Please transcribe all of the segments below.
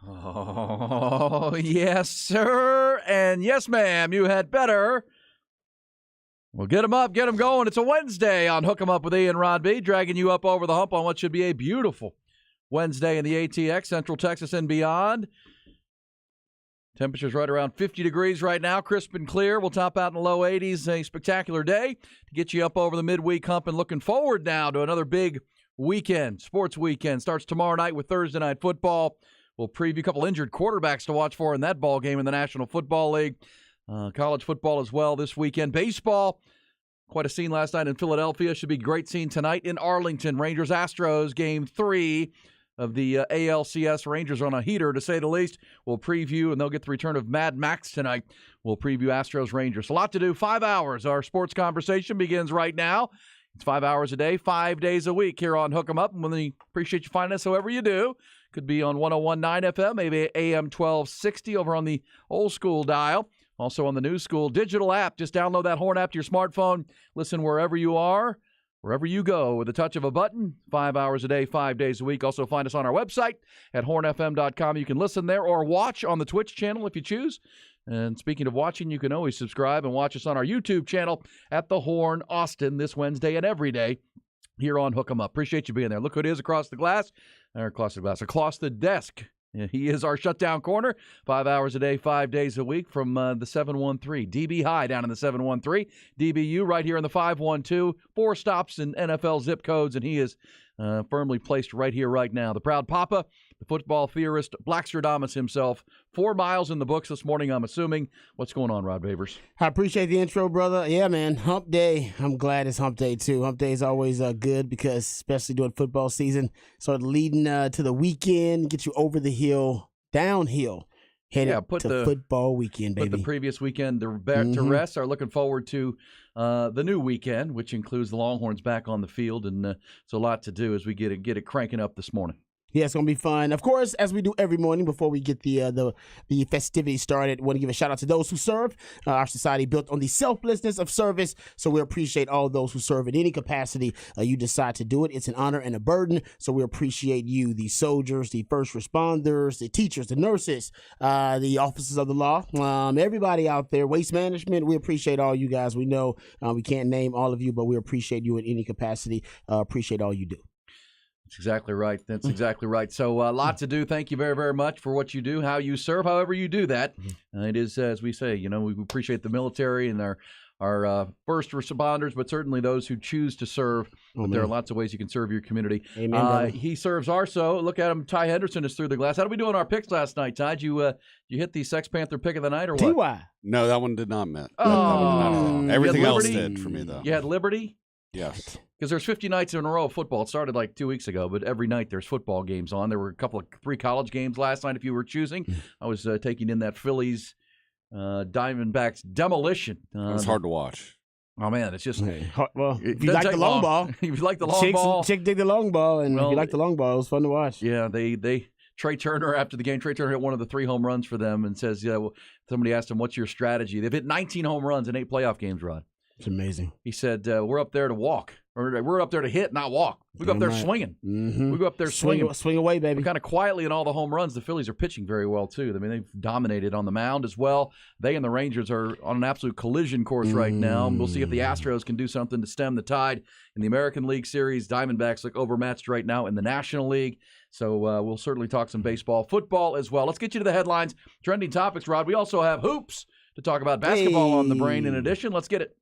Oh, yes, sir. And yes, ma'am, you had better. Well, get them up, get them going. It's a Wednesday on Hook 'em Up with Ian Rod B, dragging you up over the hump on what should be a beautiful Wednesday in the ATX, Central Texas and beyond. Temperatures right around 50 degrees right now, crisp and clear. We'll top out in the low 80s. A spectacular day to get you up over the midweek hump and looking forward now to another big weekend. Sports weekend starts tomorrow night with Thursday Night Football. We'll preview a couple injured quarterbacks to watch for in that ball game in the National Football League. College football as well this weekend. Baseball, quite a scene last night in Philadelphia. Should be a great scene tonight in Arlington. Rangers-Astros, Game 3 of the ALCS. Rangers on a heater, to say the least. We'll preview, and they'll get the return of Mad Max tonight. We'll preview Astros-Rangers. A lot to do. 5 hours. Our sports conversation begins right now. It's 5 hours a day, 5 days a week here on Hook 'em Up. And we appreciate you finding us however you do. Could be on 101.9 FM, maybe AM 1260 over on the old school dial. Also on the new school digital app. Just download that Horn app to your smartphone. Listen wherever you are, wherever you go, with the touch of a button. 5 hours a day, 5 days a week. Also find us on our website at hornfm.com. You can listen there or watch on the Twitch channel if you choose. And speaking of watching, you can always subscribe and watch us on our YouTube channel at The Horn Austin this Wednesday and every day here on Hook 'em Up. Appreciate you being there. Look who it is across the desk. He is our shutdown corner. 5 hours a day, 5 days a week from the 713. DB High down in the 713. DBU right here in the 512. 4 stops in NFL zip codes, and he is firmly placed right here, right now. The proud papa, the football theorist, Blackstradamus himself. 4 miles in the books this morning, I'm assuming. What's going on, Rod Babers? I appreciate the intro, brother. Yeah, man, hump day. I'm glad it's hump day, too. Hump day is always good because, especially during football season, sort of leading to the weekend, get you over the hill, downhill, headed to football weekend, baby. Put the previous weekend to rest. Are looking forward to the new weekend, which includes the Longhorns back on the field, and it's a lot to do as we get it cranking up this morning. Yeah, it's going to be fun. Of course, as we do every morning before we get the festivities started, I want to give a shout out to those who serve. Our society built on the selflessness of service, so we appreciate all those who serve in any capacity you decide to do it. It's an honor and a burden, so we appreciate you, the soldiers, the first responders, the teachers, the nurses, the officers of the law, everybody out there, waste management. We appreciate all you guys. We know we can't name all of you, but we appreciate you in any capacity. Appreciate all you do. That's exactly right. That's exactly right. So a lot to do. Thank you very, very much for what you do, how you serve, however you do that. It is, as we say, we appreciate the military and our first responders, but certainly those who choose to serve. But there are lots of ways you can serve your community. Amen, he serves also. Look at him. Ty Henderson is through the glass. How did we do on our picks last night, Ty? Did you hit the Sex Panther pick of the night or what? T.Y. No, that one did not meet. Oh. Everything else did for me, though. You had Liberty? Yes. Because there's 50 nights in a row of football. It started like 2 weeks ago, but every night there's football games on. There were a 3 college games last night if you were choosing. I was taking in that Phillies Diamondbacks demolition. It was hard to watch. Oh, man, it's just... Well, if you like the long ball. If you like the long ball. Chick dig the long ball, and if you like the long ball, it was fun to watch. Yeah, Trey Turner, after the game, Trey Turner hit one of the 3 home runs for them and says, somebody asked him, what's your strategy? They've hit 19 home runs in 8 playoff games, Rod. It's amazing. He said, we're up there to walk. Or we're up there to hit, not walk. We go up there swinging. Mm-hmm. We go up there swinging. Swing away, baby. Kind of quietly in all the home runs. The Phillies are pitching very well, too. I mean, they've dominated on the mound as well. They and the Rangers are on an absolute collision course right now. We'll see if the Astros can do something to stem the tide in the American League Series. Diamondbacks look overmatched right now in the National League. So we'll certainly talk some baseball, football as well. Let's get you to the headlines. Trending topics, Rod. We also have hoops to talk about. Basketball on the brain in addition. Let's get it.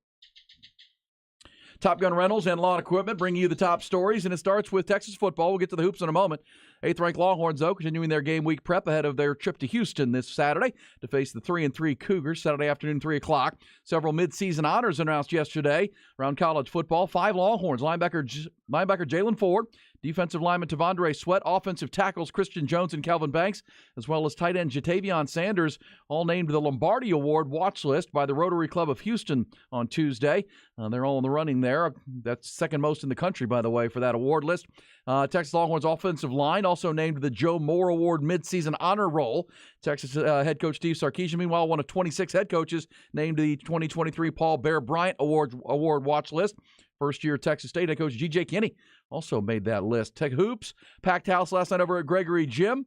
Top Gun Rentals and Lawn Equipment bring you the top stories, and it starts with Texas football. We'll get to the hoops in a moment. 8th-ranked Longhorns, though, continuing their game week prep ahead of their trip to Houston this Saturday to face the 3-3 Cougars, Saturday afternoon, 3 o'clock. Several midseason honors announced yesterday around college football. 5 Longhorns, linebacker Jalen Ford, defensive lineman Tavondre Sweat, offensive tackles Christian Jones and Calvin Banks, as well as tight end Jatavion Sanders, all named the Lombardi Award watch list by the Rotary Club of Houston on Tuesday. They're all in the running there. That's second most in the country, by the way, for that award list. Texas Longhorns offensive line also named the Joe Moore Award midseason honor roll. Texas head coach Steve Sarkisian, meanwhile, one of 26 head coaches named the 2023 Paul Bear Bryant Award watch list. First-year Texas State head coach G.J. Kinney also made that list. Tech Hoops, packed house last night over at Gregory Gym.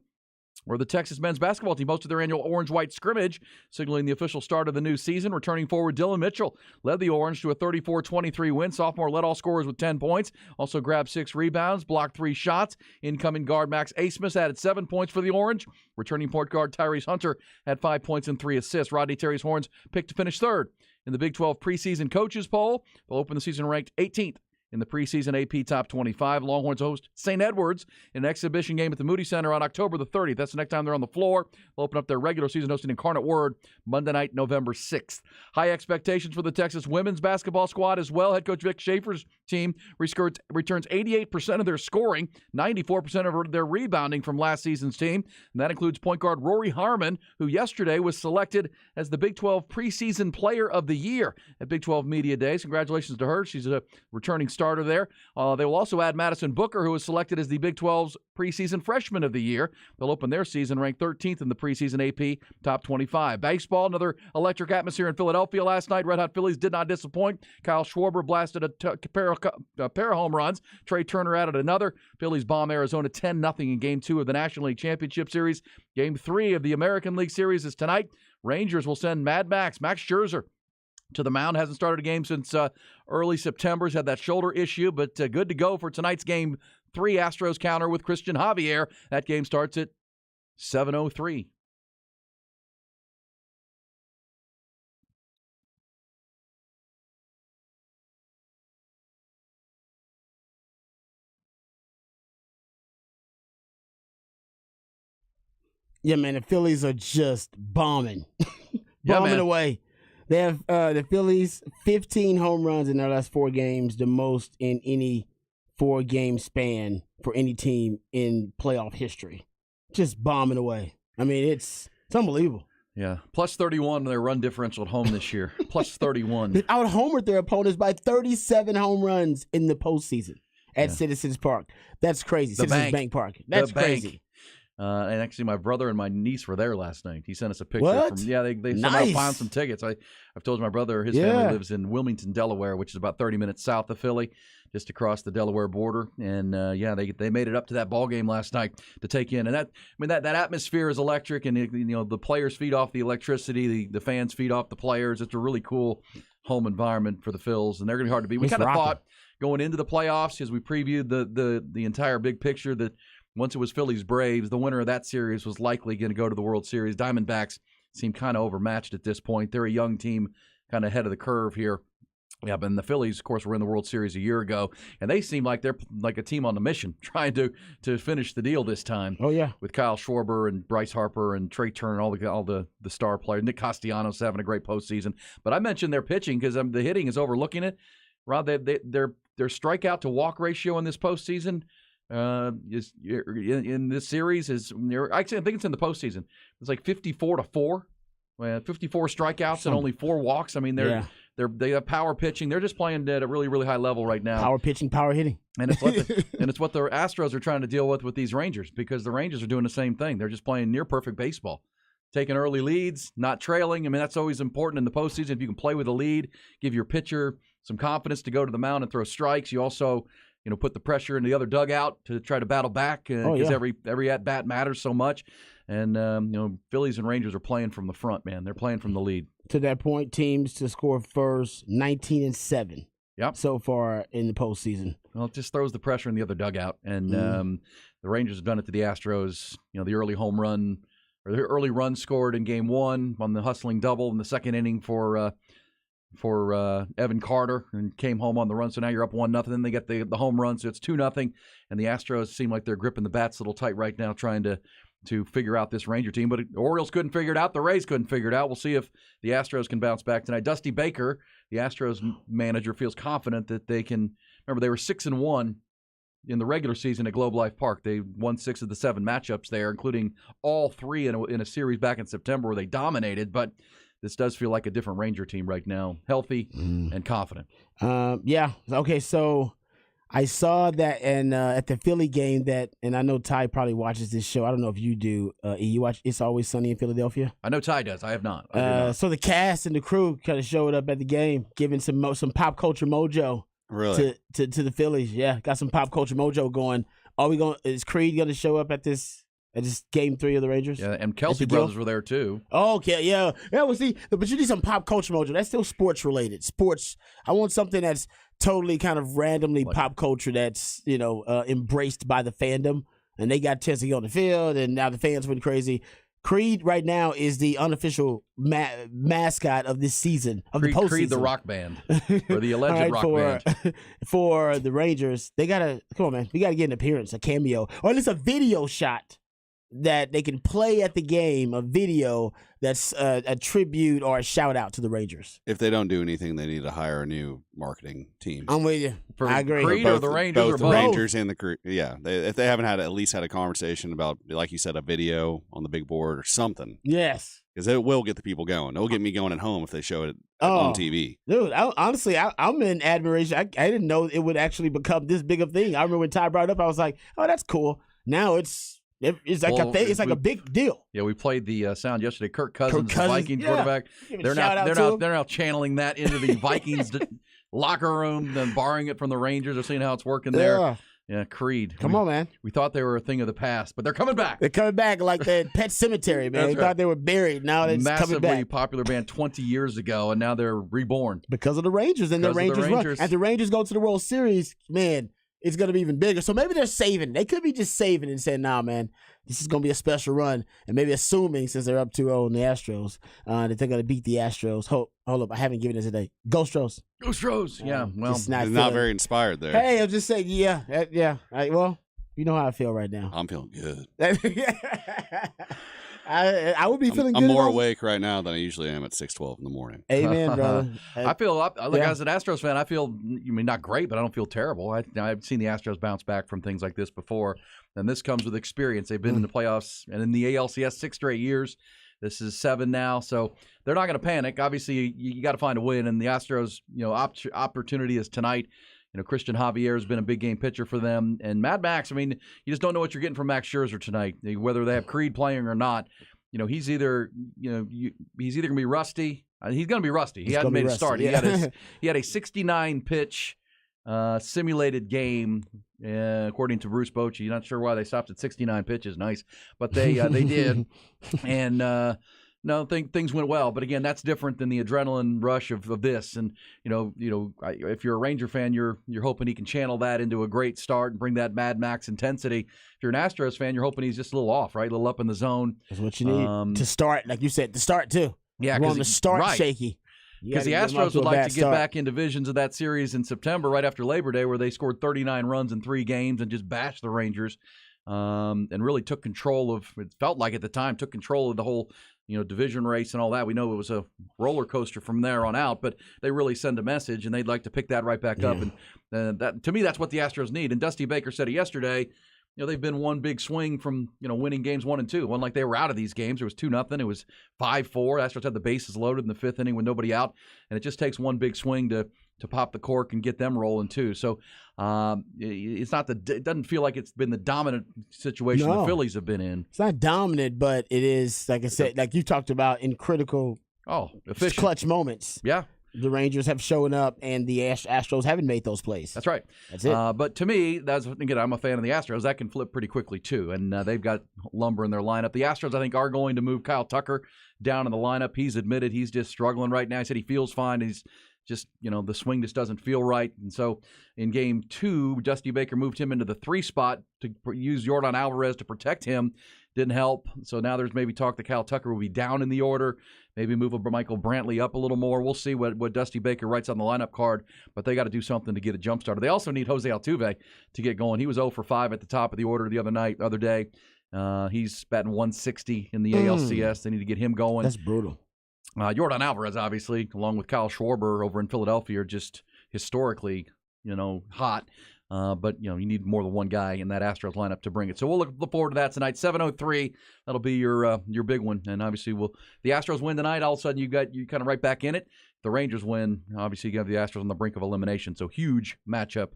where the Texas men's basketball team hosted their annual orange-white scrimmage, signaling the official start of the new season. Returning forward Dylan Mitchell led the Orange to a 34-23 win. Sophomore led all scorers with 10 points, also grabbed 6 rebounds, blocked 3 shots. Incoming guard Max Asmus added 7 points for the Orange. Returning point guard Tyrese Hunter had 5 points and 3 assists. Rodney Terry's Horns picked to finish third in the Big 12 preseason coaches poll. They'll open the season ranked 18th in the preseason AP Top 25. Longhorns host St. Edwards in an exhibition game at the Moody Center on October the 30th. That's the next time they're on the floor. They'll open up their regular season hosting Incarnate Word Monday night, November 6th. High expectations for the Texas women's basketball squad as well. Head coach Vic Schaefer's team returns 88% of their scoring, 94% of their rebounding from last season's team. And that includes point guard Rory Harmon, who yesterday was selected as the Big 12 preseason player of the year at Big 12 Media Days. Congratulations to her. She's a returning starter there. They will also add Madison Booker, who was selected as the Big 12's preseason freshman of the year. They'll open their season ranked 13th in the preseason AP Top 25. Baseball, another electric atmosphere in Philadelphia last night. Red Hot Phillies did not disappoint. Kyle Schwarber blasted a pair of home runs. Trey Turner added another. Phillies bomb Arizona 10-0 in Game 2 of the National League Championship Series. Game 3 of the American League Series is tonight. Rangers will send Max Scherzer to the mound. Hasn't started a game since early September. He's had that shoulder issue, but good to go for tonight's Game 3 Astros counter with Christian Javier. That game starts at 7:03. Yeah, man, the Phillies are just bombing. Yeah, bombing man. away. They have the Phillies 15 home runs in their last 4 games, the most in any 4-game span for any team in playoff history. Just bombing away. I mean, it's unbelievable. Yeah, plus 31 their run differential at home this year. Plus 31. They out-homered their opponents by 37 home runs in the postseason at Citizens Park. That's crazy. Citizens Bank Park. That's crazy. And actually, my brother and my niece were there last night. He sent us a picture. What? They somehow found some tickets. I've told you my brother, his family lives in Wilmington, Delaware, which is about 30 minutes south of Philly, just across the Delaware border. And they made it up to that ball game last night to take in. And that atmosphere is electric, and the players feed off the electricity, the fans feed off the players. It's a really cool home environment for the Phils, and they're going to be hard to beat. We kind of thought going into the playoffs, as we previewed the entire big picture, that once it was Phillies Braves, the winner of that series was likely going to go to the World Series. Diamondbacks seem kind of overmatched at this point. They're a young team, kind of ahead of the curve here. Yeah, but the Phillies, of course, were in the World Series a year ago, and they seem like they're like a team on a mission, trying to finish the deal this time. Oh yeah, with Kyle Schwarber and Bryce Harper and Trey Turner, all the star players. Nick Castellanos having a great postseason. But I mentioned their pitching because the hitting is overlooking it. Rob, their strikeout to walk ratio in this postseason. Is in this series is I think it's in the postseason. It's like 54-4, 54 strikeouts and only 4 walks. I mean, they have power pitching. They're just playing at a really, really high level right now. Power pitching, power hitting, and it's what the Astros are trying to deal with these Rangers, because the Rangers are doing the same thing. They're just playing near perfect baseball, taking early leads, not trailing. I mean, that's always important in the postseason. If you can play with a lead, give your pitcher some confidence to go to the mound and throw strikes. You also put the pressure in the other dugout to try to battle back, because every at bat matters so much. And Phillies and Rangers are playing from the front, man. They're playing from the lead. To that point, teams to score first, 19-7. Yep. So far in the postseason. Well, it just throws the pressure in the other dugout, and the Rangers have done it to the Astros. The early home run or the early run scored in Game 1 on the hustling double in the second inning for Evan Carter, and came home on the run. So now you're up 1-0. Then they get the home run, so it's 2-0. And the Astros seem like they're gripping the bats a little tight right now, trying to figure out this Ranger team. But the Orioles couldn't figure it out. The Rays couldn't figure it out. We'll see if the Astros can bounce back tonight. Dusty Baker, the Astros manager, feels confident that they can. Remember, they were 6-1 in the regular season at Globe Life Park. They won 6 of the 7 matchups there, including all 3 in a series back in September where they dominated. But this does feel like a different Ranger team right now, healthy and confident. Yeah. Okay, so I saw that at the Philly game and I know Ty probably watches this show. I don't know if you do. You watch It's Always Sunny in Philadelphia? I know Ty does. I have not. So the cast and the crew kind of showed up at the game, giving some pop culture mojo. Really? To the Phillies. Yeah, got some pop culture mojo going. Is Creed going to show up at this At this game 3 of the Rangers? Yeah, and At Kelsey the Gill? brothers were there too. Oh, okay, yeah. Yeah, well, see, but you need some pop culture mojo. That's still sports related. Sports. I want something that's totally kind of randomly pop culture that's, embraced by the fandom. And they got a chance to get on the field, and now the fans went crazy. Creed right now is the unofficial mascot of this season of the postseason. Creed the rock band, or the alleged rock band. For the Rangers, they gotta come on, man. We gotta get an appearance, a cameo, or at least a video shot that they can play at the game. A video that's a tribute or a shout out to the Rangers. If they don't do anything, they need to hire a new marketing team. I'm with you. For I agree. Creed or the Rangers both or the both? Rangers and the Creed. Yeah, if they haven't at least had a conversation about, like you said, a video on the big board or something, Yes. because it will get the people going. It'll get me going at home if they show it Oh. on TV. Dude, honestly, I'm in admiration. I didn't know it would actually become this big of a thing. I remember when Ty brought it up, I was like, "Oh, that's cool." Now it's like Well, a thing. It's like a big deal. Yeah, we played the sound yesterday. Kirk Cousins, the Cousins, Vikings yeah. quarterback. Give a They're shout out to now him. they're now channeling that into the Vikings locker room, then borrowing it from the Rangers. They're seeing how it's working there. Yeah. Yeah, Creed. Come on, man. We thought they were a thing of the past, but they're coming back. They're coming back like that Pet Cemetery, man. That's They right. thought they were buried. Now they're coming Massively back popular band 20 years ago, and now they're reborn. because of the Rangers and Because the of the Rangers run. Rangers. As the Rangers go to the World Series, man, it's gonna be even bigger. So maybe they're saving. They could be just saving and saying, "Nah, man, this is gonna be a special run," and maybe assuming since they're up 2-0 in the Astros, that they're gonna beat the Astros. Hold up, I haven't given it today. Go Stros. Go Stros. Yeah, well, Just Not feeling- very inspired there. Hey, I'm just saying, yeah. All right, well, you know how I feel right now. I'm feeling good. I would be feeling I'm good. more if I was- awake right now than I usually am at 6:12 in the morning. Amen, brother. I feel like Yeah. as an Astros fan, I feel not great, but I don't feel terrible. I've seen the Astros bounce back from things like this before, and this comes with experience. They've been in the playoffs and in the ALCS 6 straight years. This is 7 now, so they're not going to panic. Obviously, you got to find a win, and the Astros, opportunity is tonight. Christian Javier has been a big game pitcher for them, and Mad Max. I mean, you just don't know what you're getting from Max Scherzer tonight, whether they have Creed playing or not. He's either he's either going to be rusty. He's going to be rusty. He He's hadn't gonna be made a start. rusty, He had a 69 pitch simulated game, according to Bruce Bochy. Not sure why they stopped at 69 pitches. Nice, but they did, and. No, things went well, but again, that's different than the adrenaline rush of this. And if you're a Ranger fan, you're hoping he can channel that into a great start and bring that Mad Max intensity. If you're an Astros fan, you're hoping he's just a little off, right, a little up in the zone. That's what you need to start, like you said, to start too. Yeah, you want them to start right. shaky. Because the Astros would like to get back in divisions of that series in September, right after Labor Day, where they scored 39 runs in 3 games and just bashed the Rangers, and really took control of. It felt like at the time took control of the whole. Division race and all that. We know it was a roller coaster from there on out, but they really send a message, and they'd like to pick that right back up. And that, to me, that's what the Astros need. And Dusty Baker said it yesterday. They've been one big swing from winning games 1 and 2. One like they were out of these games. It was 2-0. It was 5-4. Astros had the bases loaded in the 5th inning with nobody out, and it just takes one big swing to pop the cork and get them rolling too. So it's not it doesn't feel like it's been the dominant situation the Phillies have been in. It's not dominant, but it is, like I said, like you talked about, in critical, efficient, clutch moments. Yeah. The Rangers have shown up, and the Astros haven't made those plays. That's right. That's it. But to me, again, I'm a fan of the Astros. That can flip pretty quickly too, and they've got lumber in their lineup. The Astros, I think, are going to move Kyle Tucker down in the lineup. He's admitted he's just struggling right now. He said he feels fine. He's just, the swing just doesn't feel right. And so in game 2, Dusty Baker moved him into the 3 spot to use Yordan Alvarez to protect him. Didn't help. So now there's maybe talk that Kyle Tucker will be down in the order. Maybe move Michael Brantley up a little more. We'll see what Dusty Baker writes on the lineup card, but they got to do something to get a jump started. They also need Jose Altuve to get going. He was 0 for 5 at the top of the order the other day. He's batting 160 in the ALCS. They need to get him going. That's brutal. Yordan Alvarez, obviously, along with Kyle Schwarber over in Philadelphia, are just historically, hot. But, you need more than one guy in that Astros lineup to bring it. So we'll look forward to that tonight. 7:03, that'll be your big one. And obviously, the Astros win tonight, all of a sudden you kind of right back in it. The Rangers win. Obviously, you have the Astros on the brink of elimination. So huge matchup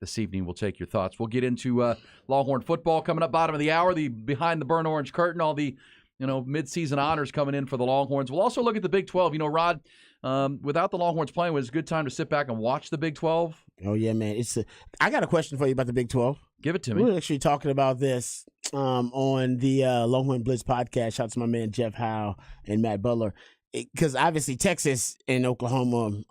this evening. We'll take your thoughts. We'll get into Longhorn football coming up bottom of the hour, the behind the burnt orange curtain, all the mid-season honors coming in for the Longhorns. We'll also look at the Big 12. Rod, without the Longhorns playing, it was a good time to sit back and watch the Big 12. Oh, yeah, man. I got a question for you about the Big 12. Give it to me. We were actually talking about this on the Longhorn Blitz podcast. Shout out to my man Jeff Howe and Matt Butler. Because obviously Texas and Oklahoma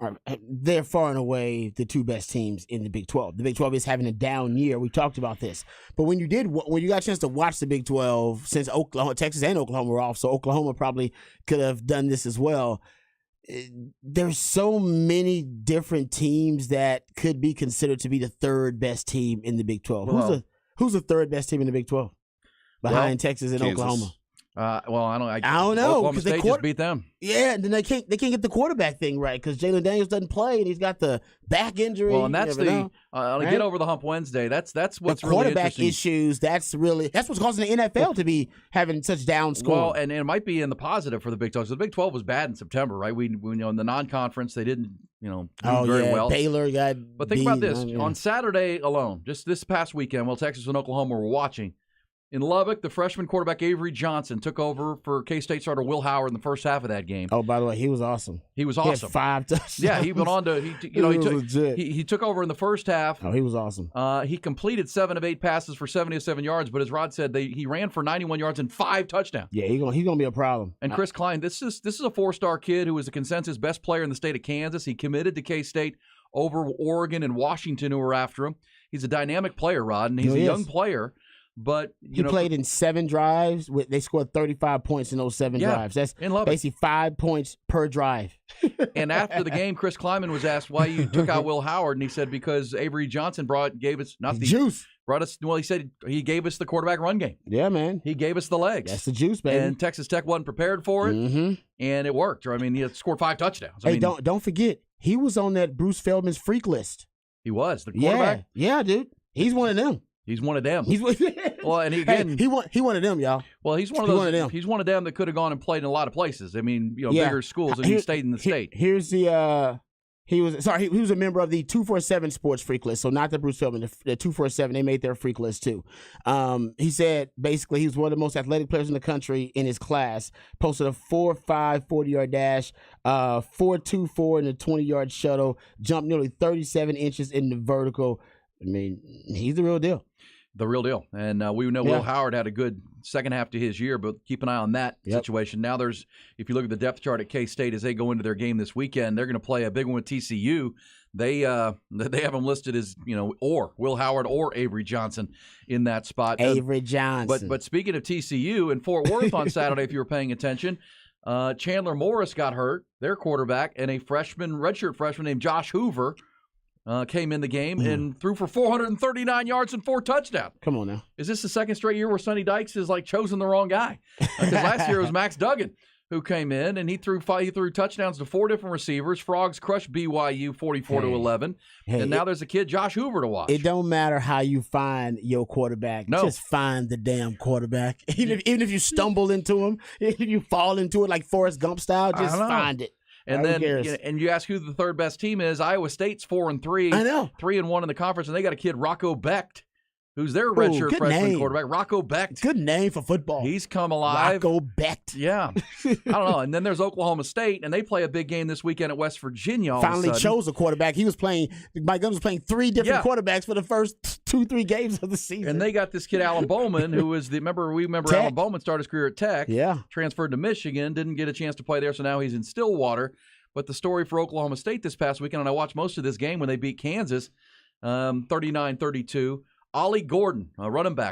they're far and away the two best teams in the Big 12. The Big 12 is having a down year. We talked about this, but when you got a chance to watch the Big 12, since Texas and Oklahoma were off, so Oklahoma probably could have done this as well. There's so many different teams that could be considered to be the third best team in the Big 12. Well, who's the third best team in the Big 12 behind Texas and Kansas. Oklahoma? I don't know, Oklahoma State just beat them. Yeah, and then they can't get the quarterback thing right because Jalen Daniels doesn't play and he's got the back injury. Well, and that's right? get over the hump Wednesday. That's what's the really quarterback interesting. issues. That's what's causing the NFL to be having such down scoring. Well, and it might be in the positive for the Big 12. So the Big 12 was bad in September, right? We know in the non-conference they didn't do very well. Baylor got. But think about this: on Saturday alone, just this past weekend, while Texas and Oklahoma were watching. In Lubbock, the freshman quarterback Avery Johnson took over for K-State starter Will Howard in the first half of that game. Oh, by the way, he was awesome. He was He awesome. had 5 touchdowns. Yeah, he went on to legit. he took over in the first half. Oh, he was awesome. He completed 7 of 8 passes for 77 yards, but as Rod said, he ran for 91 yards and 5 touchdowns. Yeah, he's gonna be a problem. And Chris Klein, this is a 4-star kid who was a consensus best player in the state of Kansas. He committed to K-State over Oregon and Washington, who were after him. He's a dynamic player, Rod, and he's a young player. But he played in 7 drives. They scored 35 points in those 7 drives. That's basically 5 points per drive. And after the game, Chris Kleiman was asked why you took out Will Howard, and he said because Avery Johnson gave us not the juice. He said he gave us the quarterback run game. Yeah, man. He gave us the legs. That's the juice, baby. And Texas Tech wasn't prepared for it, and it worked. I mean, he scored 5 touchdowns. Don't forget, he was on that Bruce Feldman's freak list. He was the quarterback. Yeah, dude. He's one of them. He's one of them. Well, and he one of them, y'all. Well, he's one of them. He's one of them that could have gone and played in a lot of places. I mean, bigger schools, and he stayed in the state. Here's the he was a member of the 247 sports freak list, so not the Bruce Feldman, the 247. They made their freak list too. He said basically he was one of the most athletic players in the country in his class. Posted a 4.5 40-yard dash, 4.24 in the 20-yard shuttle, jumped nearly 37 inches in the vertical. I mean, he's the real deal. The real deal. And we know Will Howard had a good second half to his year, but keep an eye on that situation. Now if you look at the depth chart at K-State as they go into their game this weekend, they're going to play a big one with TCU. They have them listed as, or Will Howard or Avery Johnson in that spot. Avery Johnson. But speaking of TCU in Fort Worth on Saturday, if you were paying attention, Chandler Morris got hurt, their quarterback, and a redshirt freshman named Josh Hoover came in the game and threw for 439 yards and 4 touchdowns. Come on now. Is this the second straight year where Sonny Dykes has chosen the wrong guy? Because last year it was Max Duggan who came in and he threw touchdowns to 4 different receivers. Frogs crushed BYU 44-11. And now there's a kid, Josh Hoover, to watch. It don't matter how you find your quarterback. No. Just find the damn quarterback. Even if you stumble into him, if you fall into it like Forrest Gump style, just find it. And then, and you ask who the third best team is. Iowa State's 4-3. I know, 3-1 in the conference, and they got a kid Rocco Becht, who's their redshirt freshman quarterback. Rocco Becht, good name for football. He's come alive. Rocco Becht. Yeah, I don't know. And then there's Oklahoma State, and they play a big game this weekend at West Virginia. Finally chose a quarterback. He was playing. Mike Gunn was playing 3 different quarterbacks for the first 2-3 games of the season. And they got this kid Alan Bowman, who was we remember Tech. Alan Bowman started his career at Tech. Yeah, transferred to Michigan, didn't get a chance to play there, so now he's in Stillwater. But the story for Oklahoma State this past weekend, and I watched most of this game when they beat Kansas, 39-32. Ollie Gordon,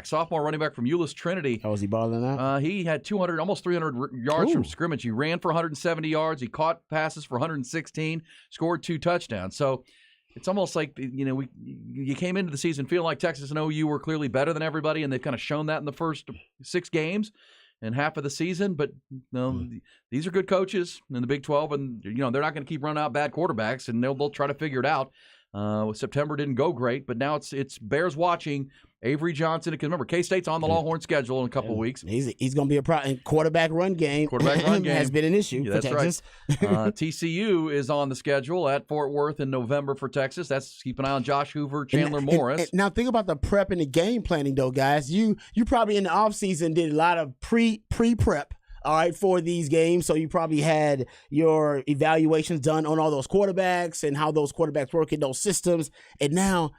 sophomore running back from Euless Trinity. How was he balling out? He had 200, almost 300 yards from scrimmage. He ran for 170 yards. He caught passes for 116, scored 2 touchdowns. So it's almost like, you came into the season feeling like Texas and OU were clearly better than everybody, and they've kind of shown that in the first 6 games and half of the season. But these are good coaches in the Big 12, and they're not going to keep running out bad quarterbacks, and they'll try to figure it out. September didn't go great, but now it's Bears watching Avery Johnson. Because remember, K-State's on the Longhorn schedule in a couple of weeks. He's going to be a problem. Quarterback run game has been an issue for Texas. Right. TCU is on the schedule at Fort Worth in November for Texas. That's keep an eye on Josh Hoover, Chandler Morris. And now think about the prep and the game planning, though, guys. You probably in the offseason did a lot of pre-prep. All right, for these games. So you probably had your evaluations done on all those quarterbacks and how those quarterbacks work in those systems. And now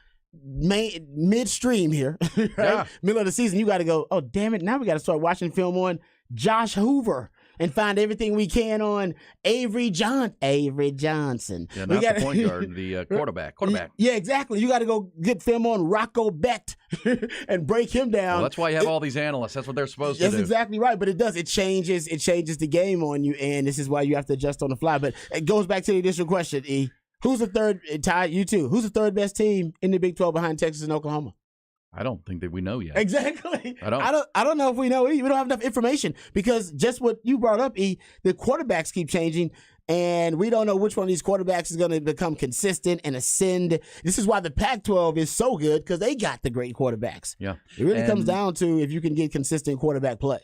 midstream here, right? Yeah. Middle of the season, you got to go, oh, damn it, now we got to start watching film on Josh Hoover and find everything we can on Avery Johnson. Yeah, not the point guard, the quarterback. Yeah, exactly. You got to go get film on Rocco Becht and break him down. Well, that's why you have all these analysts. That's what they're supposed to That's do. exactly right, but it does. It changes the game on you, and this is why you have to adjust on the fly. But it goes back to the initial question, E. Who's the third, Ty, you too, who's the third best team in the Big 12 behind Texas and Oklahoma? I don't think that we know yet. Exactly. I don't. I don't know if we know. E. We don't have enough information because just what you brought up, E. The quarterbacks keep changing, and we don't know which one of these quarterbacks is going to become consistent and ascend. This is why the Pac-12 is so good because they got the great quarterbacks. Yeah, it really comes down to if you can get consistent quarterback play.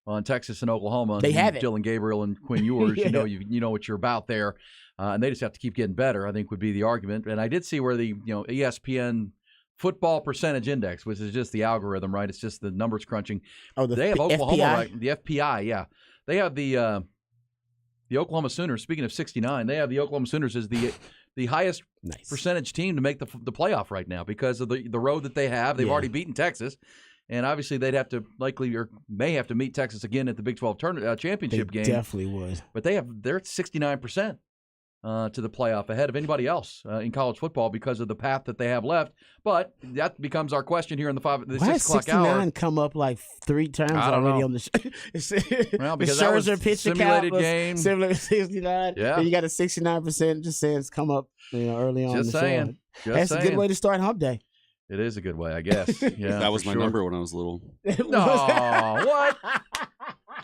Well, in Texas and Oklahoma, they have it. Dylan Gabriel and Quinn Ewers. Yeah. You know what you're about there, and they just have to keep getting better. I think would be the argument. And I did see where the ESPN football percentage index, which is just the algorithm, right? It's just the numbers crunching. Oh, they have Oklahoma, FPI? right? The FPI, yeah. They have the Oklahoma Sooners. Speaking of 69, they have the Oklahoma Sooners as the highest percentage team to make the playoff right now because of the road that they have. They've already beaten Texas, and obviously they'd have to likely or may have to meet Texas again at the Big 12 championship game. Definitely would. But they're at 69%. To the playoff ahead of anybody else in college football because of the path that they have left. But that becomes our question here in the 6 o'clock hour. 69 come up like 3 times already on the show? Well, because that was a simulated game. Similar 69. Yeah. And you got a 69% just saying it's come up early on. Just the saying. Show. That's a good way to start hump day. It is a good way, I guess. Yeah, that was my number when I was little. No, what?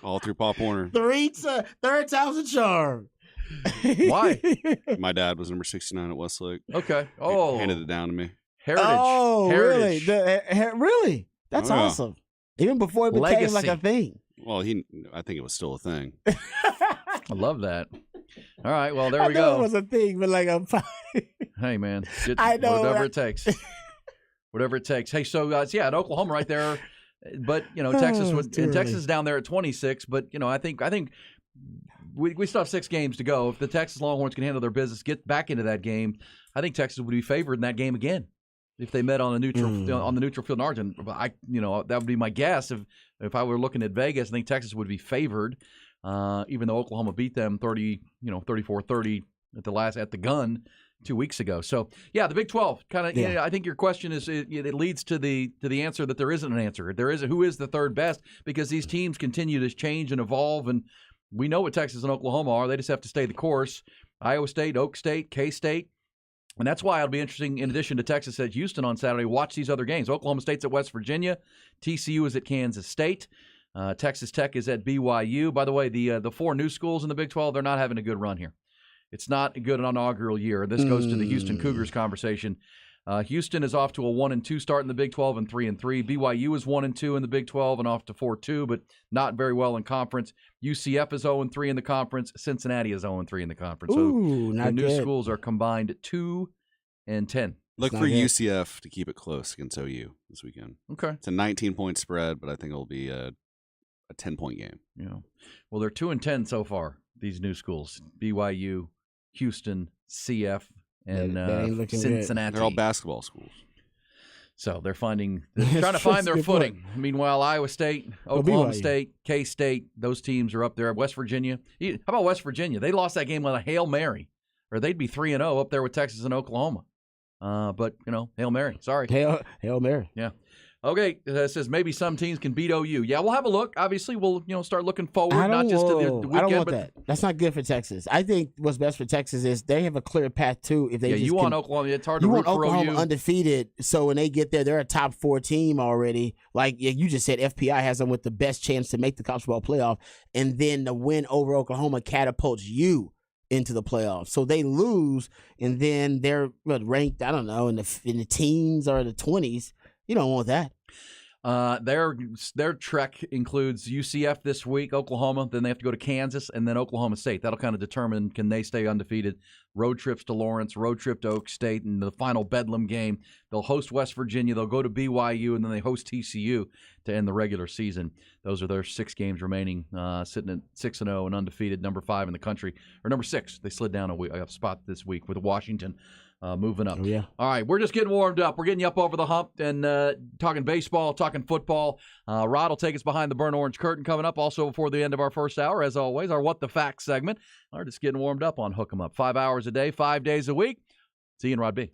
All through Pop Warner. Third time's a charm. Why? My dad was number 69 at Westlake. Okay. He handed it down to me. Heritage. Oh, Heritage. really? That's awesome. Even before it became Legacy. like a thing. Well, I think it was still a thing. I love that. All right, well, there we I know go. it was a thing, but like Hey, man. I know. Whatever it takes. Whatever it takes. Hey, so, at Oklahoma right there. But, Texas is down there at 26. But, I think we still have 6 games to go. If the Texas Longhorns can handle their business, get back into that game, I think Texas would be favored in that game again if they met on a neutral on the neutral field in Arlington. That would be my guess. If I were looking at Vegas, I think Texas would be favored, even though Oklahoma beat them 34-30 at the gun 2 weeks ago. So the Big 12 kind of. I think your question is it leads to the answer that there isn't an answer. There is who is the third best because these teams continue to change and evolve and. We know what Texas and Oklahoma are. They just have to stay the course. Iowa State, Oak State, K-State. And that's why it'll be interesting, in addition to Texas at Houston on Saturday, watch these other games. Oklahoma State's at West Virginia. TCU is at Kansas State. Texas Tech is at BYU. By the way, the 4 new schools in the Big 12, they're not having a good run here. It's not a good inaugural year. This goes to the Houston Cougars conversation. Houston is off to a 1-2 start in the Big 12 and 3-3. BYU is 1-2 in the Big 12 and off to 4-2, but not very well in conference. UCF is 0-3 in the conference. Cincinnati is 0-3 in the conference. So the new schools are combined 2-10. Look for UCF to keep it close against OU this weekend. Okay, it's a 19-point spread, but I think it'll be a 10-point game. Yeah, well, they're 2-10 so far. These new schools: BYU, Houston, CF. And Cincinnati. They're all basketball schools. So they're trying to find their footing. Meanwhile, Iowa State, Oklahoma State, K-State, those teams are up there. West Virginia. How about West Virginia? They lost that game with a Hail Mary, or they'd be 3-0 up there with Texas and Oklahoma. But, Hail Mary. Sorry. Hail Mary. Yeah. Okay, it says maybe some teams can beat OU. Yeah, we'll have a look. Obviously, we'll start looking forward, not just to the weekend. I don't want that. That's not good for Texas. I think what's best for Texas is they have a clear path too. If they you want Oklahoma. It's hard to root for OU. You want Oklahoma undefeated, so when they get there, they're a top 4 team already. Like you just said, FPI has them with the best chance to make the college football playoff, and then the win over Oklahoma catapults you into the playoffs. So they lose, and then they're ranked, I don't know, in the teens or the 20s. You don't want that. Their trek includes UCF this week, Oklahoma, then they have to go to Kansas, and then Oklahoma State. That'll kind of determine can they stay undefeated. Road trips to Lawrence, road trip to Oak State, and the final Bedlam game. They'll host West Virginia, they'll go to BYU, and then they host TCU to end the regular season. Those are their 6 games remaining, sitting at 6-0 and undefeated, number 5 in the country, or number 6. They slid down a spot this week with Washington. moving up. Oh, yeah. All right, we're just getting warmed up. We're getting you up over the hump and talking baseball, talking football. Rod will take us behind the burnt orange curtain coming up. Also before the end of our first hour, as always, our What the Facts segment. We're just getting warmed up on Hook 'em Up. 5 hours a day, 5 days a week. See you in Rod B.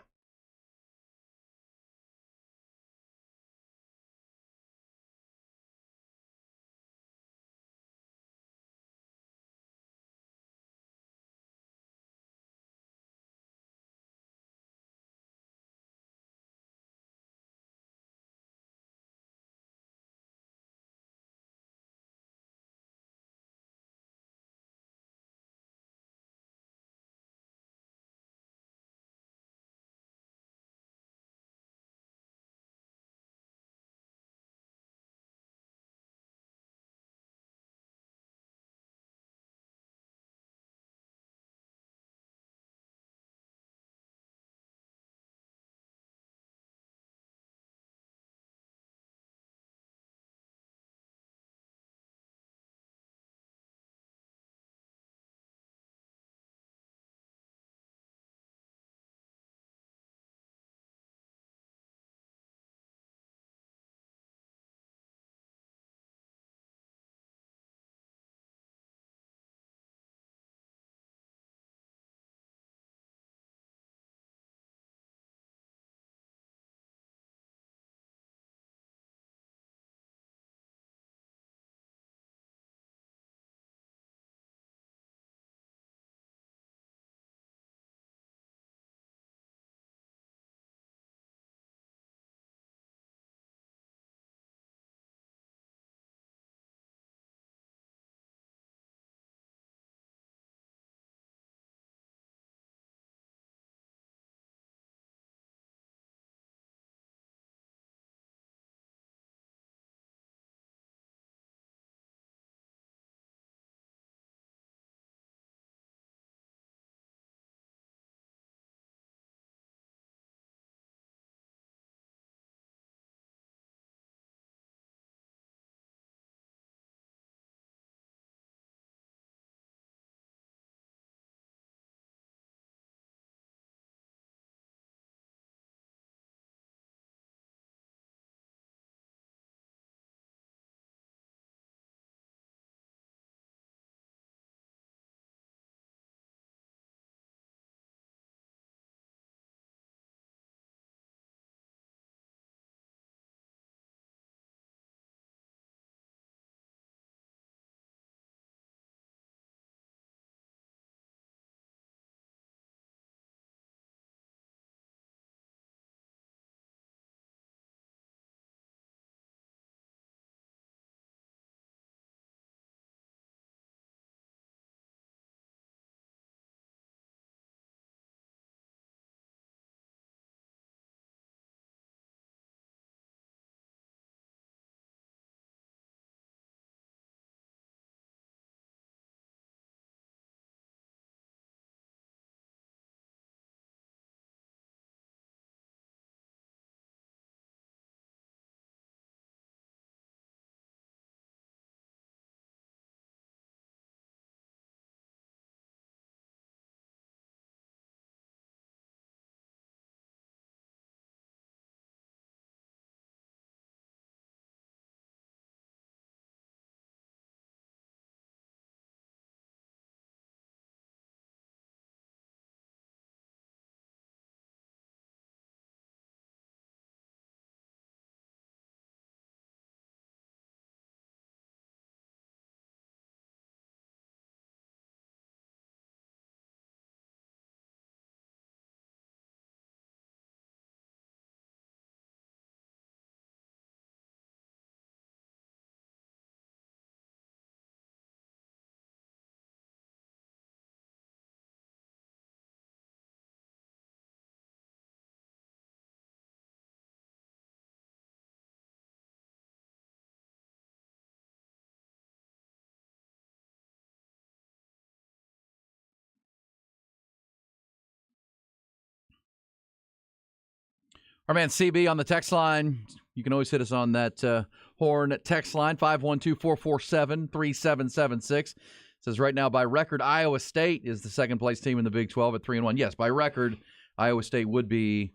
Our man CB on the text line. You can always hit us on that horn text line, 512-447-3776. Says right now, by record, Iowa State is the second-place team in the Big 12 at 3-1. Yes, by record, Iowa State would be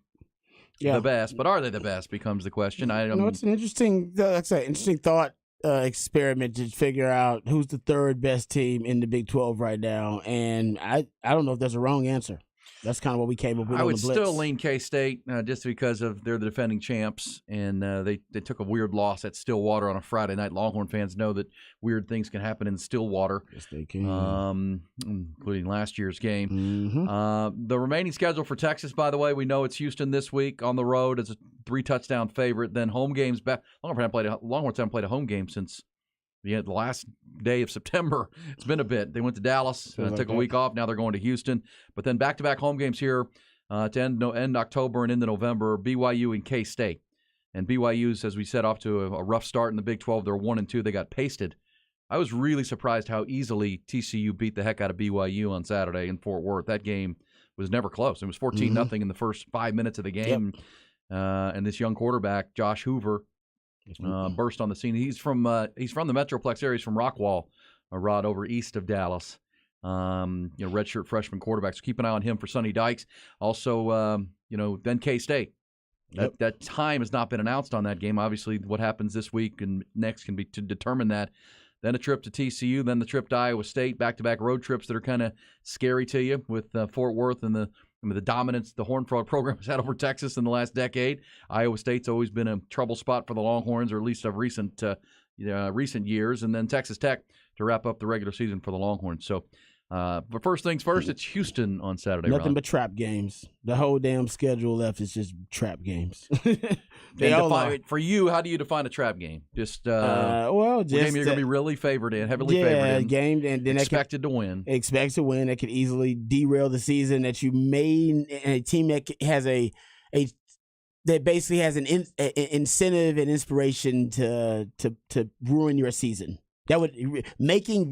the best, but are they the best becomes the question. It's an interesting, interesting thought experiment to figure out who's the third best team in the Big 12 right now, and I don't know if there's a wrong answer. That's kind of what we came up with. I on would the Blitz. still lean K-State just because of they're the defending champs, and they took a weird loss at Stillwater on a Friday night. Longhorn fans know that weird things can happen in Stillwater. Yes, they can. Including last year's game. Mm-hmm. The remaining schedule for Texas, by the way, we know it's Houston this week on the road as a 3-touchdown favorite. Then home games back. Longhorns haven't played a home game since the last day of September. It's been a bit. They went to Dallas, took a week off. Now they're going to Houston. But then back-to-back home games here to end October and into November, BYU and K-State. And BYU's, as we said, off to a rough start in the Big 12. They're 1-2. They got pasted. I was really surprised how easily TCU beat the heck out of BYU on Saturday in Fort Worth. That game was never close. It was 14-0 in the first 5 minutes of the game. Yep. And this young quarterback, Josh Hoover, burst on the scene. He's from the Metroplex area. He's from Rockwall, a rod over east of Dallas. Redshirt freshman quarterback. So keep an eye on him for Sonny Dykes. Also, then K-State. That time has not been announced on that game. Obviously, what happens this week and next can be to determine that. Then a trip to TCU, then the trip to Iowa State, back-to-back road trips that are kind of scary to you with Fort Worth and the dominance the Horned Frog program has had over Texas in the last decade. Iowa State's always been a trouble spot for the Longhorns, or at least of recent years. And then Texas Tech to wrap up the regular season for the Longhorns. So, but first things first, it's Houston on Saturday. Nothing but trap games. The whole damn schedule left is just trap games. For you, how do you define a trap game? Just a game you're going to be really heavily favored in. Game and then expected to win. Expected to win. That could easily derail the season. That you may a team that has that basically has an incentive and inspiration to ruin your season. That would making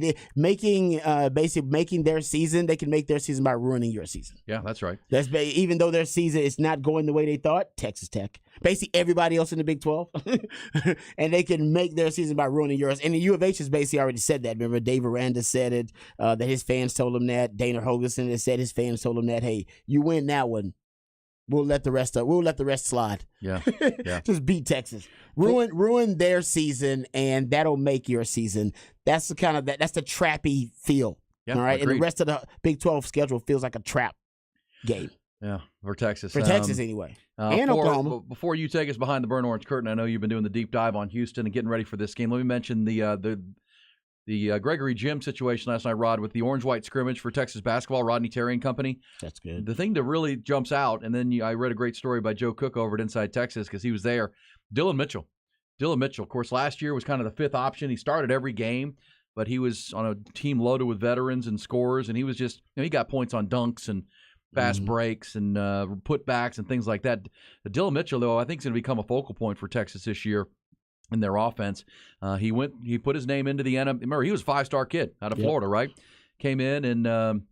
their season. They can make their season by ruining your season. Yeah, that's right. Even though their season is not going the way they thought. Texas Tech, basically everybody else in the Big 12, and they can make their season by ruining yours. And the U of H has basically already said that. Remember, Dave Aranda said it. That his fans told him that. Dana Holgerson has said his fans told him that. Hey, you win that one. We'll let the rest slide. Yeah. Just beat Texas. Ruin their season, and that'll make your season. That's the that's the trappy feel. Yeah, all right. agreed. And the rest of the Big 12 schedule feels like a trap game. Yeah, for Texas. For Texas anyway. And Oklahoma. Before you take us behind the burnt orange curtain, I know you've been doing the deep dive on Houston and getting ready for this game. Let me mention the Gregory Gym situation last night, Rod, with the orange-white scrimmage for Texas basketball, Rodney Terry and company. That's good. The thing that really jumps out, and then I read a great story by Joe Cook over at Inside Texas because he was there, Dylan Mitchell. Dylan Mitchell, of course, last year was kind of the fifth option. He started every game, but he was on a team loaded with veterans and scorers, and he was just, he got points on dunks and fast breaks and putbacks and things like that. Dylan Mitchell, though, I think is going to become a focal point for Texas this year in their offense. He put his name into the NFL. Remember, he was a 5-star kid out of Florida, right? Came in and,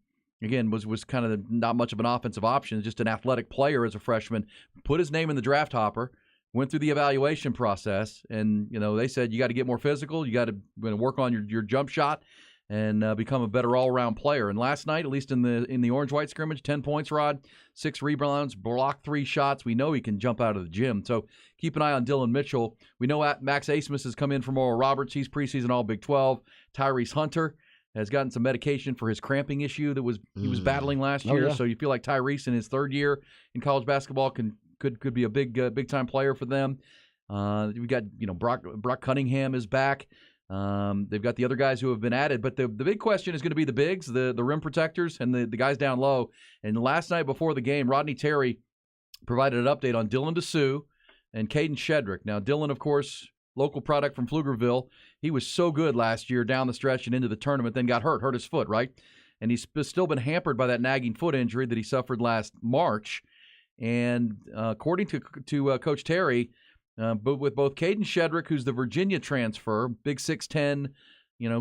again, was kind of not much of an offensive option, just an athletic player as a freshman. Put his name in the draft hopper, went through the evaluation process, and, they said, you got to get more physical, you got to work on your jump shot, and become a better all-around player. And last night, at least in the orange-white scrimmage, 10 points, Rod, 6 rebounds, blocked 3 shots. We know he can jump out of the gym. So keep an eye on Dylan Mitchell. We know Max Asmus has come in from Oral Roberts. He's preseason All-Big 12. Tyrese Hunter has gotten some medication for his cramping issue that he was battling last year. So you feel like Tyrese in his third year in college basketball could be a big-time player for them. We got, Brock Cunningham is back. They've got the other guys who have been added, but the big question is going to be the bigs, the rim protectors, and the guys down low. And last night before the game, Rodney Terry provided an update on Dylan DeSue and Caden Shedrick. Now, Dylan, of course, local product from Pflugerville. He was so good last year down the stretch and into the tournament, then got hurt his foot, right? And he's still been hampered by that nagging foot injury that he suffered last March. And according to Coach Terry, but with both Caden Shedrick, who's the Virginia transfer, big 6'10",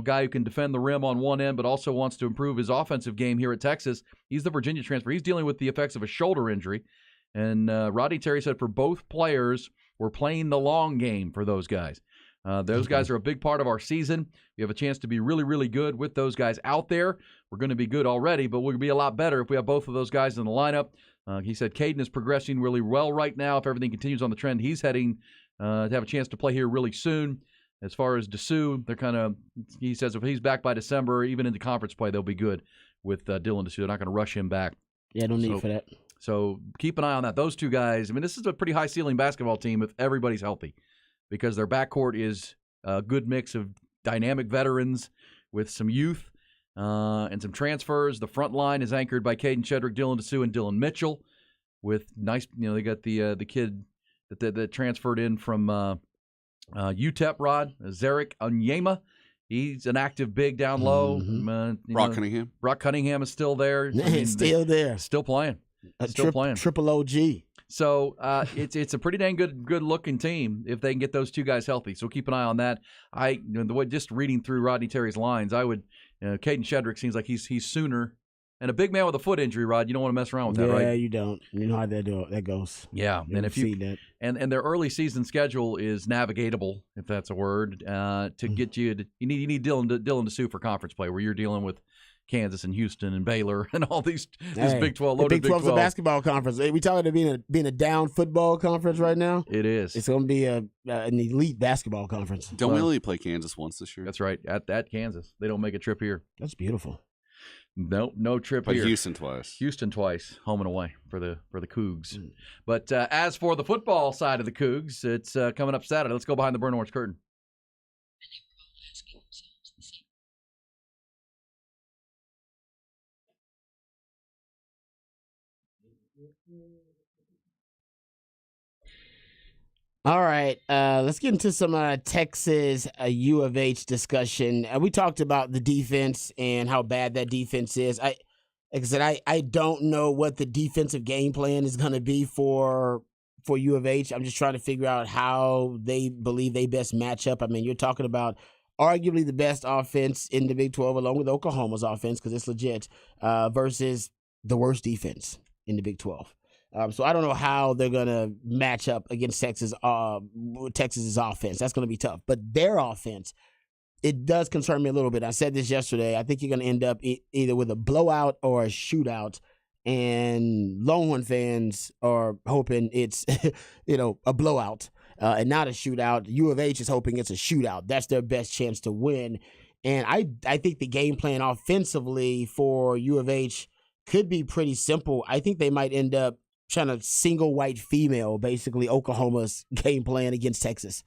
guy who can defend the rim on one end, but also wants to improve his offensive game here at Texas. He's the Virginia transfer. He's dealing with the effects of a shoulder injury. And Rodney Terry said for both players, we're playing the long game for those guys. Those guys are a big part of our season. We have a chance to be really, really good with those guys out there. We're going to be good already, but we'll be a lot better if we have both of those guys in the lineup. He said Caden is progressing really well right now. If everything continues on the trend, he's heading to have a chance to play here really soon. As far as Dessou, he says if he's back by December, even into conference play, they'll be good with Dylan Dessou. They're not going to rush him back. Yeah, no need for that. So keep an eye on that. Those two guys, I mean, this is a pretty high-ceiling basketball team if everybody's healthy because their backcourt is a good mix of dynamic veterans with some youth and some transfers. The front line is anchored by Caden Shedrick, Dylan Dessou, and Dylan Mitchell with nice, they got the kid that transferred in from UTEP, Rod, Zarek Onyema. He's an active big down low. Brock Cunningham. Brock Cunningham is still there. Still there. Still playing. Playing. Triple OG. So it's a pretty dang good looking team if they can get those two guys healthy. So keep an eye on that. Just reading through Rodney Terry's lines, I would Caden Shedrick seems like he's sooner. And a big man with a foot injury, Rod, you don't want to mess around with that, right? Yeah, you don't. You know how that goes. Yeah, and if you that. And their early season schedule is navigatable, if that's a word, to get you need Dylan Dessou for conference play, where you're dealing with Kansas and Houston and Baylor and all these Big 12 loaded Big 12's a basketball conference. We talking about being a down football conference right now. It is. It's going to be an elite basketball conference. Don't we only play Kansas once this year? That's right. At Kansas, they don't make a trip here. That's beautiful. No trip but here. Houston twice, home and away for the Cougs. But as for the football side of the Cougs, it's coming up Saturday. Let's go behind the burnt orange curtain. All right, let's get into some Texas U of H discussion. We talked about the defense and how bad that defense is. Like I said, I don't know what the defensive game plan is going to be for U of H. I'm just trying to figure out how they believe they best match up. I mean, you're talking about arguably the best offense in the Big 12, along with Oklahoma's offense, because it's legit, versus the worst defense in the Big 12. So I don't know how they're going to match up against Texas's offense. That's going to be tough. But their offense, it does concern me a little bit. I said this yesterday. I think you're going to end up either with a blowout or a shootout. And Longhorn fans are hoping it's, a blowout and not a shootout. U of H is hoping it's a shootout. That's their best chance to win. And I think the game plan offensively for U of H could be pretty simple. I think they might end up trying to single white female, basically Oklahoma's game plan against Texas,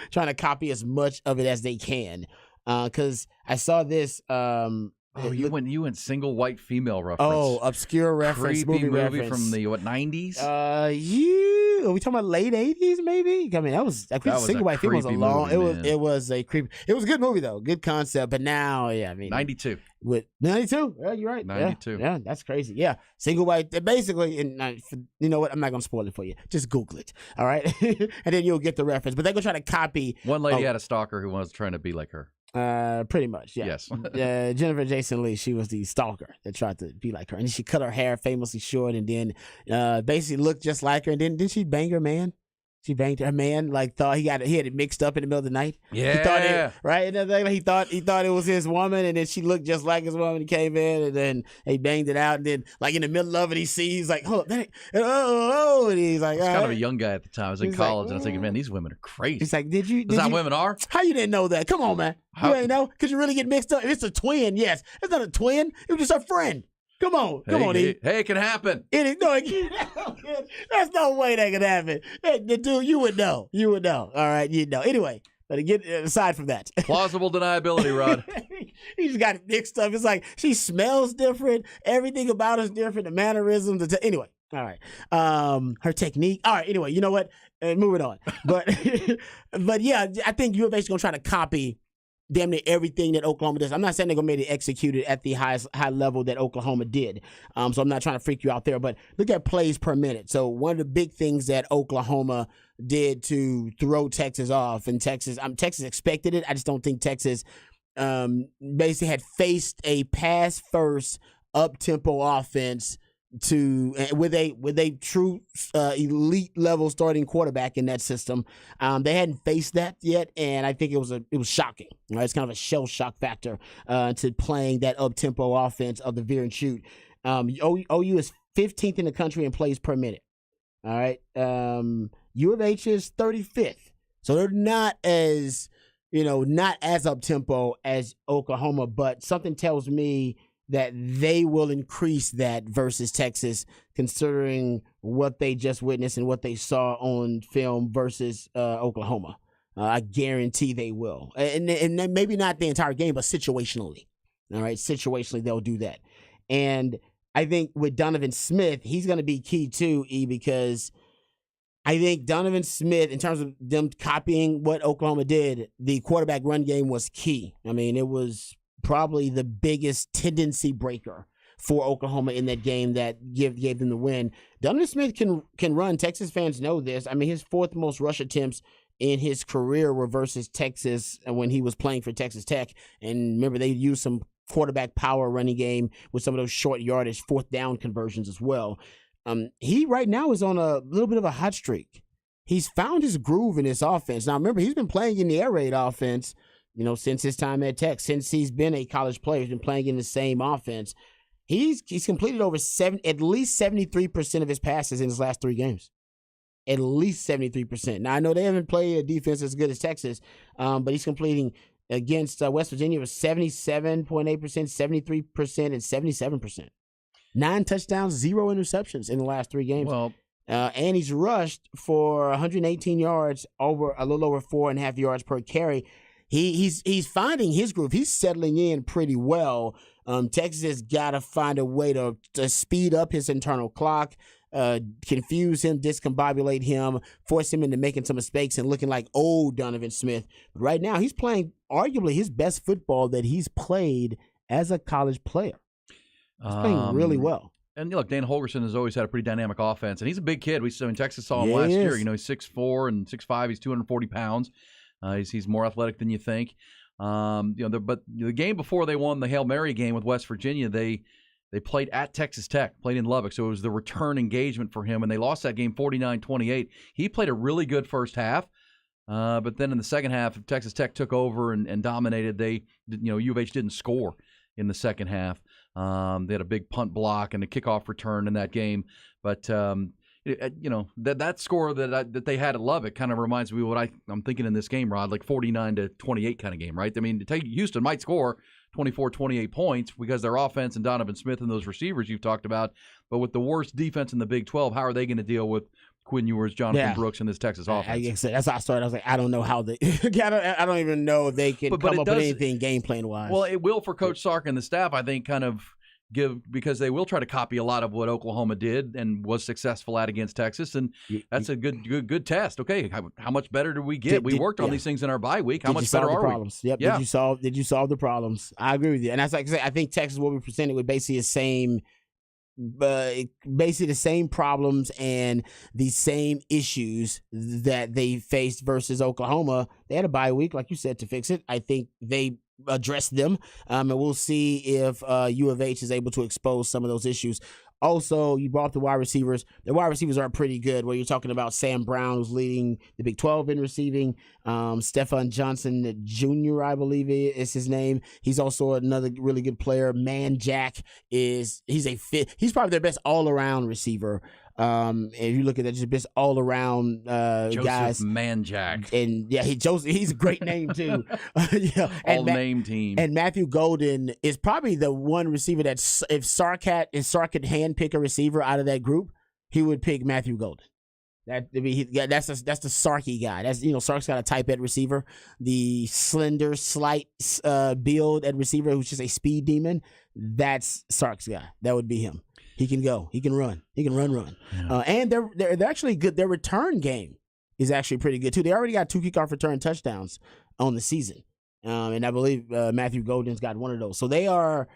trying to copy as much of it as they can. Because I saw this. You went single white female reference. Oh, obscure reference, creepy movie reference from the 90s. Yeah, are we talking about late 80s? Maybe. I mean, that was single white female was a long. Movie, it was a creepy. It was a good movie though, good concept. But now, yeah, I mean, 92. With 92, yeah, you're right. 92. Yeah, that's crazy. Yeah, single white. Basically, and you know what? I'm not gonna spoil it for you. Just Google it. All right, and then you'll get the reference. But they're gonna try to copy. One lady had a stalker who was trying to be like her. Pretty much, yeah. Yes. Jennifer Jason Leigh, she was the stalker that tried to be like her, and she cut her hair famously short, and then basically looked just like her. And then didn't she bang her man? She banged her man, like thought he had it mixed up in the middle of the night. Yeah, he thought it, right. And he thought it was his woman, and then she looked just like his woman. He came in, and then he banged it out, and then like in the middle of it, he sees like, hold up, and he's like, I was kind of a young guy at the time. I was in college, and I was thinking, man, these women are crazy. He's like, did you? Is that women are? How you didn't know that? Come on, man. You ain't know? Could you really get mixed up? If it's a twin, yes. It's not a twin. It was just a friend. Come on, hey, it can happen. It can't. There's no way that could happen. The dude, you would know. All right, you'd know. Anyway, but aside from that, plausible deniability, Rod. He just got it mixed up. It's like she smells different. Everything about her is different. The mannerisms. Anyway, all right. Her technique. All right. Anyway, you know what? Moving on. But yeah, I think U of H is gonna try to copy damn near everything that Oklahoma does. I'm not saying they're going to be executed at the high level that Oklahoma did. So I'm not trying to freak you out there, but look at plays per minute. So one of the big things that Oklahoma did to throw Texas off, and Texas expected it. I just don't think Texas basically had faced a pass-first, up-tempo offense with a true elite level starting quarterback in that system. They hadn't faced that yet, and I think it was shocking. Right? It's kind of a shell shock factor to playing that up tempo offense of the veer and shoot. OU is 15th in the country in plays per minute. All right, U of H is 35th, so they're not as up tempo as Oklahoma, but something tells me that they will increase that versus Texas, considering what they just witnessed and what they saw on film versus Oklahoma. I guarantee they will. And maybe not the entire game, but situationally. All right, situationally, they'll do that. And I think with Donovan Smith, he's going to be key too, because I think Donovan Smith, in terms of them copying what Oklahoma did, the quarterback run game was key. I mean, it was probably the biggest tendency breaker for Oklahoma in that game that gave them the win. Donovan Smith can run. Texas fans know this. I mean, his fourth most rush attempts in his career were versus Texas when he was playing for Texas Tech. And remember, they used some quarterback power running game with some of those short yardage fourth down conversions as well. He right now is on a little bit of a hot streak. He's found his groove in this offense. Now, remember, he's been playing in the air raid offense since his time at Tech, since he's been a college player. He's been playing in the same offense. He's completed over at least 73% of his passes in his last 3 games. At least 73%. Now, I know they haven't played a defense as good as Texas, but he's completing against West Virginia was 77.8%, 73%, and 77%. 9 touchdowns, 0 interceptions in the last 3 games. Well, and he's rushed for 118 yards, over a little over 4.5 yards per carry. He's finding his groove. He's settling in pretty well. Texas has got to find a way to speed up his internal clock, confuse him, discombobulate him, force him into making some mistakes and looking like old Donovan Smith. But right now, he's playing arguably his best football that he's played as a college player. He's playing really well. And look, Dan Holgorsen has always had a pretty dynamic offense, and he's a big kid. Texas saw him last year. He's 6'4" and 6'5". He's 240 pounds. He's more athletic than you think. But the game before they won the Hail Mary game with West Virginia, they played at Texas Tech, played in Lubbock, so it was the return engagement for him, and they lost that game 49-28. He played a really good first half, but then in the second half, Texas Tech took over and dominated. U of H didn't score in the second half. They had a big punt block and a kickoff return in that game, but that score that they had at Lubbock kind of reminds me of what I'm thinking in this game, Rod, like 49-28 kind of game, right? I mean, Houston might score 24-28 points because their offense and Donovan Smith and those receivers you've talked about, but with the worst defense in the Big 12, how are they going to deal with Quinn Ewers, Jonathan Brooks, and this Texas offense? That's how I started. I was like, I don't know how they. I don't even know if they can come up with anything game plan wise. Well, it will for Coach Sark and the staff, I think, kind of because they will try to copy a lot of what Oklahoma did and was successful at against Texas, and that's a good test. Okay, how much better do we get? We worked on these things in our bye week. How much better are we? Yep. Yeah. Did you solve the problems? I agree with you, and that's like I say. I think Texas will be presented with basically the same problems and the same issues that they faced versus Oklahoma. They had a bye week, like you said, to fix it. I think they addressed them, and we'll see if U of H is able to expose some of those issues. Also, you brought up the wide receivers. The wide receivers are pretty good. Where you're talking about Sam Brown, who's leading the Big 12 in receiving. Stephon Johnson Jr., I believe is his name. He's also another really good player. Man Jack he's probably their best all-around receiver. If you look at that, just best all around guys. Manjack. And he's a great name too. All name team. And Matthew Golden is probably the one receiver that if Sark could handpick a receiver out of that group, he would pick Matthew Golden. That's the Sarky guy. That's Sark's got a type at receiver, the slender, slight build at receiver who's just a speed demon. That's Sark's guy. That would be him. He can go. He can run. He can run. Yeah. And they're actually good. Their return game is actually pretty good too. They already got 2 kickoff return touchdowns on the season, and I believe Matthew Golden's got one of those. So they're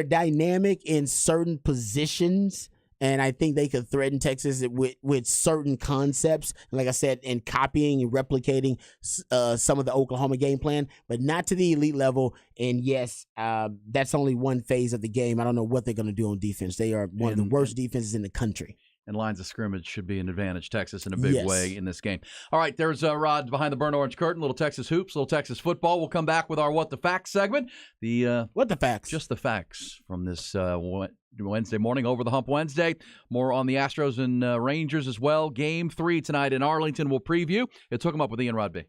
dynamic in certain positions and I think they could threaten Texas with certain concepts. Like I said, and copying and replicating some of the Oklahoma game plan, but not to the elite level. And yes, that's only one phase of the game. I don't know what they're going to do on defense. They are one of the worst defenses in the country. And lines of scrimmage should be an advantage Texas in a big Yes. way in this game. All right, there's Rod behind the burnt orange curtain. Little Texas hoops, little Texas football. We'll come back with our What the Facts segment. What the facts? Just the facts from this Wednesday morning, Over the Hump Wednesday. More on the Astros and Rangers as well. Game 3 tonight in Arlington. We'll preview. It took them up with Ian Rodby.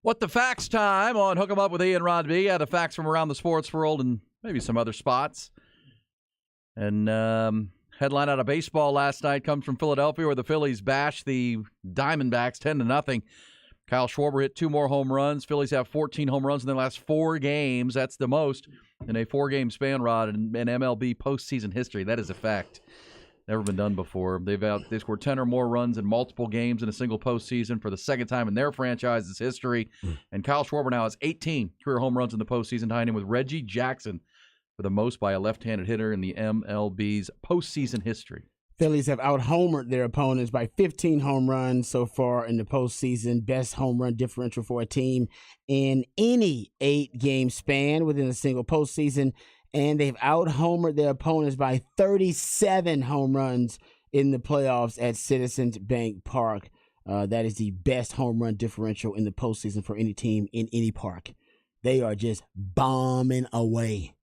What the facts time on Hook 'em Up with Ian Rod B. The facts from around the sports world and maybe some other spots. And headline out of baseball last night comes from Philadelphia, where the Phillies bashed the Diamondbacks 10-0. Kyle Schwarber hit 2 more home runs. Phillies have 14 home runs in their last 4 games. That's the most in a 4-game span, Rod, in MLB postseason history. That is a fact. Never been done before. They scored 10 or more runs in multiple games in a single postseason for the second time in their franchise's history. And Kyle Schwarber now has 18 career home runs in the postseason, tying him with Reggie Jackson for the most by a left-handed hitter in the MLB's postseason history. Phillies have out-homered their opponents by 15 home runs so far in the postseason. Best home run differential for a team in any 8-game span within a single postseason. And they've out-homered their opponents by 37 home runs in the playoffs at Citizens Bank Park. That is the best home run differential in the postseason for any team in any park. They are just bombing away.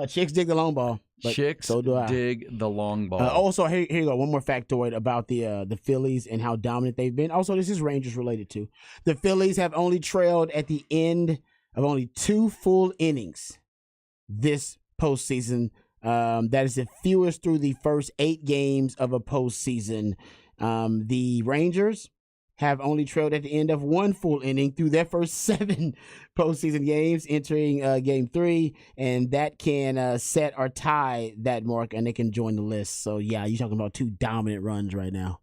Chicks dig the long ball. Chicks so do I. dig the long ball. Also, here you go. One more factoid about the Phillies and how dominant they've been. Also, this is Rangers related too. The Phillies have only trailed at the end of only 2 full innings this postseason. That is the fewest through the first 8 games of a postseason. The Rangers have only trailed at the end of 1 full inning through their first 7 postseason games, entering Game 3, and that can set or tie that mark, and they can join the list. So, yeah, you're talking about 2 dominant runs right now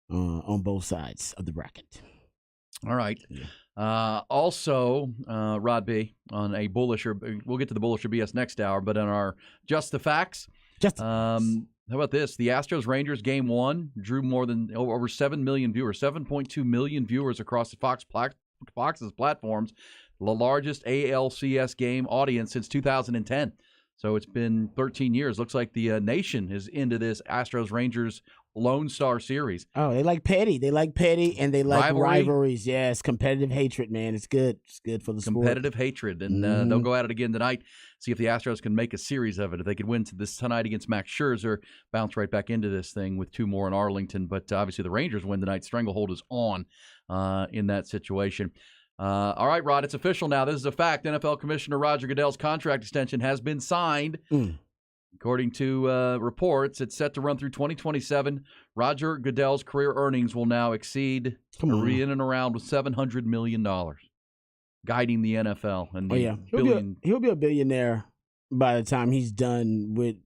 on both sides of the bracket. All right. Also, Rod B, on a bullisher, we'll get to the bullisher BS next hour, but on our Just the Facts, how about this? The Astros-Rangers Game 1 drew more than over 7 million viewers, 7.2 million viewers across the Fox's platforms, the largest ALCS game audience since 2010. So it's been 13 years. Looks like the nation is into this Astros-Rangers Lone Star Series. Oh, they like petty. They like petty, and they like rivalries. Yes, competitive hatred, man. It's good. It's good for the sport. Competitive hatred. And they'll go at it again tonight, see if the Astros can make a series of it. If they could win this tonight against Max Scherzer, bounce right back into this thing with 2 more in Arlington. But obviously the Rangers win tonight. Stranglehold is on in that situation. All right, Rod, it's official now. This is a fact. NFL Commissioner Roger Goodell's contract extension has been signed. According to reports, it's set to run through 2027. Roger Goodell's career earnings will now exceed in and around with $700 million, guiding the NFL. And he'll be a billionaire by the time he's done with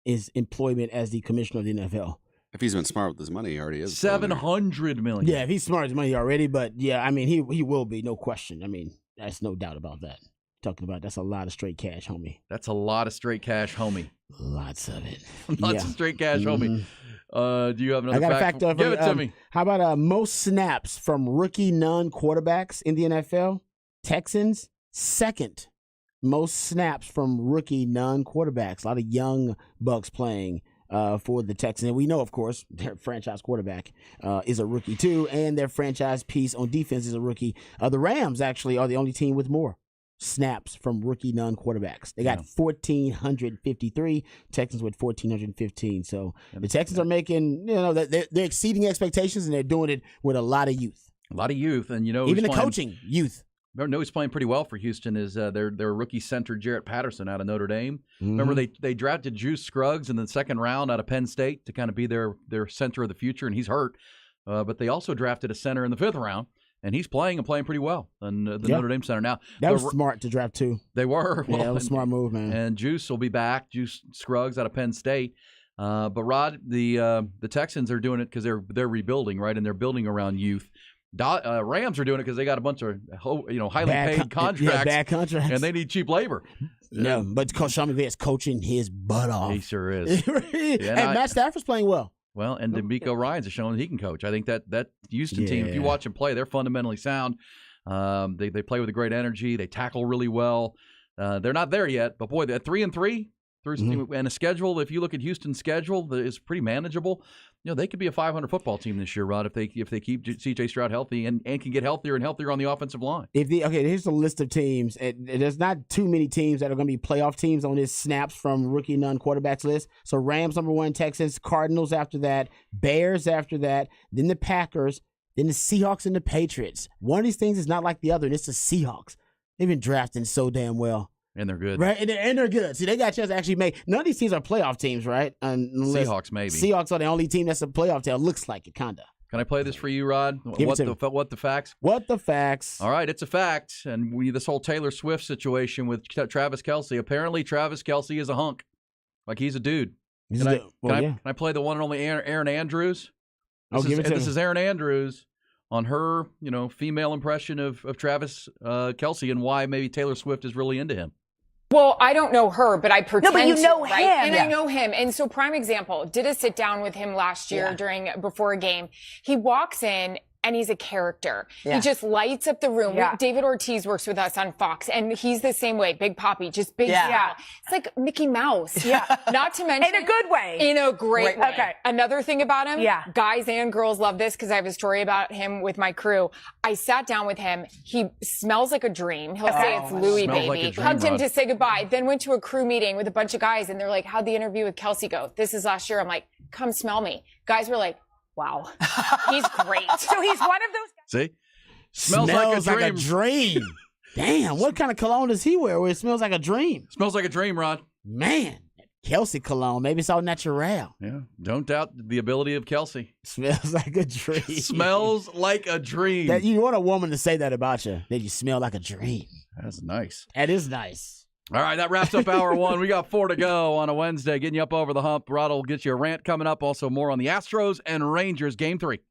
his employment as the commissioner of the NFL. If he's been smart with his money, he already is. $700 million. Yeah, if he's smart with his money already, but yeah, I mean, he will be, no question. I mean, there's no doubt about that. Talking about that's a lot of straight cash, homie. That's a lot of straight cash, homie. Lots of it. Lots of straight cash, homie. Do you have another I got fact? a fact. Give it to me. How about most snaps from rookie non-quarterbacks in the NFL? Texans, second most snaps from rookie non-quarterbacks. A lot of young bucks playing for the Texans. And we know, of course, their franchise quarterback is a rookie too, and their franchise piece on defense is a rookie. The Rams actually are the only team with more snaps from rookie non-quarterbacks. They got 1,453. Texans with 1,415. So the Texans are making, they're exceeding expectations, and they're doing it with a lot of youth. A lot of youth, and even the coaching youth. Remember, who's playing pretty well for Houston is their rookie center Jarrett Patterson out of Notre Dame. Remember, they drafted Juice Scruggs in the 2nd round out of Penn State to kind of be their center of the future, and he's hurt. But they also drafted a center in the 5th round. And he's playing pretty well in the Notre Dame center now. That was smart to draft too. They were. Well, that was a smart move, man. And Juice will be back. Juice Scruggs out of Penn State. But Rod, the Texans are doing it because they're rebuilding, right? And they're building around youth. Rams are doing it because they got a bunch of highly paid contracts. Bad contracts, and they need cheap labor. No, but Coach Sean McVay is coaching his butt off. He sure is. And Matt Stafford's playing well. Well, and D'Amico Ryans has shown he can coach. I think that Houston team, if you watch them play, they're fundamentally sound. They play with a great energy. They tackle really well. They're not there yet, but boy, they're 3-3 and a schedule. If you look at Houston's schedule, it's pretty manageable. They could be a 500 football team this year, Rod, if they keep C.J. Stroud healthy and can get healthier and healthier on the offensive line. Here's the list of teams. There's not too many teams that are going to be playoff teams on this snaps from rookie non-quarterbacks list. So Rams number 1, Texans, Cardinals after that, Bears after that, then the Packers, Then the Seahawks and the Patriots. One of these things is not like the other, and it's the Seahawks. They've been drafting so damn well. And they're good. Right? And they're good. See, they got a chance to actually make. None of these teams are playoff teams, right? Seahawks, maybe. Seahawks are the only team that's a playoff team. Looks like it, kind of. Can I play this for you, Rod? Give What it to me. what the facts? What the facts? All right, it's a fact. And this whole Taylor Swift situation with Travis Kelce. Apparently, Travis Kelce is a hunk. Like, he's a dude. Can I play the one and only Aaron Andrews? This is Aaron Andrews on her, female impression of Travis Kelce and why maybe Taylor Swift is really into him. Well, I don't know her, but I pretend but you know to, right? him. And Yeah. I know him. And so prime example, did a sit down with him last year before a game. He walks in and he's a character. Yeah. He just lights up the room. Yeah. David Ortiz works with us on Fox and he's the same way. Big Poppy, just big Yeah. smile. It's like Mickey Mouse. Yeah. Not to mention. In a good way. In a great way. Okay. Another thing about him, Yeah. guys and girls love this because I have a story about him with my crew. I sat down with him. He smells like a dream. He'll say it's Louis, Smells baby. like a dream, Hugged him Rod. to say goodbye. Then went to a crew meeting with a bunch of guys and they're like, how'd the interview with Kelsey go? This is last year. I'm like, come smell me. Guys were like, wow, he's great. So he's one of those. See? Smells like a dream. Damn, what kind of cologne does he wear where it smells like a dream? Smells like a dream, Rod. Man, Kelsey cologne. Maybe it's all natural. Yeah. Don't doubt the ability of Kelce. Smells like a dream. Smells like a dream. That you want a woman to say that about you. That you smell like a dream. That's nice. That is nice. All right, that wraps up hour one. We got 4 to go on a Wednesday, getting you up over the hump. Rod will get you a rant coming up. Also, more on the Astros and Rangers game 3.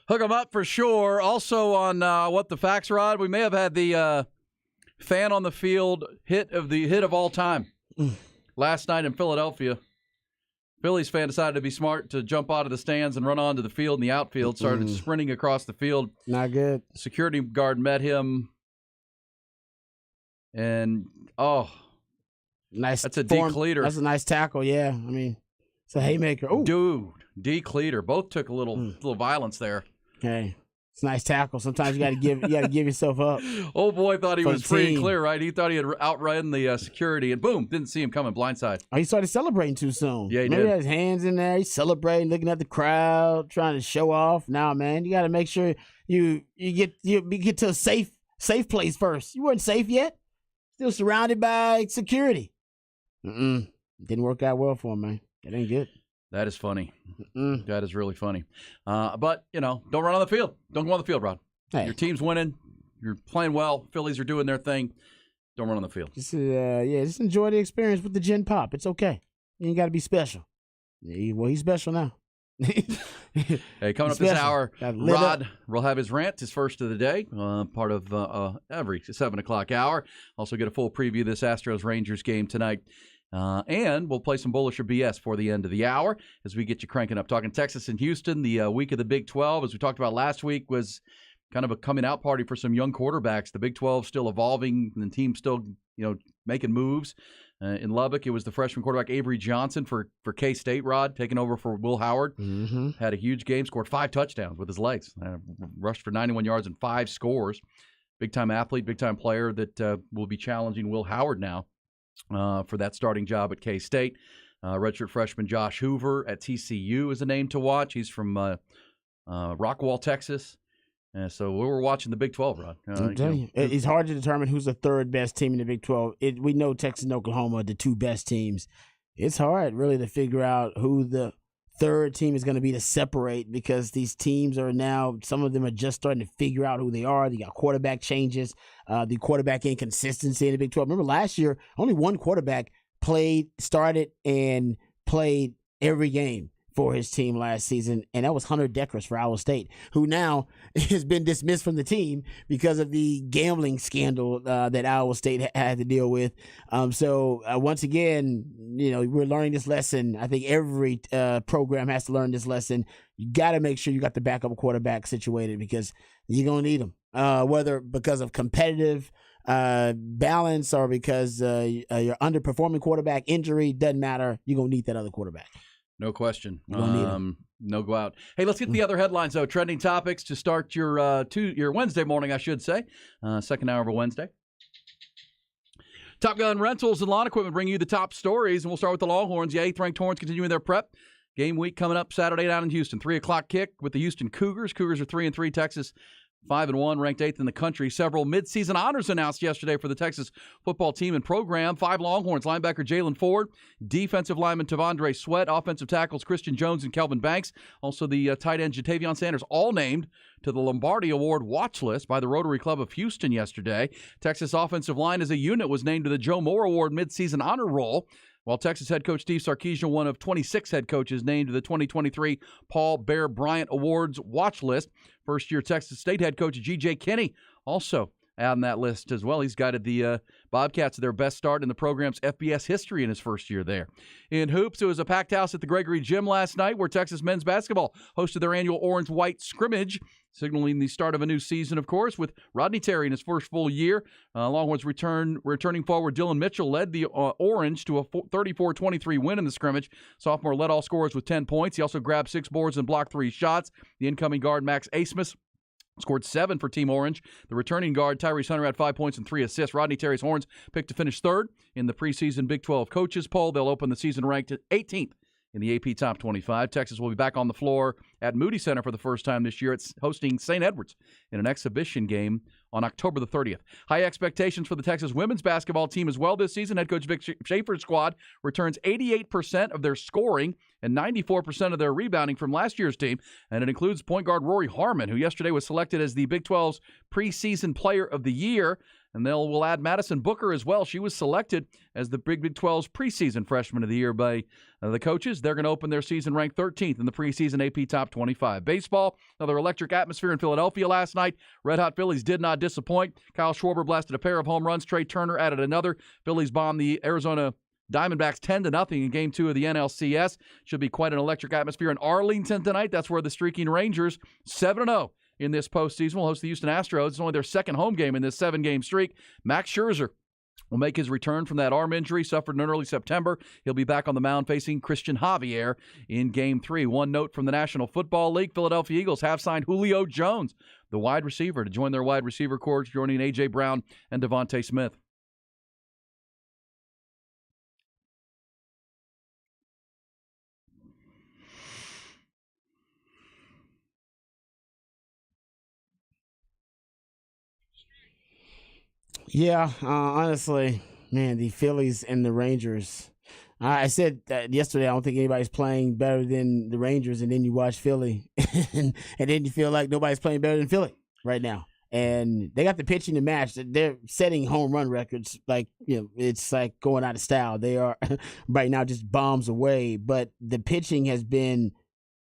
Hook 'em up for sure. Also on What the Facts, Rod, we may have had the fan on the field hit of all time. Last night in Philadelphia, Phillies fan decided to be smart to jump out of the stands and run onto the field in the outfield, started sprinting across the field. Not good. Security guard met him, and nice. That's a D-cleater. That's a nice tackle, yeah. I mean, it's a haymaker. Oh, dude, D-cleater. Both took a little violence there. Okay. It's a nice tackle. Sometimes you got to give yourself up. Oh boy, thought he For was the free and team. clear, right? He thought he had outrun the security, and boom, didn't see him coming blindside. Oh, he started celebrating too soon. Yeah, he Maybe did. he had his hands in there. He's celebrating, looking at the crowd, trying to show off. Now, man, you got to make sure you get to a safe place first. You weren't safe yet. Still surrounded by security. Didn't work out well for him, man. It ain't good. That is funny. That is really funny. But, don't run on the field. Don't go on the field, Rod. Hey. Your team's winning. You're playing well. Phillies are doing their thing. Don't run on the field. Just enjoy the experience with the Gen Pop. It's okay. You ain't got to be special. Well, he's special now. Hey, coming up this hour, Rod will have his rant, his first of the day, part of every 7 o'clock hour. Also get a full preview of this Astros-Rangers game tonight. And we'll play some bullish or BS for the end of the hour as we get you cranking up. Talking Texas and Houston, the week of the Big 12, as we talked about last week, was kind of a coming out party for some young quarterbacks. The Big 12 still evolving, and the team still, making moves. In Lubbock, it was the freshman quarterback Avery Johnson for K-State, Rod, taking over for Will Howard. Had a huge game, scored 5 touchdowns with his legs. Rushed for 91 yards and 5 scores. Big-time athlete, big-time player that will be challenging Will Howard now for that starting job at K-State. Redshirt freshman Josh Hoover at TCU is a name to watch. He's from Rockwall, Texas. So we were watching the Big 12, Rod. I'm telling you, it's hard to determine who's the third best team in the Big 12. We know Texas and Oklahoma are the 2 best teams. It's hard, really, to figure out who the third team is going to be to separate, because these teams are now, some of them are just starting to figure out who they are. They got quarterback changes, the quarterback inconsistency in the Big 12. Remember last year, only one quarterback started and played every game for his team last season, and that was Hunter Dekkers for Iowa State, who now has been dismissed from the team because of the gambling scandal that Iowa State had to deal with. So once again, we're learning this lesson. I think every program has to learn this lesson. You got to make sure you got the backup quarterback situated, because you're going to need them, whether because of competitive balance or because your underperforming quarterback injury. Doesn't matter. You're going to need that other quarterback. No question. No go out. Hey, let's get the other headlines, though. Trending topics to start your Wednesday morning, I should say. Second hour of a Wednesday. Top Gun Rentals and Lawn Equipment bring you the top stories, and we'll start with the Longhorns. The 8th-ranked Horns continuing their prep. Game week coming up Saturday down in Houston. 3 o'clock kick with the Houston Cougars. Cougars are 3-3. Texas 5-1, ranked 8th in the country. Several midseason honors announced yesterday for the Texas football team and program. 5 Longhorns, linebacker Jalen Ford, defensive lineman Tavondre Sweat, offensive tackles Christian Jones and Kelvin Banks, also the tight end Jatavion Sanders, all named to the Lombardi Award watch list by the Rotary Club of Houston yesterday. Texas offensive line as a unit was named to the Joe Moore Award midseason honor roll, while Texas head coach Steve Sarkisian, one of 26 head coaches named to the 2023 Paul Bear Bryant Awards watch list. First-year Texas State head coach G.J. Kinney also on that list as well. He's guided the Bobcats to their best start in the program's FBS history in his first year there. In hoops, it was a packed house at the Gregory Gym last night where Texas men's basketball hosted their annual orange-white scrimmage, signaling the start of a new season, of course, with Rodney Terry in his first full year. Longhorns returning forward Dylan Mitchell led the Orange to a 34-23 win in the scrimmage. Sophomore led all scorers with 10 points. He also grabbed 6 boards and blocked 3 shots. The incoming guard, Max Asmus, scored 7 for Team Orange. The returning guard, Tyrese Hunter, had 5 points and 3 assists. Rodney Terry's Horns picked to finish 3rd in the preseason Big 12 coaches poll. They'll open the season ranked 18th in the AP Top 25. Texas will be back on the floor at Moody Center for the first time this year. It's hosting St. Edwards in an exhibition game on October the 30th. High expectations for the Texas women's basketball team as well this season. Head coach Vic Schaefer's squad returns 88% of their scoring and 94% of their rebounding from last year's team, and it includes point guard Rory Harmon, who yesterday was selected as the Big 12's preseason player of the year. And we'll add Madison Booker as well. She was selected as the Big 12's preseason freshman of the year by the coaches. They're going to open their season ranked 13th in the preseason AP Top 25. Baseball, another electric atmosphere in Philadelphia last night. Red Hot Phillies did not disappoint. Kyle Schwarber blasted a pair of home runs. Trey Turner added another. Phillies bombed the Arizona Diamondbacks 10-0 in Game 2 of the NLCS. Should be quite an electric atmosphere in Arlington tonight. That's where the streaking Rangers, 7-0 in this postseason, will host the Houston Astros. It's only their second home game in this 7-game streak. Max Scherzer will make his return from that arm injury suffered in early September. He'll be back on the mound facing Christian Javier in Game 3. One note from the National Football League, Philadelphia Eagles have signed Julio Jones, the wide receiver, to join their wide receiver corps, joining A.J. Brown and Devontae Smith. Yeah, honestly, man, the Phillies and the Rangers. I said that yesterday, I don't think anybody's playing better than the Rangers, and then you watch Philly, and then you feel like nobody's playing better than Philly right now. And they got the pitching to match. They're setting home run records. Like, it's like going out of style. They are right now just bombs away, but the pitching has been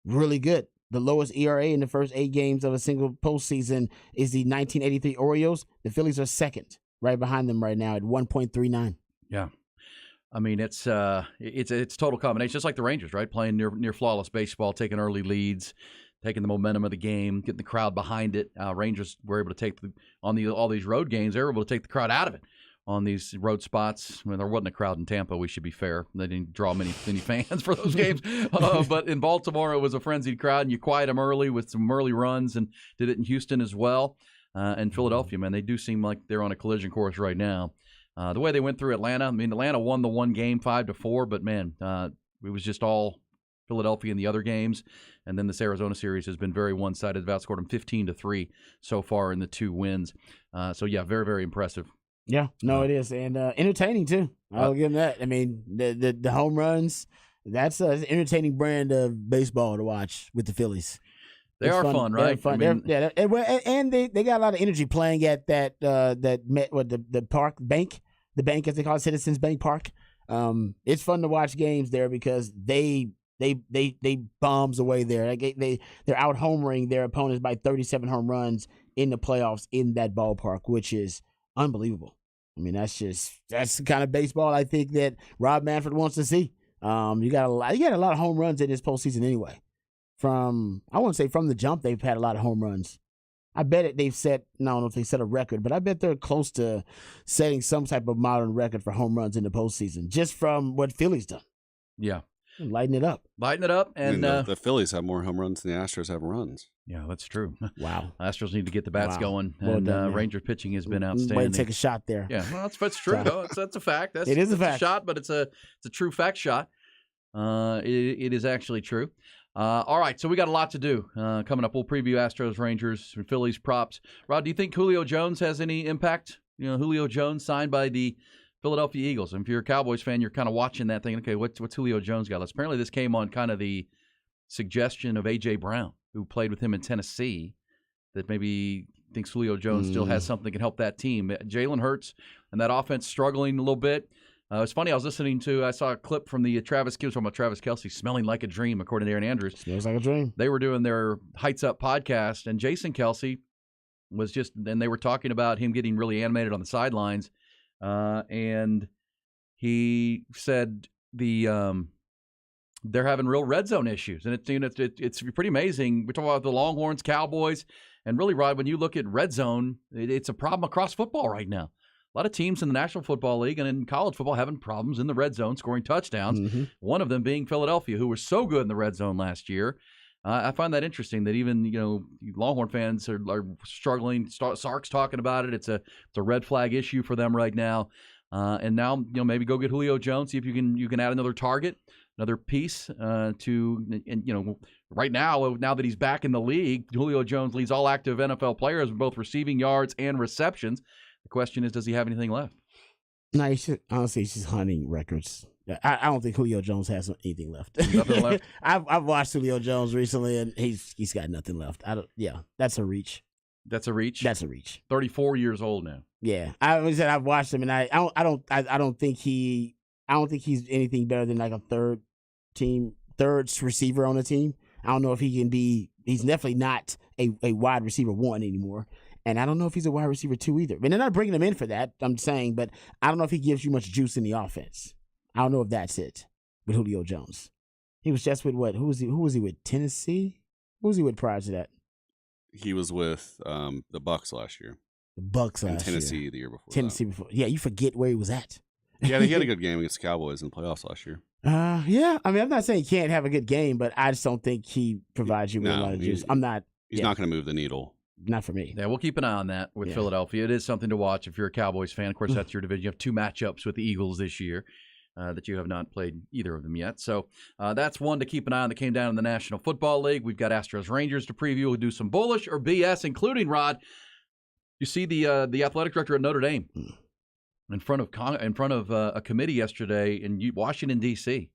really good. The lowest ERA in the first 8 games of a single postseason is the 1983 Orioles. The Phillies are second, right behind them right now at 1.39. Yeah. I mean, it's total combination, just like the Rangers, right? Playing near flawless baseball, taking early leads, taking the momentum of the game, getting the crowd behind it. Rangers were able to take all these road games. They were able to take the crowd out of it on these road spots. I mean, there wasn't a crowd in Tampa. We should be fair. They didn't draw many fans for those games. But in Baltimore, it was a frenzied crowd, and you quiet them early with some early runs, and did it in Houston as well. And Philadelphia, man, they do seem like they're on a collision course right now. The way they went through Atlanta, I mean, Atlanta won the one game 5-4, but man, it was just all Philadelphia in the other games. And then this Arizona series has been very one-sided. They've outscored them 15-3 so far in the 2 wins. So yeah, very, very impressive. Yeah, no, it is, and entertaining too. I'll give them that. I mean, the home runs, that's an entertaining brand of baseball to watch with the Phillies. They are fun, right? Fun. I mean, and they got a lot of energy playing at the park bank, the bank as they call it, Citizens Bank Park. It's fun to watch games there because they bombs away there. Like they're out homering their opponents by 37 home runs in the playoffs in that ballpark, which is unbelievable. I mean, that's the kind of baseball I think that Rob Manfred wants to see. You got a lot of home runs in this postseason anyway. I wouldn't say from the jump they've had a lot of home runs. I bet I don't know if they set a record, but I bet they're close to setting some type of modern record for home runs in the postseason, just from what Philly's done. Yeah. Lighten it up. And the Phillies have more home runs than the Astros have runs. Yeah, that's true. Wow. Astros need to get the bats going, Well and done, Ranger pitching has been outstanding. Way to take a shot there. Yeah, well, that's true. Though. That's a fact. It is a fact. Shot, but it's a true fact shot. It is actually true. All right, so we got a lot to do coming up. We'll preview Astros, Rangers, Phillies props. Rod, do you think Julio Jones has any impact? Julio Jones signed by the Philadelphia Eagles. And if you're a Cowboys fan, you're kind of watching that thinking, okay, what's Julio Jones got? Apparently this came on kind of the suggestion of A.J. Brown, who played with him in Tennessee, that maybe thinks Julio Jones still has something that can help that team. Jalen Hurts and that offense struggling a little bit. It's funny, I saw a clip from the Travis Kelce smelling like a dream, according to Aaron Andrews. Smells like a dream. They were doing their Heights Up podcast, and Jason Kelce and they were talking about him getting really animated on the sidelines. And he said they're having real red zone issues, and it's pretty amazing. We're talking about the Longhorns, Cowboys, and really, Rod, when you look at red zone, it's a problem across football right now. A lot of teams in the National Football League and in college football having problems in the red zone scoring touchdowns. Mm-hmm. One of them being Philadelphia, who were so good in the red zone last year. I find that interesting that even Longhorn fans are struggling. Sark's talking about it. It's a red flag issue for them right now. And now maybe go get Julio Jones, see if you can add another target, another piece to right now that he's back in the league, Julio Jones leads all active NFL players with both receiving yards and receptions. The question is, does he have anything left? No, he's just hunting records. I don't think Julio Jones has anything left. Nothing left? I've watched Julio Jones recently, and he's got nothing left. That's a reach. That's a reach. That's a reach. 34 years old now. Yeah, I've watched him, and I don't think he's anything better than like a third receiver on the team. I don't know if he can be. He's definitely not a wide receiver 1 anymore, and I don't know if he's a wide receiver 2 either. But they're not bringing him in for that. I'm saying, but I don't know if he gives you much juice in the offense. I don't know if that's it with Julio Jones. He was just with what? Who was he with? Tennessee? Who was he with prior to that? He was with the Bucks last year. The Bucks And last Tennessee year. the year before. Tennessee before. Yeah, you forget where he was at. Yeah, he had a good game against the Cowboys in the playoffs last year. Yeah. I mean, I'm not saying he can't have a good game, but I just don't think he provides you with a lot of juice. I'm not. He's not going to move the needle. Not for me. Yeah, we'll keep an eye on that with Philadelphia. It is something to watch if you're a Cowboys fan. Of course, that's your division. You have 2 matchups with the Eagles this year that you have not played either of them yet. So that's one to keep an eye on that came down in the National Football League. We've got Astros Rangers to preview. We'll do some bullish or BS, including, Rod, you see the athletic director at Notre Dame in front of a committee yesterday in Washington, D.C.,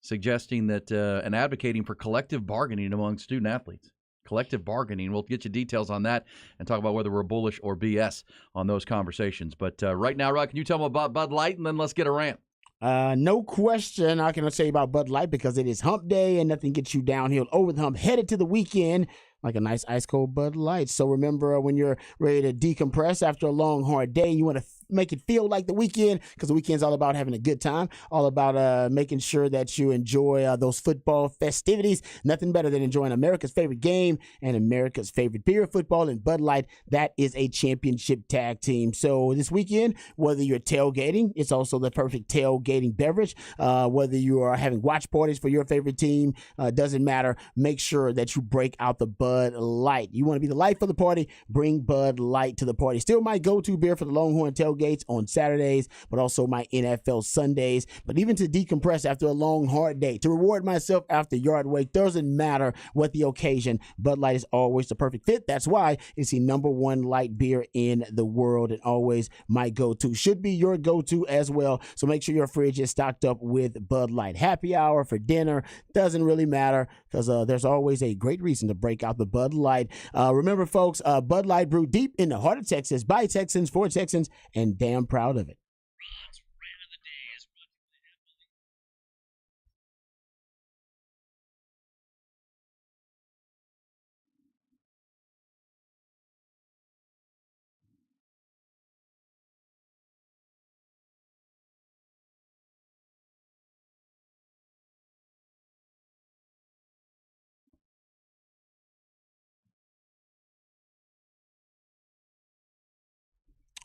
suggesting that and advocating for collective bargaining among student athletes. Collective bargaining. We'll get you details on that and talk about whether we're bullish or BS on those conversations. But right now, Rod, can you tell them about Bud Light, and then let's get a rant? No question. I can say about Bud Light because it is hump day and nothing gets you downhill over the hump. Headed to the weekend like a nice ice cold Bud Light. So remember when you're ready to decompress after a long, hard day, you want to make it feel like the weekend because the weekend's all about having a good time, all about making sure that you enjoy those football festivities. Nothing better than enjoying America's favorite game and America's favorite beer, football, and Bud Light. That is a championship tag team. So this weekend, whether you're tailgating, it's also the perfect tailgating beverage. Whether you are having watch parties for your favorite team, doesn't matter. Make sure that you break out the Bud Light. You want to be the life of the party, bring Bud Light to the party. Still my go-to beer for the Longhorn tailgates on Saturdays, but also my NFL Sundays. But even to decompress after a long, hard day, to reward myself after yard work, doesn't matter what the occasion, Bud Light is always the perfect fit. That's why it's the #1 light beer in the world and always my go-to. Should be your go-to as well. So make sure your fridge is stocked up with Bud Light. Happy hour, for dinner, doesn't really matter because there's always a great reason to break out the Bud Light. Remember, folks, Bud Light brewed deep in the heart of Texas by Texans for Texans, and damn proud of it.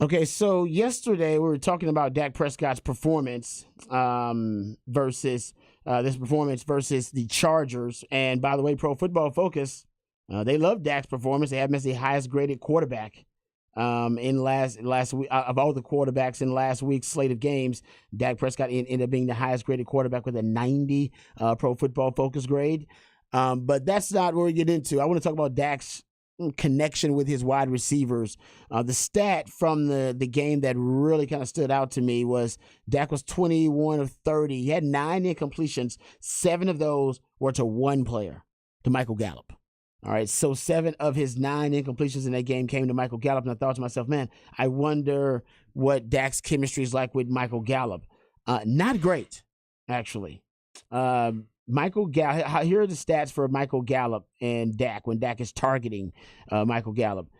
Okay, so yesterday we were talking about Dak Prescott's performance versus the Chargers. And by the way, Pro Football Focus, they love Dak's performance. They have him as the highest graded quarterback in last week of all the quarterbacks in last week's slate of games. Dak Prescott ended up being the highest graded quarterback with a 90 Pro Football Focus grade. But that's not what we get into. I want to talk about Dak's connection with his wide receivers. The stat from the game that really kind of stood out to me was Dak was 21 of 30. He had 9 incompletions. 7 of those were to one player, to Michael Gallup. All right, so 7 of his 9 incompletions in that game came to Michael Gallup, and I thought to myself, man, I wonder what Dak's chemistry is like with Michael Gallup. Not great, actually. Michael Gallup. Here are the stats for Michael Gallup and Dak when Dak is targeting Michael Gallup.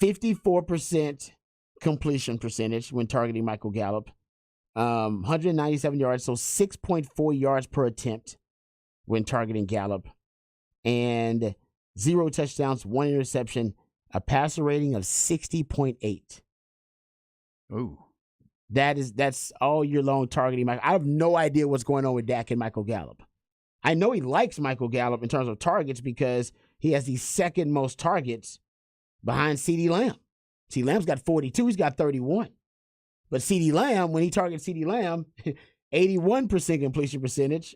54% completion percentage when targeting Michael Gallup. 197 yards, so 6.4 yards per attempt when targeting Gallup. And 0 touchdowns, 1 interception, a passer rating of 60.8. Ooh. That's all year long targeting Michael. I have no idea what's going on with Dak and Michael Gallup. I know he likes Michael Gallup in terms of targets because he has the second most targets behind CeeDee Lamb. CeeDee Lamb's got 42. He's got 31. But CeeDee Lamb, when he targets CeeDee Lamb, 81% completion percentage,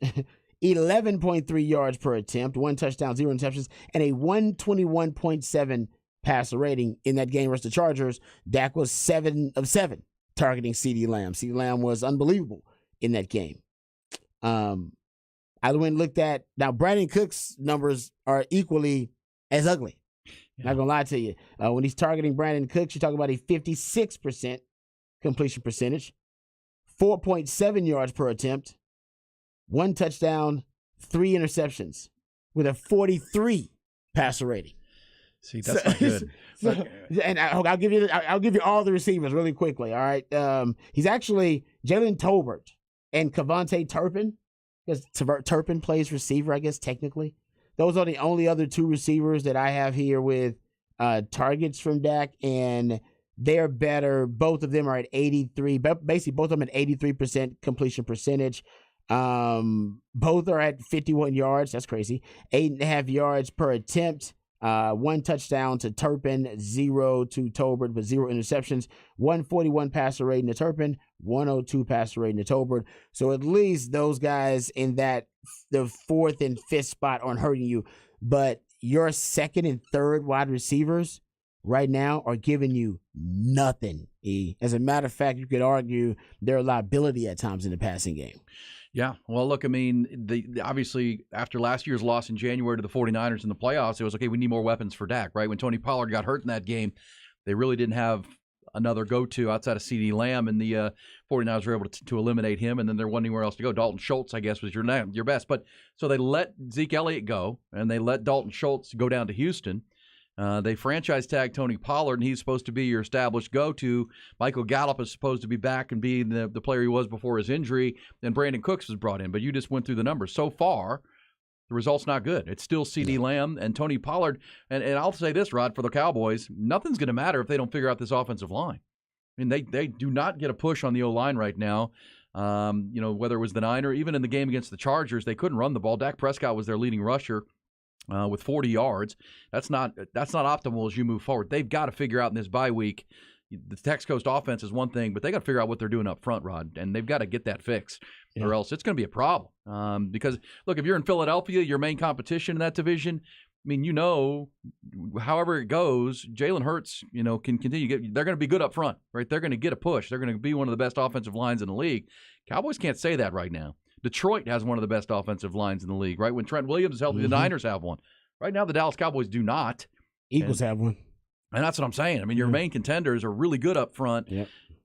11.3 yards per attempt, 1 touchdown, 0 interceptions, and a 121.7 passer rating in that game versus the Chargers. Dak was 7 of 7. Targeting CeeDee Lamb. CeeDee Lamb was unbelievable in that game. I went and looked at, now Brandon Cook's numbers are equally as ugly. Not gonna lie to you. When he's targeting Brandon Cooks, you're talking about a 56% completion percentage, 4.7 yards per attempt, 1 touchdown, 3 interceptions, with a 43 passer rating. See, that's not good. And I'll give you all the receivers really quickly. All right, he's actually Jalen Tolbert and Kavontae Turpin, because Turpin plays receiver, I guess technically. Those are the only other 2 receivers that I have here with targets from Dak, and they're better. Both of them are at 83. Basically, both of them at 83% completion percentage. Both are at 51 yards. That's crazy. 8.5 yards per attempt. 1 touchdown to Turpin, 0 to Tolbert, but 0 interceptions. 141 passer rating to Turpin, 102 passer rating to Tolbert. So at least those guys in that the 4th and 5th spot aren't hurting you. But your 2nd and 3rd wide receivers right now are giving you nothing. As a matter of fact, you could argue they're a liability at times in the passing game. Yeah. Well, look, I mean, obviously after last year's loss in January to the 49ers in the playoffs, it was, okay, we need more weapons for Dak, right? When Tony Pollard got hurt in that game, they really didn't have another go-to outside of CeeDee Lamb, and the 49ers were able to eliminate him, and then there wasn't anywhere else to go. Dalton Schultz, I guess, was your best. But so they let Zeke Elliott go, and they let Dalton Schultz go down to Houston. They franchise tag Tony Pollard, and he's supposed to be your established go-to. Michael Gallup is supposed to be back and be the player he was before his injury. Then Brandon Cooks was brought in, but you just went through the numbers. So far, the result's not good. It's still CeeDee Lamb and Tony Pollard. And I'll say this, Rod, for the Cowboys, nothing's going to matter if they don't figure out this offensive line. I mean, they do not get a push on the O-line right now. Whether it was the Niner, even in the game against the Chargers, they couldn't run the ball. Dak Prescott was their leading rusher. With 40 yards. That's not optimal as you move forward. They've got to figure out in this bye week. The Texas Coast offense is one thing, but they got to figure out what they're doing up front, Rod, and they've got to get that fixed, or else it's going to be a problem. Because look, if you're in Philadelphia, your main competition in that division, I mean, however it goes, Jalen Hurts, can continue. They're going to be good up front, right? They're going to get a push. They're going to be one of the best offensive lines in the league. Cowboys can't say that right now. Detroit has one of the best offensive lines in the league, right? When Trent Williams is healthy, the Niners have one. Right now, the Dallas Cowboys do not. Eagles have one. And that's what I'm saying. I mean, your main contenders are really good up front,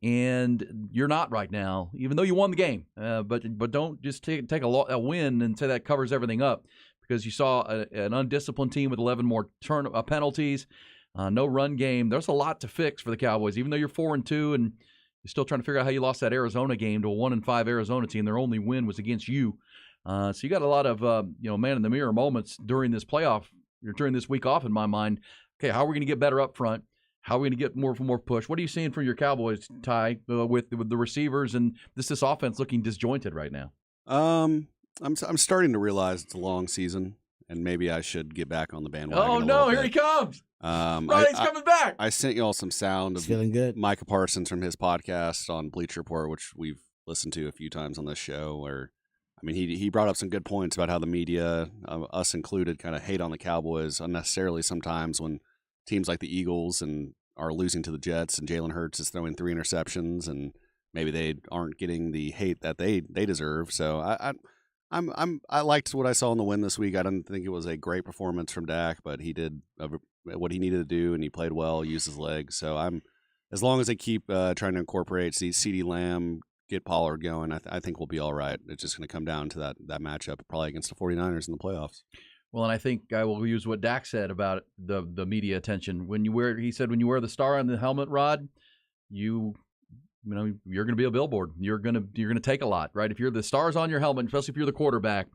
and you're not right now, even though you won the game. But don't just take a win and say that covers everything up, because you saw an undisciplined team with 11 more penalties, no run game. There's a lot to fix for the Cowboys, even though you're 4-2 and you're still trying to figure out how you lost that Arizona game to a 1-5 Arizona team. Their only win was against you. So you got a lot of man in the mirror moments during this week off in my mind. Okay, how are we going to get better up front? How are we going to get more push? What are you seeing from your Cowboys, Ty, with the receivers and this offense looking disjointed right now? I'm starting to realize it's a long season, and maybe I should get back on the bandwagon. Oh no, here he comes! Ronnie's coming back. I sent you all some sound of feeling good. Micah Parsons from his podcast on Bleacher Report, which we've listened to a few times on this show. Where, I mean, he brought up some good points about how the media, us included, kind of hate on the Cowboys unnecessarily sometimes when teams like the Eagles and are losing to the Jets, and Jalen Hurts is throwing 3 interceptions, and maybe they aren't getting the hate that they deserve. So I liked what I saw in the win this week. I didn't think it was a great performance from Dak, but he did what he needed to do, and he played well, used his legs. So as long as they keep trying to incorporate CeeDee Lamb, get Pollard going, I think we'll be all right. It's just going to come down to that matchup, probably against the 49ers in the playoffs. Well, and I think I will use what Dak said about the media attention. He said when you wear the star on the helmet, Rod, you're going to be a billboard. You're going to take a lot, right? If you're the stars on your helmet, especially if you're the quarterback,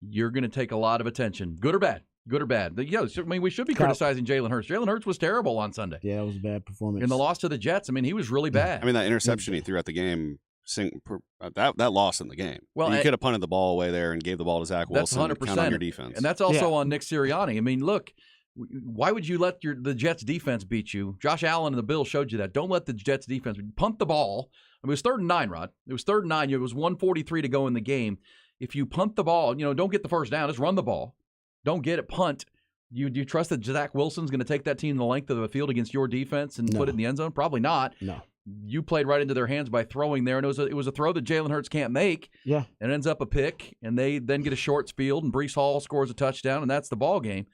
you're going to take a lot of attention, good or bad. We should be criticizing Jalen Hurts. Jalen Hurts was terrible on Sunday. Yeah, that was a bad performance. In the loss to the Jets, he was really bad. I mean, that interception he threw at the game, that lost in the game. Well, you could have punted the ball away there and gave the ball to Zach Wilson. That's 100%. Count on your defense. And that's also on Nick Sirianni. I mean, look, why would you let the Jets defense beat you? Josh Allen and the Bills showed you that. Don't let the Jets defense punt the ball. It was 3rd and 9, Rod. It was 3rd and 9. It was 1:43 to go in the game. If you punt the ball, don't get the first down. Just run the ball. Don't get it punt. Do you trust that Zach Wilson's going to take that team the length of the field against your defense and put it in the end zone? Probably not. No. You played right into their hands by throwing there, and it was a throw that Jalen Hurts can't make. Yeah. And it ends up a pick, and they then get a short field, and Breece Hall scores a touchdown, and that's the ball game.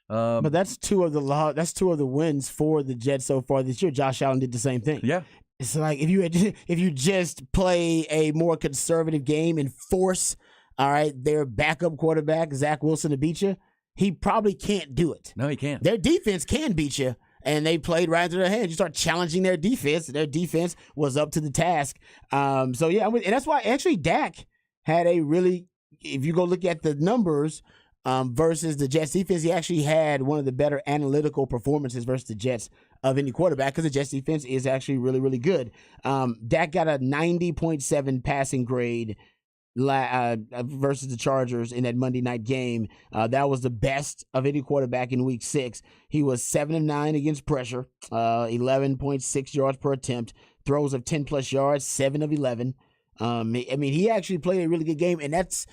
But that's two of the wins for the Jets so far this year. Josh Allen did the same thing. Yeah. It's like if you just play a more conservative game and force, all right, their backup quarterback Zach Wilson to beat you, he probably can't do it. No, he can't. Their defense can beat you, and they played right into their hands. You start challenging their defense. Their defense was up to the task. So yeah, and that's why actually Dak had a really. If you go look at the numbers versus the Jets defense, he actually had one of the better analytical performances versus the Jets of any quarterback because the Jets defense is actually really, really good. Dak got a 90.7 passing grade versus the Chargers in that Monday night game. That was the best of any quarterback in Week 6. He was 7 of 9 against pressure, 11.6 yards per attempt, throws of 10+ yards, 7 of 11. I mean, he actually played a really good game, and that's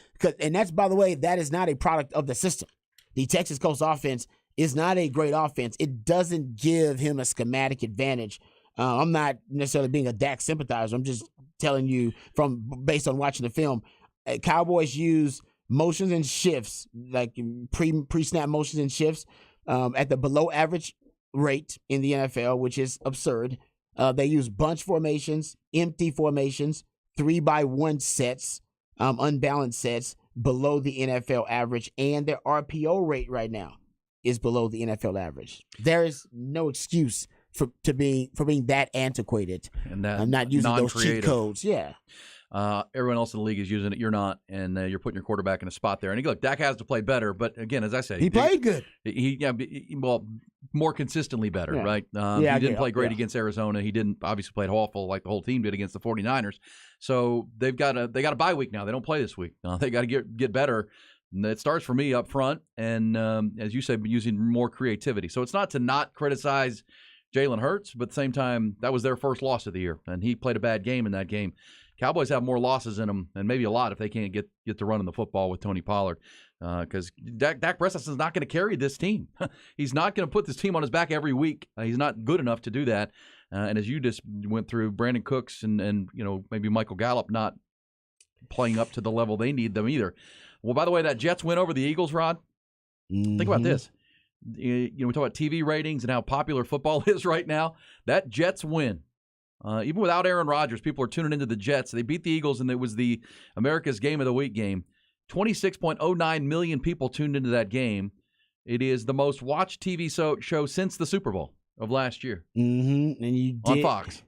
by the way, that is not a product of the system. The Texas Coast offense is not a great offense. It doesn't give him a schematic advantage. I'm not necessarily being a Dak sympathizer. I'm just telling you based on watching the film. Cowboys use motions and shifts, like pre-snap motions and shifts, at the below average rate in the NFL, which is absurd. They use bunch formations, empty formations, 3-by-1 sets, unbalanced sets below the NFL average, and their RPO rate right now is below the NFL average. There is no excuse for being that antiquated. And that I'm not using those cheat codes. Yeah. Everyone else in the league is using it. You're not, and you're putting your quarterback in a spot there. And look, Dak has to play better, but again, as I said, he played good. Well, more consistently better, yeah. right? He didn't play great against Arizona. He didn't obviously play awful like the whole team did against the 49ers. So they got a bye week now. They don't play this week. They got to get better. And it starts for me up front, and as you said, using more creativity. So it's not to not criticize Jalen Hurts, but at the same time, that was their first loss of the year, and he played a bad game in that game. Cowboys have more losses in them, and maybe a lot if they can't get to running the football with Tony Pollard, because Dak Prescott is not going to carry this team. He's not going to put this team on his back every week. He's not good enough to do that. And as you just went through, Brandon Cooks and maybe Michael Gallup not playing up to the level they need them either. Well, by the way, that Jets win over the Eagles, Rod. Mm-hmm. Think about this. We talk about TV ratings and how popular football is right now. That Jets win. Even without Aaron Rodgers, people are tuning into the Jets. They beat the Eagles, and it was the America's Game of the Week game. 26.09 million people tuned into that game. It is the most watched TV show since the Super Bowl of last year. Mm-hmm. And you did, on Fox.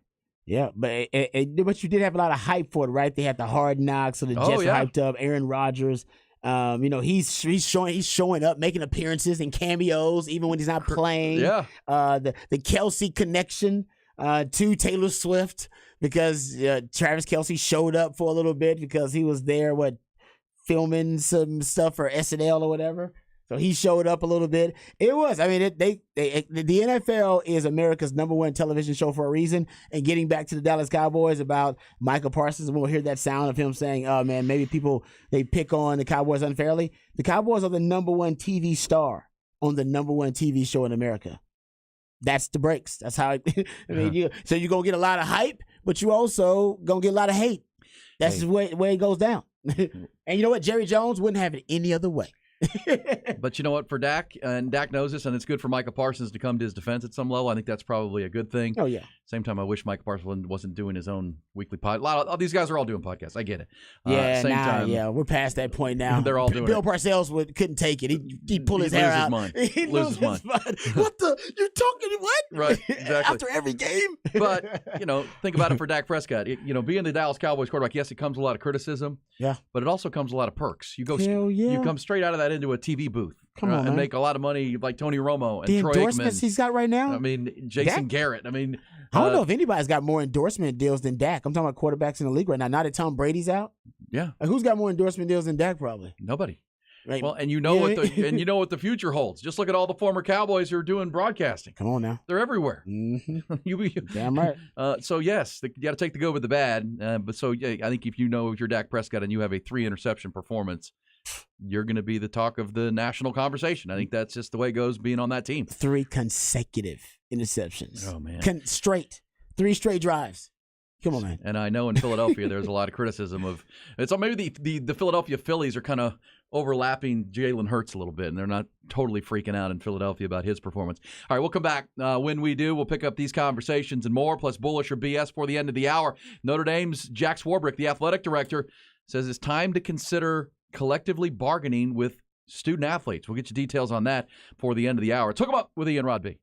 Yeah, but you did have a lot of hype for it, right? They had the Hard Knocks, so the Jets were hyped up. Aaron Rodgers. He's showing up, making appearances and cameos, even when he's not playing. Yeah. The Kelsey connection to Taylor Swift, because Travis Kelsey showed up for a little bit because he was there, filming some stuff for SNL or whatever. So he showed up a little bit. It was, the NFL is America's #1 television show for a reason. And getting back to the Dallas Cowboys about Michael Parsons, we'll hear that sound of him saying, "Oh man, maybe people they pick on the Cowboys unfairly." The Cowboys are the #1 TV star on the #1 TV show in America. That's the breaks. That's how. So you're gonna get a lot of hype, but you also gonna get a lot of hate. That's the way it goes down. And you know what? Jerry Jones wouldn't have it any other way. But you know what, for Dak, and Dak knows this, and it's good for Micah Parsons to come to his defense at some level. I think that's probably a good thing. Oh, yeah. Same time, I wish Micah Parsons wasn't doing his own weekly pod. All these guys are all doing podcasts. I get it. We're past that point now. They're all doing Bill it. Parcells couldn't take it. He'd pull his hair out. He'd lose his mind. What the? You're talking what? Right, exactly. After every game? But, think about it for Dak Prescott. Being the Dallas Cowboys quarterback, yes, it comes with a lot of criticism. Yeah. But it also comes with a lot of perks. You come straight out of that into a TV booth. Come on, and man. make a lot of money like Tony Romo and the Troy endorsements Aikman. He's got right now. Jason Garrett. I don't know if anybody's got more endorsement deals than Dak. I'm talking about quarterbacks in the league right now. Now that Tom Brady's out, yeah, who's got more endorsement deals than Dak? Probably nobody. Right. Well, and you know what the future holds. Just look at all the former Cowboys who are doing broadcasting. Come on now, they're everywhere. Mm-hmm. Damn right. So yes, you got to take the good with the bad. But I think if you're Dak Prescott and you have a 3 interception performance, you're going to be the talk of the national conversation. I think that's just the way it goes being on that team. 3 consecutive interceptions. Oh, man. 3 straight drives. Come on, man. And I know in Philadelphia there's a lot of criticism of it. So maybe the Philadelphia Phillies are kind of overlapping Jalen Hurts a little bit, and they're not totally freaking out in Philadelphia about his performance. All right, we'll come back. When we do, we'll pick up these conversations and more, plus bullish or BS for the end of the hour. Notre Dame's Jack Swarbrick, the athletic director, says it's time to consider collectively bargaining with student athletes. We'll get you details on that for the end of the hour. Hook 'em up with Ian Rodby.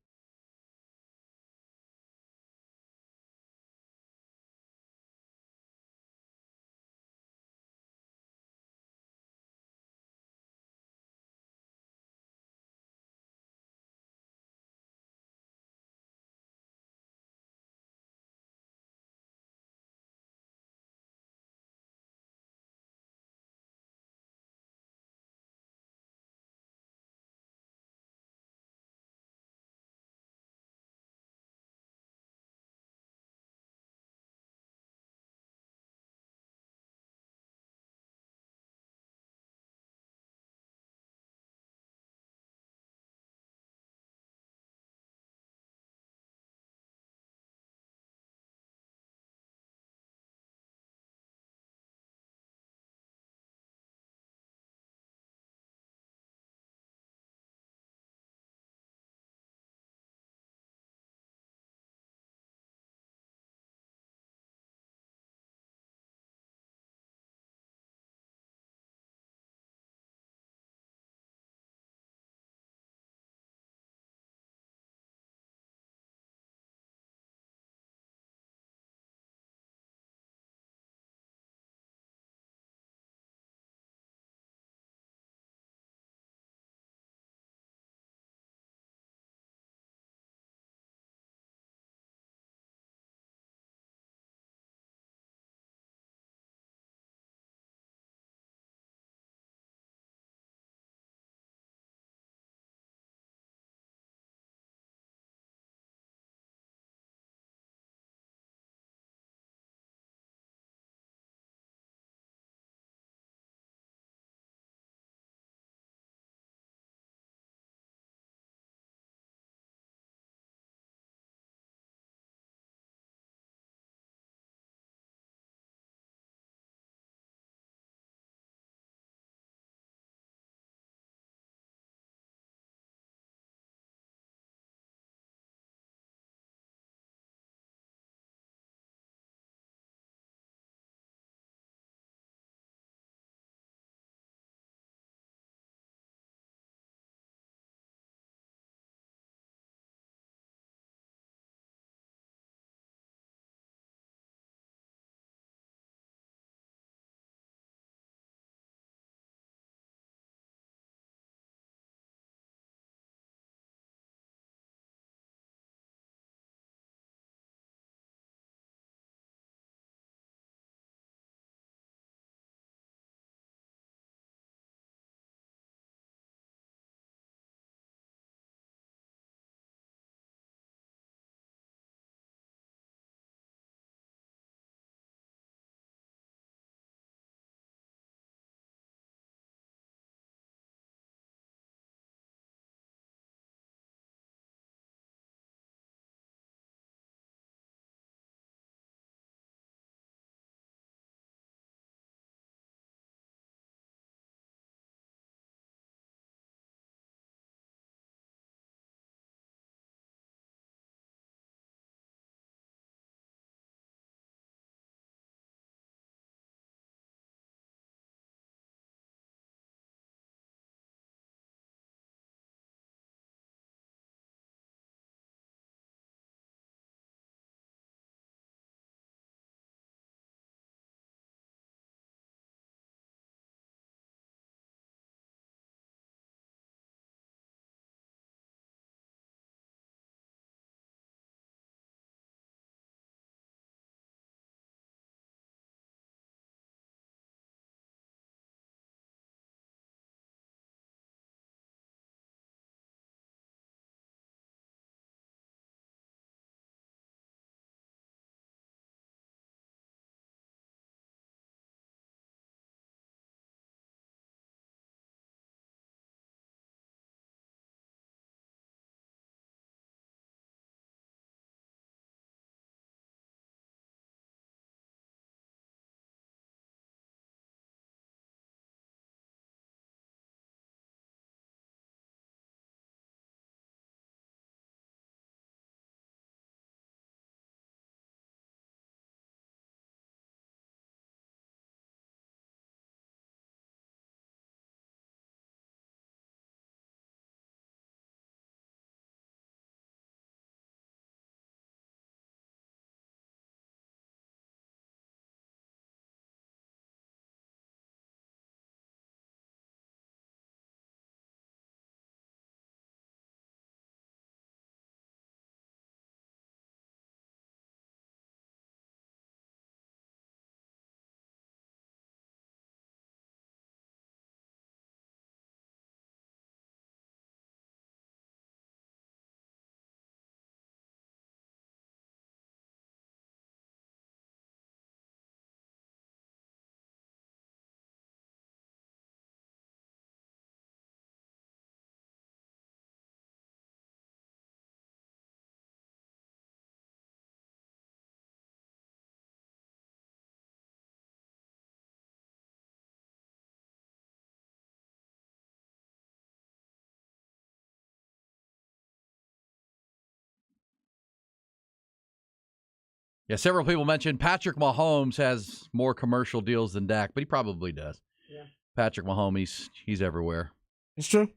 Yeah, several people mentioned Patrick Mahomes has more commercial deals than Dak, but he probably does. Yeah. Patrick Mahomes, he's everywhere. It's true.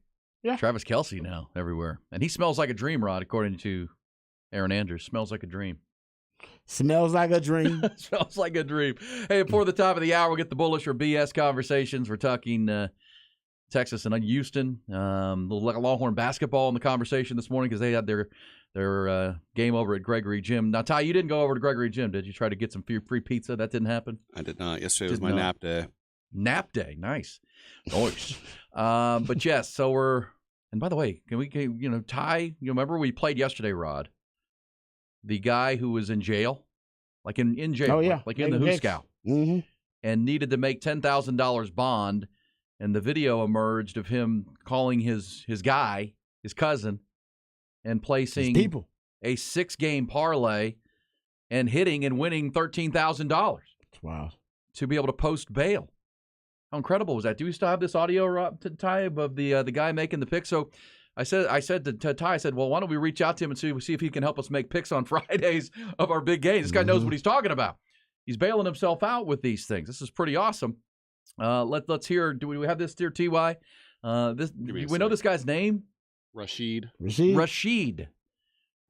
Yeah. Travis Kelce now everywhere, and he smells like a dream, Rod, according to Aaron Andrews. Smells like a dream. Smells like a dream. Smells like a dream. Hey, before the top of the hour, we'll get the bullish or BS conversations. We're talking Texas and Houston. Little Longhorn basketball in the conversation this morning because they had their game over at Gregory Gym. Now, Ty, you didn't go over to Gregory Gym, did you? Try to get some free pizza? That didn't happen? I did not. Yesterday was my nap day. Nap day. Nice. Nice. But yes, so we're – and by the way, Ty, you remember we played yesterday, Rod? The guy who was in jail, like in jail, oh, yeah. like in the Hooskow, and needed to make $10,000 bond, and the video emerged of him calling his guy, his cousin, and placing a 6-game parlay and hitting and winning $13,000. Wow. To be able to post bail. How incredible was that? Do we still have this audio, Ty, of the guy making the pick? So I said to Ty, I said, well, why don't we reach out to him and see if he can help us make picks on Fridays of our big games. This guy knows what he's talking about. He's bailing himself out with these things. This is pretty awesome. Let's hear. Do we have this, dear TY? We know this guy's name. Rashid.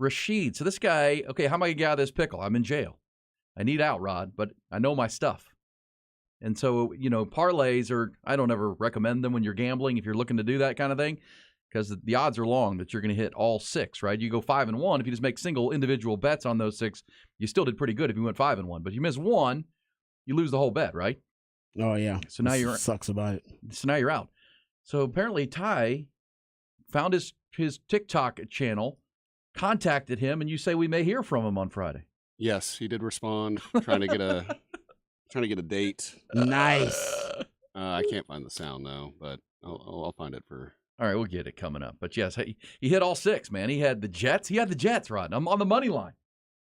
So this guy. Okay, how am I gonna get out of this pickle? I'm in jail. I need out, Rod, but I know my stuff. And so, parlays are, I don't ever recommend them when you're gambling if you're looking to do that kind of thing, because the odds are long that you're going to hit all 6, right? You go 5-1. If you just make single individual bets on those 6, you still did pretty good if you went 5-1. But if you miss 1, you lose the whole bet, right? Oh, yeah. So now sucks about it. So now you're out. So apparently Ty found his TikTok channel, contacted him, and you say we may hear from him on Friday. Yes, he did respond, trying to get a date. Nice. I can't find the sound though, but I'll find it for. All right, we'll get it coming up. But yes, he hit all 6, man. He had the Jets. He had the Jets, Rod. I'm on the money line.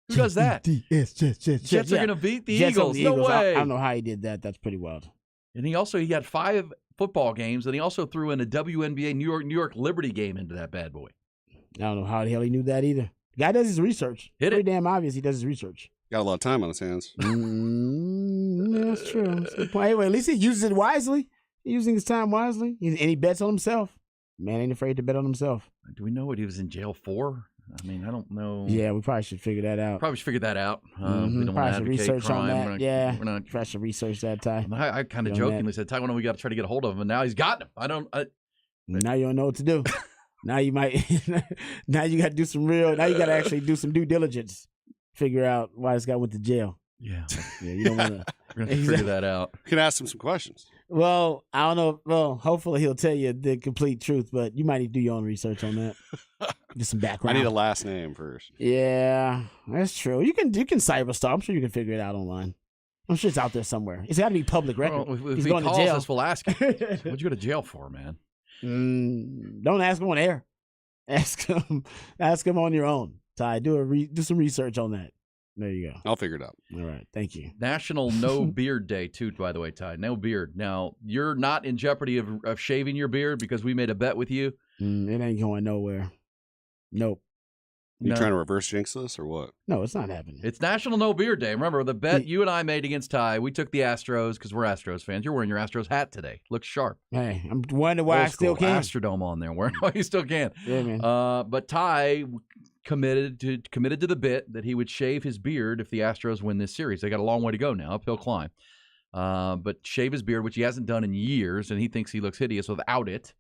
Who does that? Jets are going to beat the Eagles. No way. I don't know how he did that. That's pretty wild. And he had 5 football games, and he also threw in a WNBA New York Liberty game into that bad boy. I don't know how the hell he knew that either. The guy does his research. Pretty damn obvious he does his research. Got a lot of time on his hands. That's true. That's a good point. Anyway, at least he uses it wisely. He's using his time wisely. And he bets on himself. Man ain't afraid to bet on himself. Do we know what he was in jail for? I mean, I don't know. Yeah, we probably should figure that out. We don't want to advocate research crime. on that. Probably should research that, Ty. I kind of jokingly said, Ty, why don't we got to try to get a hold of him? And now he's got him. Now you don't know what to do. Now you might. Now you got to do some real. Now you got to actually do some due diligence. Figure out why this guy went to jail. Yeah. You don't want to. We're going to figure that out. You can ask him some questions. Well, I don't know. Well, hopefully he'll tell you the complete truth, but you might need to do your own research on that. Just some background. I need a last name first. Yeah, that's true. You can cyberstalk. I'm sure you can figure it out online. I'm sure it's out there somewhere. It's got to be public record. Well, if he calls to jail. Us, we'll ask him. What'd you go to jail for, man? Don't ask him on air. Ask him on your own. Ty, do some research on that. There you go. I'll figure it out. All right. Thank you. National No Beard Day, too, by the way, Ty. No beard. Now, you're not in jeopardy of shaving your beard because we made a bet with you. It ain't going nowhere. Nope. You trying to reverse jinx this or what? No, it's not happening. It's National No Beard Day. Remember, the bet you and I made against Ty, we took the Astros because we're Astros fans. You're wearing your Astros hat today. Looks sharp. Hey, I'm wondering why I still can. Astrodome on there. Why you still can. Yeah, man. But Ty committed to the bit that he would shave his beard if the Astros win this series. They got a long way to go now, uphill climb. But shave his beard, which he hasn't done in years, and he thinks he looks hideous without it.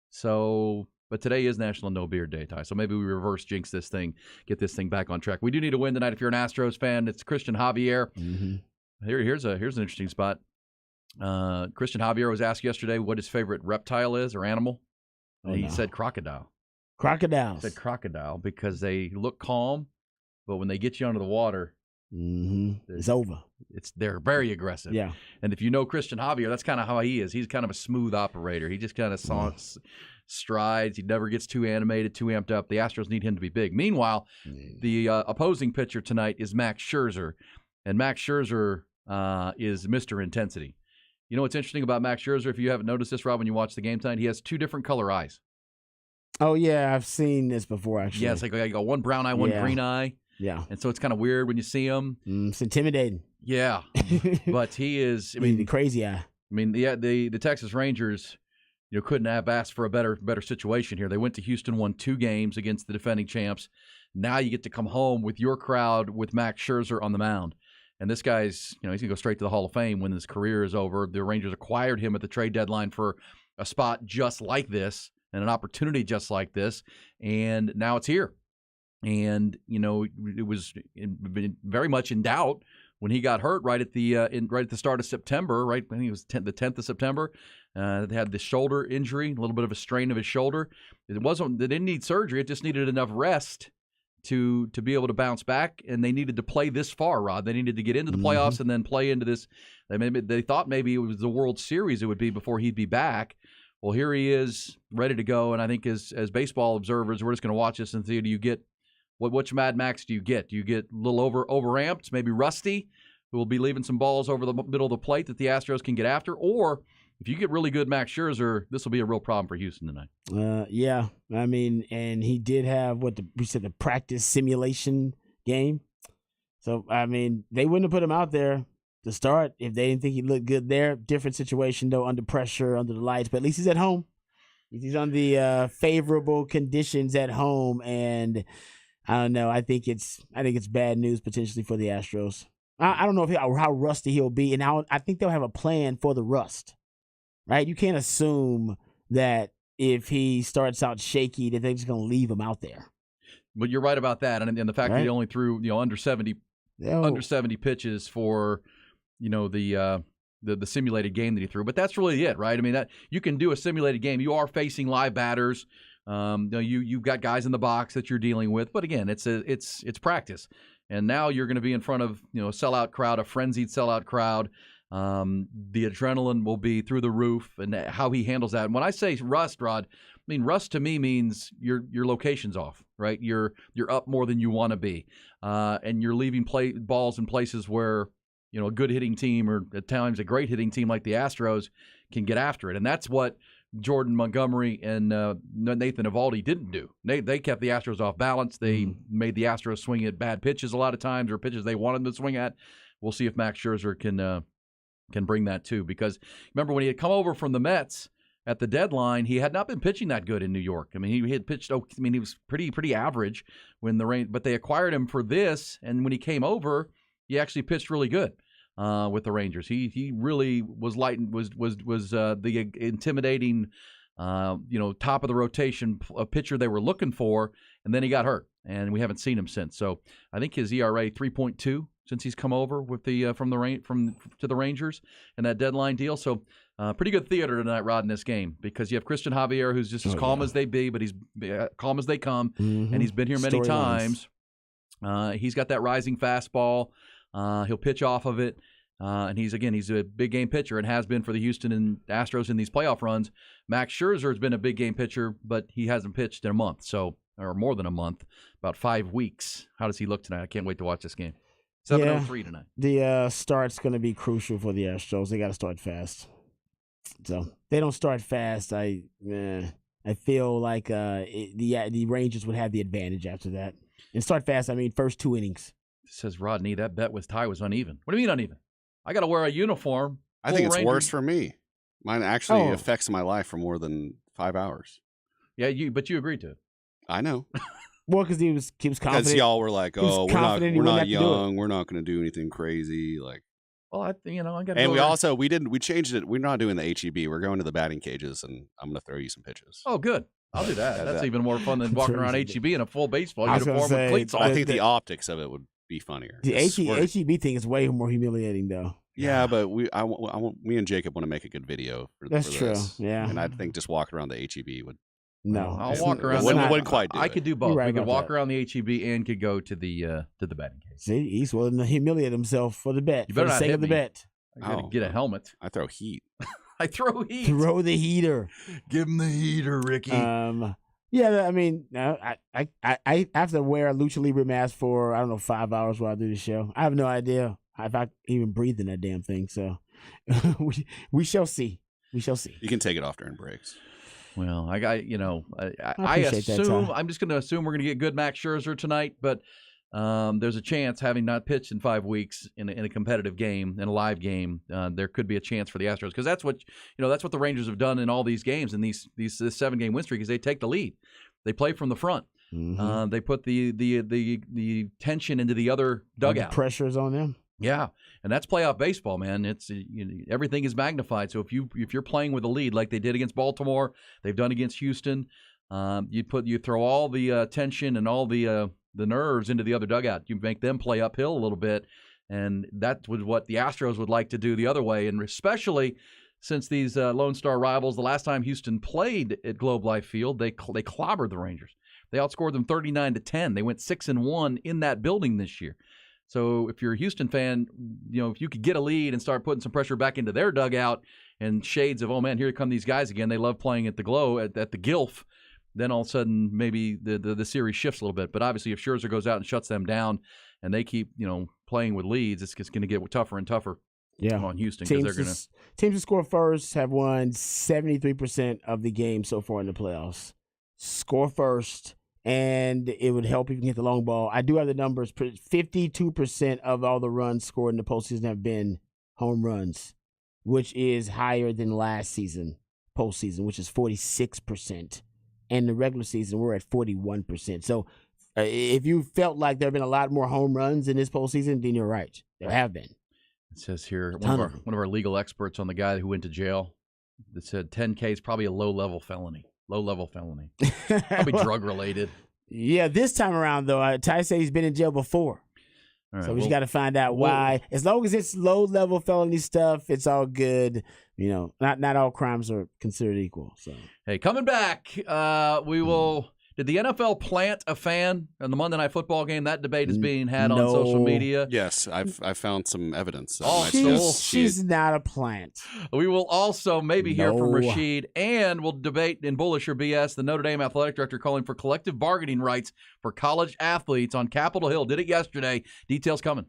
So, but today is National No Beard Day, Ty. So maybe we reverse jinx this thing, get this thing back on track. We do need a win tonight if you're an Astros fan. It's Christian Javier. Mm-hmm. Here's an interesting spot. Christian Javier was asked yesterday what his favorite reptile is or animal. And he said crocodile. Crocodiles. He said crocodile because they look calm, but when they get you under the water, it's over. They're very aggressive. Yeah. And if you know Christian Javier, that's kind of how he is. He's kind of a smooth operator. He just kind of strides. He never gets too animated, too amped up. The Astros need him to be big. Meanwhile, the opposing pitcher tonight is Max Scherzer, and Max Scherzer is Mr. Intensity. You know what's interesting about Max Scherzer, if you haven't noticed this, Rob, when you watch the game tonight, he has 2 different color eyes. Oh, yeah, I've seen this before, actually. Yeah, it's like you got one brown eye, one green eye. Yeah. And so it's kind of weird when you see him. It's intimidating. Yeah. But he is, I He's the mean, crazy eye. the Texas Rangers, couldn't have asked for a better situation here. They went to Houston, won 2 games against the defending champs. Now you get to come home with your crowd with Max Scherzer on the mound. And this guy's, he's going to go straight to the Hall of Fame when his career is over. The Rangers acquired him at the trade deadline for a spot just like this and an opportunity just like this. And now it's here. And, it was very much in doubt when he got hurt right at the start of September, right? I think it was the 10th of September. They had the shoulder injury, a little bit of a strain of his shoulder. They didn't need surgery. It just needed enough rest to be able to bounce back, and they needed to play this far, Rod. They needed to get into the playoffs and then play into this. They thought maybe it was the World Series it would be before he'd be back. Well, here he is, ready to go, and I think as baseball observers, we're just going to watch this and see, do you get which Mad Max do you get? Do you get a little overamped, maybe rusty, who will be leaving some balls over the middle of the plate that the Astros can get after, or if you get really good Max Scherzer, this will be a real problem for Houston tonight. Yeah. I mean, and he did have the practice simulation game. So, I mean, they wouldn't have put him out there to start if they didn't think he looked good there. Different situation, though, under pressure, under the lights. But at least he's at home. He's on the favorable conditions at home. And I don't know. I think it's bad news potentially for the Astros. I don't know how rusty he'll be. And I think they'll have a plan for the rust. Right? You can't assume that if he starts out shaky that they're just going to leave him out there. But you're right about that, and the fact that he only threw under 70 pitches for the simulated game that he threw. But that's really it, right? I mean, that you can do a simulated game. You are facing live batters. You've got guys in the box that you're dealing with. But again, it's practice, and now you're going to be in front of a sellout crowd, a frenzied sellout crowd. The adrenaline will be through the roof, and how he handles that. And when I say rust, Rod, I mean rust to me means your location's off, right? You're up more than you want to be, and you're leaving balls in places where a good hitting team, or at times a great hitting team like the Astros, can get after it. And that's what Jordan Montgomery and Nathan Eovaldi didn't do. They kept the Astros off balance. They made the Astros swing at bad pitches a lot of times, or pitches they wanted them to swing at. We'll see if Max Scherzer can bring that too, because remember when he had come over from the Mets at the deadline, he had not been pitching that good in New York. I mean, he had pitched. He was pretty average when but they acquired him for this, and when he came over, he actually pitched really good with the Rangers. He really was the intimidating, top of the rotation pitcher they were looking for, and then he got hurt, and we haven't seen him since. So I think his ERA 3.2. Since he's come over with to the Rangers and that deadline deal. So pretty good theater tonight, Rod, in this game, because you have Christian Javier, who's just as calm as they be, but he's calm as they come, and he's been here many times. He's got that rising fastball. He'll pitch off of it. And he's a big game pitcher and has been for the Houston and Astros in these playoff runs. Max Scherzer has been a big game pitcher, but he hasn't pitched in a month, or more than a month, about 5 weeks. How does he look tonight? I can't wait to watch this game. 7:03 tonight. The start's going to be crucial for the Astros. They got to start fast. So if they don't start fast, I feel like the Rangers would have the advantage after that. And start fast, I mean first 2 innings. Says Rodney, that bet with Ty was uneven. What do you mean uneven? I got to wear a uniform. I think it's worse for me. Mine actually affects my life for more than 5 hours. Yeah, but you agreed to it. I know. Well, because he was confident. Because y'all were like, "Oh, we're not young. We're not going to do anything crazy." Like, well, I got. And we changed it. We're not doing the HEB. We're going to the batting cages, and I'm going to throw you some pitches. Oh, good. I'll do that. That's even more fun than walking around HEB in a full baseball uniform with cleats on. I think the optics of it would be funnier. The HEB thing is way more humiliating, though. Yeah, but me and Jacob want to make a good video for That's for true. this. Yeah, and I think just walking around the HEB would. No, I'll walk around. Wouldn't quite do I it. could do both. Right We could walk that. around the HEB and could go to the batting cage. See, he's willing to humiliate himself for the bet. You for better the not sake hit of the me. bet. I gotta get a helmet. I throw heat. I throw heat. Throw the heater. Give him the heater, Ricky. Yeah, I mean, I have to wear a Lucha Libre mask for, 5 hours while I do the show. I have no idea if I even breathe in that damn thing. So we shall see. We shall see. You can take it off during breaks. Well, I appreciate that, assume Ty. I'm just going to assume we're going to get good Max Scherzer tonight, but there's a chance, having not pitched in 5 weeks in a competitive game, in a live game, there could be a chance for the Astros, because that's what the Rangers have done in all these games, in this 7-game win streak, is they take the lead, they play from the front, they put the tension into the other dugout, the pressure's on them. Yeah, and that's playoff baseball, man. It's everything is magnified. So if you're playing with a lead like they did against Baltimore, they've done against Houston, you throw all the tension and all the nerves into the other dugout. You make them play uphill a little bit, and that was what the Astros would like to do the other way. And especially since these Lone Star rivals, the last time Houston played at Globe Life Field, they clobbered the Rangers. They outscored them 39-10. They went 6-1 in that building this year. So if you're a Houston fan, if you could get a lead and start putting some pressure back into their dugout, and shades of, oh man, here come these guys again. They love playing at the Glow, at the Gilf. Then all of a sudden, maybe the series shifts a little bit. But obviously, if Scherzer goes out and shuts them down, and they keep playing with leads, it's going to get tougher and tougher. Yeah, on Houston, teams because they're going to teams who score first have won 73% of the games so far in the playoffs. Score first. And it would help if you can get the long ball. I do have the numbers. 52% of all the runs scored in the postseason have been home runs, which is higher than last season, postseason, which is 46%. And the regular season, we're at 41%. So if you felt like there have been a lot more home runs in this postseason, then you're right. There have been. It says here, one of our legal experts on the guy who went to jail, that said 10K is probably a low-level felony. Probably drug-related. Yeah, this time around, though, Ty said he's been in jail before. All right, so we just got to find out why. As long as it's low-level felony stuff, it's all good. Not all crimes are considered equal. So, hey, coming back, we will. Did the NFL plant a fan in the Monday Night Football game? That debate is being had on social media. Yes, I've found some evidence. She's not a plant. We will also maybe hear from Rashid, and we'll debate in Bullish or BS the Notre Dame athletic director calling for collective bargaining rights for college athletes on Capitol Hill. Did it yesterday. Details coming.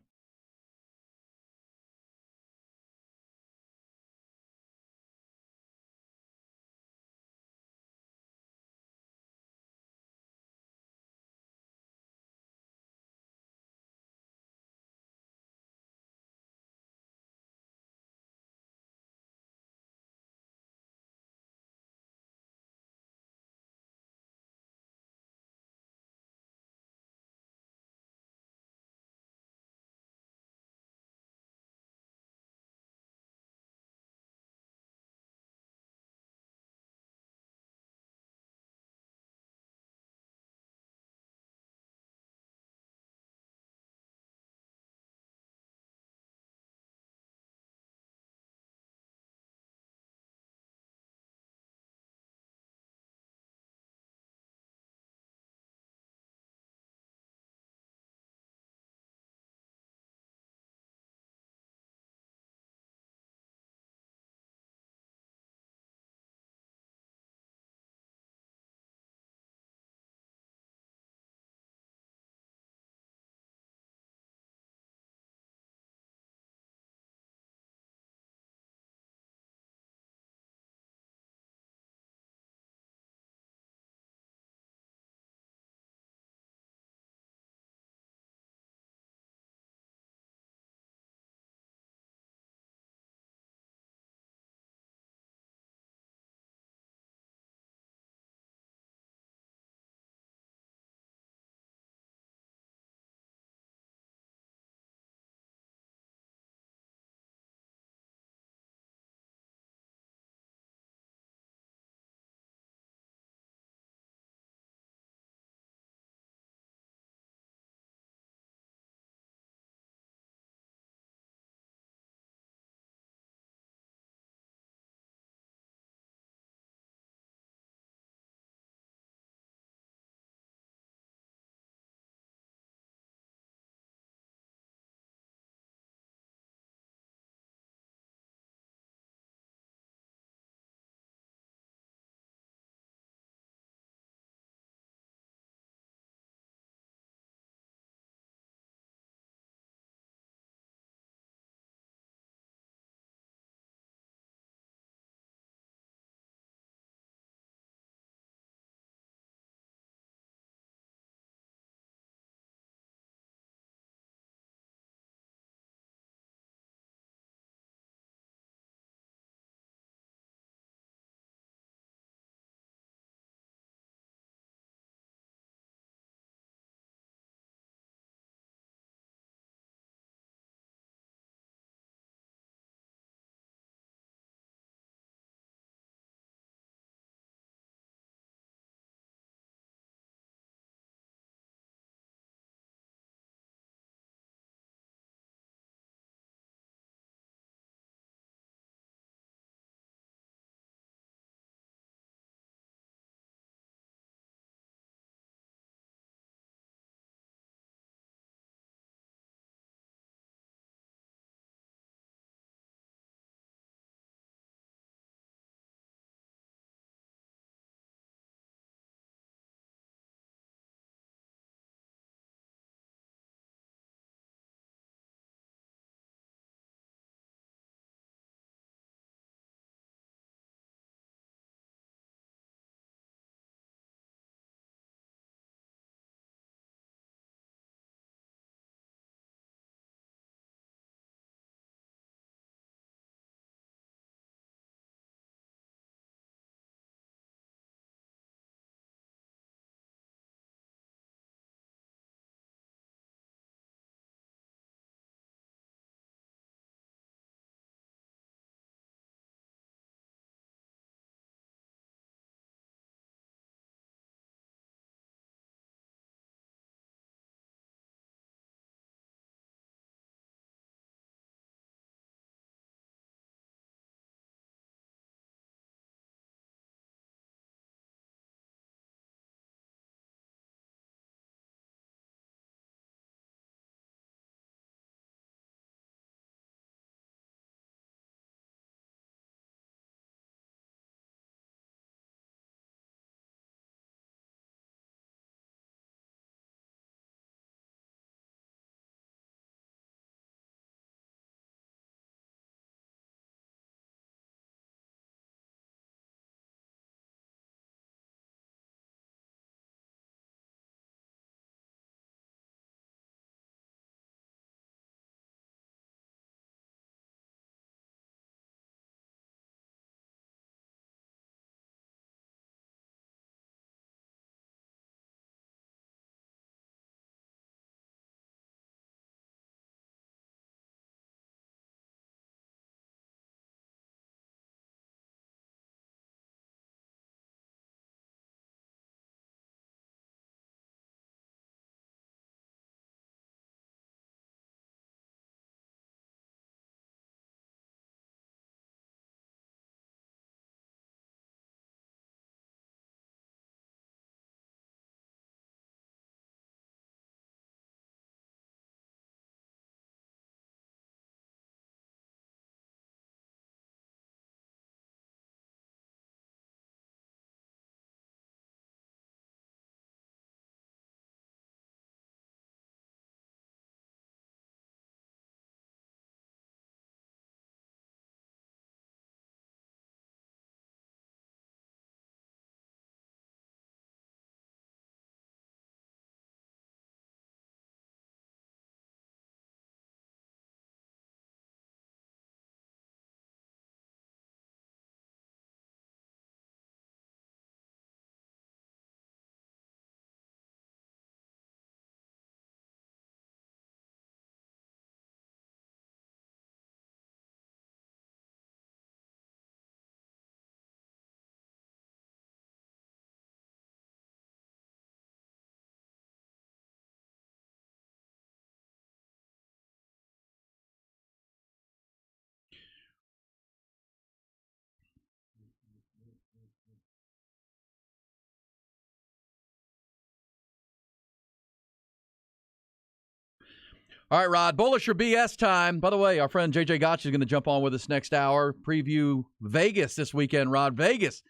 All right, Rod, bullish or BS time. By the way, our friend JJ Gotch is going to jump on with us next hour. Preview Vegas this weekend, Rod. Vegas.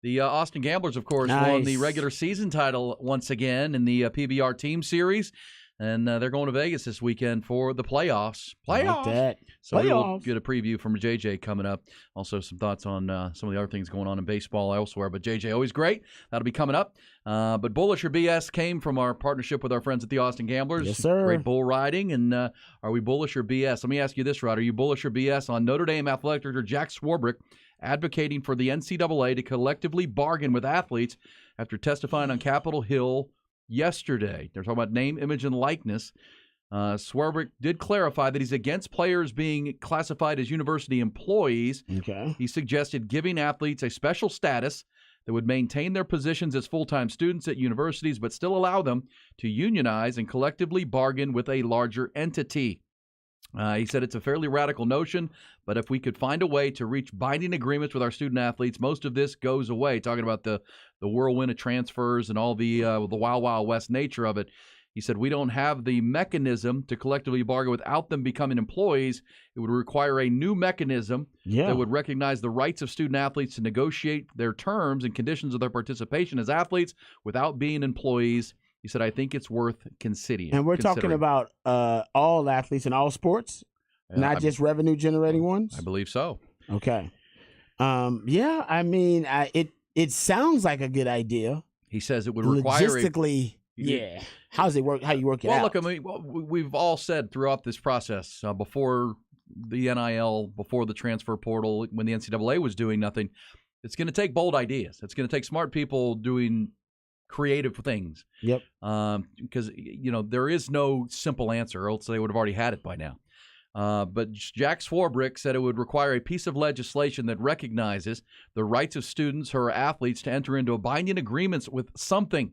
The Austin Gamblers, of course, won the regular season title once again in the PBR Team Series. And they're going to Vegas this weekend for the playoffs. Like that. So we'll get a preview from JJ coming up. Also, some thoughts on some of the other things going on in baseball elsewhere. But JJ, always great. That'll be coming up. But bullish or BS came from our partnership with our friends at the Austin Gamblers. Yes, sir. Great bull riding. And are we bullish or BS? Let me ask you this, Rod. Are you bullish or BS on Notre Dame athletic director Jack Swarbrick advocating for the NCAA to collectively bargain with athletes after testifying on Capitol Hill yesterday? They're talking about name, image, and likeness. Swarbrick did clarify that he's against players being classified as university employees. Okay. He suggested giving athletes a special status that would maintain their positions as full-time students at universities but still allow them to unionize and collectively bargain with a larger entity. He said it's a fairly radical notion, but if we could find a way to reach binding agreements with our student athletes, most of this goes away. Talking about the whirlwind of transfers and all the wild, wild west nature of it. He said, we don't have the mechanism to collectively bargain without them becoming employees. It would require a new mechanism that would recognize the rights of student athletes to negotiate their terms and conditions of their participation as athletes without being employees. He said, I think it's worth considering. And we're talking about all athletes in all sports, not just revenue-generating ones? I believe so. Okay. Yeah, I mean, it sounds like a good idea. He says it would require logistically. Yeah. How does it work? How you work it out? Well, look, I mean, we've all said throughout this process, before the NIL, before the transfer portal, when the NCAA was doing nothing, it's going to take bold ideas. It's going to take smart people doing creative things. Yep. Because, there is no simple answer, or else they would have already had it by now. But Jack Swarbrick said it would require a piece of legislation that recognizes the rights of students who are athletes to enter into a binding agreements with something.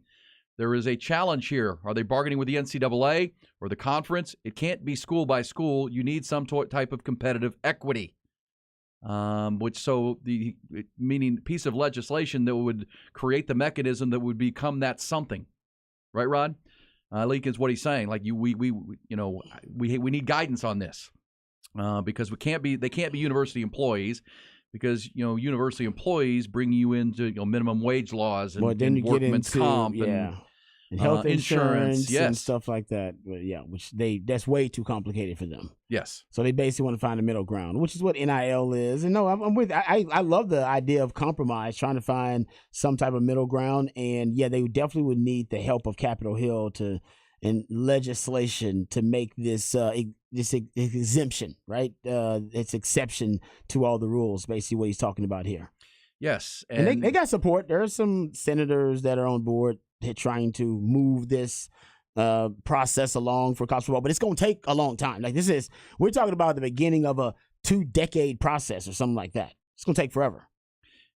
There is a challenge here. Are they bargaining with the NCAA or the conference? It can't be school by school. You need some type of competitive equity. Meaning piece of legislation that would create the mechanism that would become that something. Right, Rod? Lincoln's what he's saying. Like we need guidance on this because they can't be university employees. Because university employees bring you into minimum wage laws and, then workman's comp and health insurance yes. and stuff like that. But that's way too complicated for them. Yes. So they basically want to find a middle ground, which is what NIL is. And no, I'm with. I love the idea of compromise, trying to find some type of middle ground. And yeah, they definitely would need the help of Capitol Hill and legislation to make this exemption, right? It's exception to all the rules, basically what he's talking about here. Yes. And they got support. There are some senators that are on board trying to move this process along for college football, but it's going to take a long time. Like we're talking about the beginning of a 2-decade process or something like that. It's going to take forever.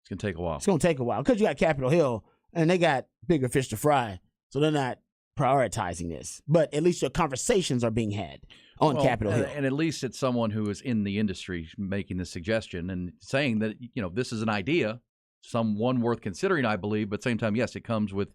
It's going to take a while. It's going to take a while because you got Capitol Hill and they got bigger fish to fry. So they're not prioritizing this, but at least your conversations are being had on Capitol Hill. And at least it's someone who is in the industry making the suggestion and saying that, this is an idea, one worth considering, I believe, but at the same time, yes, it comes with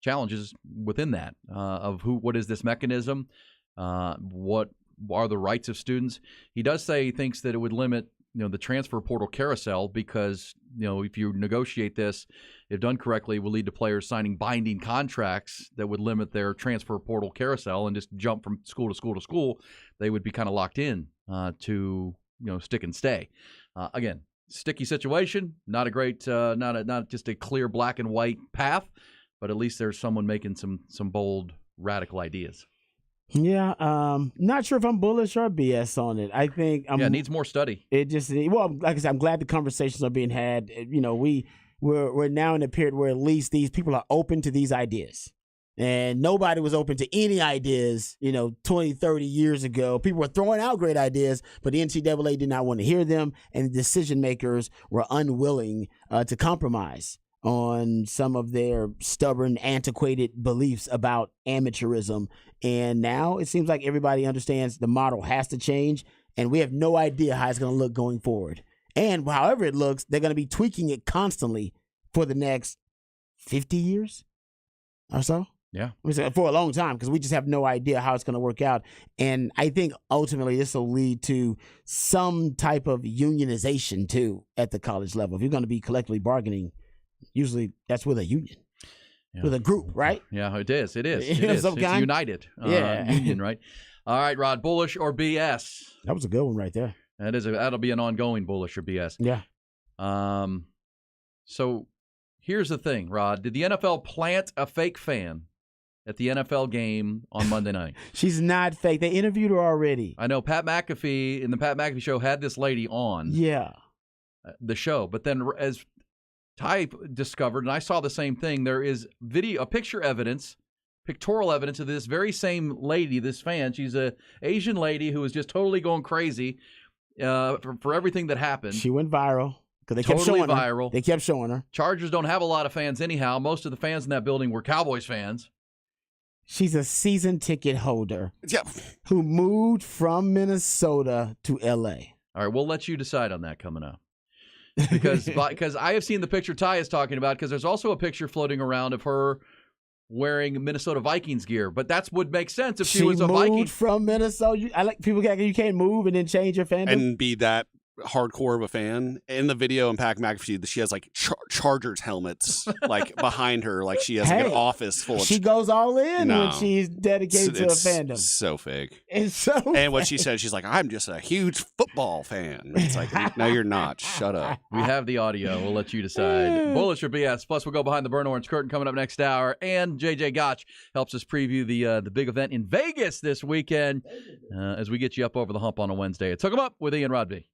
challenges within that of what is this mechanism? What are the rights of students? He does say he thinks that it would limit the transfer portal carousel because, if you negotiate this, if done correctly, it will lead to players signing binding contracts that would limit their transfer portal carousel and just jump from school to school to school. They would be kind of locked in to, stick and stay. Again, sticky situation, not a great, not just a clear black and white path, but at least there's someone making some bold, radical ideas. Yeah, not sure if I'm bullish or BS on it. I think it needs more study. It just like I said, I'm glad the conversations are being had. We're now in a period where at least these people are open to these ideas. And nobody was open to any ideas, 20, 30 years ago. People were throwing out great ideas, but the NCAA did not want to hear them, and the decision makers were unwilling to compromise on some of their stubborn, antiquated beliefs about amateurism. And now it seems like everybody understands the model has to change, and we have no idea how it's going to look going forward. And however it looks, they're going to be tweaking it constantly for the next 50 years or so. Yeah. For a long time, because we just have no idea how it's going to work out. And I think ultimately this will lead to some type of unionization too at the college level. If you're going to be collectively bargaining, usually that's with a union. Yeah. With a group, right? Yeah, it is. It is. You know, It's kind? united. Yeah. Union, right? All right, Rod, bullish or BS? That was a good one right there. That'll be an ongoing bullish or BS. Yeah. So here's the thing, Rod. Did the NFL plant a fake fan at the NFL game on Monday night? She's not fake. They interviewed her already. I know Pat McAfee in the Pat McAfee show had this lady on Yeah. the show, but then as Ty discovered, and I saw the same thing, there is pictorial evidence of this very same lady, this fan. She's a Asian lady who was just totally going crazy for everything that happened. She went viral because they kept Totally showing viral. her. They kept showing her. Chargers don't have a lot of fans anyhow. Most of the fans in that building were Cowboys fans. She's a season ticket holder Yeah. who moved from Minnesota to L.A. All right, we'll let you decide on that coming up. Because I have seen the picture Ty is talking about, because there's also a picture floating around of her wearing Minnesota Vikings gear. But that would make sense if she was a Viking. moved from Minnesota. I like people you can't move and then change your fandom. And be that hardcore of a fan. In the video in Pat McAfee, she has like Chargers helmets like behind her, like she has like an office full of. She goes all in No. when she's dedicated to a fandom. So fake. It's so. And what she said, she's like, "I'm just a huge football fan." It's like, no, you're not. Shut up. We have the audio. We'll let you decide. Bullish or BS. Plus, we'll go behind the burnt orange curtain coming up next hour. And JJ Gotch helps us preview the big event in Vegas this weekend as we get you up over the hump on a Wednesday. It's Hook 'em Up with Ian Rodby.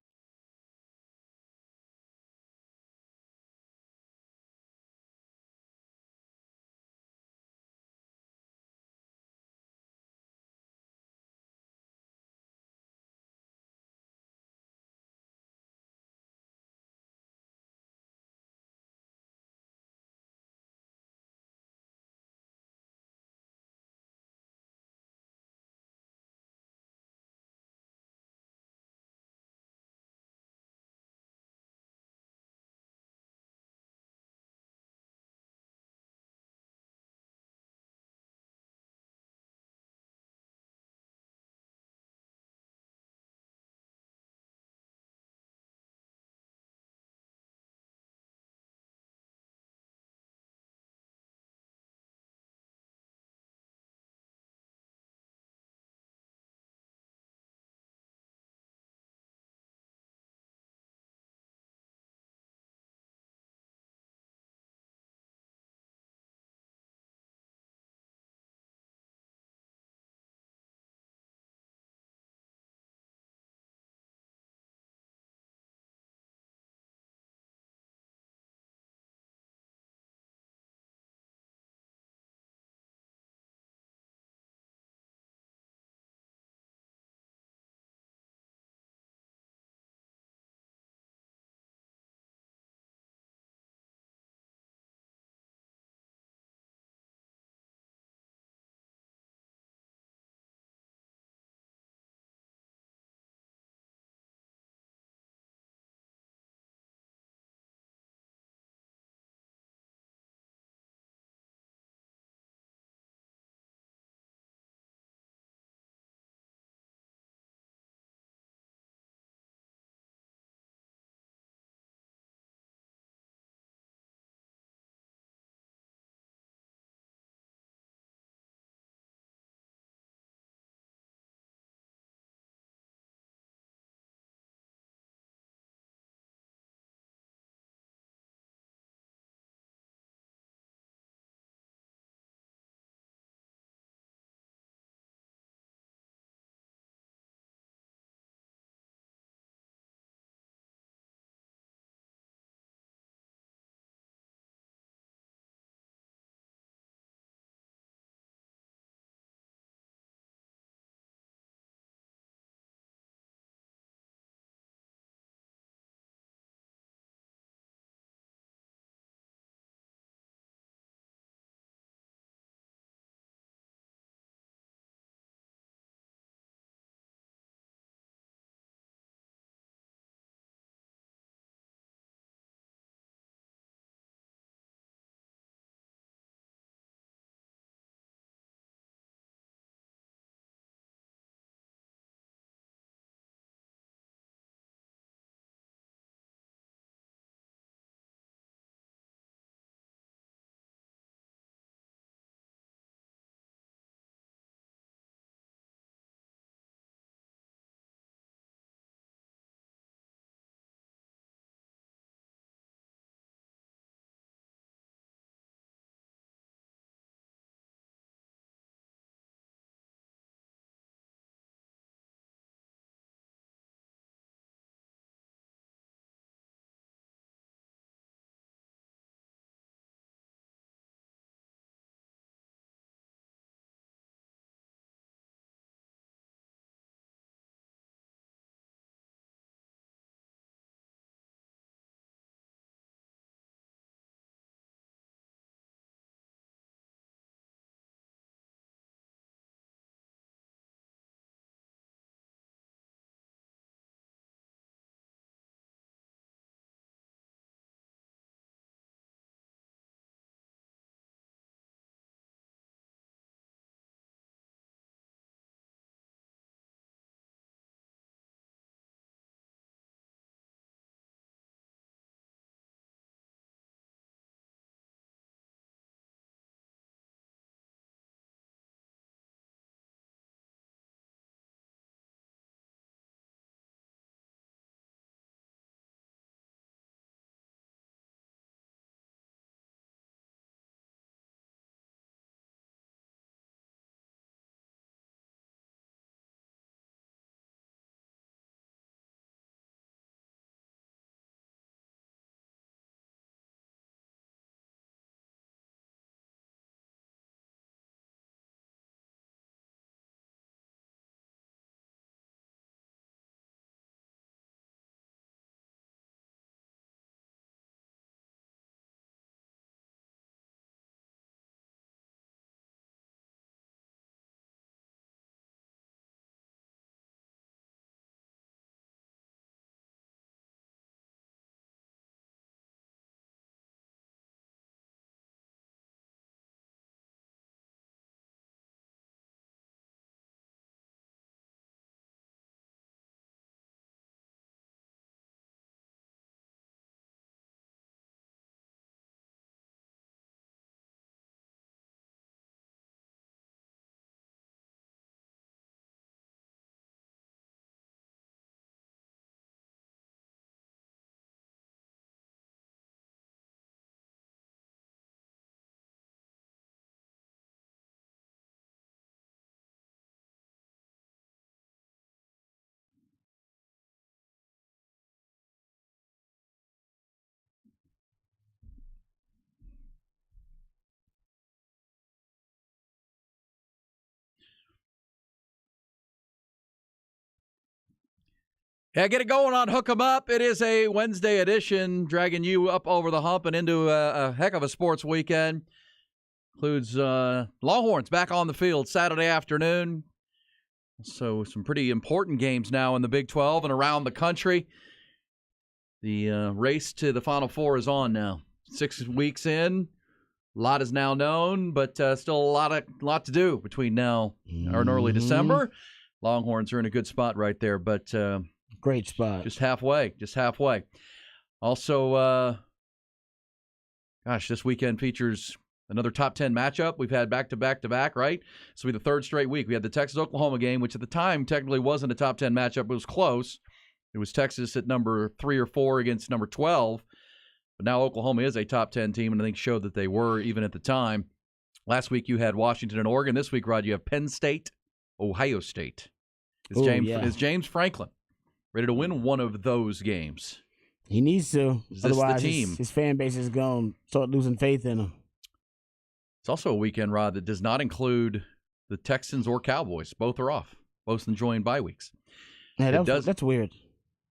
Yeah, get it going on Hook 'em Up. It is a Wednesday edition, dragging you up over the hump and into a heck of a sports weekend. Includes Longhorns back on the field Saturday afternoon. So some pretty important games now in the Big 12 and around the country. The race to the Final Four is on now. 6 weeks in. A lot is now known, but still a lot to do between now and early December. Longhorns are in a good spot right there, but great spot. Just halfway. Also, this weekend features another top 10 matchup. We've had back-to-back, right? This will be the third straight week. We had the Texas-Oklahoma game, which at the time technically wasn't a top 10 matchup. It was close. It was Texas at number 3 or 4 against number 12. But now Oklahoma is a top 10 team, and I think showed that they were even at the time. Last week you had Washington and Oregon. This week, Rod, you have Penn State, Ohio State. Is James Franklin ready to win one of those games? He needs to. Is this Otherwise, the team? His fan base is going to start losing faith in him. It's also a weekend, Rod, that does not include the Texans or Cowboys. Both are off. Both enjoying bye weeks. Yeah, that's weird.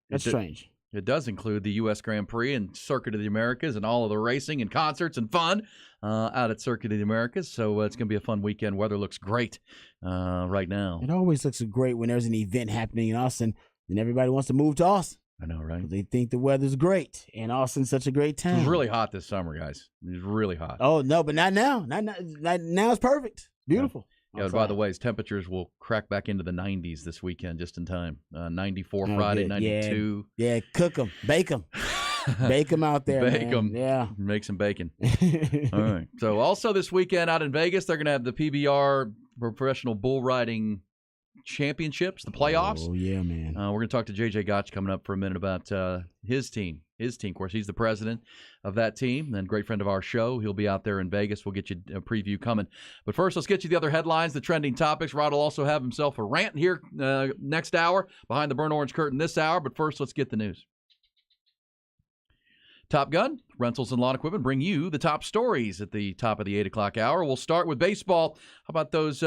That's strange. It does include the U.S. Grand Prix and Circuit of the Americas and all of the racing and concerts and fun out at Circuit of the Americas. So it's going to be a fun weekend. Weather looks great right now. It always looks great when there's an event happening in Austin, and everybody wants to move to Austin. I know, right? They think the weather's great, and Austin's such a great town. It was really hot this summer, guys. It was really hot. Oh, no, but not now. Now it's perfect. Beautiful. Yeah, by the way, temperatures will crack back into the 90s this weekend just in time. 94 Friday, good. 92. Yeah, cook them, bake them. Bake them out there, Bake them. Yeah. Make some bacon. All right. So also this weekend out in Vegas, they're going to have the PBR Professional Bull Riding Championships, the playoffs. Oh, yeah, man. We're going to talk to J.J. Gotch coming up for a minute about his team. His team, of course, he's the president of that team and great friend of our show. He'll be out there in Vegas. We'll get you a preview coming. But first, let's get you the other headlines, the trending topics. Rod will also have himself a rant here next hour, behind the burnt orange curtain this hour. But first, let's get the news. Top Gun, Rentals and Lawn Equipment bring you the top stories at the top of the 8 o'clock hour. We'll start with baseball. How about those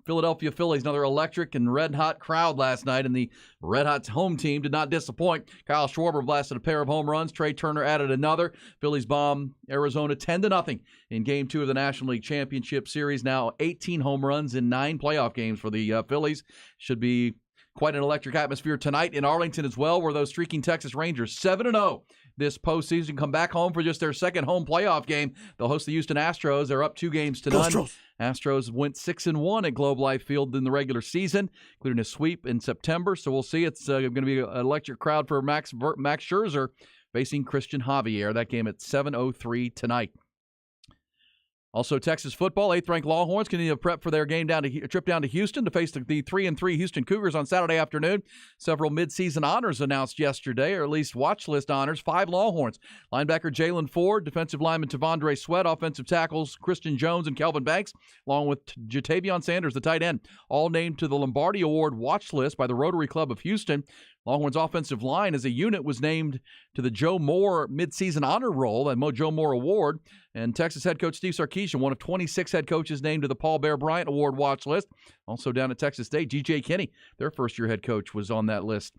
Philadelphia Phillies? Another electric and red-hot crowd last night, and the red-hot home team did not disappoint. Kyle Schwarber blasted a pair of home runs. Trey Turner added another. Phillies bomb Arizona 10-0 in Game 2 of the National League Championship Series. Now 18 home runs in 9 playoff games for the Phillies. Should be quite an electric atmosphere tonight in Arlington as well, where those streaking Texas Rangers 7-0 this postseason come back home for just their second home playoff game. They'll host the Houston Astros. They're up 2-0. Astros went 6-1 at Globe Life Field in the regular season, including a sweep in September. So we'll see. It's going to be an electric crowd for Max Scherzer facing Christian Javier. That game at 7:03 tonight. Also, Texas football, 8th-ranked Longhorns continue to prep for their trip down to Houston to face the 3-3 Houston Cougars on Saturday afternoon. Several midseason honors announced yesterday, or at least watch list honors. 5 Longhorns. Linebacker Jalen Ford, defensive lineman Tavondre Sweat, offensive tackles Christian Jones and Kelvin Banks, along with Jatavion Sanders, the tight end, all named to the Lombardi Award watch list by the Rotary Club of Houston. Longhorns' offensive line as a unit was named to the Joe Moore midseason honor roll, that Joe Moore Award. And Texas head coach Steve Sarkisian, one of 26 head coaches named to the Paul Bear Bryant Award watch list. Also down at Texas State, G.J. Kinney, their first-year head coach, was on that list.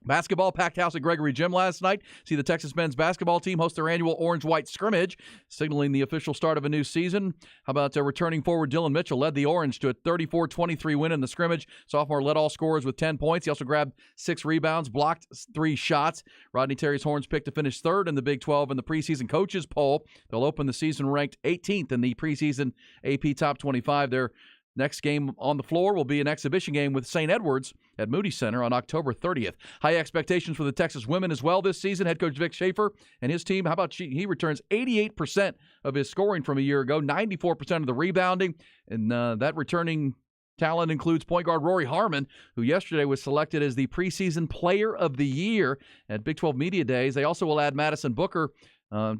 Basketball, packed house at Gregory Gym last night. See the Texas men's basketball team host their annual orange-white scrimmage, signaling the official start of a new season. How about returning forward Dylan Mitchell led the Orange to a 34-23 win in the scrimmage. Sophomore led all scorers with 10 points. He also grabbed 6 rebounds, blocked 3 shots. Rodney Terry's Horns picked to finish 3rd in the Big 12 in the preseason coaches poll. They'll open the season ranked 18th in the preseason AP Top 25. Their next game on the floor will be an exhibition game with St. Edwards at Moody Center on October 30th. High expectations for the Texas women as well this season. Head coach Vic Schaefer and his team, how about he returns 88% of his scoring from a year ago, 94% of the rebounding, and that returning talent includes point guard Rory Harmon, who yesterday was selected as the preseason player of the year at Big 12 Media Days. They also will add Madison Booker,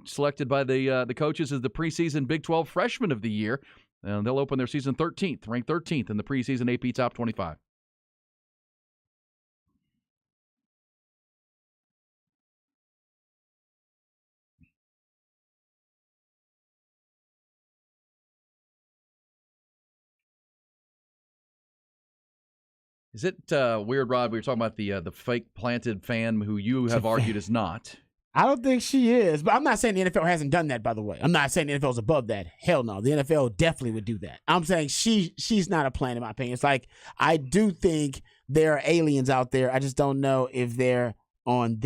selected by the coaches as the preseason Big 12 freshman of the year. And they'll open their season 13th, ranked 13th in the preseason AP Top 25. Is it weird, Rod? We were talking about the fake planted fan who you have argued is not. I don't think she is, but I'm not saying the NFL hasn't done that, by the way. I'm not saying the NFL's above that. Hell no. The NFL definitely would do that. I'm saying she's not a plant, in my opinion. It's like, I do think there are aliens out there. I just don't know if they're on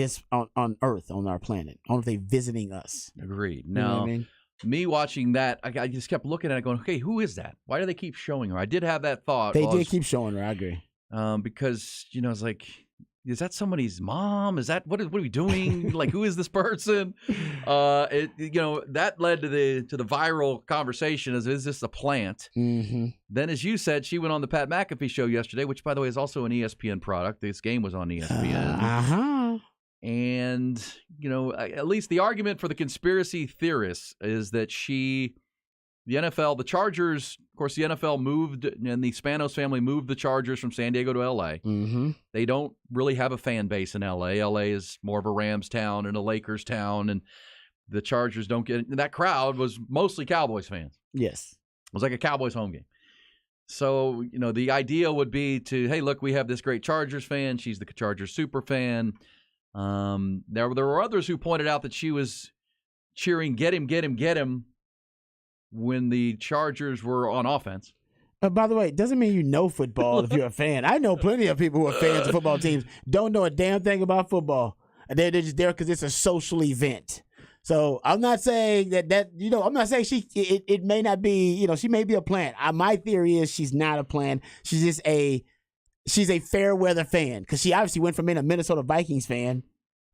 Earth, on our planet. I don't know if they're visiting us. Agreed. You know Now, what I mean? me watching that, I just kept looking at it going, okay, who is that? Why do they keep showing her? I did have that thought. They did keep showing her. I agree. Because, it's like, is that somebody's mom? Is that what are we doing? Like, who is this person? That led to the viral conversation: is this a plant? Mm-hmm. Then, as you said, she went on the Pat McAfee show yesterday, which, by the way, is also an ESPN product. This game was on ESPN. And at least the argument for the conspiracy theorists is that the NFL, the Chargers, of course, the NFL moved, and the Spanos family moved the Chargers from San Diego to L.A. Mm-hmm. They don't really have a fan base in L.A. L.A. is more of a Rams town and a Lakers town, and the Chargers don't get – that crowd was mostly Cowboys fans. Yes. It was like a Cowboys home game. So, the idea would be to, hey, look, we have this great Chargers fan. She's the Chargers super fan. There were others who pointed out that she was cheering, get him, get him, get him, when the Chargers were on offense. By the way, it doesn't mean you know football if you're a fan. I know plenty of people who are fans of football teams, don't know a damn thing about football. They're just there because it's a social event. So I'm not saying that I'm not saying it may not be, she may be a plant. My theory is she's not a plant. She's just she's a fair weather fan, because she obviously went from being a Minnesota Vikings fan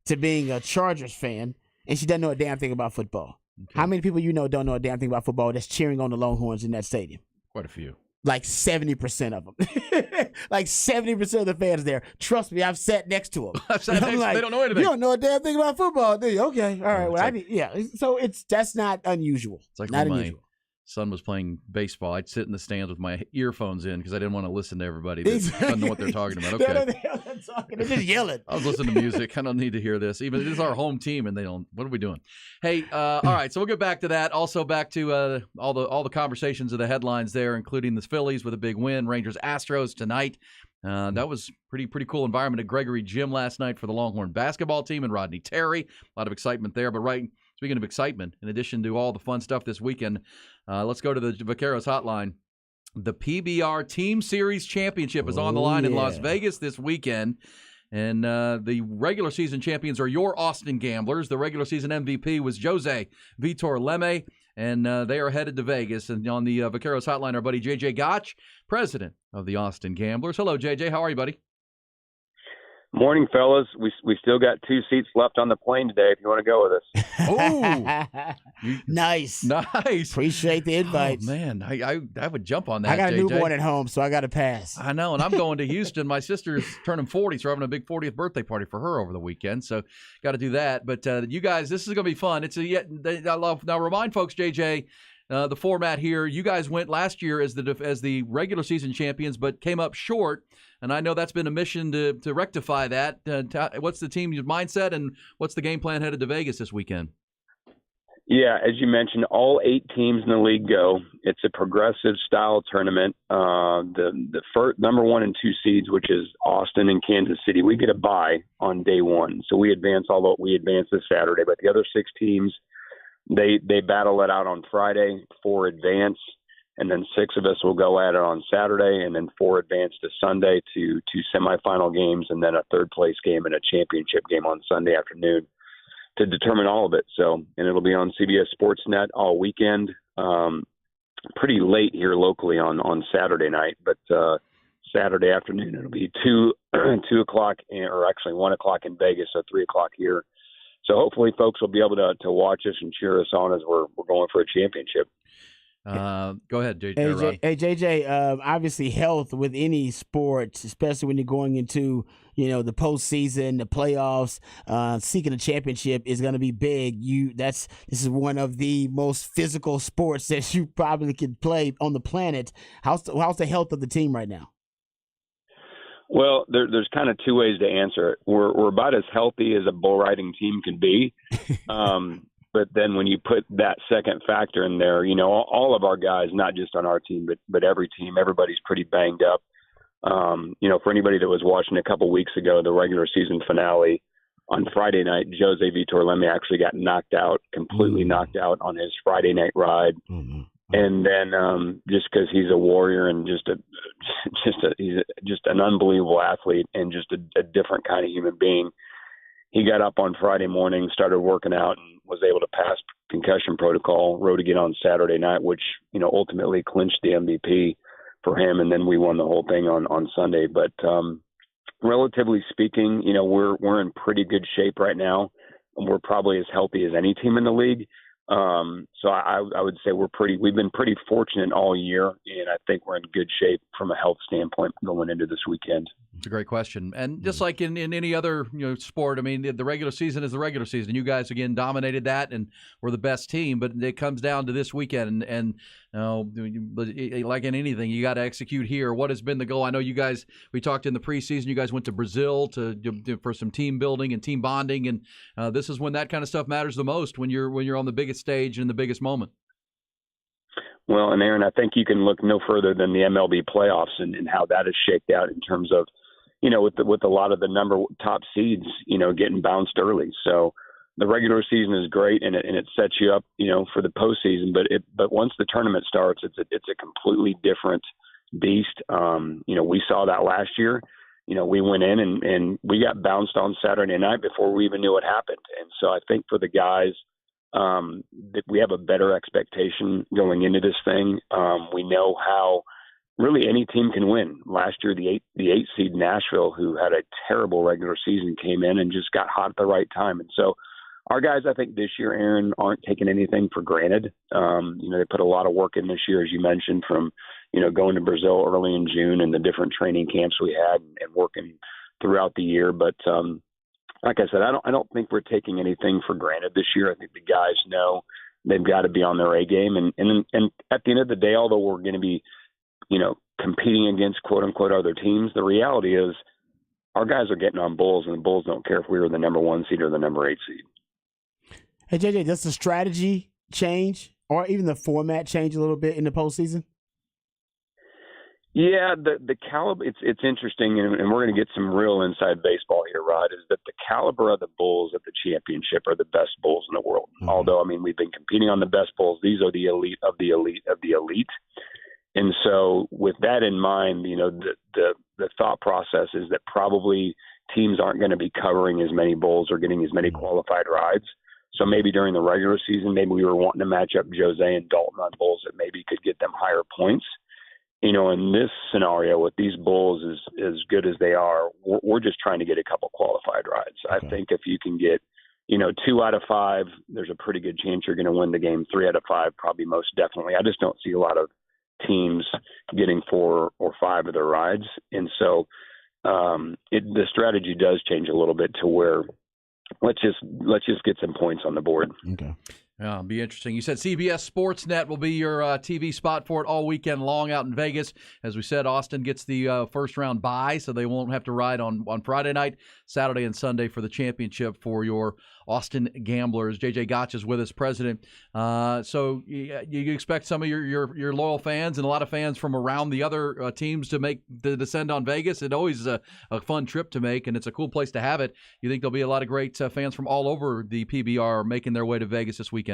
to being a Chargers fan, and she doesn't know a damn thing about football. Okay. How many people don't know a damn thing about football that's cheering on the Longhorns in that stadium? Quite a few. Like 70% of them. Like 70% of the fans there. Trust me, I've sat next to them. They don't know anything. You don't know a damn thing about football, do you? Okay, all right. So that's not unusual. It's like not when unusual. my son was playing baseball, I'd sit in the stands with my earphones in because I didn't want to listen to everybody that doesn't know what they're talking about. Okay. They don't know what they're talking. They're just yelling. I was listening to music. I don't need to hear this. Even this is our home team, and they don't. What are we doing? Hey, all right. So we'll get back to that. Also back to all the conversations of the headlines there, including the Phillies with a big win, Rangers Astros tonight. That was pretty cool environment at Gregory Gym last night for the Longhorn basketball team and Rodney Terry. A lot of excitement there. But speaking of excitement, in addition to all the fun stuff this weekend, let's go to the Vaqueros hotline. The PBR Team Series Championship is on the line in Las Vegas this weekend. And the regular season champions are your Austin Gamblers. The regular season MVP was Jose Vitor Leme, and they are headed to Vegas. And on the Vaqueros hotline, our buddy J.J. Gotch, president of the Austin Gamblers. Hello, J.J. How are you, buddy? Morning, fellas. We still got 2 seats left on the plane today if you want to go with us. Oh, nice. Appreciate the invite. Oh, man, I would jump on that. I got a JJ. newborn at home, so I got to pass. I know, and I'm going to Houston. My sister's turning 40, so we're having a big 40th birthday party for her over the weekend. So got to do that. But you guys, this is going to be fun. Now remind folks, JJ. The format here, you guys went last year as the regular season champions, but came up short. And I know that's been a mission to rectify that. What's the team's mindset, and what's the game plan headed to Vegas this weekend? Yeah, as you mentioned, all 8 teams in the league go. It's a progressive style tournament. The first, number 1 and 2 seeds, which is Austin and Kansas City, we get a bye on day 1, so we advance this Saturday. But the other 6 teams, they battle it out on Friday, 4 advance. And then 6 of us will go at it on Saturday, and then 4 advance to Sunday to 2 semifinal games, and then a third-place game and a championship game on Sunday afternoon to determine all of it. So, and it'll be on CBS Sportsnet all weekend. Pretty late here locally on Saturday night, but Saturday afternoon it'll be 2 o'clock, or actually 1 o'clock in Vegas, so 3 o'clock here. So hopefully folks will be able to watch us and cheer us on as we're going for a championship. Go ahead, JJ. Hey, JJ, obviously health with any sport, especially when you're going into, the postseason, the playoffs, seeking a championship is going to be big. This is one of the most physical sports that you probably could play on the planet. How's the health of the team right now? Well, there's kind of 2 ways to answer it. We're about as healthy as a bull riding team can be. But then when you put that second factor in there, all of our guys, not just on our team, but every team, everybody's pretty banged up. For anybody that was watching a couple weeks ago, the regular season finale on Friday night, Jose Vitor-Leme actually got completely knocked out on his Friday night ride. Mm-hmm. And then just because he's a warrior and he's just an unbelievable athlete and just a different kind of human being, he got up on Friday morning, started working out, and was able to pass concussion protocol, rode again on Saturday night, which, ultimately clinched the MVP for him. And then we won the whole thing on Sunday. But relatively speaking, we're in pretty good shape right now. We're probably as healthy as any team in the league. So I would say we've been pretty fortunate all year, and I think we're in good shape from a health standpoint going into this weekend. It's a great question. And just like in any other sport, I mean, the regular season is the regular season. You guys, again, dominated that and were the best team. But it comes down to this weekend. And like in anything, you got to execute here. What has been the goal? I know you guys, we talked in the preseason, you guys went to Brazil for some team building and team bonding. And this is when that kind of stuff matters the most, when you're on the biggest stage and the biggest moment. Well, and Aaron, I think you can look no further than the MLB playoffs and how that is shaped out in terms of, with a lot of the top seeds, getting bounced early. So the regular season is great and it sets you up, for the postseason. But once the tournament starts, it's a completely different beast. We saw that last year. We went in and we got bounced on Saturday night before we even knew what happened. And so I think for the guys, that we have a better expectation going into this thing. We know how really any team can win. Last year, the eight seed Nashville, who had a terrible regular season, came in and just got hot at the right time. And so our guys, I think this year, Aaron, aren't taking anything for granted. They put a lot of work in this year, as you mentioned, from, going to Brazil early in June and the different training camps we had and working throughout the year. But, like I said, I don't think we're taking anything for granted this year. I think the guys know they've got to be on their A game. And at the end of the day, although we're going to be, competing against quote unquote other teams, the reality is our guys are getting on Bulls, and the Bulls don't care if we were the number 1 seed or the number 8 seed. Hey, JJ, does the strategy change or even the format change a little bit in the postseason? Yeah, the caliber, it's interesting, and we're going to get some real inside baseball here, Rod, is that the caliber of the Bulls at the championship are the best Bulls in the world. Mm-hmm. Although, we've been competing on the best Bulls. These are the elite of the elite of the elite. And so with that in mind, the thought process is that probably teams aren't going to be covering as many Bulls or getting as many qualified rides. So maybe during the regular season, maybe we were wanting to match up Jose and Dalton on Bulls that maybe could get them higher points. In this scenario with these Bulls as good as they are, we're just trying to get a couple qualified rides. Okay. I think if you can get, 2 out of 5, there's a pretty good chance you're going to win the game. 3 out of 5, probably most definitely. I just don't see a lot of teams getting 4 or 5 of their rides. And so the strategy does change a little bit to where let's just get some points on the board. Okay. Yeah, it'll be interesting. You said CBS Sportsnet will be your TV spot for it all weekend long out in Vegas. As we said, Austin gets the first round bye, so they won't have to ride on Friday night, Saturday, and Sunday for the championship for your Austin Gamblers. JJ Gotch is with us, president. So you expect some of your loyal fans and a lot of fans from around the other teams to make the descent on Vegas. It always is a fun trip to make, and it's a cool place to have it. You think there'll be a lot of great fans from all over the PBR making their way to Vegas this weekend?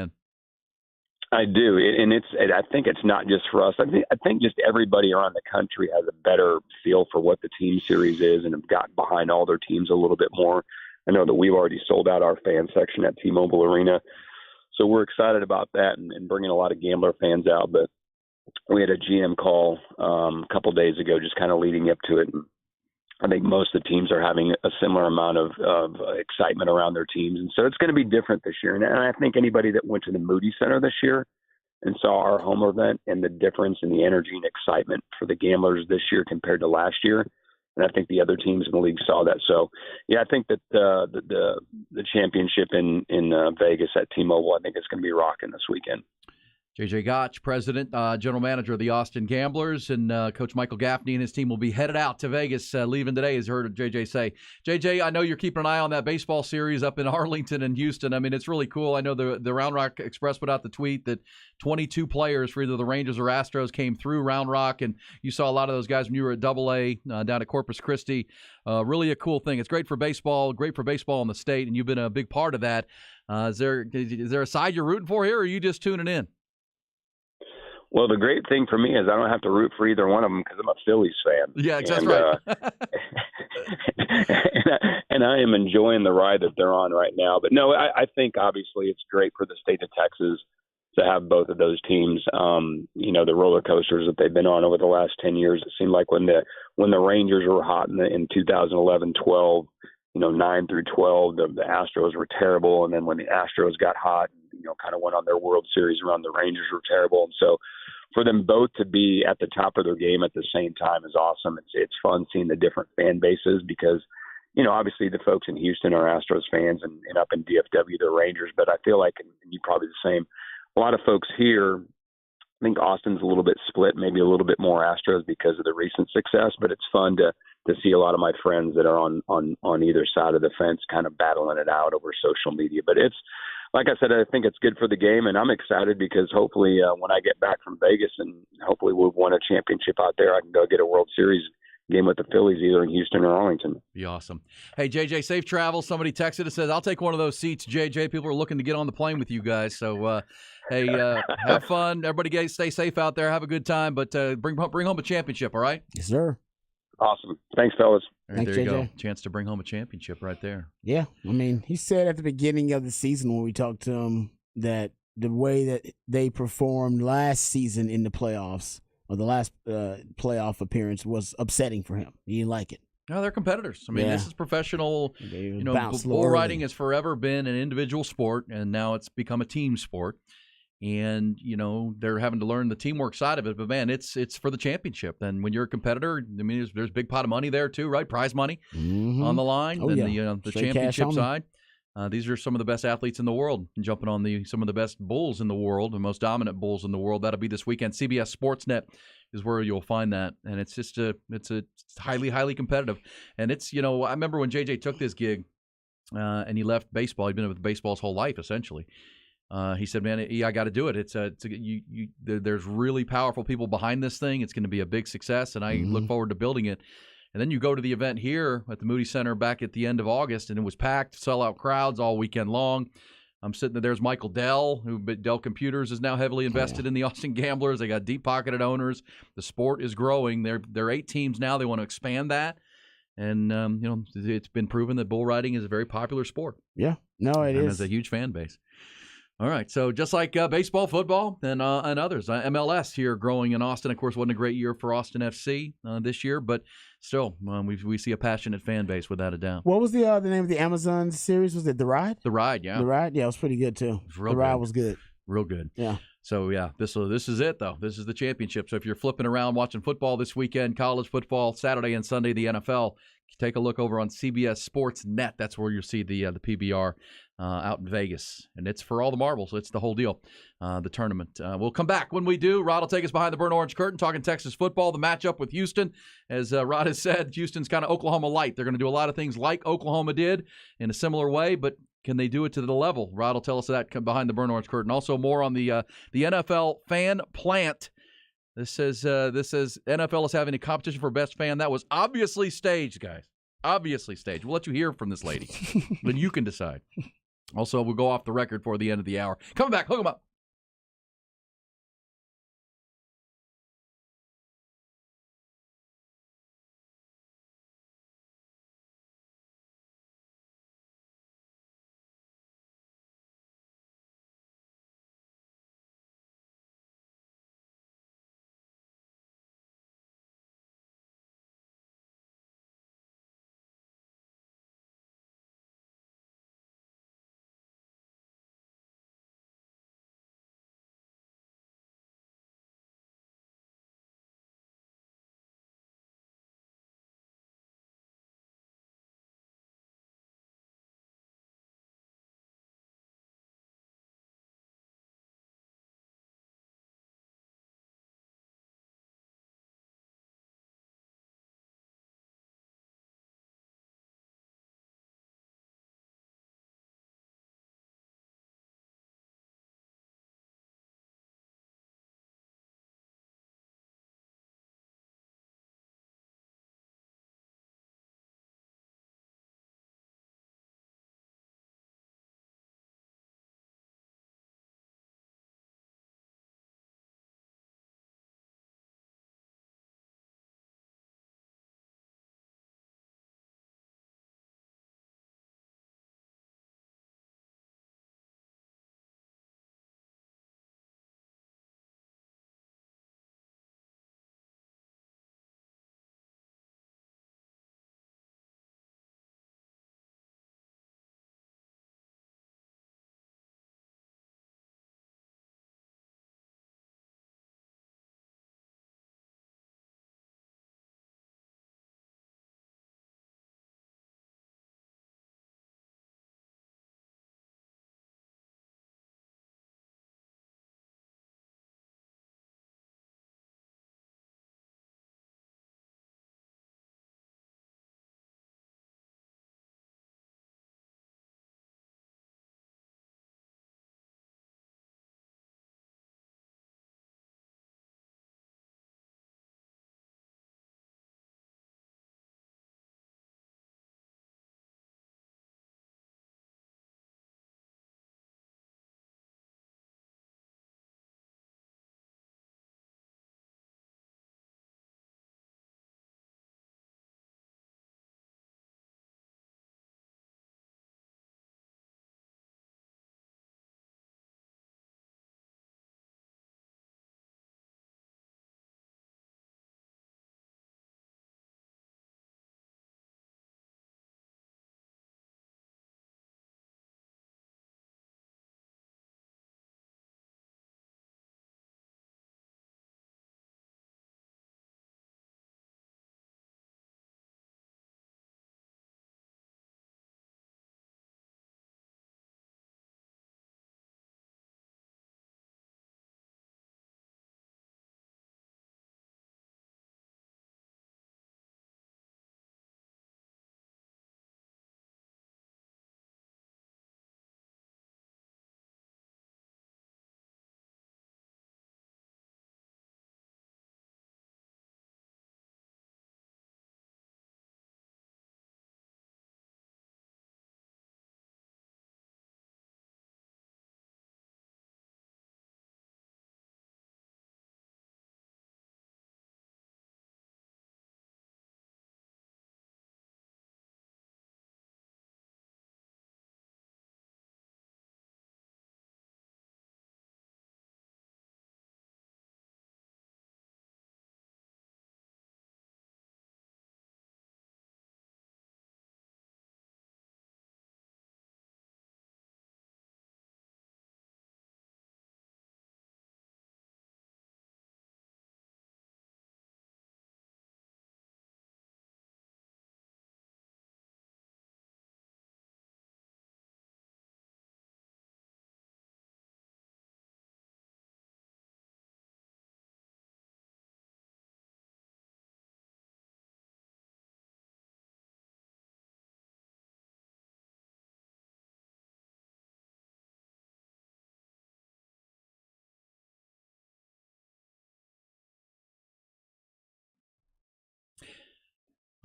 I do, and I think it's not just for us. I think just everybody around the country has a better feel for what the team series is and have gotten behind all their teams a little bit more. I know that we've already sold out our fan section at T-Mobile Arena, so we're excited about that and bringing a lot of Gambler fans out. But we had a GM call a couple days ago, just kind of leading up to it. And I think most of the teams are having a similar amount of excitement around their teams. And so it's going to be different this year. And I think anybody that went to the Moody Center this year and saw our home event and the difference in the energy and excitement for the Gamblers this year compared to last year, and I think the other teams in the league saw that. So, yeah, I think that the championship in Vegas at T-Mobile, I think it's going to be rocking this weekend. JJ Gotch, president, general manager of the Austin Gamblers, and Coach Michael Gaffney and his team will be headed out to Vegas, leaving today, as heard JJ say. JJ, I know you're keeping an eye on that baseball series up in Arlington and Houston. I mean, it's really cool. I know the Round Rock Express put out the tweet that 22 players for either the Rangers or Astros came through Round Rock, and you saw a lot of those guys when you were at AA down at Corpus Christi. Really a cool thing. It's great for baseball in the state, and you've been a big part of that. Is there a side you're rooting for here, or are you just tuning in? Well, the great thing for me is I don't have to root for either one of them because I'm a Phillies fan. Yeah, that's right. And I am enjoying the ride that they're on right now. But no, I think obviously it's great for the state of Texas to have both of those teams. The roller coasters that they've been on over the last 10 years. It seemed like when the Rangers were hot in 2011, 12, 9 through 12, the Astros were terrible. And then when the Astros got hot, kind of went on their World Series run, the Rangers were terrible. And so for them both to be at the top of their game at the same time is awesome. It's fun seeing the different fan bases because, obviously the folks in Houston are Astros fans and up in DFW, they're Rangers. But I feel like, and you're probably the same, a lot of folks here, I think Austin's a little bit split, maybe a little bit more Astros because of the recent success, but it's fun to see a lot of my friends that are on either side of the fence kind of battling it out over social media. But it's, like I said, I think it's good for the game, and I'm excited because hopefully when I get back from Vegas and hopefully we've won a championship out there, I can go get a World Series game with the Phillies either in Houston or Arlington. Be awesome. Hey, JJ, safe travels. Somebody texted and says, I'll take one of those seats, JJ. People are looking to get on the plane with you guys. So, hey, have fun. Everybody stay safe out there. Have a good time, but bring home a championship, all right? Yes, sir. Awesome. Thanks, fellas. All right, Thanks, there you JJ. go. Chance to bring home a championship right there. Yeah, I mean, he said at the beginning of the season when we talked to him that the way that they performed last season in the playoffs, or the last playoff appearance, was upsetting for him. He didn't like it. No, they're competitors. I mean, Yeah. This is professional. They Bull bounced a little riding early. has forever been an individual sport, and now it's become a team sport. And they're having to learn the teamwork side of it. But man, it's for the championship. And when you're a competitor, I mean, there's a big pot of money there too, right? Prize money on the line. Oh, and yeah. the Straight cash championship only. side. These are some of the best athletes in the world, jumping on some of the best bulls in the world, the most dominant bulls in the world. That'll be this weekend. CBS Sportsnet is where you'll find that, and it's just it's highly, highly competitive. And it's I remember when JJ took this gig, and he left baseball. He'd been with baseball his whole life, essentially. He said, "Man, I got to do it. There's really powerful people behind this thing. It's going to be a big success, and I look forward to building it." And then you go to the event here at the Moody Center back at the end of August, and it was packed, sellout crowds all weekend long. I'm sitting there. There's Michael Dell, who Dell Computers is now heavily invested in the Austin Gamblers. They got deep-pocketed owners. The sport is growing. They're 8 teams now. They want to expand that. And, it's been proven that bull riding is a very popular sport. Yeah, no, it and is. has a huge fan base. All right, so just like baseball, football, and others, MLS here growing in Austin. Of course, wasn't a great year for Austin FC this year, but still, we see a passionate fan base without a doubt. What was the name of the Amazon series? Was it The Ride? The Ride, yeah. The Ride? Yeah, it was pretty good, too. real The Ride good. was good. Real good. Yeah. So, yeah, this is it, though. This is the championship. So if you're flipping around watching football this weekend, college football, Saturday and Sunday, the NFL, take a look over on CBS Sports Net. That's where you'll see the PBR out in Vegas. And it's for all the marbles. It's the whole deal, the tournament. We'll come back. When we do, Rod will take us behind the burnt orange curtain, talking Texas football, the matchup with Houston. As Rod has said, Houston's kind of Oklahoma light. They're going to do a lot of things like Oklahoma did in a similar way, but can they do it to the level? Rod will tell us that behind the burnt orange curtain. Also, more on the NFL fan plant. This says NFL is having a competition for best fan. That was obviously staged, guys. Obviously staged. We'll let you hear from this lady. Then you can decide. Also, we'll go off the record for the end of the hour. Coming back, hook 'em up.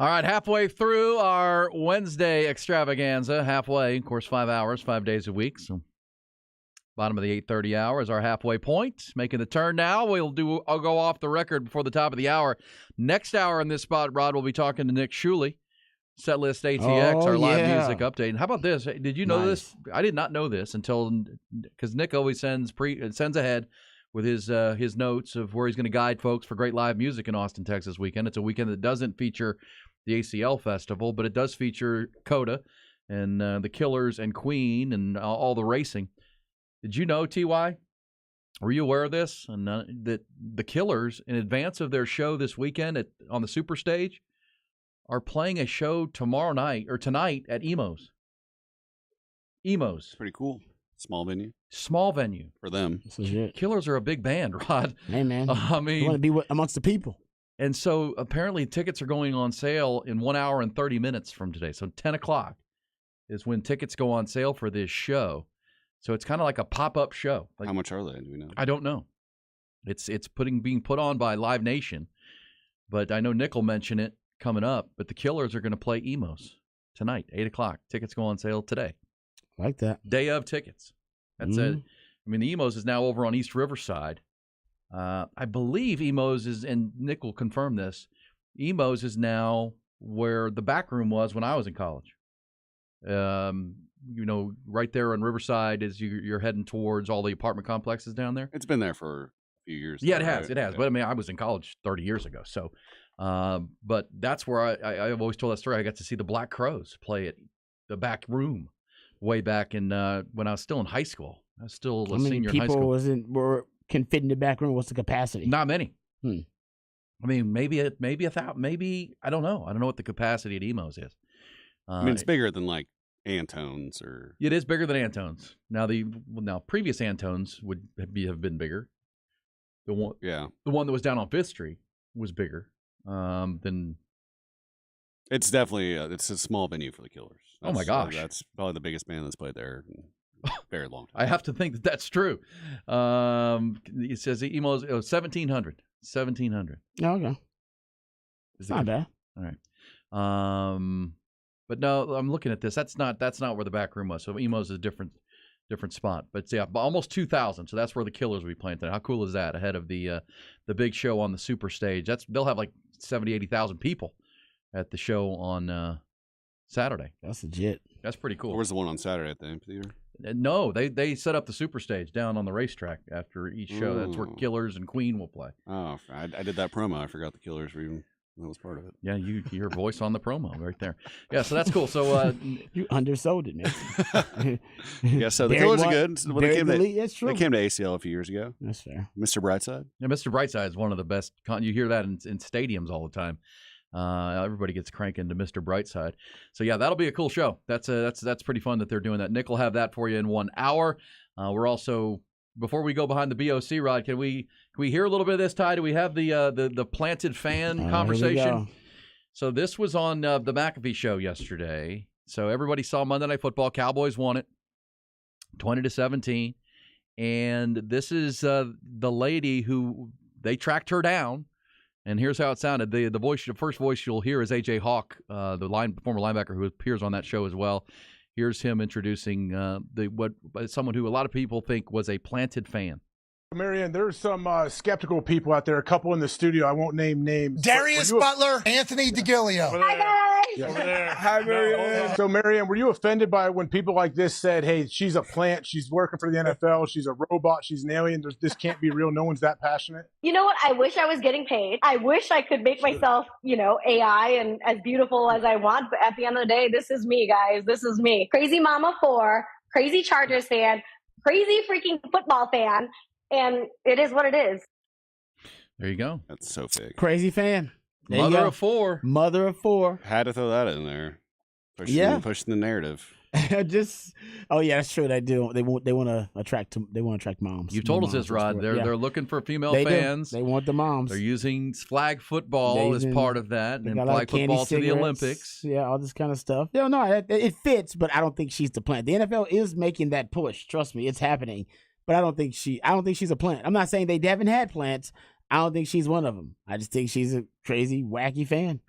All right, halfway through our Wednesday extravaganza. Halfway, of course, 5 hours, 5 days a week. So bottom of the 8:30 hour is our halfway point. Making the turn now. I'll go off the record before the top of the hour. Next hour in this spot, Rod, we'll be talking to Nick Shuley. Setlist ATX, our live music update. And how about this? Did you know this? I did not know this because Nick always sends ahead with his notes of where he's going to guide folks for great live music in Austin, Texas weekend. It's a weekend that doesn't feature the ACL Festival, but it does feature Coda and the Killers and Queen and all the racing. Did you know, T.Y.? Were you aware of this? And that the Killers, in advance of their show this weekend on the Super Stage, are playing a show tonight at Emo's. Emo's. Pretty cool. Small venue For them. Killers are a big band, Rod. Hey, man. I mean, you want to be amongst the people. And so apparently tickets are going on sale in 1 hour and 30 minutes from today. So 10 o'clock is when tickets go on sale for this show. So it's kind of like a pop-up show. Like, how much are they? Do we know? I don't know. It's being put on by Live Nation, but I know Nick will mention it coming up. But the Killers are going to play Emo's tonight, 8 o'clock. Tickets go on sale today. Like that. Day of tickets. That's it. I mean, the Emo's is now over on East Riverside. I believe Emo's is, and Nick will confirm this, Emo's is now where the back room was when I was in college. Right there on Riverside as you're heading towards all the apartment complexes down there. It's been there for a few years. Yeah, though, it has. right? It has. Yeah. But I mean, I was in college 30 years ago. So, but that's where I've always told that story. I got to see the Black Crowes play at the back room way back in when I was still in high school. I was still a senior in high school. Can fit in the back room? What's the capacity? Not many. I mean, maybe 1,000. Maybe I don't know. I don't know what the capacity at Emo's is. I mean, it's bigger than like Antone's or. It is bigger than Antone's. Now previous Antone's would have been bigger. The one that was down on 5th Street was bigger than. It's definitely it's a small venue for the Killers. Oh my gosh, that's probably the biggest band that's played there. Very long time. I have to think that's true. It says Emo's 1,700. 1,700. Oh, okay. It's not bad. All right. But no, I'm looking at this. That's not where the back room was. So Emo's is a different spot. But yeah, almost 2,000. So that's where the Killers will be playing today. How cool is that? Ahead of the big show on the Super Stage. They'll have like 70,000, 80,000 people at the show on Saturday. That's legit. That's pretty cool. Where's the one on Saturday at the amphitheater? No, they set up the Super Stage down on the racetrack after each show. That's where Killers and Queen will play. Oh, I did that promo. I forgot the Killers were even that was part of it. Yeah, your voice on the promo right there. Yeah, so that's cool. So you undersold it, man. Yeah, so the Killers are good. When they came that's true. They came to ACL a few years ago. That's fair. Mr. Brightside. Yeah, Mr. Brightside is one of the best. You hear that in stadiums all the time. Everybody gets cranking to Mr. Brightside. So yeah, that'll be a cool show. That's pretty fun that they're doing that. Nick will have that for you in 1 hour. We're also, before we go behind the BOC, Rod, can we hear a little bit of this, Ty? Do we have the planted fan conversation? So this was on the McAfee show yesterday. So everybody saw Monday Night Football. Cowboys won it 20-17. And this is the lady who they tracked her down. And here's how it sounded. The first voice you'll hear is A.J. Hawk, the former linebacker who appears on that show as well. Here's him introducing someone who a lot of people think was a planted fan. Marianne, there's some skeptical people out there, a couple in the studio. I won't name names. Darius Butler, Anthony DeGilio. Hi, guys. Over there. Hi, Marianne. So, Marianne, were you offended by when people like this said, hey, she's a plant, she's working for the NFL, she's a robot, she's an alien, this can't be real, no one's that passionate? You know what? I wish I was getting paid. I wish I could make myself, AI and as beautiful as I want, but at the end of the day, this is me, guys. This is me. Crazy Mama 4, crazy Chargers fan, crazy freaking football fan, and it is what it is. There you go. That's so fake. Crazy fan. There Mother of 4. Mother of 4. Had to throw that in there. Pushing the narrative. That's true. They do. They want to attract moms. You've told us this, Rod. They're looking for female fans. They want the moms. They're using flag football as part of that, and flag football to the Olympics. Yeah, all this kind of stuff. No, it fits, but I don't think she's the plant. The NFL is making that push. Trust me, it's happening. But I don't think she's a plant. I'm not saying they haven't had plants. I don't think she's one of them. I just think she's a crazy, wacky fan.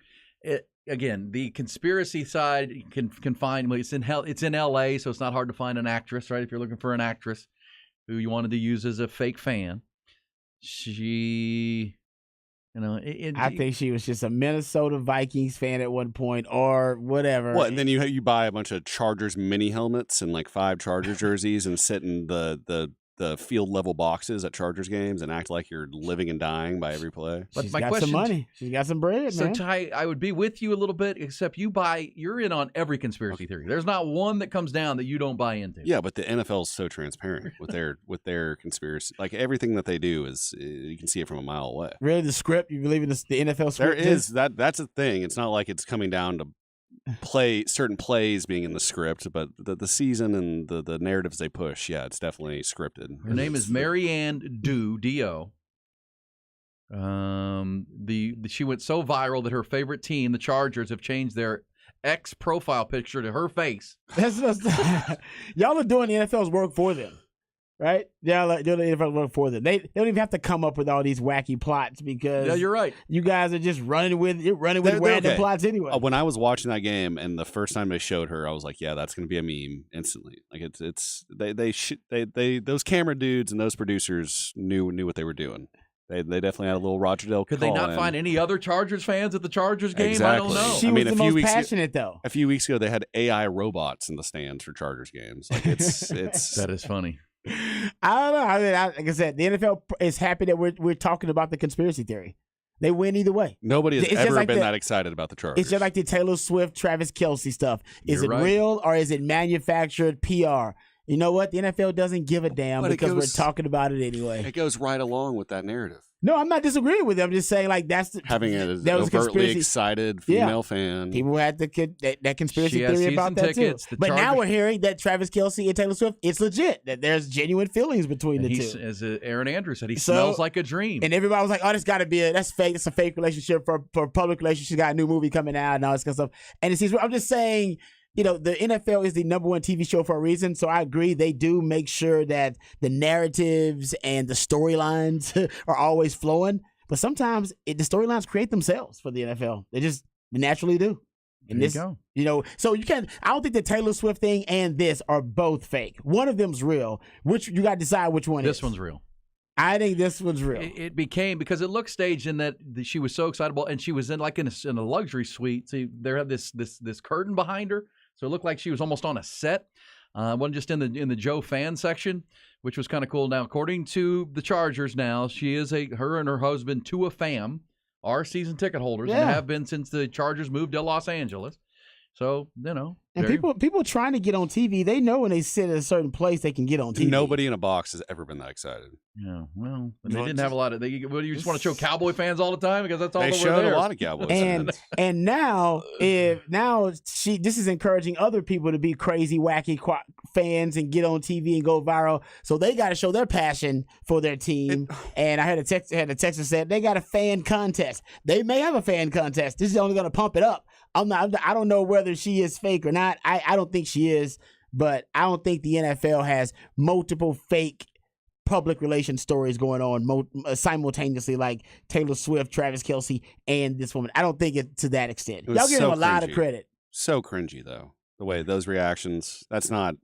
again, the conspiracy side can find. It's in L.A., so it's not hard to find an actress, right? If you're looking for an actress who you wanted to use as a fake fan, she, I think she was just a Minnesota Vikings fan at one point, or whatever. What? And then you buy a bunch of Chargers mini helmets and like 5 Chargers jerseys and sit in the field level boxes at Chargers games and act like you're living and dying by every play. But She's my got question, some money. She's got some bread, so man. Ty, I would be with you a little bit, except you're in on every conspiracy theory. There's not one that comes down that you don't buy into. Yeah, but the NFL is so transparent with their conspiracy. Like everything that they do is you can see it from a mile away. Really, the script? You believe in the NFL script? There is that's a thing. It's not like it's coming down to certain plays being in the script, but the season and the narratives they push, yeah, it's definitely scripted. Her name is Marianne Do, D-O. She went so viral that her favorite team, the Chargers, have changed their X profile picture to her face. Y'all are doing the NFL's work for them, right? Y'all are doing the NFL's work for them. They don't even have to come up with all these wacky plots because Yeah, you're right. you guys are just running with random okay. plots anyway. When I was watching that game and the first time they showed her, I was like, yeah, that's going to be a meme instantly. Like they those camera dudes and those producers knew what they were doing. They definitely had a little Roger Del. Could they not find any other Chargers fans at the Chargers game? Exactly. I don't know. She was the most passionate, though. A few weeks ago, they had AI robots in the stands for Chargers games. Like it's That is funny. I don't know. I mean, like I said, the NFL is happy that we're talking about the conspiracy theory. They win either way. Nobody has It's just ever like been the- that excited about the Chargers. It's just like the Taylor Swift, Travis Kelce stuff. Is You're it right. real or is it manufactured PR? You know what? The NFL doesn't give a damn But it because goes- we're talking about it anyway. It goes right along with that narrative. No, I'm not disagreeing with them. I'm just saying, like, that's the, Having an that was a overtly conspiracy. excited Yeah. female fan. People had that conspiracy She has theory about season that tickets. too. The But now Chargers- we're hearing that Travis Kelce and Taylor Swift, it's legit. That there's genuine feelings between And the he's, two. as Aaron Andrews said, he So- smells like a dream. And everybody was like, "Oh, that's fake. That's a fake relationship for public relationship. She's got a new movie coming out and all this kind of stuff." And it seems I'm just saying, the NFL is the number one TV show for a reason. So I agree, they do make sure that the narratives and the storylines are always flowing. But sometimes the storylines create themselves for the NFL. They naturally do. And There you this, go. so you can't. I don't think the Taylor Swift thing and this are both fake. One of them's real. Which you got to decide which one This is. one's real. I think this one's real. It became, because it looked staged in that she was so excitable, and she was in a luxury suite. So there had this curtain behind her, so it looked like she was almost on a set. Wasn't just in the Joe fan section, which was kind of cool. Now, according to the Chargers, now she is her and her husband Tua Pham are season ticket holders and Yeah. have been since the Chargers moved to Los Angeles. So And very- people trying to get on TV, they know when they sit at a certain place, they can get on TV. Nobody in a box has ever been that excited. Yeah, well, they No, didn't have a lot of. You just want to show Cowboy fans all the time because that's all They that showed were there. a lot of Cowboys. And now this is encouraging other people to be crazy, wacky fans and get on TV and go viral. So they got to show their passion for their team. And I had a text that said they got a fan contest. They may have a fan contest. This is only going to pump it up. I don't know whether she is fake or not. I don't think she is, but I don't think the NFL has multiple fake public relations stories going on simultaneously, like Taylor Swift, Travis Kelce, and this woman. I don't think it to that extent. It was Y'all give so them a lot of cringy. credit. So cringy though. The way those reactions, that's not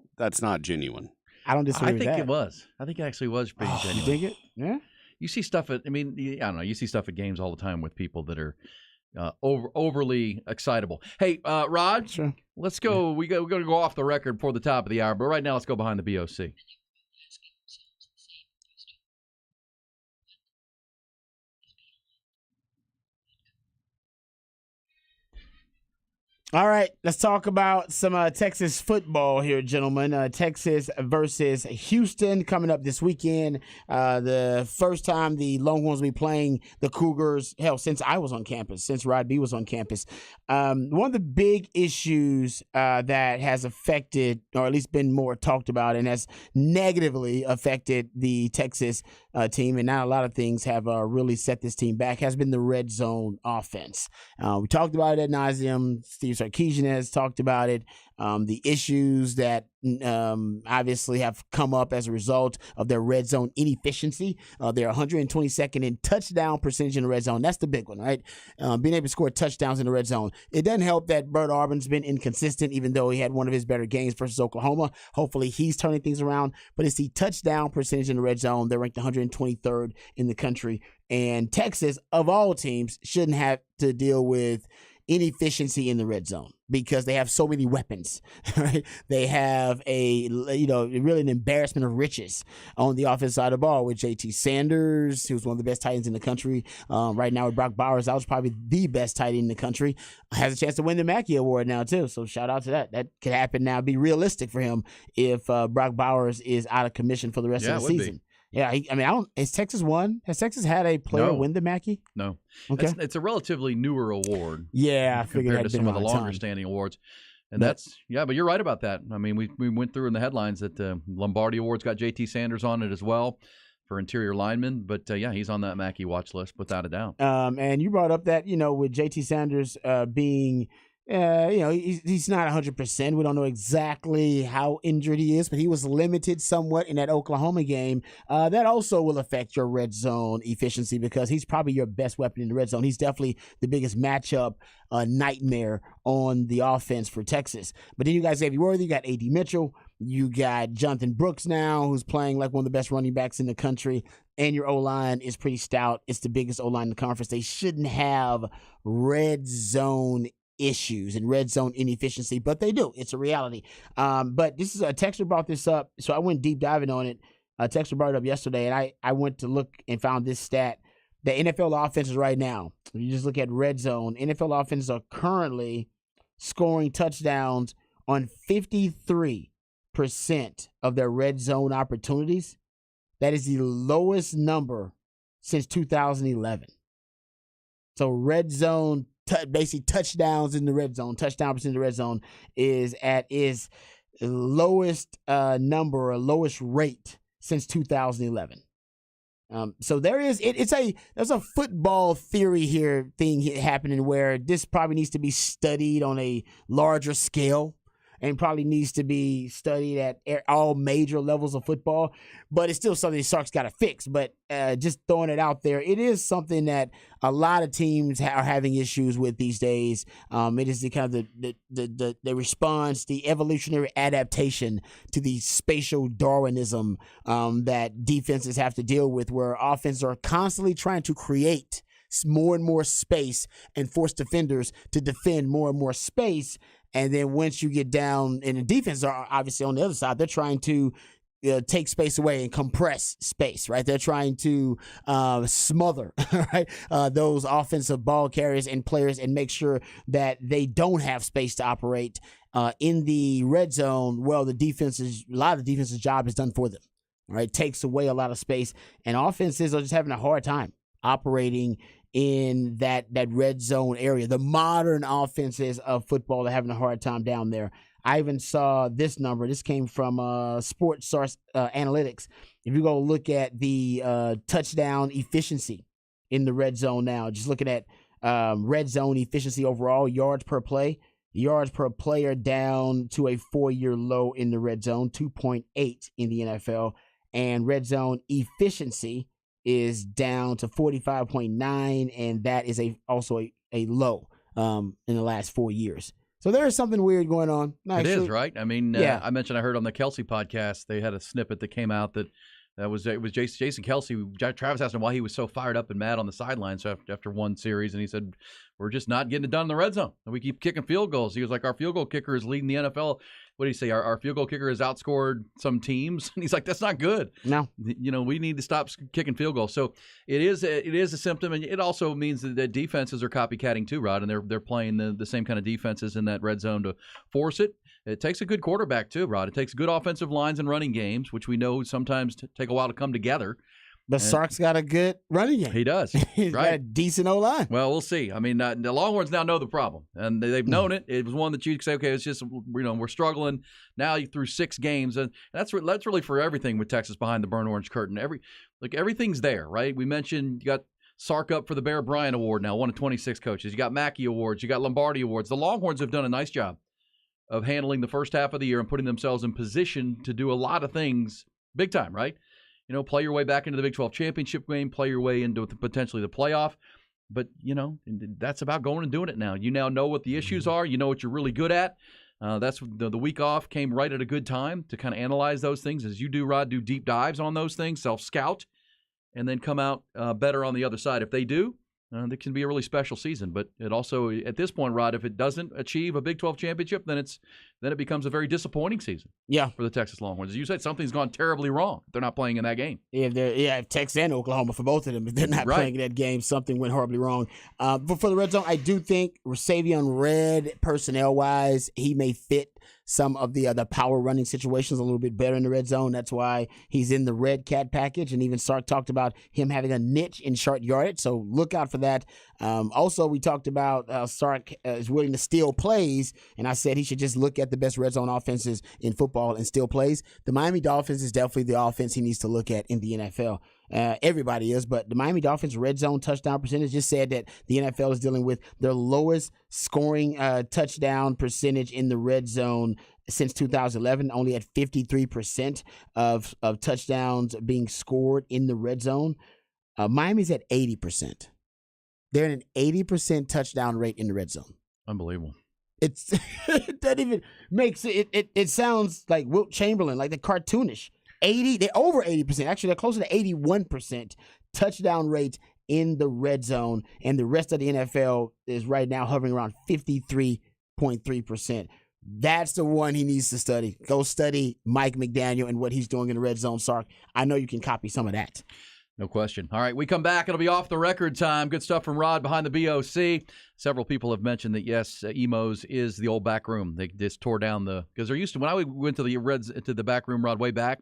genuine. I don't disagree I with think that. it was. I think it actually was pretty You genuine. think it? Yeah. You see stuff I don't know. You see stuff at games all the time with people that are overly excitable. Hey, Rod, Sure. let's go. We're going to go off the record before the top of the hour, but right now let's go behind the BOC. All right, let's talk about some Texas football here, gentlemen. Texas versus Houston coming up this weekend. The first time the Longhorns will be playing the Cougars, since I was on campus, since Rod B was on campus. One of the big issues that has affected, or at least been more talked about, and has negatively affected the Texas team, and now a lot of things have really set this team back, has been the red zone offense. We talked about it ad nauseum. Steve Sarkisian has talked about it. The issues that obviously have come up as a result of their red zone inefficiency. They're 122nd in touchdown percentage in the red zone. That's the big one, right? Being able to score touchdowns in the red zone. It doesn't help that Bert Arbin's been inconsistent, even though he had one of his better games versus Oklahoma. Hopefully he's turning things around. But it's the touchdown percentage in the red zone. They're ranked 123rd in the country. And Texas, of all teams, shouldn't have to deal with inefficiency in the red zone because they have so many weapons, right? They have really an embarrassment of riches on the offensive side of the ball with JT Sanders, who's one of the best tight ends in the country. Right now with Brock Bowers, that was probably the best tight end in the country. Has a chance to win the Mackey Award now too. So shout out to that. That could happen now. Be realistic for him if Brock Bowers is out of commission for the rest of the season. Yeah, has Texas won? Has Texas had a player win the Mackey? No. Okay. It's a relatively newer award. Yeah, I figured compared to some of the longer standing awards. And but you're right about that. I mean, we went through in the headlines that the Lombardi Award's got JT Sanders on it as well for interior linemen. But he's on that Mackey watch list without a doubt. And you brought up that, with JT Sanders being he's not 100%. We don't know exactly how injured he is, but he was limited somewhat in that Oklahoma game. That also will affect your red zone efficiency because he's probably your best weapon in the red zone. He's definitely the biggest matchup nightmare on the offense for Texas. But then you got Xavier Worthy, you got A.D. Mitchell, you got Jonathan Brooks now, who's playing like one of the best running backs in the country, and your O-line is pretty stout. It's the biggest O-line in the conference. They shouldn't have red zone issues and red zone inefficiency, but they do. It's a reality. But this is a texter brought this up, so I went deep diving on it. A texter brought it up yesterday, and I went to look and found this stat. The NFL offenses right now, when you just look at red zone, NFL offenses are currently scoring touchdowns on 53% of their red zone opportunities. That is the lowest number since 2011. So red zone basically touchdowns in the red zone, touchdown percent in the red zone is at its lowest number or lowest rate since 2011. So there's a football theory thing happening where this probably needs to be studied on a larger scale and probably needs to be studied at all major levels of football. But it's still something Sark's got to fix. But just throwing it out there, it is something that a lot of teams are having issues with these days. It is the kind of the response, the evolutionary adaptation to the spatial Darwinism that defenses have to deal with, where offenses are constantly trying to create more and more space and force defenders to defend more and more space. And then once you get down, and the defense are obviously on the other side, they're trying to take space away and compress space, right? They're trying to smother, right, those offensive ball carriers and players and make sure that they don't have space to operate in the red zone. Well, a lot of the defense's job is done for them, right? Takes away a lot of space, and offenses are just having a hard time operating in that red zone area. The modern offenses of football are having a hard time down there. I even saw this number. This came from Sports Source Analytics. If you go look at the touchdown efficiency in the red zone now, just looking at red zone efficiency overall, yards per play are down to a 4-year low in the red zone, 2.8 in the NFL. And red zone efficiency is down to 45.9, and that is also a low in the last 4 years. So there is something weird going on. It is, right? I mean, I mentioned I heard on the Kelsey podcast, they had a snippet that came out that it was Jason Kelsey. Travis asked him why he was so fired up and mad on the sidelines after one series, and he said, "We're just not getting it done in the red zone. We keep kicking field goals." He was like, "Our field goal kicker is leading the NFL." What do you say? Our field goal kicker has outscored some teams, and he's like, "That's not good. No, we need to stop kicking field goals." So it is a symptom, and it also means that defenses are copycatting too, Rod, and they're playing the same kind of defenses in that red zone to force it. It takes a good quarterback too, Rod. It takes good offensive lines and running games, which we know sometimes take a while to come together. But Sark's got a good running game. He does. He's got a decent O-line. Well, we'll see. I mean, the Longhorns now know the problem, and they've known it. It was one that you could say, okay, it's just we're struggling now through 6 games, and that's really for everything with Texas behind the burnt orange curtain. Everything's there, right? We mentioned you got Sark up for the Bear Bryant Award now, one of 26 coaches. You got Mackey Awards. You got Lombardi Awards. The Longhorns have done a nice job of handling the first half of the year and putting themselves in position to do a lot of things big time, right? You know, play your way back into the Big 12 championship game, play your way into potentially the playoff. But, you know, that's about going and doing it now. You now know what the issues are. You know what you're really good at. That's the week off came right at a good time to kind of analyze those things. As you do, Rod, do deep dives on those things, self-scout, and then come out better on the other side. If they do, it can be a really special season. But it also, at this point, Rod, if it doesn't achieve a Big 12 championship, then it becomes a very disappointing season. Yeah, for the Texas Longhorns. As you said, something's gone terribly wrong. They're not playing in that game. If Texas and Oklahoma, for both of them, if they're not playing in that game, something went horribly wrong. But for the red zone, I do think Savion Red, personnel-wise, he may fit some of the power running situations a little bit better in the red zone. That's why he's in the red cat package. And even Sark talked about him having a niche in short yardage. So look out for that. Also, we talked about Sark is willing to steal plays. And I said he should just look at the best red zone offenses in football and steal plays. The Miami Dolphins is definitely the offense he needs to look at in the NFL. Everybody is, but the Miami Dolphins red zone touchdown percentage just said that the NFL is dealing with their lowest scoring touchdown percentage in the red zone since 2011, only at 53% of touchdowns being scored in the red zone. Miami's at 80%. They're at an 80% touchdown rate in the red zone. Unbelievable. It doesn't even makes it sounds like Wilt Chamberlain, like the cartoonish. They're over 80%. Actually, they're closer to 81% touchdown rate in the red zone. And the rest of the NFL is right now hovering around 53.3%. That's the one he needs to study. Go study Mike McDaniel and what he's doing in the red zone, Sark. I know you can copy some of that. No question. All right, we come back. It'll be off the record time. Good stuff from Rod behind the BOC. Several people have mentioned that, yes, Emo's is the old back room. They just tore down because there used to, when I went to the back room, Rod, way back,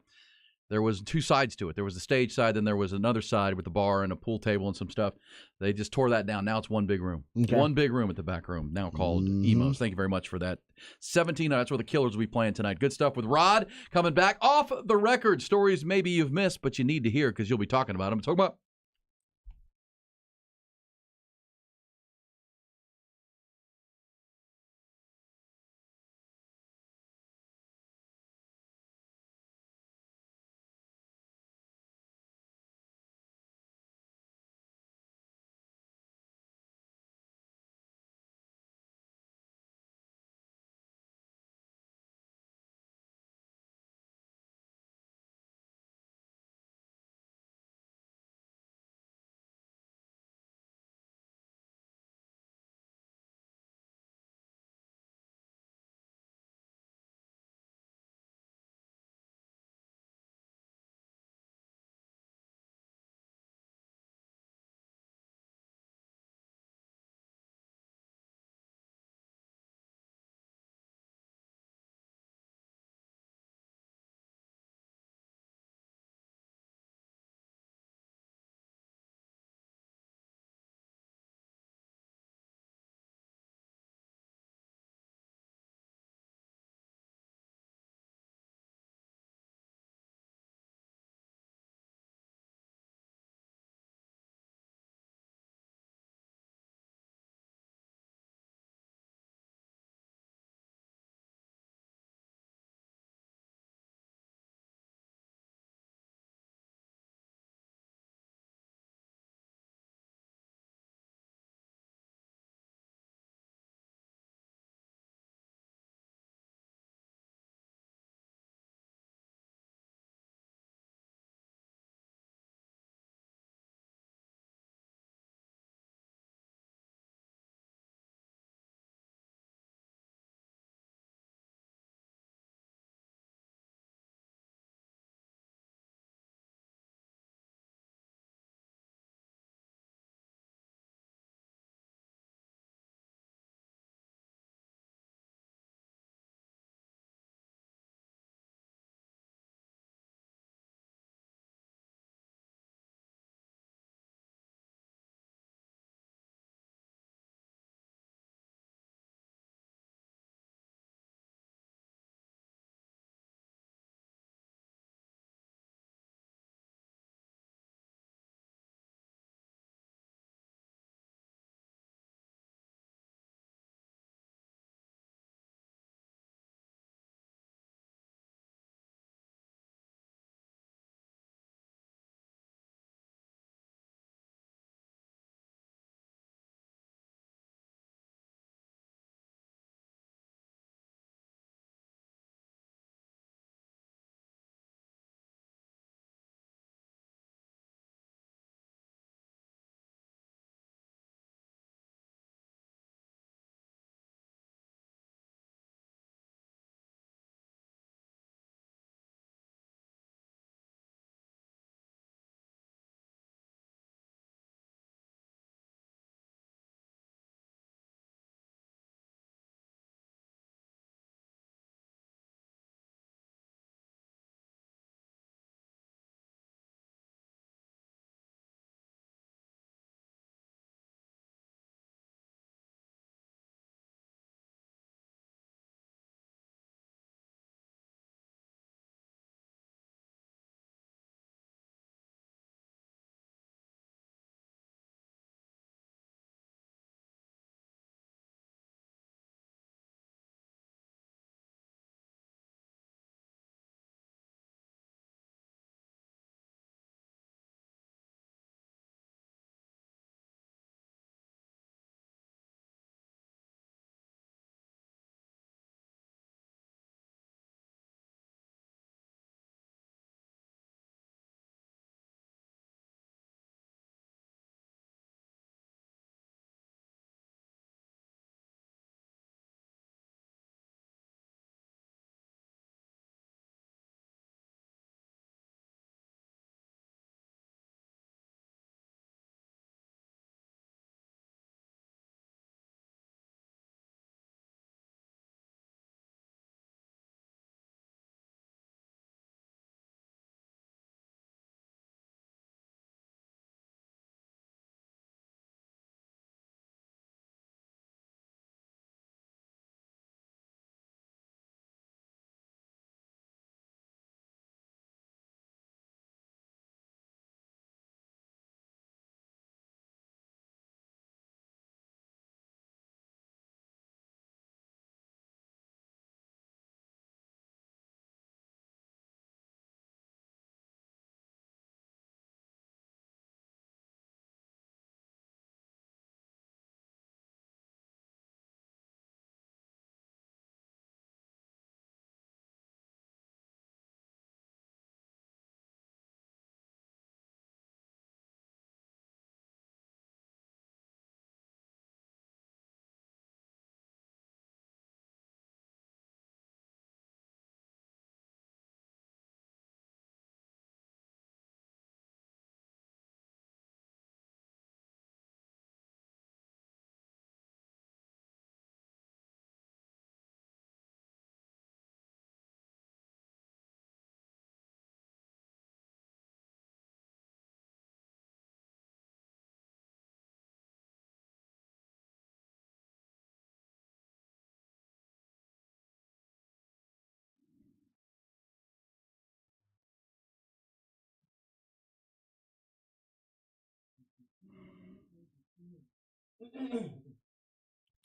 there was two sides to it. There was the stage side, then there was another side with a bar and a pool table and some stuff. They just tore that down. Now it's one big room. Okay. One big room at the back room, now called Emo's. Thank you very much for that. 17, that's where the Killers will be playing tonight. Good stuff with Rod coming back off the record. Stories maybe you've missed, but you need to hear because you'll be talking about them. Talk about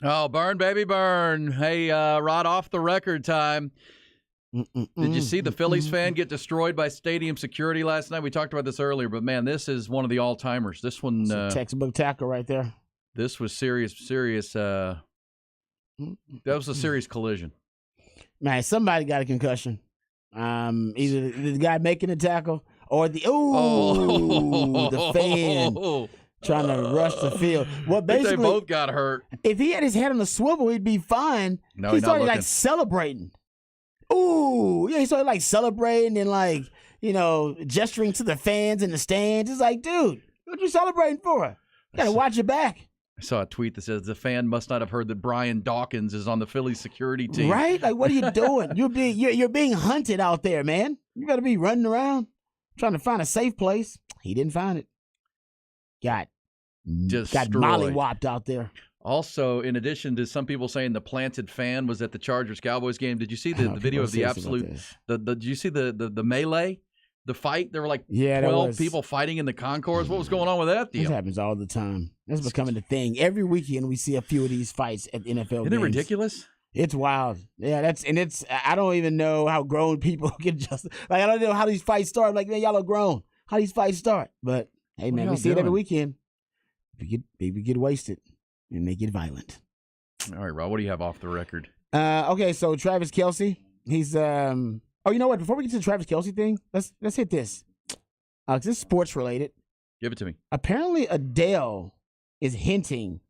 Oh, burn, baby, burn. Hey, Rod, off the record time. Did you see the Phillies fan get destroyed by stadium security last night? We talked about this earlier, but, man, this is one of the all-timers. This one. Textbook tackle right there. This was serious. That was a serious collision. Man, somebody got a concussion. Either the guy making the tackle or the the fan trying to rush the field. Well, basically, they both got hurt. If he had his head on a swivel, he'd be fine. No, he he's started not like looking. celebrating. Ooh, yeah, he started like celebrating and like, gesturing to the fans in the stands. It's like, dude, what you celebrating for? You gotta watch your back. I saw a tweet that says the fan must not have heard that Brian Dawkins is on the Phillies security team. Right? Like, what are you doing? You're being hunted out there, man. You gotta be running around trying to find a safe place. He didn't find it. Got mollywopped out there. Also, in addition to some people saying the planted fan was at the Chargers-Cowboys game, did you see the video of the absolute? Did you see the melee, the fight? There were like 12 people fighting in the concourse. What was going on with that deal? This happens all the time. That's becoming a thing. Every weekend we see a few of these fights at NFL games. Isn't it ridiculous? It's wild. Yeah, I don't even know how grown people can just I don't know how these fights start. Like, man, y'all are grown. How these fights start? But hey, man, we see it every weekend. People get wasted. And they get violent. All right, Rob, what do you have off the record? Okay, so Travis Kelce, he's oh, you know what? Before we get to the Travis Kelce thing, let's hit this. This is sports related. Give it to me. Apparently, Adele is hinting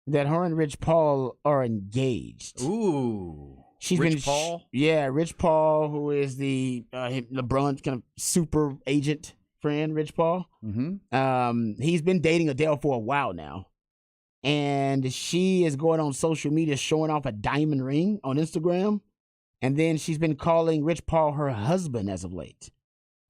that her and Rich Paul are engaged. Ooh, Rich Paul. Yeah, Rich Paul, who is the LeBron kind of super agent friend, Rich Paul. Mm-hmm. He's been dating Adele for a while now. And she is going on social media showing off a diamond ring on Instagram. And then she's been calling Rich Paul her husband as of late.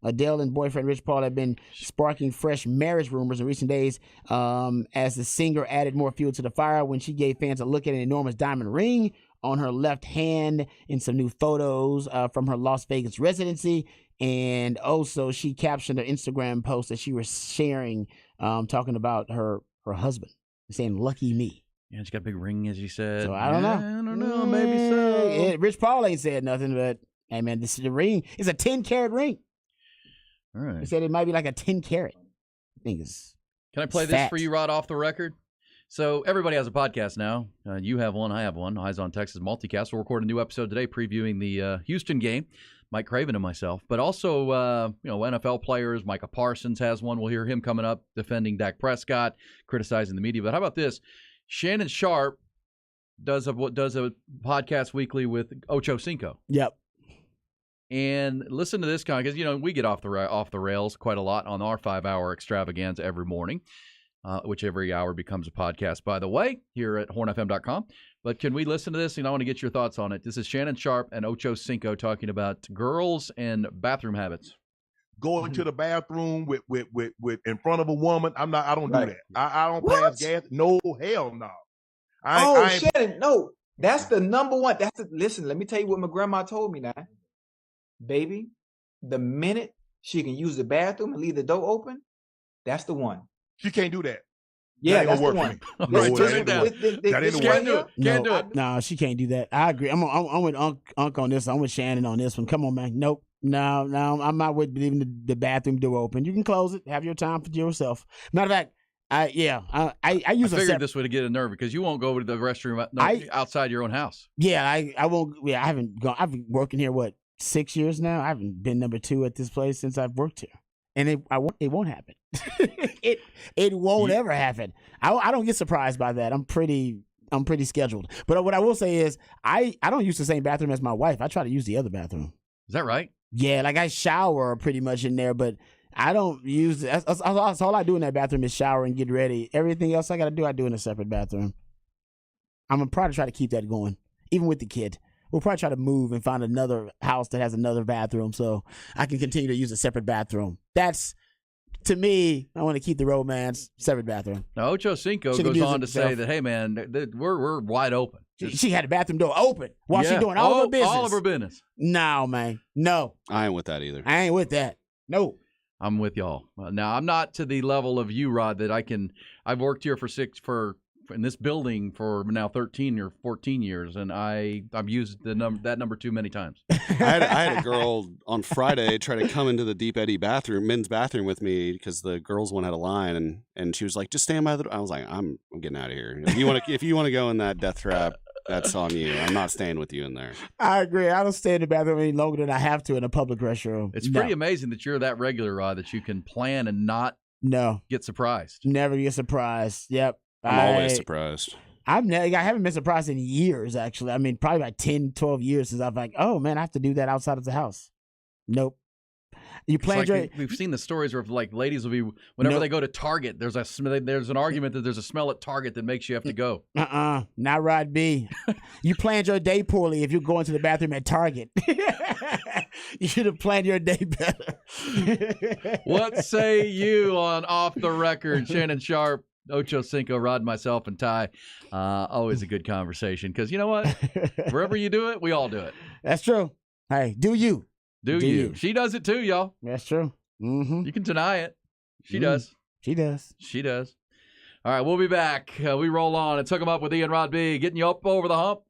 Adele and boyfriend Rich Paul have been sparking fresh marriage rumors in recent days as the singer added more fuel to the fire when she gave fans a look at an enormous diamond ring on her left hand in some new photos from her Las Vegas residency. And also she captioned her Instagram post that she was sharing talking about her husband. Saying lucky me. Yeah, she got a big ring, as you said. So I don't know. I don't know. Maybe so. Yeah, Rich Paul ain't said nothing, but hey, man, the ring is a 10-carat ring. All right. He said it might be like a 10-carat. I think it's. Can I play this for you, Rod, off the record? So everybody has a podcast now. You have one. I have one. Eyes on Texas Multicast. We'll record a new episode today previewing the Houston game. Mike Craven and myself, but also, NFL players. Micah Parsons has one. We'll hear him coming up defending Dak Prescott, criticizing the media. But how about this? Shannon Sharp does a podcast weekly with Ocho Cinco. Yep. And listen to this guy because we get off the rails quite a lot on our 5-hour extravaganza every morning, which every hour becomes a podcast, by the way, here at hornfm.com. But can we listen to this? I want to get your thoughts on it. This is Shannon Sharp and Ocho Cinco talking about girls and bathroom habits. Going to the bathroom with in front of a woman. I don't do that. I don't pass gas. No, hell no. Shannon, no. That's the number one. Listen, let me tell you what my grandma told me now. Baby, the minute she can use the bathroom and leave the door open, that's the one. She can't do that. Yeah, that's the one. Can't do it. No, she can't do that. I agree. I'm with Unc on this. I'm with Shannon on this one. Come on, man. Nope. No, I'm not with leaving the bathroom door open. You can close it. Have your time for yourself. Matter of fact, I use. I figured this would get a nerve because you won't go to the restroom outside your own house. Yeah, I won't. Yeah, I haven't gone. I've been working here 6 years now. I haven't been number 2 at this place since I've worked here. And it won't happen. it won't ever happen. I don't get surprised by that. I'm pretty scheduled. But what I will say is I don't use the same bathroom as my wife. I try to use the other bathroom. Is that right? Yeah, like I shower pretty much in there, but I don't use it. That's all I do in that bathroom is shower and get ready. Everything else I got to do, I do in a separate bathroom. I'm going to probably try to keep that going, even with the kid. We'll probably try to move and find another house that has another bathroom so I can continue to use a separate bathroom. That's, to me, I want to keep the romance, separate bathroom. Now, Ocho Cinco goes on to say that, hey, man, we're wide open. She had the bathroom door open while she's doing all of her business. All of her business. No, man. No. I ain't with that either. I ain't with that. No. I'm with y'all. Now, I'm not to the level of you, Rod, that I've worked here in this building for now 13 or 14 years, and I've used that number too many times. I had a girl on Friday try to come into the Deep Eddy men's bathroom with me because the girls one had a line, and she was like, "Just stand by the door." I was like, "I'm getting out of here. If you want to go in that death trap, that's on you. I'm not staying with you in there." I agree. I don't stay in the bathroom any longer than I have to in a public restroom. It's pretty amazing that you're that regular, Rod, that you can plan and not get surprised. Never get surprised. Yep. I'm always surprised. I haven't been surprised in years, actually. I mean, probably like 10, 12 years since I've like, oh, man, I have to do that outside of the house. Nope. You plan we've seen the stories where like ladies will be whenever they go to Target. There's an argument that there's a smell at Target that makes you have to go. Not Rod B. You planned your day poorly if you're going to the bathroom at Target. You should have planned your day better. What say you on Off the Record? Shannon Sharp, Ocho Cinco, Rod, myself, and Ty. Always a good conversation because you know what? Wherever you do it, we all do it. That's true. Hey, do you? Do you? She does it too, y'all. That's true. Mm-hmm. You can deny it. She does. She does. She does. All right, we'll be back. We roll on and Hook 'em Up with Ian Rod B, getting you up over the hump.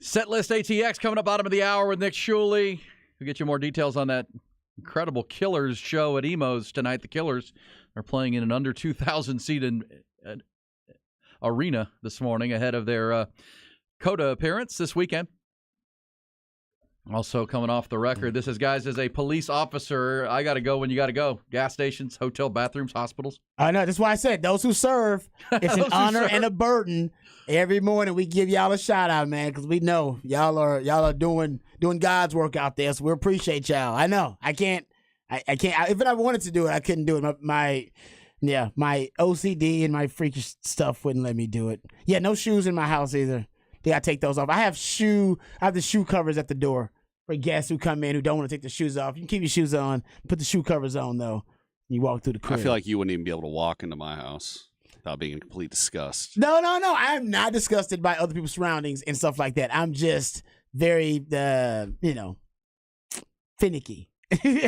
Setlist ATX coming up bottom of the hour with Nick Shuley. We'll get you more details on that incredible Killers show at Emo's tonight. The Killers are playing in an under 2,000-seat arena this morning ahead of their Coda appearance this weekend. Also coming off the record, this is, guys, as a police officer, I got to go when you got to go. Gas stations, hotel bathrooms, hospitals. I know. That's why I said those who serve. It's an honor and a burden. Every morning we give y'all a shout out, man, because we know y'all are doing God's work out there. So we appreciate y'all. I know. I can't. If I wanted to do it, I couldn't do it. My OCD and my freakish stuff wouldn't let me do it. Yeah, no shoes in my house either. They gotta take those off. I have the shoe covers at the door for guests who come in who don't want to take their shoes off. You can keep your shoes on, put the shoe covers on though. You walk through the crib. I feel like you wouldn't even be able to walk into my house without being in complete disgust. No. I'm not disgusted by other people's surroundings and stuff like that. I'm just very, finicky. Well,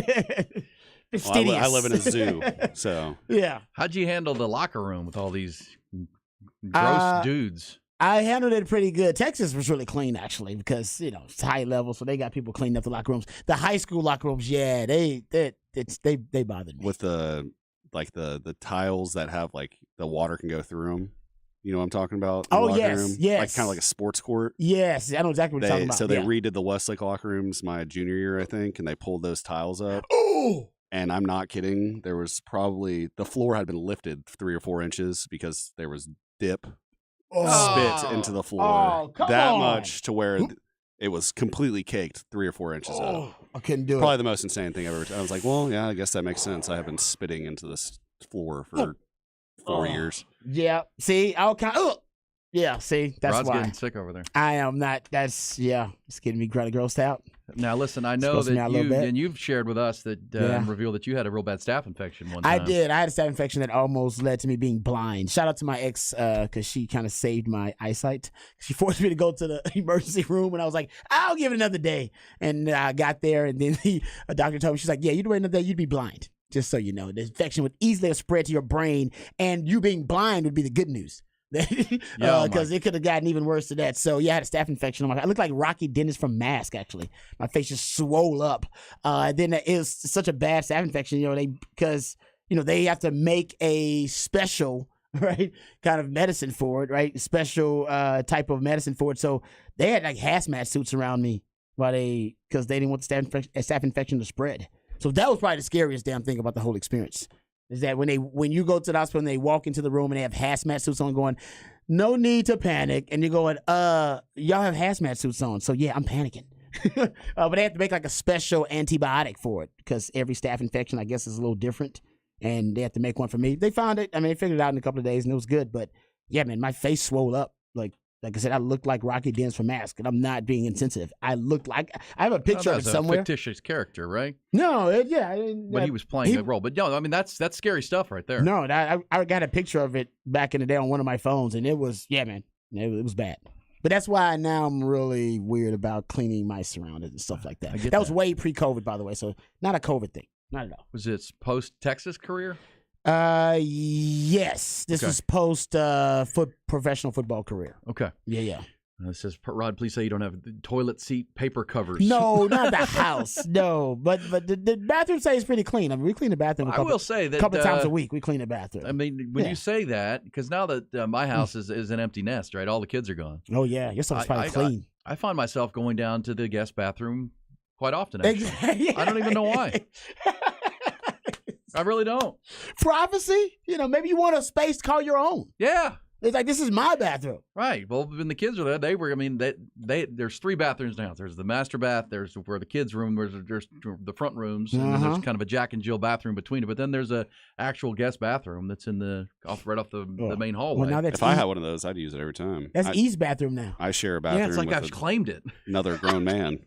I live in a zoo, so. Yeah. How'd you handle the locker room with all these gross dudes? I handled it pretty good. Texas was really clean, actually, because, it's high level, so they got people cleaning up the locker rooms. The high school locker rooms, yeah, they bothered me. With the tiles that have, the water can go through them. You know what I'm talking about? Oh, yes, room? yes. Kind of like a sports court. Yes, I know exactly what you're talking about. So they redid the Westlake locker rooms my junior year, I think, and they pulled those tiles up. Oh! And I'm not kidding. There was probably, the floor had been lifted 3 or 4 inches because there was dip. Spit into the floor much to where it was completely caked 3 or 4 inches up. I couldn't do it. Probably the most insane thing I've ever. I was like, well, yeah, I guess that makes sense. I have been spitting into this floor for 4 years. Yeah. See, yeah. See, that's Rod's why. getting sick over there. I am not. It's getting me kind of grossed out. Now, listen, I know that you've shared with us that revealed that you had a real bad staph infection one time. I did. I had a staph infection that almost led to me being blind. Shout out to my ex because she kind of saved my eyesight. She forced me to go to the emergency room, and I was like, I'll give it another day. And I got there, and then a doctor told me, she's like, yeah, you'd wait another day, you'd be blind. Just so you know, the infection would easily have spread to your brain, and you being blind would be the good news. Because it could have gotten even worse than that. So yeah, I had a staph infection. I looked like Rocky Dennis from Mask. Actually, my face just swole up. Then it was such a bad staph infection. They have to make a special kind of medicine for it, right? Special type of medicine for it. So they had hazmat suits around me because they didn't want the staph infection to spread. So that was probably the scariest damn thing about the whole experience. Is that when you go to the hospital and they walk into the room and they have hazmat suits on going, no need to panic. And you're going, y'all have hazmat suits on. So yeah, I'm panicking. But they have to make a special antibiotic for it because every staph infection, I guess, is a little different. And they have to make one for me. They found it. I mean, they figured it out in a couple of days and it was good. But yeah, man, my face swole up. Like I said, I looked like Rocky Dennis from Mask, and I'm not being insensitive. I looked like I have a picture of it somewhere. A fictitious character, right? No, but he was playing a role. But no, I mean that's scary stuff right there. No, I got a picture of it back in the day on one of my phones, and it was it was bad. But that's why now I'm really weird about cleaning my surroundings and stuff like that. That was way pre-COVID, by the way, so not a COVID thing, not at all. Was it post-Texas career? Yes. This was post professional football career. Okay. Yeah. It says, Rod, please say you don't have toilet seat paper covers. No, not the house. No, but the bathroom stays pretty clean. I mean, we clean the bathroom. I will say that a couple times a week we clean the bathroom. I mean, when you say that, because now that my house is an empty nest, right? All the kids are gone. Oh yeah, your stuff's probably clean. I find myself going down to the guest bathroom quite often. Actually, I don't even know why. I really don't. Privacy? Maybe you want a space to call your own. Yeah. It's like, this is my bathroom. Right. Well, when the kids were there, there's 3 bathrooms now. There's the master bath, there's where the kids' room, there's the front rooms, and then there's kind of a Jack and Jill bathroom between it. But then there's a actual guest bathroom that's in right off the main hallway. Well, if I had one of those, I'd use it every time. That's E's bathroom now. I share a bathroom. Yeah, it's like I've claimed it. Another grown man.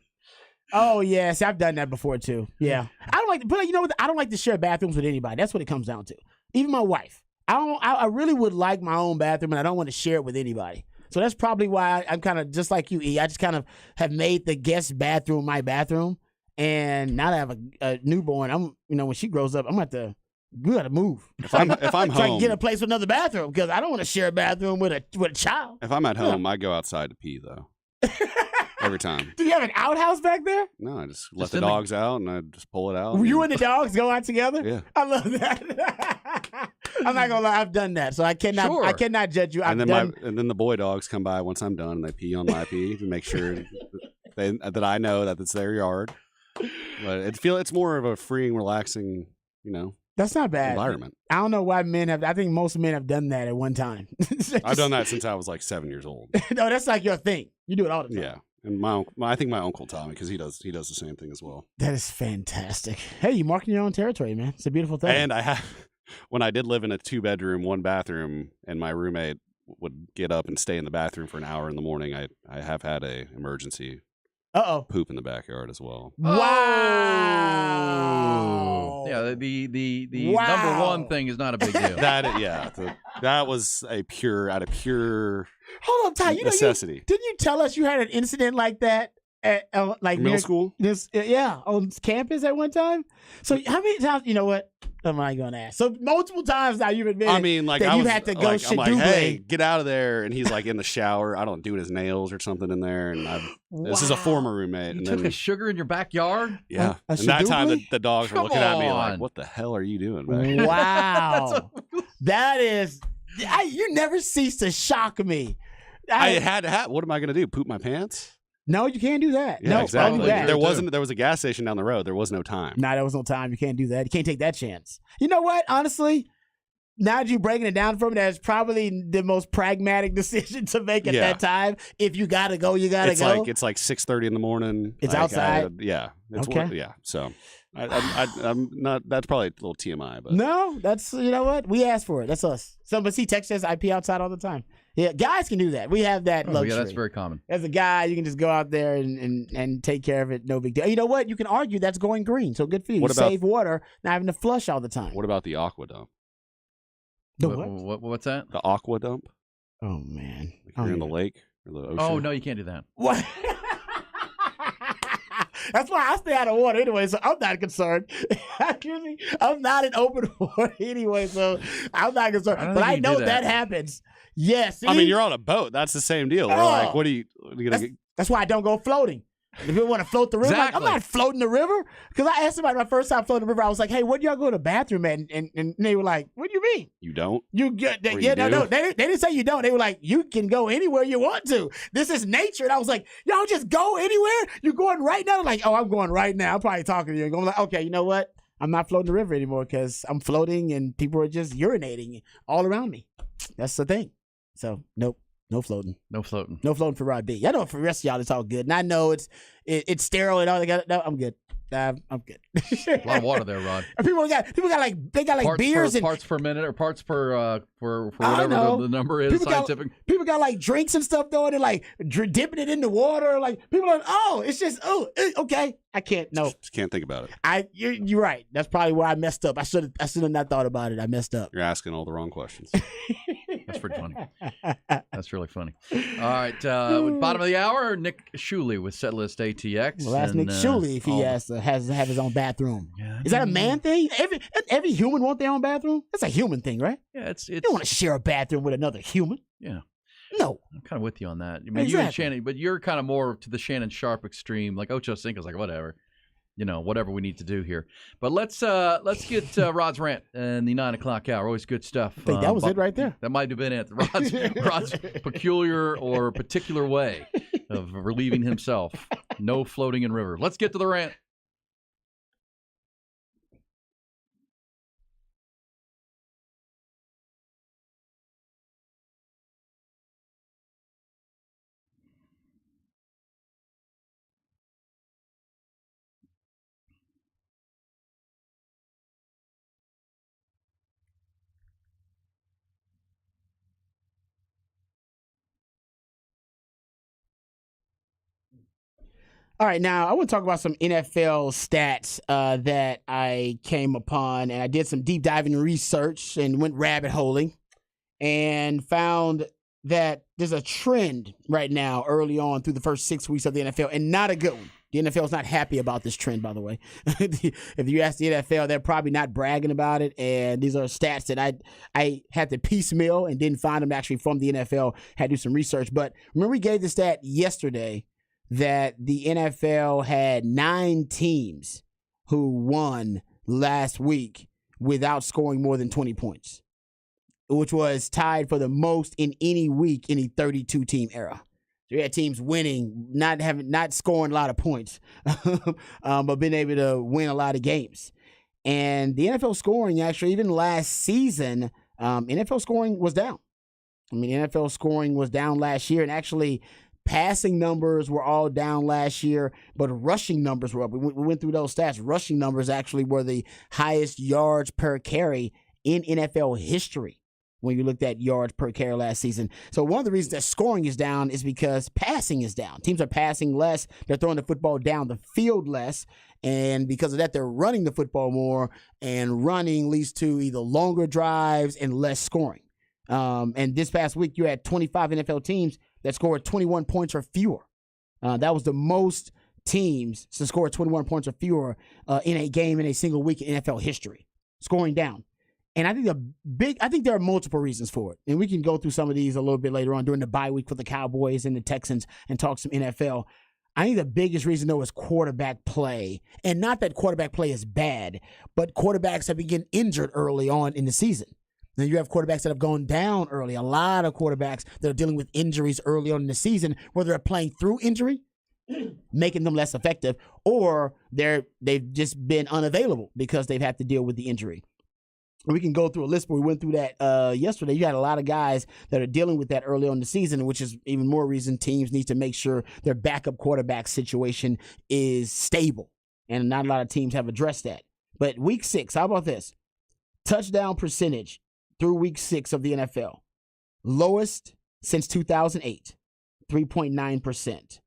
Oh yes, I've done that before too. Yeah, I don't like, but you know what? I don't like to share bathrooms with anybody. That's what it comes down to. Even my wife. I really would like my own bathroom, and I don't want to share it with anybody. So that's probably why I'm kind of just like you, E. I just kind of have made the guest bathroom my bathroom, and now that I have a newborn, when she grows up, I'm gonna have to We gotta move. If I'm so I home, can get a place with another bathroom because I don't want to share a bathroom with a child. If I'm at home, I go outside to pee though. Every time. Do you have an outhouse back there? No, I just let the dogs out and I just pull it out. You and the dogs go out together? Yeah. I love that. I'm not gonna lie, I've done that, so I cannot judge you. And then the boy dogs come by once I'm done and they pee on my pee to make sure that I know that it's their yard. But it's more of a freeing, relaxing, that's not bad environment. I don't know why men have. I think most men have done that at one time. I've done that since I was like 7 years old. No, that's like your thing. You do it all the time. Yeah, and I think my uncle taught me because he does the same thing as well. That is fantastic. Hey, you marking your own territory, man. It's a beautiful thing. And I have, when I did live in a 2-bedroom, 1-bathroom, and my roommate would get up and stay in the bathroom for an hour in the morning, I have had a emergency poop in the backyard as well. Wow. Yeah, the number one thing is not a big deal. That was a pure Hold on, Ty. necessity. Didn't you tell us you had an incident like that at middle school? On campus at one time. So how many times? You know what? I'm not going to ask. So multiple times now you've admitted. I mean, like that you had to go. I'm like, hey, get out of there! And he's like in the shower. I don't do his nails or something in there. And this is a former roommate. You took a sugar in your backyard? Yeah. And that time the dogs were looking at me like, "What the hell are you doing back here?" Wow, that is. You never cease to shock me. I had to have. What am I going to do? Poop my pants? No, you can't do that. Yeah, no, exactly. Don't do that. There was a gas station down the road. There was no time. No, there was no time. You can't do that. You can't take that chance. You know what? Honestly, now that you're breaking it down for me, that's probably the most pragmatic decision to make at that time. If you gotta go, you gotta go. It's like 6:30 in the morning. It's outside. Yeah. So I'm not. That's probably a little TMI, but no, that's you know what we asked for it. That's us. But see, text says I pee outside all the time. Yeah, guys can do that. We have that luxury. Yeah, that's very common. As a guy, you can just go out there and take care of it. No big deal. You know what? You can argue that's going green. So good for you. Save water, not having to flush all the time. What about the aqua dump? The what? What's that? The aqua dump. Oh man, like you're in the lake or the ocean. Oh no, you can't do that. What? That's why I stay out of water anyway, so I'm not concerned. I'm not in open water anyway, so I'm not concerned. But I know that happens. Yes. I mean, you're on a boat. That's the same deal. Like, what are you gonna that's why I don't go floating. If people want to float the river, like, I'm not floating the river. Because I asked somebody my first time floating the river, I was like, hey, where do y'all go to the bathroom at? And they were like, what do you mean? You don't? No. They didn't say you don't. They were like, you can go anywhere you want to. This is nature. And I was like, y'all just go anywhere? You're going right now? They're like, oh, I'm going right now. I'm probably talking to you. And I'm like, okay, you know what? I'm not floating the river anymore because I'm floating and people are just urinating all around me. That's the thing. So, nope. No floating. No floating. No floating for Rod B. I know for the rest of y'all, it's all good. And I know it's sterile and all. No, I'm good. I'm good. A lot of water there, Rod. And people got like parts beers and parts per minute or parts per for whatever the number is. People scientific. People got like drinks and stuff though, and they're like dipping it in the water. Like people are like, it's just okay. I can't. No, just can't think about it. You're right. That's probably where I messed up. I should have not thought about it. I messed up. You're asking all the wrong questions. That's pretty funny. That's really funny. All right, bottom of the hour, Nick Shuley with Setlist ATX. Well, that's Nick Shuley if he has to have his own bathroom. Yeah. Is that a man thing? Every human want their own bathroom? That's a human thing, right? Yeah, it's you don't want to share a bathroom with another human. Yeah. No. I'm kind of with you on that. I mean, you and Shannon, but you're kind of more to the Shannon Sharp extreme. Like Ocho Cinco's like, whatever. Whatever we need to do here. But let's get Rod's rant in the 9 o'clock hour. Always good stuff. I think that was it right there. That might have been it. Rod's peculiar or particular way of relieving himself. No floating in river. Let's get to the rant. All right, now I want to talk about some NFL stats that I came upon, and I did some deep diving research and went rabbit holing and found that there's a trend right now early on through the first 6 weeks of the NFL, and not a good one. The NFL is not happy about this trend, by the way. If you ask the NFL, they're probably not bragging about it. And these are stats that I had to piecemeal and didn't find them actually from the NFL. Had to do some research. But remember we gave the stat yesterday that the NFL had 9 teams who won last week without scoring more than 20 points, which was tied for the most in any week in a 32-team era. So you had teams winning, not scoring a lot of points, but being able to win a lot of games. And the NFL scoring, actually, even last season, NFL scoring was down. I mean, NFL scoring was down last year, and actually passing numbers were all down last year, but rushing numbers were up. We went through those stats. Rushing numbers actually were the highest yards per carry in NFL history when you looked at yards per carry last season. So one of the reasons that scoring is down is because passing is down. Teams are passing less. They're throwing the football down the field less. And because of that, they're running the football more, and running leads to either longer drives and less scoring. And this past week, you had 25 NFL teams that scored 21 points or fewer. That was the most teams to score 21 points or fewer in a game in a single week in NFL history, scoring down. And I think there are multiple reasons for it. And we can go through some of these a little bit later on during the bye week for the Cowboys and the Texans and talk some NFL. I think the biggest reason, though, is quarterback play. And not that quarterback play is bad, but quarterbacks have been getting injured early on in the season. Then you have quarterbacks that have gone down early. A lot of quarterbacks that are dealing with injuries early on in the season, whether they're playing through injury, making them less effective, or they've just been unavailable because they've had to deal with the injury. We can go through a list, but we went through that yesterday. You had a lot of guys that are dealing with that early on in the season, which is even more reason teams need to make sure their backup quarterback situation is stable. And not a lot of teams have addressed that. But week 6, how about this? Touchdown percentage through week 6 of the NFL. Lowest since 2008, 3.9%.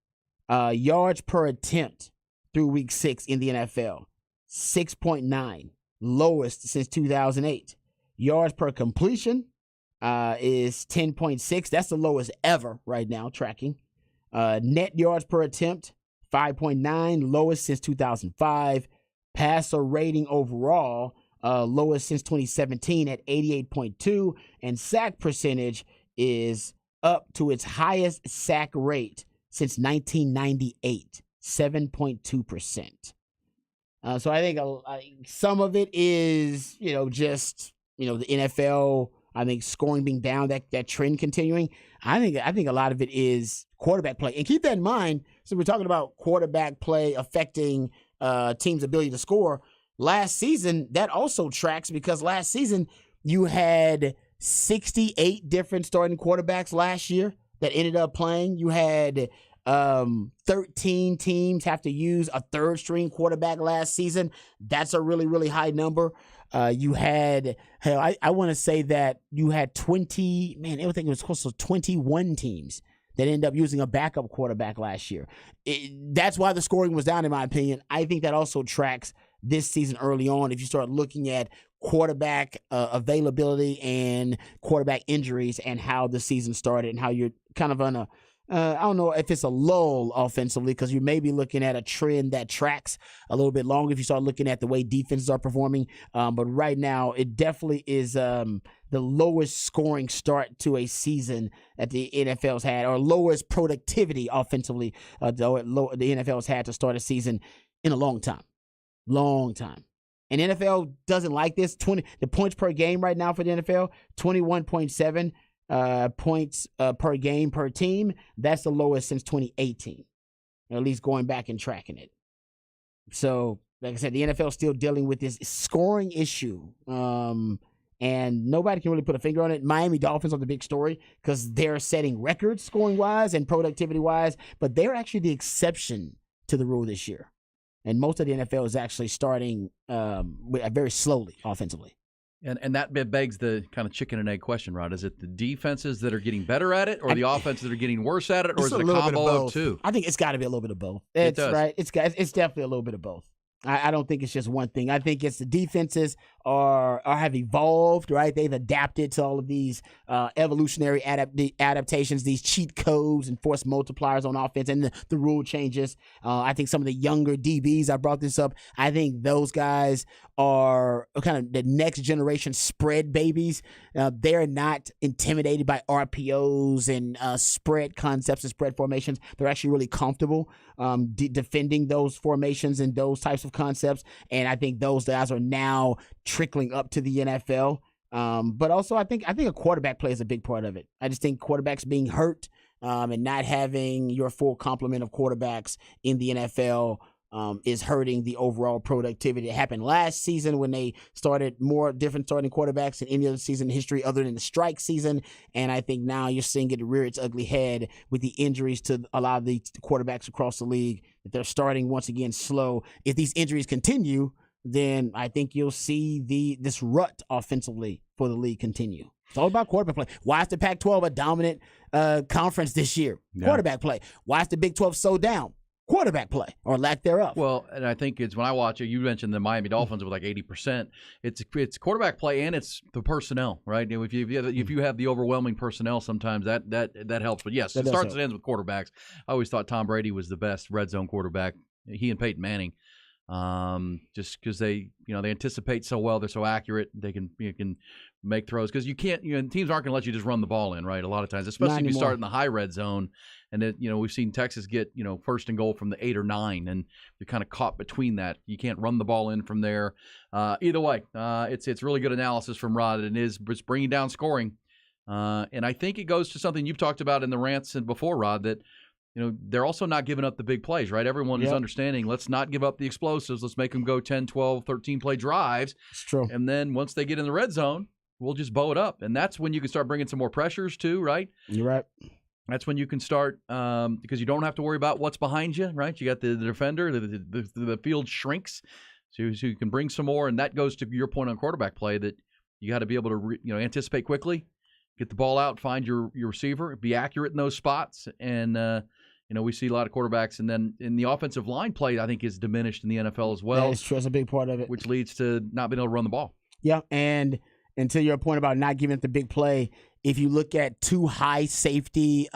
Yards per attempt through week 6 in the NFL, 6.9. Lowest since 2008. Yards per completion is 10.6. That's the lowest ever right now, tracking. Net yards per attempt, 5.9. Lowest since 2005. Passer rating overall, lowest since 2017 at 88.2. And sack percentage is up to its highest sack rate since 1998, 7.2%. So I think some of it is, just, the NFL, I think scoring being down, that trend continuing. I think a lot of it is quarterback play. And keep that in mind, so we're talking about quarterback play affecting teams' ability to score. Last season, that also tracks because last season you had 68 different starting quarterbacks last year that ended up playing. You had 13 teams have to use a third string quarterback last season. That's a really, really high number. You had, I want to say that you had I think it was close to 21 teams that ended up using a backup quarterback last year. That's why the scoring was down, in my opinion. I think that also tracks this season early on. If you start looking at quarterback availability and quarterback injuries and how the season started and how you're kind of on I don't know if it's a lull offensively because you may be looking at a trend that tracks a little bit longer if you start looking at the way defenses are performing. But right now, it definitely is the lowest scoring start to a season that the NFL's had, or lowest productivity offensively the NFL's had to start a season in a long time. Long time. And NFL doesn't like this. The points per game right now for the NFL, 21.7. Points per game per team. That's the lowest since 2018, at least going back and tracking it. So, like I said, the NFL is still dealing with this scoring issue, and nobody can really put a finger on it. Miami Dolphins are the big story because they're setting records scoring-wise and productivity-wise, but they're actually the exception to the rule this year. And most of the NFL is actually starting very slowly offensively. And that begs the kind of chicken and egg question, Rod. Is it the defenses that are getting better at it, or the offenses that are getting worse at it, or is it a combo of two? I think it's got to be a little bit of both. It's right. It's definitely a little bit of both. I don't think it's just one thing. I think it's the defenses are have evolved, right? They've adapted to all of these evolutionary adaptations, these cheat codes and force multipliers on offense, and the rule changes. I think some of the younger DBs, I brought this up, I think those guys are kind of the next generation spread babies. They're not intimidated by RPOs and spread concepts and spread formations. They're actually really comfortable defending those formations and those types of concepts. And I think those guys are now trickling up to the NFL. But also I think a quarterback play is a big part of it. I just think quarterbacks being hurt and not having your full complement of quarterbacks in the NFL is hurting the overall productivity. It happened last season when they started more different starting quarterbacks than any other season in history other than the strike season. And I think now you're seeing it rear its ugly head with the injuries to a lot of the quarterbacks across the league, that they're starting once again slow. If these injuries continue, then I think you'll see this rut offensively for the league continue. It's all about quarterback play. Why is the Pac-12 a dominant conference this year? Yeah. Quarterback play. Why is the Big 12 so down? Quarterback play or lack thereof. Well, and I think it's when I watch it, you mentioned the Miami Dolphins with like 80%. It's quarterback play and it's the personnel, right? If you have the overwhelming personnel, sometimes that helps. But yes, it starts and ends with quarterbacks. I always thought Tom Brady was the best red zone quarterback. He and Peyton Manning, just because they anticipate so well, they're so accurate, they can make throws because you can't. Teams aren't going to let you just run the ball in, right? A lot of times, especially if you start in the high red zone. And we've seen Texas get first and goal from the 8 or 9, and you're kind of caught between that. You can't run the ball in from there. Either way, it's really good analysis from Rod, and it's bringing down scoring. And I think it goes to something you've talked about in the rants and before, Rod, that they're also not giving up the big plays, right? Everyone is understanding, let's not give up the explosives. Let's make them go 10, 12, 13 play drives. It's true. And then once they get in the red zone, we'll just bow it up. And that's when you can start bringing some more pressures too, right? You're right. That's when you can start because you don't have to worry about what's behind you, right? You got the defender, the field shrinks, so you can bring some more, and that goes to your point on quarterback play that you got to be able to anticipate quickly, get the ball out, find your receiver, be accurate in those spots, and we see a lot of quarterbacks, and then in the offensive line play, I think is diminished in the NFL as well. That's true. That's a big part of it, which leads to not being able to run the ball. Yeah, and to your point about not giving it the big play. If you look at two high safety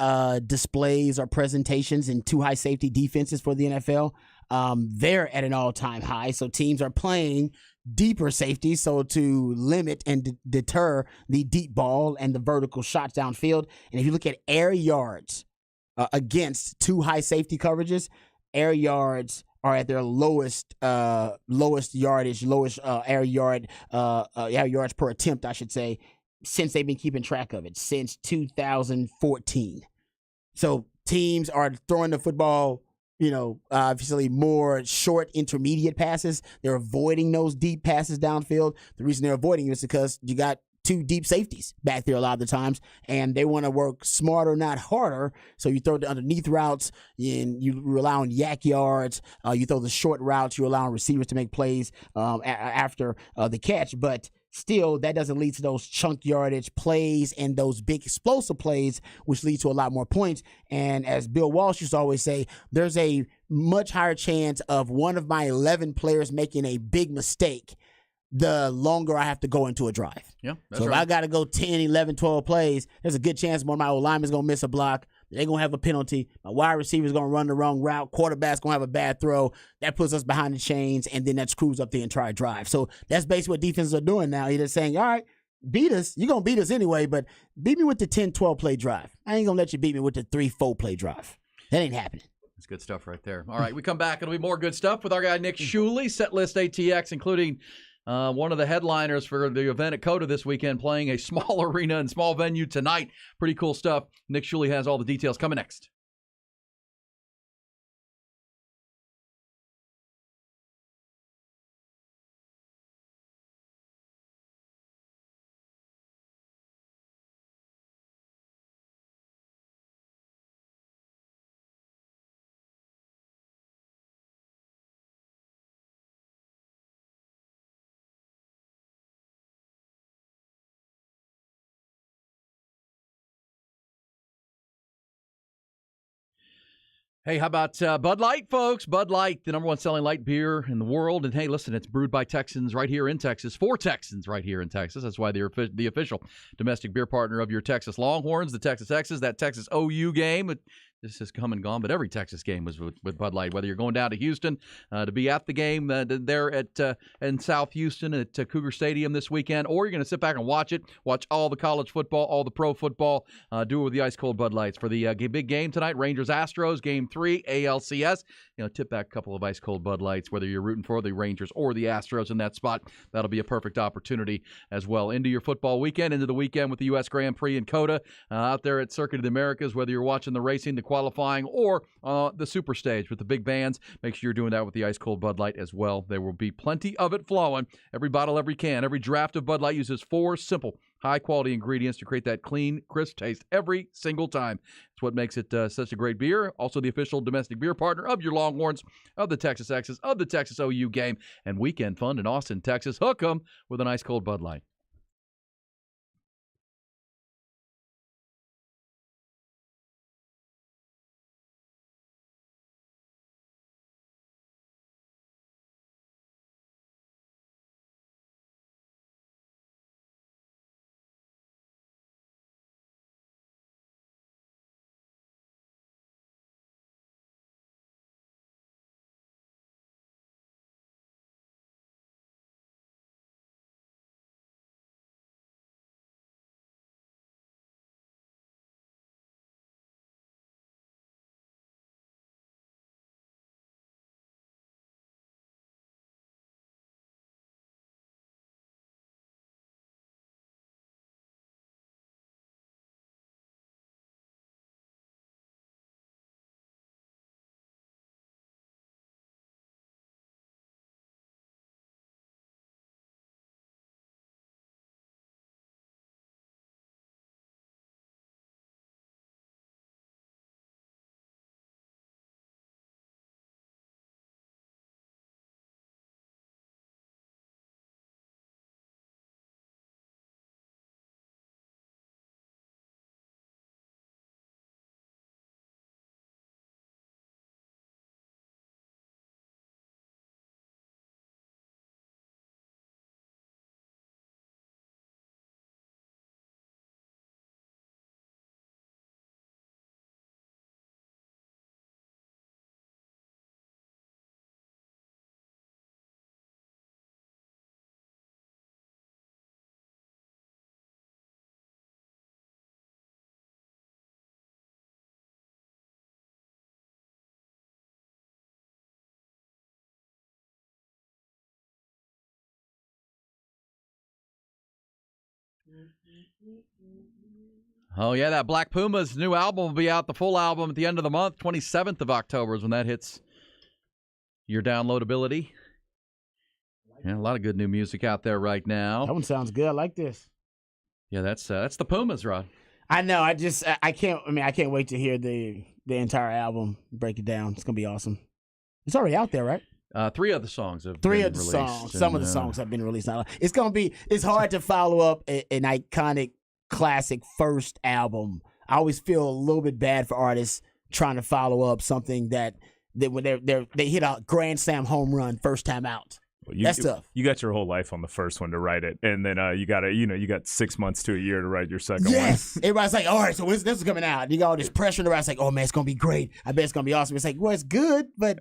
displays or presentations and two high safety defenses for the NFL, they're at an all-time high. So teams are playing deeper safety, so to limit and deter the deep ball and the vertical shots downfield. And if you look at air yards against two high safety coverages, air yards are at their lowest yardage, air yards per attempt, I should say, since they've been keeping track of it, since 2014. So teams are throwing the football, obviously more short intermediate passes. They're avoiding those deep passes downfield. The reason they're avoiding it is because you got two deep safeties back there a lot of the times, and they want to work smarter, not harder. So you throw the underneath routes, and you rely on yak yards. You throw the short routes, you allow receivers to make plays after the catch. But still, that doesn't lead to those chunk yardage plays and those big explosive plays, which lead to a lot more points. And as Bill Walsh used to always say, there's a much higher chance of one of my 11 players making a big mistake the longer I have to go into a drive. Yeah, so if I got to go 10, 11, 12 plays, there's a good chance one of my old linemen's going to miss a block. They're going to have a penalty. My wide receiver's going to run the wrong route. Quarterback's going to have a bad throw. That puts us behind the chains, and then that screws up the entire drive. So that's basically what defenses are doing now. They're saying, all right, beat us. You're going to beat us anyway, but beat me with the 10, 12 play drive. I ain't going to let you beat me with the 3, 4 play drive. That ain't happening. That's good stuff right there. All right, we come back. It'll be more good stuff with our guy Nick Shuley, Setlist ATX, including one of the headliners for the event at COTA this weekend, playing a small arena and small venue tonight. Pretty cool stuff. Nick Shuley has all the details coming next. Hey, how about Bud Light, folks? Bud Light, the number one selling light beer in the world. And hey, listen, it's brewed by Texans right here in Texas, for Texans right here in Texas. That's why they're the official domestic beer partner of your Texas Longhorns, the Texas Exes, that Texas OU game. This has come and gone, but every Texas game was with Bud Light. Whether you're going down to Houston to be at the game there in South Houston at Cougar Stadium this weekend, or you're going to sit back and watch all the college football, all the pro football, do it with the ice cold Bud Lights for the big game tonight. Rangers Astros Game 3 ALCS. Tip back a couple of ice cold Bud Lights, whether you're rooting for the Rangers or the Astros in that spot. That'll be a perfect opportunity as well into your football weekend, into the weekend with the U.S. Grand Prix in COTA out there at Circuit of the Americas. Whether you're watching the racing, the qualifying, or the super stage with the big bands, make sure you're doing that with the ice cold Bud Light as well. There will be plenty of it flowing. Every bottle, every can, every draft of Bud Light uses 4 simple, high-quality ingredients to create that clean, crisp taste every single time. It's what makes it such a great beer. Also the official domestic beer partner of your Longhorns, of the Texas Exes, of the Texas OU game, and weekend fun in Austin, Texas. Hook 'em with an ice cold Bud Light. Oh, yeah, that Black Puma's new album will be out, the full album, at the end of the month. 27th of October is when that hits your downloadability. Yeah, a lot of good new music out there right now. That one sounds good. I like this. Yeah, that's the Pumas, Rod. I know. I can't wait to hear the entire album, break it down. It's gonna be awesome. It's already out there, right? 3 of the songs have been released. Songs. Some of the songs have been released. It's hard to follow up an iconic classic first album. I always feel a little bit bad for artists trying to follow up something that when they hit a grand slam home run first time out. That's tough. You got your whole life on the first one to write it, and then you got 6 months to a year to write your second one. Yes, everybody's like, all right, so this is coming out. You got all this pressure, and everybody's like, oh man, it's gonna be great. I bet it's gonna be awesome. It's like, well, it's good, but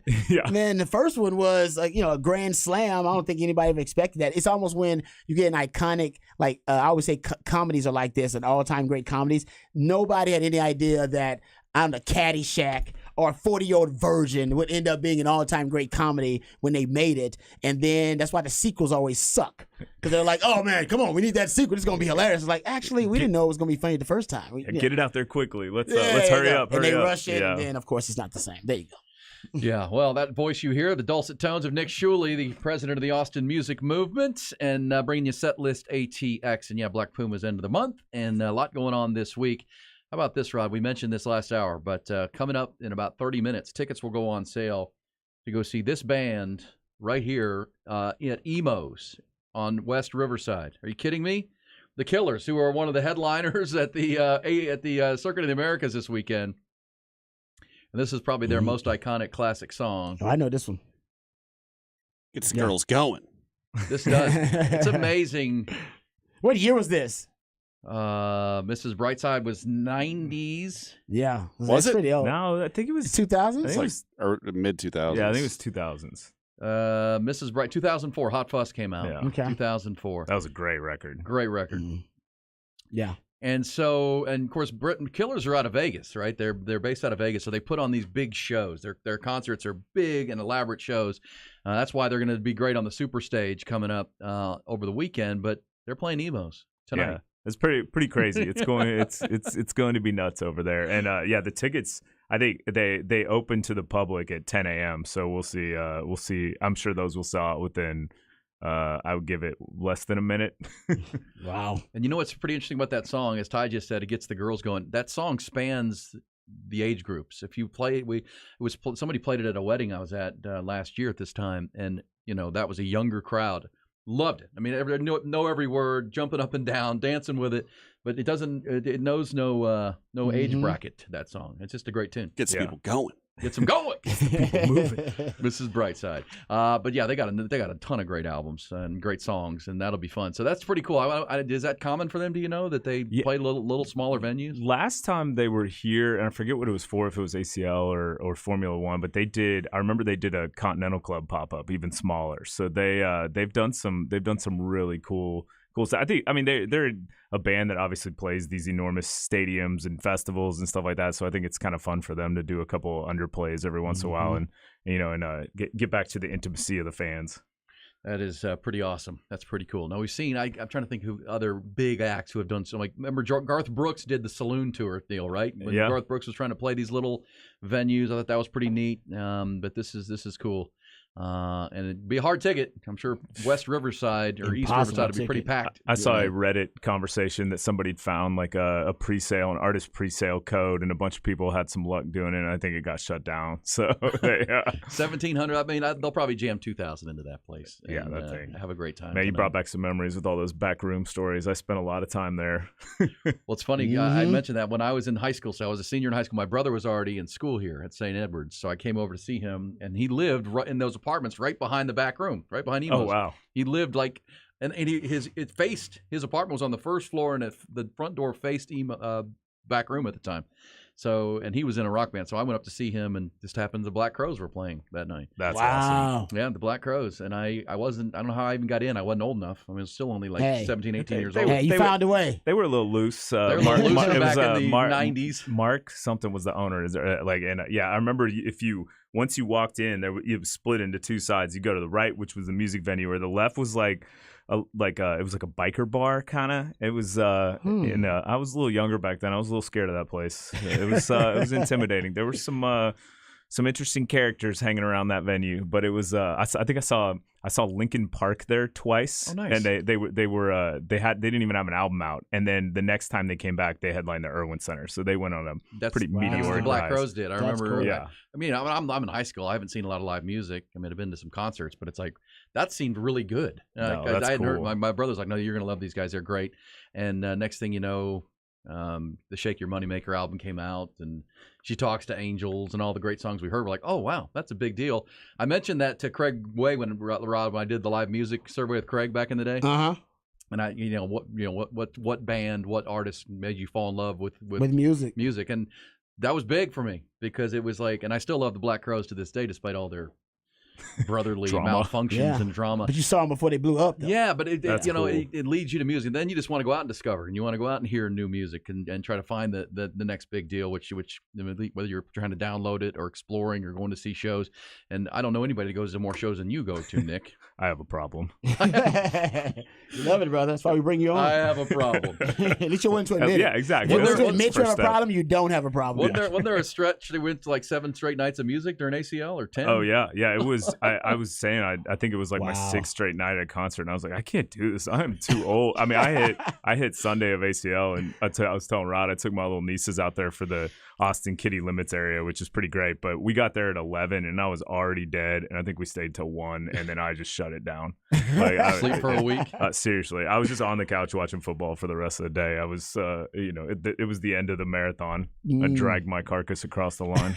man, the first one was like, a grand slam. I don't think anybody ever expected that. It's almost when you get an iconic, like I always say, comedies are like this, and all-time great comedies. Nobody had any idea that I'm the Caddyshack or 40-Year-Old Virgin would end up being an all-time great comedy when they made it. And then that's why the sequels always suck. Because they're like, oh, man, come on, we need that sequel. It's going to be hilarious. It's like, actually, we didn't know it was going to be funny the first time. Get it out there quickly. Let's hurry up. And they rush it, and then, of course, it's not the same. There you go. Yeah, well, that voice you hear, the dulcet tones of Nick Shuley, the president of the Austin Music Movement, and bringing you Set List ATX. And, yeah, Black Puma's end of the month, and a lot going on this week. How about this, Rod? We mentioned this last hour, but coming up in about 30 minutes, tickets will go on sale to go see this band right here at Emo's on West Riverside. Are you kidding me? The Killers, who are one of the headliners at the Circuit of the Americas this weekend. And this is probably their most iconic classic song. Oh, I know this one. Gets the girls going. This does. It's amazing. What year was this? Mrs. Brightside was 90s. Yeah. Was it? Pretty old. No, I think it was 2000s? It's like mid 2000s. Yeah, I think it was 2000s. Mrs. Bright, 2004. Hot Fuss came out. Yeah. Okay. 2004. That was a great record. Great record. Yeah. And so, and of course, Killers are out of Vegas, right? They're based out of Vegas, so they put on these big shows. Their concerts are big and elaborate shows. That's why they're going to be great on the Super Stage coming up over the weekend. But they're playing emos tonight. Yeah, it's pretty crazy. It's going it's going to be nuts over there. And the tickets, I think they open to the public at 10 a.m. So we'll see. We'll see. I'm sure those will sell out within. I would give it less than a minute. Wow. And you know what's pretty interesting about that song, as Ty just said, it gets the girls going. That song spans the age groups. If you play it, somebody played it at a wedding I was at last year at this time, and that was a younger crowd. Loved it. I mean, know every word, jumping up and down, dancing with it. But it knows no age bracket. That song. It's just a great tune. Gets people going. Gets them going. People moving. Mrs. Brightside. But yeah, they got a ton of great albums and great songs, and that'll be fun. So that's pretty cool. Is that common for them? Do you know that they play little smaller venues? Last time they were here, and I forget what it was for, if it was ACL or Formula One, but I remember they did a Continental Club pop up, even smaller. So they've done some really cool stuff. They're a band that obviously plays these enormous stadiums and festivals and stuff like that. So I think it's kind of fun for them to do a couple underplays every once in a while, and get back to the intimacy of the fans. That is pretty awesome. That's pretty cool. Now we've seen. I'm trying to think who other big acts who have done so. Like, remember Garth Brooks did the Saloon tour deal, right? When Garth Brooks was trying to play these little venues, I thought that was pretty neat. But this is cool. And it'd be a hard ticket. I'm sure West Riverside or East Riverside would be pretty packed. I saw a Reddit conversation that somebody found like an artist pre-sale code, and a bunch of people had some luck doing it, and I think it got shut down. So 1,700. I mean, they'll probably jam 2,000 into that place. And, that thing. Have a great time. Man, you brought back some memories with all those backroom stories. I spent a lot of time there. Well, it's funny. I mentioned that when I was in high school. So I was a senior in high school. My brother was already in school here at St. Edwards, so I came over to see him, and he lived right in those apartments right behind the back room, right behind Emo's. Oh, wow. He lived like, and his apartment was on the first floor, and the front door faced back room at the time. So, and he was in a rock band. So I went up to see him, and just happened the Black Crowes were playing that night. That's awesome. Yeah, the Black Crowes. And I don't know how I even got in. I wasn't old enough. I mean, I was still only like 17, 18 years old. Hey, you found a way. They were a little loose. They were a little looser back in the 90s. Mark something was the owner. I remember once you walked in, it was split into two sides. You go to the right, which was the music venue, or the left was it was like a biker bar kind of. It was and I was a little younger back then. I was a little scared of that place. It was intimidating. There were some interesting characters hanging around that venue, but it was I think I saw Linkin Park there twice. Oh, nice. And they didn't even have an album out, and then the next time they came back, they headlined the Irwin Center, so they went on a pretty meteoric the Black rise. Crowes did. I remember. Cool. Yeah. I mean, I'm in high school. I haven't seen a lot of live music. I mean, I've been to some concerts, but it's like that seemed really good. No, I that's hadn't heard. cool. My brother's like, no, you're gonna love these guys. They're great. And next thing you know, the Shake Your Moneymaker album came out, and She Talks to Angels, and all the great songs we heard. We're like, oh wow, that's a big deal. I mentioned that to Craig Way when I did the live music survey with Craig back in the day. And what band, what artist made you fall in love with music, and that was big for me because it was like, and I still love the Black Crowes to this day, despite all their brotherly malfunctions and drama. But you saw them before they blew up, though. Yeah, but it cool. it leads you to music. Then you just want to go out and discover, and you want to go out and hear new music and try to find the next big deal, which whether you're trying to download it or exploring or going to see shows. And I don't know anybody that goes to more shows than you go to, Nick. I have a problem. You love it, brother. That's why we bring you on. I have a problem. At least you're willing to admit it. Yeah, exactly. You're willing to admit you have a problem, you don't have a problem. Wasn't there a stretch they went to like 7 straight nights of music during ACL or 10? Oh yeah. It was I was saying I think it was like my Wow. 6th straight night at a concert, and I was like, I can't do this. I'm too old. I mean, I hit Sunday of ACL, and I was telling Rod I took my little nieces out there for the Austin Kitty Limits area, which is pretty great. But we got there at 11, and I was already dead, and I think we stayed till 1, and then I just shut it down. Like, Sleep for a week. Seriously, I was just on the couch watching football for the rest of the day. I was, it was the end of the marathon. I dragged my carcass across the line.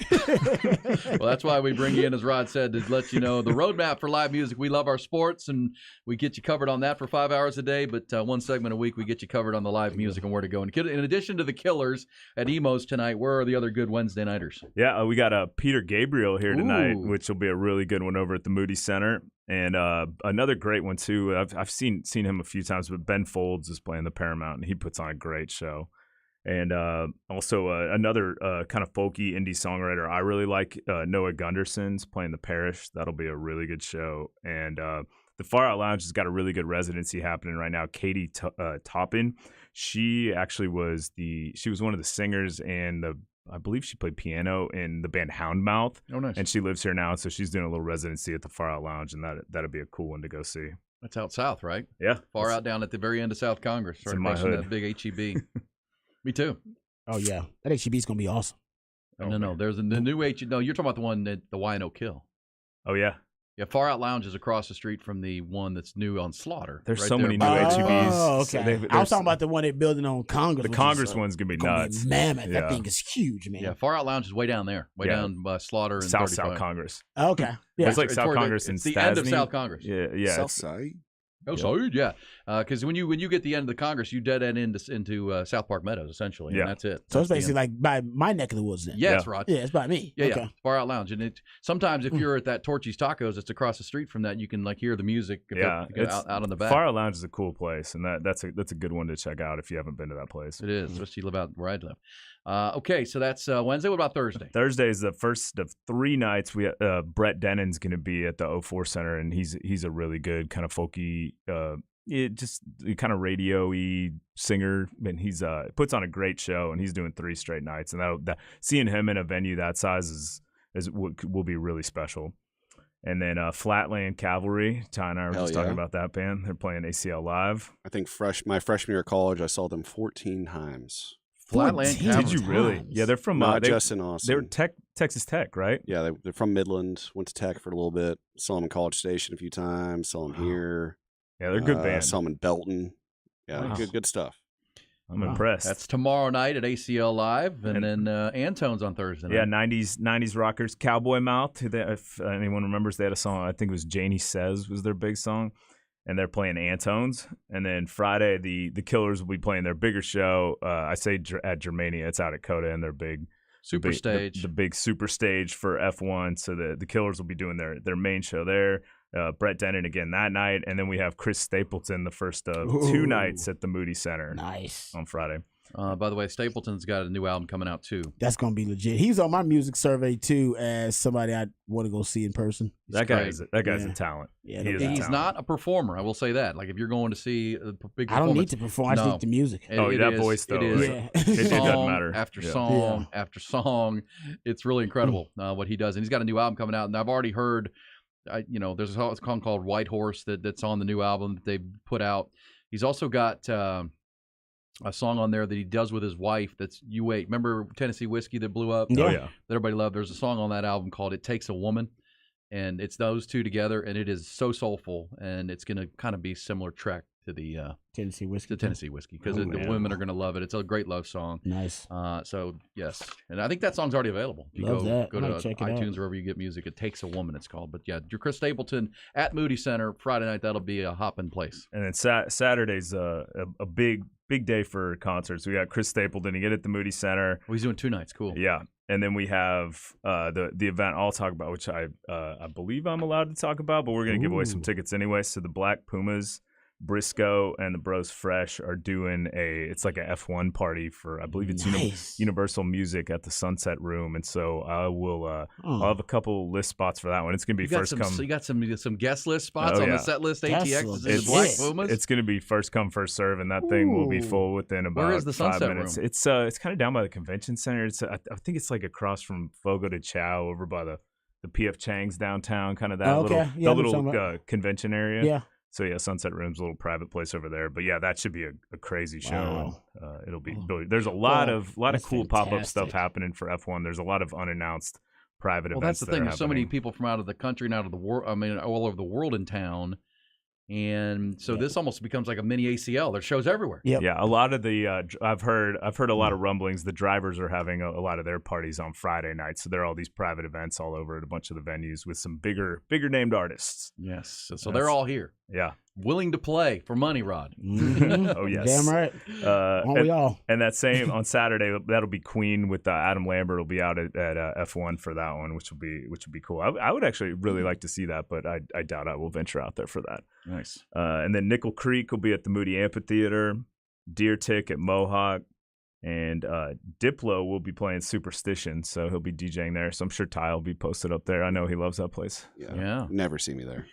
Well, that's why we bring you in, as Rod said, to let you know the roadmap for live music. We love our sports, and we get you covered on that for 5 hours a day. But one segment a week, we get you covered on the live music and where to go. And in addition to the Killers at Emo's tonight, where are the other good Wednesday nighters? Yeah, we got Peter Gabriel here tonight, Ooh. which will be a really good one over at the Moody Center. And another great one, too. I've seen him a few times, but Ben Folds is playing the Paramount, and he puts on a great show. And also another kind of folky indie songwriter I really like, Noah Gunderson's playing the Parish. That'll be a really good show. And the Far Out Lounge has got a really good residency happening right now. Katie Toppin, she actually was one of the singers and I believe she played piano in the band Houndmouth. Oh, nice. And she lives here now, so she's doing a little residency at the Far Out Lounge, and that'd be a cool one to go see. That's out south, right? Yeah. Far out down at the very end of South Congress. It's in my across from hood. that big HEB. Me too. Oh yeah, that HEB's gonna be awesome. No. There's the new HEB. No, you're talking about the one at the Wino Kill. Oh, yeah. Yeah, Far Out Lounge is across the street from the one that's new on Slaughter. There's right so there many by- new HEBs. Oh, So okay. I was talking about the one they're building on Congress. the which Congress is, one's gonna be gonna nuts. be mammoth. Yeah. That thing is huge, man. Yeah, Far Out Lounge is way down there, way Yeah. down by Slaughter and South 35. Congress. Okay. Yeah. It's like It's South toward the- Congress and it's the end of Stasny. South Congress. Yeah. South it's- Side. Oh, so yeah, because when you get the end of the Congress, you dead end into South Park Meadows essentially, Yeah. and that's it. So That's it's the basically end. like by my neck of the woods then. Yes, Yeah. Rod. Yeah, it's by me. Yeah, okay. yeah, Far Out Lounge, and sometimes if you're at that Torchy's Tacos, it's across the street from that. You can like hear the music. Yeah, out on the back. Far Out Lounge is a cool place, and that's a good one to check out if you haven't been to that place. It is, especially you live out where I live. Okay, so that's Wednesday. What about Thursday? Thursday is the first of 3 nights. We Brett Denon's going to be at the O4 Center, and he's a really good kind of folky, just kind of radio-y singer, and he's puts on a great show, and he's doing 3 straight nights, and that seeing him in a venue that size will be really special. And then Flatland Cavalry, Ty and I were Hell just talking yeah. about that band. They're playing ACL Live. I think my freshman year of college, I saw them 14 times. Flatland 14 Cavalry. Did you really? times. Yeah, they're from Not they, just in Austin. they were Texas Tech, right? Yeah, they're from Midland. Went to Tech for a little bit. Saw them in College Station a few times. Saw them here. Yeah, they're a good band. Saw them in Belton. Yeah, Wow. good stuff. I'm Wow. impressed. That's tomorrow night at ACL Live, and then Antone's on Thursday night. Yeah, 90s rockers, Cowboy Mouth. If anyone remembers, they had a song. I think it was Janie Says was their big song, and they're playing Antones. And then Friday, the Killers will be playing their bigger show. I say at Germania. It's out at Coda, and their big Super stage. the big super stage for F1. So the Killers will be doing their main show there. Brett Denon again that night, and then we have Chris Stapleton the first of 2 Ooh. nights at the Moody Center Nice. on Friday. By the way, Stapleton's got a new album coming out too. That's gonna be legit. He's on my music survey too as somebody I want to go see in person. That guy's Yeah. a talent. Yeah, He no is a doubt. He's talent. not a performer. I will say that. Like if you're going to see a big performance, I don't need to perform. I just No. need the music. It that is- voice, though, It is Yeah. It doesn't song matter. after Yeah. song after song. It's really incredible what he does, and he's got a new album coming out. And I've already heard, there's a song called White Horse that's on the new album that they put out. He's also got a song on there that he does with his wife. That's You Wait. Remember Tennessee Whiskey that blew up? Yeah. Oh yeah. That everybody loved. There's a song on that album called It Takes a Woman, and it's those two together, and it is so soulful, and it's going to kind of be similar track to the Tennessee whiskey. Tennessee Whiskey because Oh, the man. women are going to love it. It's a great love song. Nice. So yes, and I think that song's already available. If you Love that. go I might to check it out. iTunes wherever you get music. It Takes a Woman. It's called. But yeah, your Chris Stapleton at Moody Center Friday night. That'll be a hopping place. And then Saturday's a big day for concerts. We got Chris Stapleton again at the Moody Center. Well, he's doing 2 nights. Cool. Yeah, and then we have the event I'll talk about, which I believe I'm allowed to talk about, but we're gonna give away some Ooh. tickets anyway. So the Black Pumas, Briscoe, and the Bros Fresh are doing it's like a F1 party for I believe it's Nice. Universal Music at the Sunset Room, and so I will I'll have a couple list spots for that one. It's gonna be You got first some. come. So you got some guest list spots Oh, on yeah. the set list. That's ATX is in the legit. Black Pumas. It's going to be first come first serve, and that thing will be Ooh. full within about Where is the 5 Sunset minutes. Room? It's kind of down by the convention center. I think it's like across from Fogo de Chao, over by the PF Chang's downtown, kind of that Oh, okay. Yeah, I know what you're talking about. convention area. Yeah. So yeah, Sunset Rim's a little private place over there, but yeah, that should be a crazy show. Wow. And, it'll be there's a lot of that's cool pop up stuff fantastic. happening for F1. There's a lot of unannounced private Well, events. that's the that thing. are There's so many happening. people from out of the country and out of the world. I mean, all over the world in town. And so this almost becomes like a mini ACL. There's shows everywhere. Yep. Yeah, a lot of the I've heard a lot of rumblings. The drivers are having a lot of their parties on Friday nights, so there are all these private events all over at a bunch of the venues with some bigger named artists. Yes. So they're all here, Yeah. willing to play for money, Rod. Mhm. Oh yes. Damn right. Aren't we all? And that same on Saturday, that'll be Queen with Adam Lambert will be out at F1 for that one, which will be cool. I would actually really like to see that, but I doubt I will venture out there for that. Nice. And then Nickel Creek will be at the Moody Amphitheater, Deer Tick at Mohawk, and Diplo will be playing Superstition, so he'll be DJing there. So I'm sure Ty will be posted up there. I know he loves that place. Yeah. Never see me there.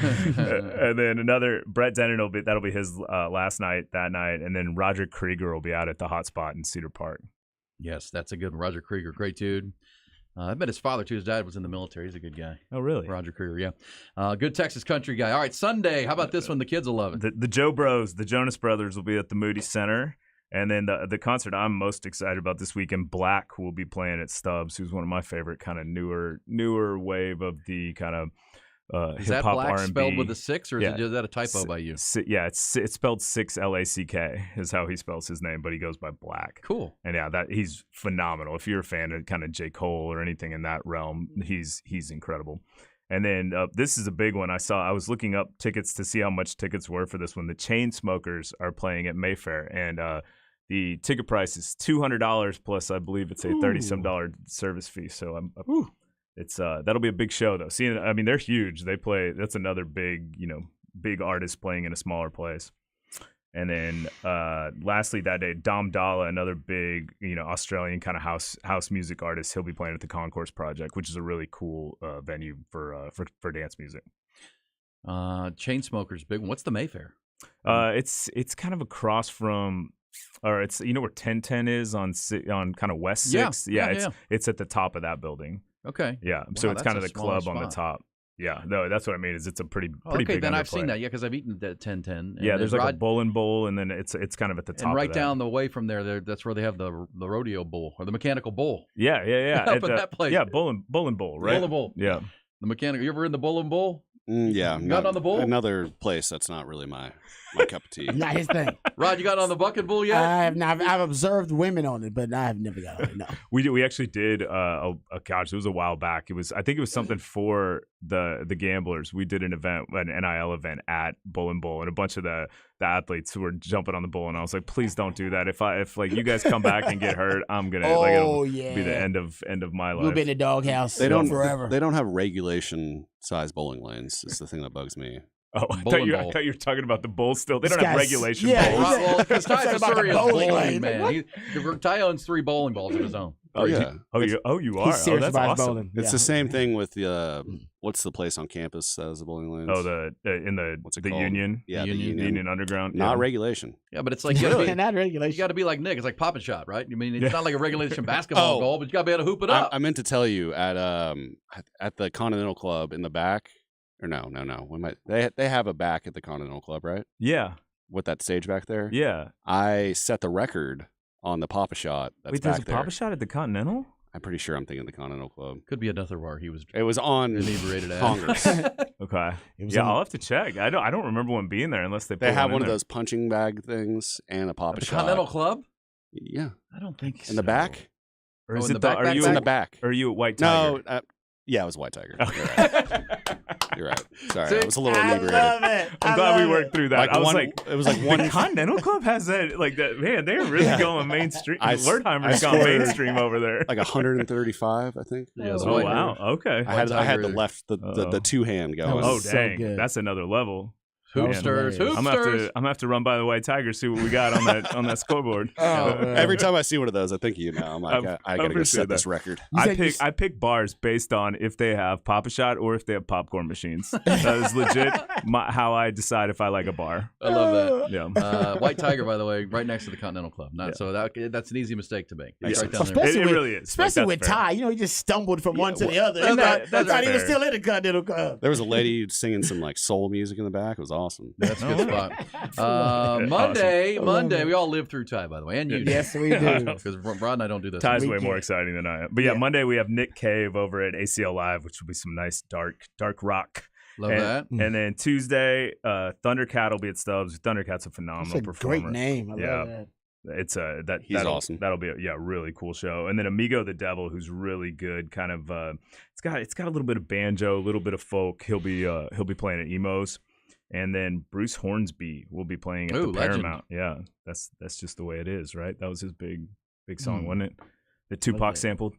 And then another Brett Dennen that'll be his last night that night, and then Roger Krieger will be out at the Hot Spot in Cedar Park. Yes, that's a good one. Roger Krieger, great dude. I met his father too. His dad was in the military. He's a good guy. Oh, really? Roger Krieger, yeah. Good Texas country guy. All right, Sunday. How about this one? The kids will love it. The Joe Bros, the Jonas Brothers, will be at the Moody Center. And then the concert I'm most excited about this weekend, Black will be playing at Stubbs, who's one of my favorite kind of newer wave of the kind of Is that hip hop Black R&B. spelled with a 6, or is Yeah. that a typo by you? Yeah, it's spelled 6 LACK is how he spells his name, but he goes by Black. Cool. And yeah, he's phenomenal. If you're a fan of kind of J. Cole or anything in that realm, he's incredible. And then this is a big one. I was looking up tickets to see how much tickets were for this one. The Chainsmokers are playing at Mayfair, and the ticket price is $200 plus, I believe it's a $30-some service fee. So it's that'll be a big show though. I mean, they're huge. They play. That's another big artist playing in a smaller place. And then lastly that day, Dom Dalla, another big Australian kind of house music artist. He'll be playing at the Concourse Project, which is a really cool venue for dance music. Chainsmokers, big one. What's the Mayfair? It's kind of across from. Or it's where 1010 is on kind of West 6th. Yeah. It's at the top of that building. Okay. Yeah. So Wow, it's that's kind of a the smaller club on the spot. top. Yeah. No, that's what I mean. Is it's a pretty Okay, big then I've underplay. seen that. Yeah, because I've eaten at 1010. Yeah, there's like a bowling bowl, and then it's kind of at the top. And right of that. down the way from there, that's where they have the rodeo bull or the mechanical bull. Yeah. Up At at that place. Yeah, bowling bowl, right? Bowling bull. Yeah. The mechanical. You ever in the bowling bull? Yeah, You got on the bull? Another place that's not really my cup of tea. Not his thing. Rod, you got on the bucket bull yet? I have not. I've observed women on it, but I've never got on it. No. We actually did gosh, it was a while back. I think it was something for the gamblers. We did an NIL event at Bowling Bowl, and a bunch of the athletes were jumping on the bull, and I was like, please don't do that. If like you guys come back and get hurt, I'm gonna it'll be the end of my life. We'll be in the doghouse forever. They don't have regulation size bowling lanes. It's the thing that bugs me. Oh, I Bowling thought bowl. you were talking about the bowl still. They This don't have guy's- regulation yeah, bowls. Well, because Ty's a about the serious bowling bowling lane. man. Ty owns 3 bowling balls of his own. Oh yeah. You are. He's serious that's about his awesome. bowling. It's Yeah. the same thing with the what's the place on campus that has the bowling lanes? Oh, the What's it the called? Union. Yeah, the Union Underground. Not yeah. regulation. Yeah, but it's like you gotta Not be, regulation. you got to be like Nick. It's like Pop and Shot, right? I mean, it's Yeah. not like a regulation basketball Oh. goal, but you got to be able to hoop it up. I meant to tell you at the Continental Club in the back. Or no. They have a back at the Continental Club, right? Yeah. With that stage back there. Yeah. I set the record on the Papa Shot. That's Wait, back there's a there. Papa Shot at the Continental? I'm pretty sure I'm thinking the Continental Club. Could be another where he was It was on inebriated at. Congress. Okay. It was Yeah, on- I'll have to check. I don't remember one being there unless they They put have in one of there. those punching bag things and a Papa The Shot. Continental Club? Yeah, I don't think in the back. Or Oh, is in it the back, are back, you It's in the back. Are you at White Tiger? No, yeah, it was White Tiger. Okay. You're right. You're right. Sorry, See? I was a little I inebriated. love it. I'm I glad we love worked it. through that. I was it was like the one. Continental Club has that man. They're really Yeah. going mainstream. I Wertheimer's gone scored mainstream over there. like 135, I think. Yeah, the Oh White wow. Tiger. Okay. I had Tiger the is- left the two hand going. was Oh so dang, good. that's another level. Hoopsters, Man, I'm hoopsters. gonna have to run by the White Tiger, see what we got on that scoreboard. Every time I see one of those, I think of you now. I'm like, I gotta go set this record. I pick bars based on if they have Pop-A-Shot or if they have popcorn machines. That is legit how I decide if I like a bar. I love that. Yeah. White Tiger, by the way, right next to the Continental Club. So that's an easy mistake to make. It's right down there. Especially It really is. Especially Like, with that's fair. Ty, he just stumbled from one to the other. that's not even fair. still in the Continental Club. There was a lady singing some like soul music in the back. It was awesome. That's a good spot. Monday, we all live through Ty, by the way, and you. Yes, we do. Because Rod and I don't do this. Ty's way more exciting than I am. But yeah, Monday we have Nick Cave over at ACL Live, which will be some nice dark rock. Love that. And then Tuesday, Thundercat will be at Stubbs. Thundercat's a phenomenal That's a performer. great name. I love that. It's He's awesome. That'll be a really cool show. And then Amigo the Devil, who's really good. Kind of it's got a little bit of banjo, a little bit of folk. He'll be playing at Emos. And then Bruce Hornsby will be playing at the Paramount. Yeah, that's just the way it is, right? That was his big song, wasn't it? That Tupac sampled.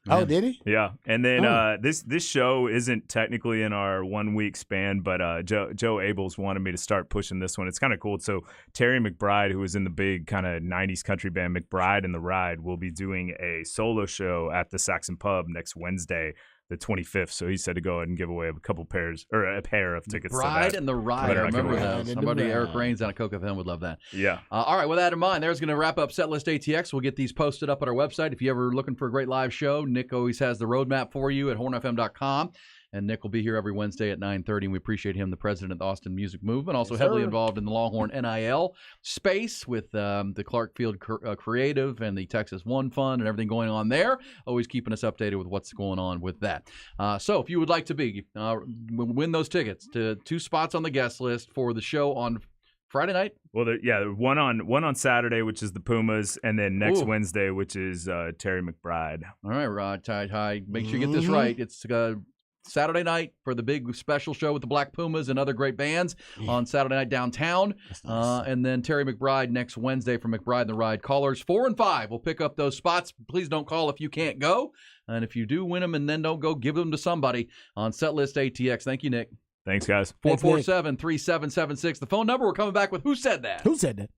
Oh, did he? Yeah, and then this show isn't technically in our 1 week span, but Joe Abels wanted me to start pushing this one. It's kind of cool. So Terry McBride, who was in the big kind of 90s country band McBride and the Ride, will be doing a solo show at the Saxon Pub next Wednesday, the 25th. So he said to go ahead and give away a pair of tickets. Bride to that. and the Ride. I remember that. Somebody, Eric Rains down at Coke FM would love that. Yeah. All right. With that in mind, there's going to wrap up Setlist ATX. We'll get these posted up at our website. If you're ever looking for a great live show, Nick always has the roadmap for you at hornfm.com. And Nick will be here every Wednesday at 9:30, and we appreciate him, the president of the Austin Music Movement, also heavily involved in the Longhorn NIL space with the Clark Field Creative and the Texas One Fund and everything going on there. Always keeping us updated with what's going on with that. So if you would like to win those tickets to 2 spots on the guest list for the show on Friday night. Well, one on Saturday, which is the Pumas, and then next Wednesday, which is Terry McBride. All right, Rod, Ty, make sure you get this right. It's Saturday night for the big special show with the Black Pumas and other great bands on Saturday night downtown. Nice. And then Terry McBride next Wednesday for McBride and the Ride. Callers 4 and 5 will pick up those spots. Please don't call if you can't go. And if you do win them and then don't go, give them to somebody on Setlist ATX. Thank you, Nick. Thanks, guys. 447-3776. The phone number. We're coming back with Who Said That? Who said that?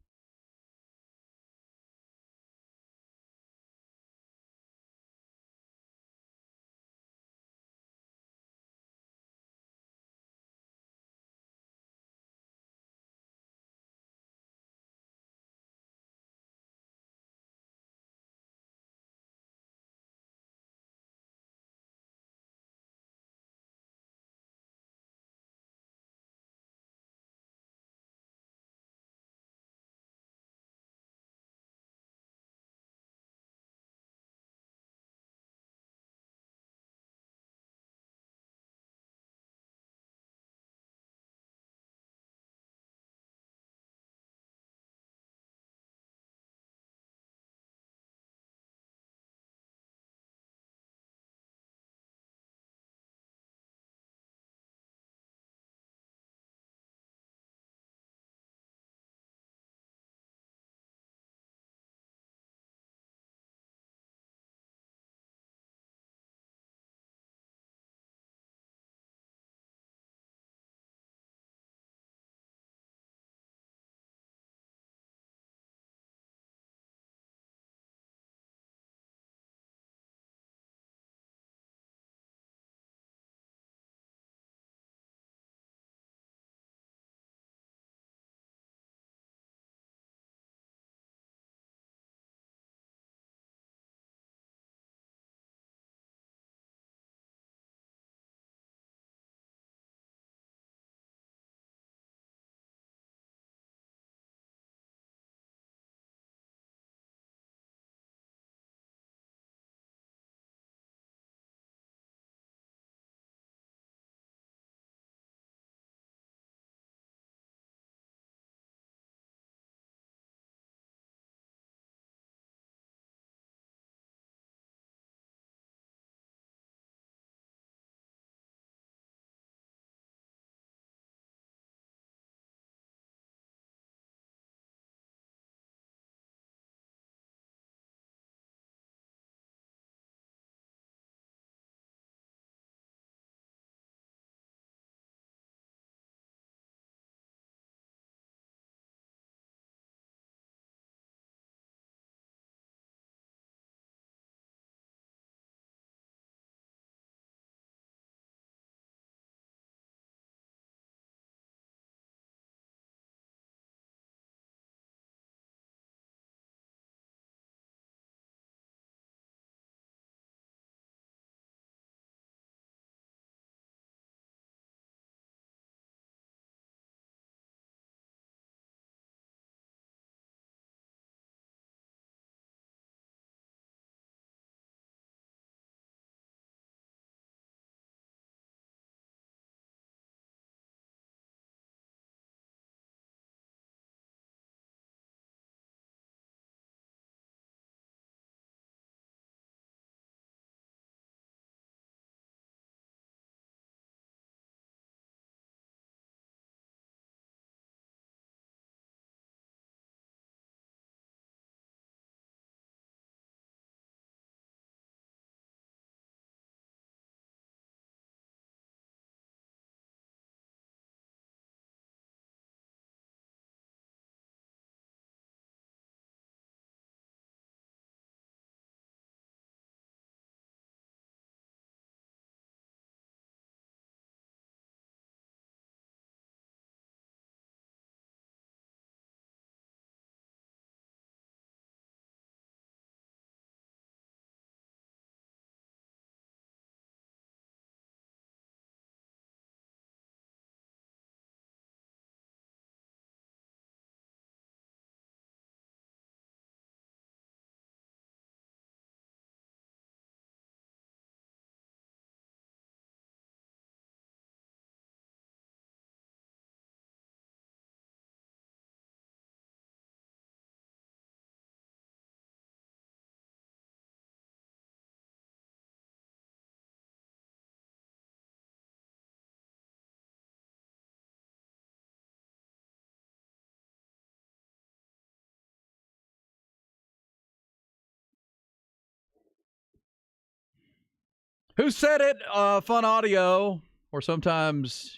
Who said it? Fun audio, or sometimes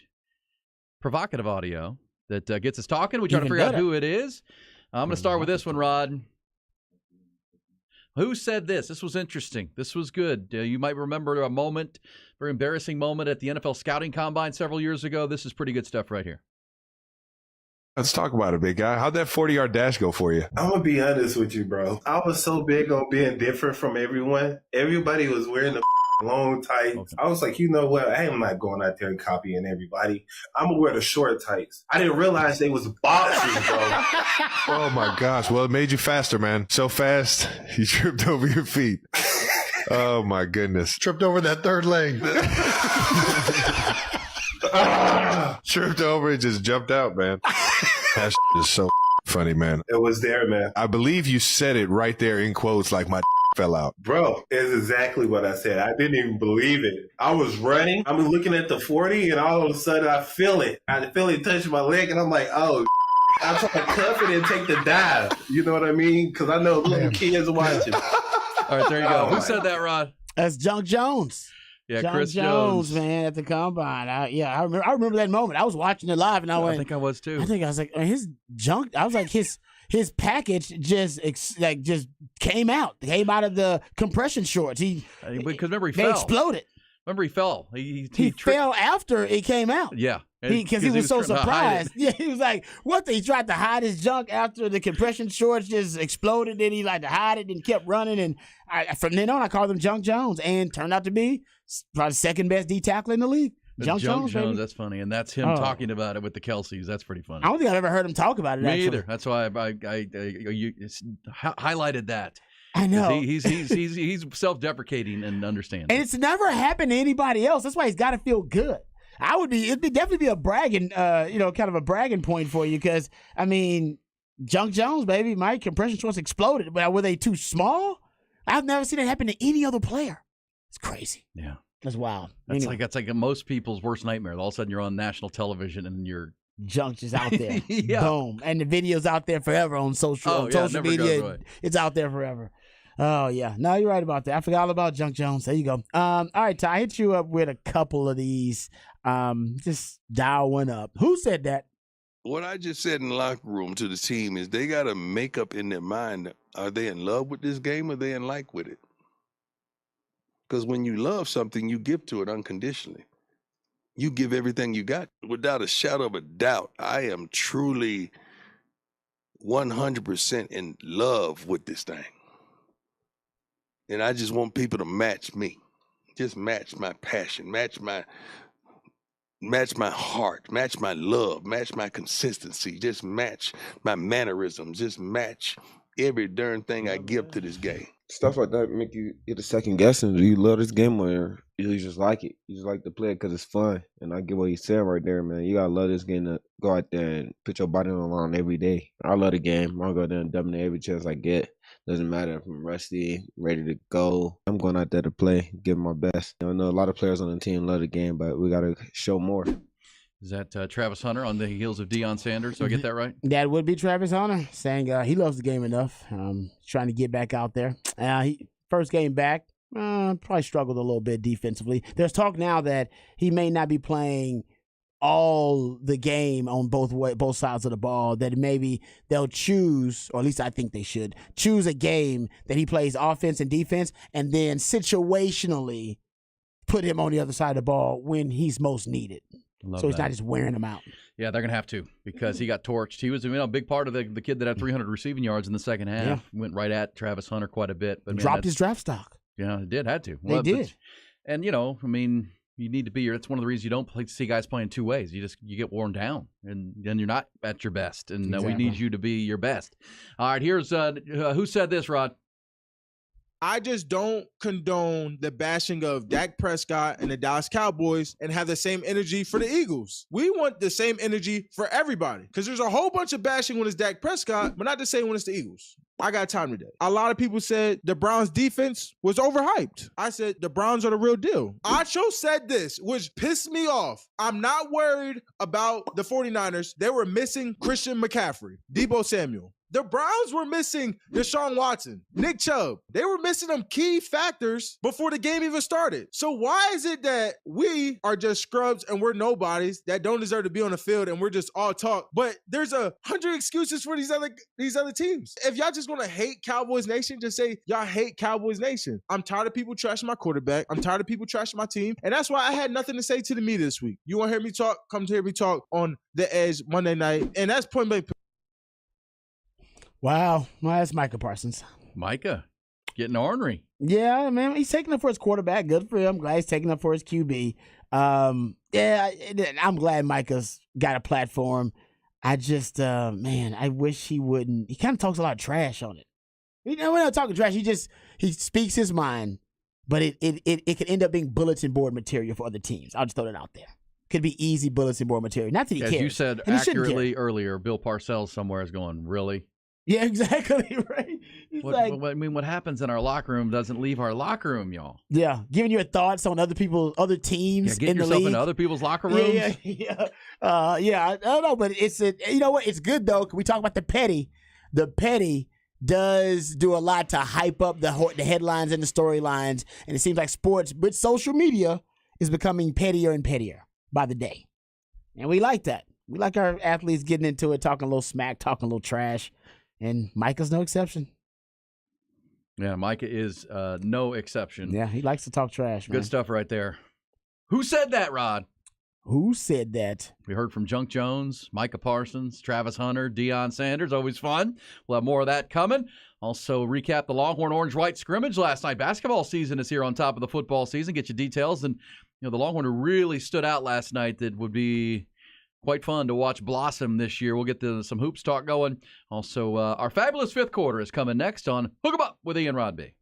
provocative audio that gets us talking. We try to figure out who it is. I'm going to start with this one, Rod. Who said this? This was interesting. This was good. You might remember a moment, very embarrassing moment at the NFL Scouting Combine several years ago. This is pretty good stuff right here. Let's talk about it, big guy. How'd that 40-yard dash go for you? I'm going to be honest with you, bro. I was so big on being different from everyone. Everybody was wearing the long tights. Okay. I was like, you know what? I am not going out there and copying everybody. I'm going to wear the short tights. I didn't realize they was boxers, bro. Oh, my gosh. Well, it made you faster, man. So fast, you tripped over your feet. Oh, my goodness. Tripped over that third leg. Tripped over and just jumped out, man. That is so funny, man. It was there, man. I believe you said it right there in quotes like my fell out. Bro, it's exactly what I said. I didn't even believe it. I was running. I'm looking at the 40, and all of a sudden I feel it. I feel it touch my leg, and I'm like, oh, I try to cuff it and take the dive. You know what I mean? Because I know little kids watching. All right, there you go. Who said that, Rod? That's Junk Jones. Yeah, John Chris Jones, man, at the combine. I remember that moment. I was watching it live, and I think I was too. I was like, his junk. I was like, his package just came out of the compression shorts. Because remember he they fell. Exploded. Remember he fell. He fell after it came out. Yeah, because he was so surprised. Yeah, he was like, "What?" He tried to hide his junk after the compression shorts just exploded. Then he tried to hide it and kept running. And from then on, I called him Junk Jones, and turned out to be probably second best D tackle in the league. Junk Jones, that's funny, and that's him talking about it with the Kelseys. That's pretty funny. I don't think I've ever heard him talk about it. Me either. That's why you highlighted that. I know he's self-deprecating and understands, and it's never happened to anybody else. That's why he's got to feel good. It'd definitely be a bragging, kind of a bragging point for you, because I mean, Junk Jones, baby, my compression shorts exploded, but were they too small? I've never seen it happen to any other player. It's crazy. Yeah. That's wild. That's like most people's worst nightmare. All of a sudden, you're on national television and your junk is out there. Yeah. Boom, and the video's out there forever on social media. It's out there forever. Oh yeah, no, you're right about that. I forgot all about Junk Jones. There you go. All right, Ty, I hit you up with a couple of these. Just dial one up. Who said that? What I just said in the locker room to the team is they got to make up in their mind: are they in love with this game, or are they in like with it? Because when you love something, you give to it unconditionally. You give everything you got. Without a shadow of a doubt, I am truly 100% in love with this thing. And I just want people to match me. Just match my passion, match my heart, match my love, match my consistency, just match my mannerisms, just match every darn thing I give to this game. Stuff like that make you get a second guessing. Do you love this game, or you just like it? You just like to play it because it's fun. And I get what you said right there, man. You gotta love this game to go out there and put your body on the line every day. I love the game. I'll go there and dominate every chance I get. Doesn't matter if I'm rusty, ready to go. I'm going out there to play, give my best. I know a lot of players on the team love the game, but we gotta show more. Is that Travis Hunter on the heels of Deion Sanders? Do I get that right? That would be Travis Hunter saying he loves the game enough. Trying to get back out there. First game back, probably struggled a little bit defensively. There's talk now that he may not be playing all the game on both sides of the ball, that maybe they'll choose, or at least I think they should, choose a game that he plays offense and defense, and then situationally put him on the other side of the ball when he's most needed. So he's not just wearing them out. Yeah, they're going to have to, because he got torched. He was a big part of the kid that had 300 receiving yards in the second half. Yeah. Went right at Travis Hunter quite a bit. But dropped his draft stock. Yeah, it did. Had to. They did. And, you need to be that's one of the reasons you don't see guys playing two ways. You get worn down, and then you're not at your best. And we need you to be your best. All right, here's who said this, Rod? I just don't condone the bashing of Dak Prescott and the Dallas Cowboys and have the same energy for the Eagles. We want the same energy for everybody, because there's a whole bunch of bashing when it's Dak Prescott, but not the same when it's the Eagles. I got time today. A lot of people said the Browns defense was overhyped. I said the Browns are the real deal. Acho said this, which pissed me off. I'm not worried about the 49ers. They were missing Christian McCaffrey, Deebo Samuel. The Browns were missing Deshaun Watson, Nick Chubb. They were missing them key factors before the game even started. So why is it that we are just scrubs and we're nobodies that don't deserve to be on the field and we're just all talk? But there's 100 excuses for these other teams. If y'all just gonna hate Cowboys Nation, just say y'all hate Cowboys Nation. I'm tired of people trashing my quarterback. I'm tired of people trashing my team. And that's why I had nothing to say to the media this week. You want to hear me talk? Come to hear me talk on The Edge Monday night. And that's point blank. Wow. Well, that's Micah Parsons. Micah getting ornery. Yeah, man. He's taking up for his quarterback. Good for him. I'm glad he's taking up for his QB. Yeah, I'm glad Micah's got a platform. I just, man, I wish he wouldn't. He kind of talks a lot of trash on it. You know, we're not talking trash. He speaks his mind, but it could end up being bulletin board material for other teams. I'll just throw that out there. Could be easy bulletin board material. Not that he As cares. you said and accurately earlier, Bill Parcells somewhere is going, really? Yeah, exactly, right? He's like, I mean, what happens in our locker room doesn't leave our locker room, y'all. Yeah, giving your thoughts on other teams get in the yourself league. into other people's locker rooms. Yeah. I don't know, but you know what? It's good though. Can we talk about the petty? The petty does do a lot to hype up the headlines and the storylines, and it seems like sports with social media is becoming pettier and pettier by the day, and we like that. We like our athletes getting into it, talking a little smack, talking a little trash, and Micah's no exception. Yeah, Micah is no exception. Yeah, he likes to talk trash, man. Good stuff right there. Who said that, Rod? Who said that? We heard from Junk Jones, Micah Parsons, Travis Hunter, Deion Sanders. Always fun. We'll have more of that coming. Also, recap the Longhorn Orange-White scrimmage last night. Basketball season is here on top of the football season. Get you details. And, you know, the Longhorn who really stood out last night that would be quite fun to watch blossom this year. We'll get some hoops talk going. Also, our fabulous fifth quarter is coming next on Hook 'em Up with Ian Rodby.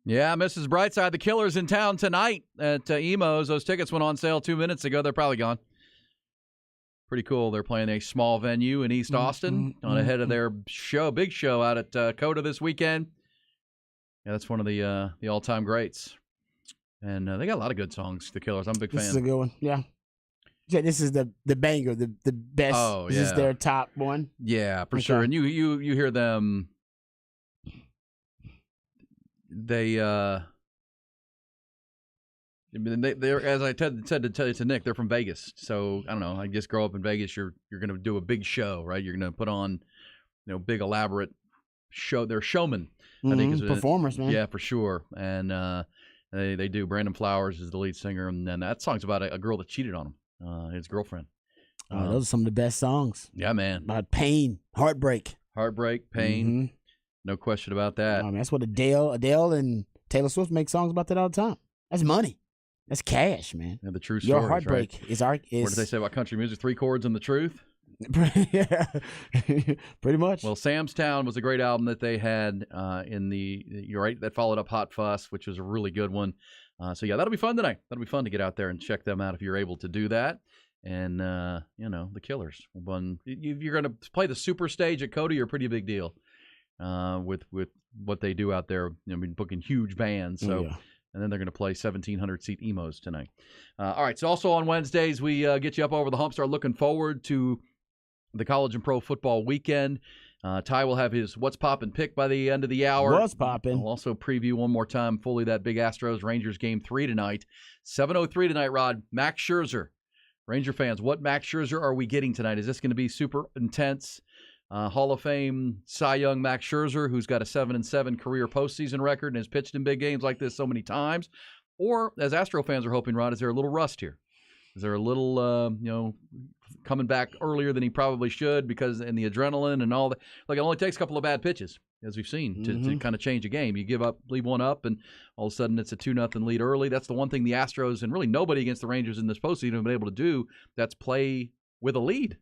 Yeah, Mrs. Brightside, the Killers in town tonight at Emo's. Those tickets went on sale 2 minutes ago. They're probably gone. Pretty cool. They're playing a small venue in East Austin on ahead of their big show out at Coda this weekend. Yeah, that's one of the all-time greats. And they got a lot of good songs, the Killers. I'm a big fan. This is a good one, yeah. Yeah, this is the banger, the best. Oh, this is their top one. Yeah, for sure. And you hear them. They're as I said to Nick, they're from Vegas. So I don't know. I guess grow up in Vegas, you're going to do a big show, right? You're going to put on, big elaborate show. They're showmen. I think is performers, man. Yeah, for sure. And they do. Brandon Flowers is the lead singer, and then that song's about a girl that cheated on him, his girlfriend. Those are some of the best songs. Yeah, man. About pain, heartbreak, pain. No question about that. Man, that's what Adele and Taylor Swift make songs about that all the time. That's money. That's cash, man. Yeah, the true story. Your heartbreak right? What did they say about country music? 3 chords and the truth? Yeah, pretty much. Well, Sam's Town was a great album that they had you're right, that followed up Hot Fuss, which was a really good one. So, yeah, that'll be fun tonight. That'll be fun to get out there and check them out if you're able to do that. And, the Killers. You're going to play the super stage at Coda, you're a pretty big deal. With what they do out there, booking huge bands. So, and then they're going to play 1,700-seat Emos tonight. All right. So also on Wednesdays, we get you up over the hump. Start looking forward to the college and pro football weekend. Ty will have his What's Poppin' pick by the end of the hour. What's Poppin'? I'll also preview one more time fully that big Astros-Rangers game 3 tonight. 7:03 tonight, Rod. Max Scherzer. Ranger fans, what Max Scherzer are we getting tonight? Is this going to be super intense? Hall of Fame Cy Young Max Scherzer, who's got a 7-7 career postseason record and has pitched in big games like this so many times? Or, as Astro fans are hoping, Rod, is there a little rust here? Is there a little, coming back earlier than he probably should because in the adrenaline and all that? Like, it only takes a couple of bad pitches, as we've seen, to kind of change a game. You leave one up, and all of a sudden it's a 2-0 lead early. That's the one thing the Astros and really nobody against the Rangers in this postseason have been able to do. That's play with a lead.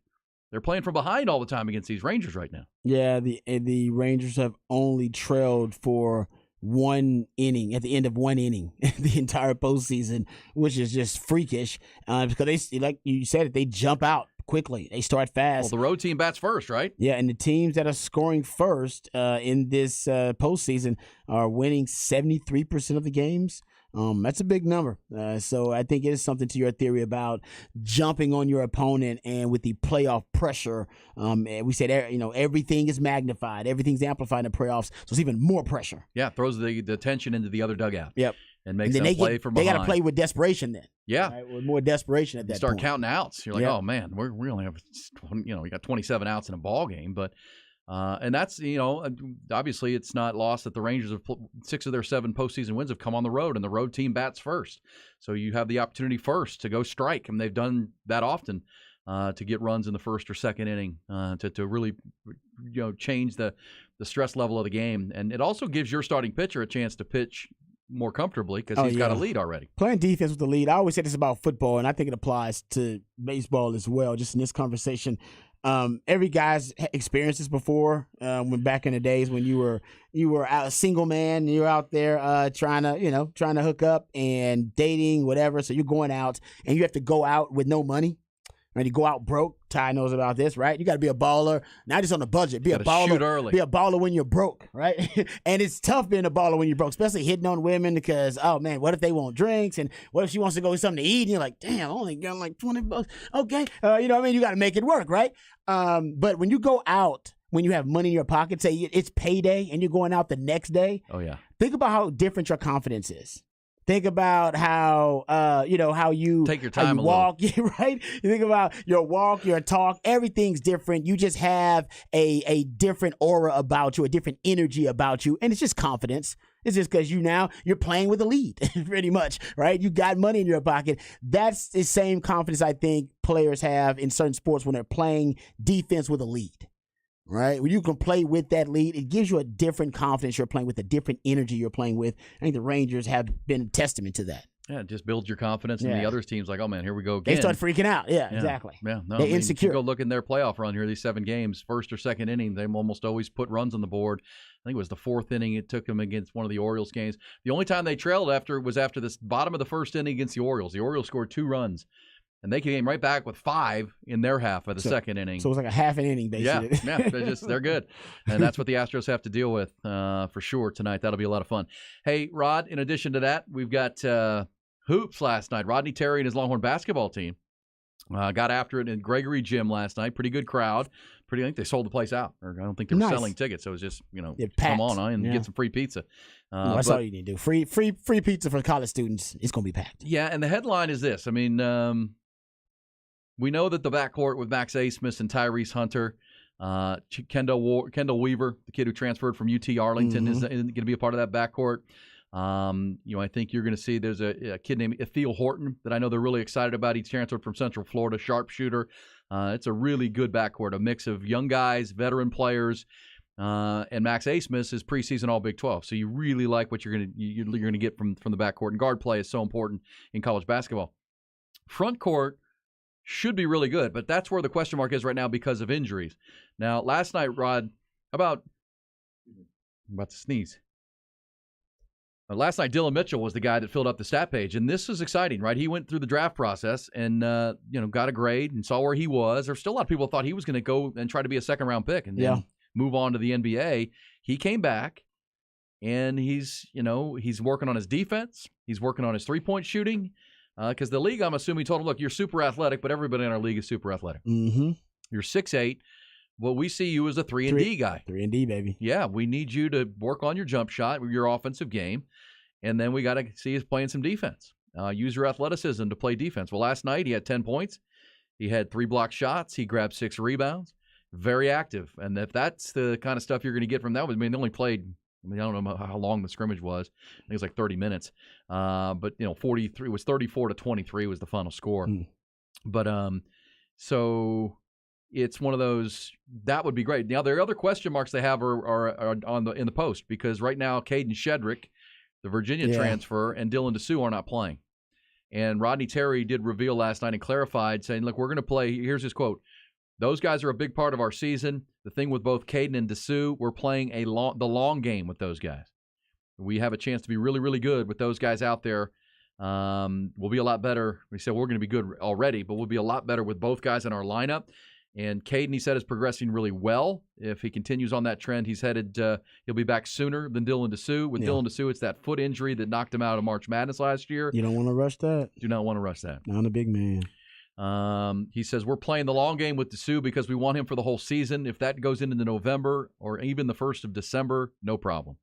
They're playing from behind all the time against these Rangers right now. Yeah, the Rangers have only trailed for one inning, at the end of one inning, the entire postseason, which is just freakish because they, like you said, they jump out quickly. They start fast. Well, the road team bats first, right? Yeah, and the teams that are scoring first in this postseason are winning 73% of the games. That's a big number. So I think it is something to your theory about jumping on your opponent, and with the playoff pressure, we said, everything is magnified. Everything's amplified in the playoffs, so it's even more pressure. Yeah, throws the tension into the other dugout. Yep. And makes them play from behind. They got to play with desperation then. Yeah. Right? With more desperation at that point. You start counting outs. You're like, oh, man, we only have, we got 27 outs in a ball game, but and that's, obviously it's not lost that the Rangers have 6 of their 7 postseason wins have come on the road, and the road team bats first. So you have the opportunity first to go strike, and they've done that often to get runs in the first or second inning to really, change the stress level of the game. And it also gives your starting pitcher a chance to pitch more comfortably because he's got a lead already. Playing defense with the lead. I always say this about football, and I think it applies to baseball as well, just in this conversation. Every guy's experienced this before. When back in the days when you were out a single man, you're out there trying to hook up and dating, whatever. So you're going out and you have to go out with no money. Right? You go out broke. Ty knows about this, right? You got to be a baller, not just on a budget. Be a baller. Shoot early. Be a baller when you're broke, right? And it's tough being a baller when you're broke, especially hitting on women because, oh man, what if they want drinks? And what if she wants to go get something to eat? And you're like, damn, I only got like $20. Okay, you know what I mean? You got to make it work, right? But when you go out, when you have money in your pocket, say it's payday, and you're going out the next day. Oh yeah. Think about how different your confidence is. Think about how how you take your time, walk, right? You think about your walk, your talk. Everything's different. You just have a different aura about you, a different energy about you, and it's just confidence. It's just because you're playing with a lead, pretty much, right? You got money in your pocket. That's the same confidence I think players have in certain sports when they're playing defense with a lead. Right? When you can play with that lead, it gives you a different confidence you're playing with, a different energy you're playing with. I think the Rangers have been a testament to that. Yeah, it just builds your confidence, and the other team's like, oh, man, here we go again. They start freaking out. Yeah, exactly. Yeah, no, they're insecure. You go look in their playoff run here, these 7 games, first or second inning, they almost always put runs on the board. I think it was the 4th inning it took them against one of the Orioles games. The only time they trailed was after this bottom of the 1st inning against the Orioles. The Orioles scored 2 runs, and they came right back with 5 in their half of the 2nd inning. So it was like a half an inning, basically. Yeah, they're good. And that's what the Astros have to deal with for sure tonight. That'll be a lot of fun. Hey, Rod, in addition to that, we've got hoops last night. Rodney Terry and his Longhorn basketball team got after it in Gregory Gym last night. Pretty good crowd. I think they sold the place out. Or I don't think they were selling tickets. So it was just, come on and get some free pizza. That's all you need to do. Free pizza for college students. It's going to be packed. Yeah, and the headline is this. I mean, we know that the backcourt with Max Abmas and Tyrese Hunter, Kendall Weaver, the kid who transferred from UT Arlington, is going to be a part of that backcourt. I think you're going to see there's a kid named Ethiel Horton that I know they're really excited about. He transferred from Central Florida, sharpshooter. It's a really good backcourt, a mix of young guys, veteran players, and Max Abmas is preseason All Big 12. So you really like what you're going to get from the backcourt. And guard play is so important in college basketball. Front court should be really good, but that's where the question mark is right now because of injuries. Now, last night, Rod, I'm about to sneeze. Last night, Dylan Mitchell was the guy that filled up the stat page, and this is exciting, right? He went through the draft process and got a grade and saw where he was. There's still a lot of people thought he was going to go and try to be a second-round pick and then move on to the NBA. He came back, and he's working on his defense. He's working on his three-point shooting because the league, I'm assuming, told him, look, you're super athletic, but everybody in our league is super athletic. Mm-hmm. You're 6'8". Well, we see you as a 3-and-D guy. 3-and-D, baby. Yeah, we need you to work on your jump shot, your offensive game, and then we got to see you playing some defense. Use your athleticism to play defense. Well, last night he had 10 points. He had 3 block shots. He grabbed 6 rebounds. Very active. And if that's the kind of stuff you're going to get from that, they only played, I don't know how long the scrimmage was. I think it was like 30 minutes. But 43 was 34-23 was the final score. But so it's one of those that would be great. Now there are other question marks they have are in the post because right now Caden Shedrick, the Virginia transfer, and Dylan DeSue are not playing. And Rodney Terry did reveal last night and clarified, saying, look, we're going to play. Here's his quote. Those guys are a big part of our season. The thing with both Caden and DeSue, we're playing the long game with those guys. We have a chance to be really, really good with those guys out there. We'll be a lot better. We said we're going to be good already, but we'll be a lot better with both guys in our lineup. And Caden, he said, is progressing really well. If he continues on that trend, he's headed he'll be back sooner than Dylan DeSue. With Dylan DeSue, it's that foot injury that knocked him out of March Madness last year. You don't want to rush that. Do not want to rush that. Not a big man. He says, we're playing the long game with DeSue because we want him for the whole season. If that goes into November or even the 1st of December, no problem.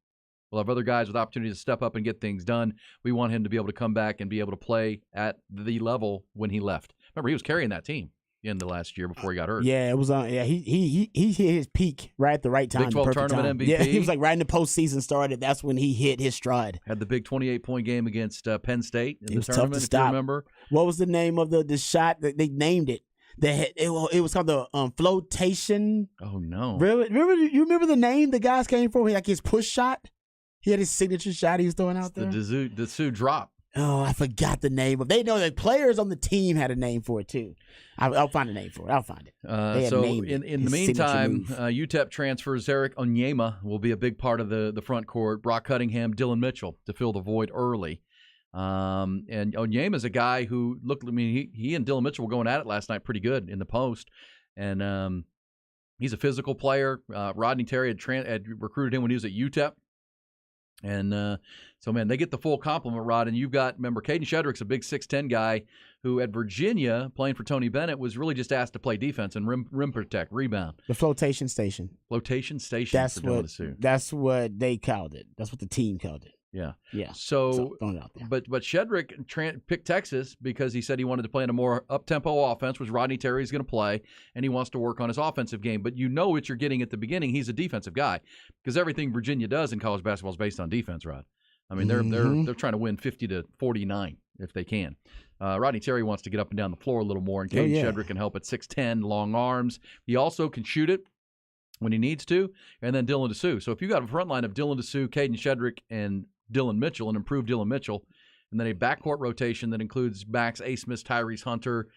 We'll have other guys with opportunities to step up and get things done. We want him to be able to come back and be able to play at the level when he left. Remember, he was carrying that team in the last year before he got hurt. Yeah, it was on. He hit his peak right at the right time. Big 12 tournament MVP. Yeah, he was like right in the postseason started. That's when he hit his stride. Had the big 28-point game against Penn State in it the was tournament. Tough to stop. If you remember, what was the name of the shot that they named it? It was called the flotation. Oh no! You remember the name the guys came from? Like his push shot. He had his signature shot he was throwing out there. The DeSue drop. Oh, I forgot the name of. They know the players on the team had a name for it too. I'll find a name for it. I'll find it. So in the meantime, UTEP transfers Eric Onyema will be a big part of the front court. Brock Cunningham, Dylan Mitchell to fill the void early. And Onyema is a guy who looked. I mean, he and Dylan Mitchell were going at it last night, pretty good in the post, and he's a physical player. Rodney Terry had recruited him when he was at UTEP. And so, man, they get the full complement, Rod. And you've got, remember, Caden Shedrick's a big 6'10" guy who at Virginia, playing for Tony Bennett, was really just asked to play defense and rim protect, rebound. The flotation station. Flotation station. That's what they called it. That's what the team called it. Yeah. So throwing it out there. But Shedrick picked Texas because he said he wanted to play in a more up-tempo offense, which Rodney Terry is going to play, and he wants to work on his offensive game. But you know what you're getting at the beginning. He's a defensive guy because everything Virginia does in college basketball is based on defense, Rod. I mean, they're trying to win 50-49 if they can. Rodney Terry wants to get up and down the floor a little more, and Caden Shedrick can help at 6'10", long arms. He also can shoot it when he needs to, and then Dylan DeSue. So if you got a front line of Dylan DeSue, Caden Shedrick, and Dylan Mitchell, and improved Dylan Mitchell, and then a backcourt rotation that includes Max Abmas, Tyrese Hunter,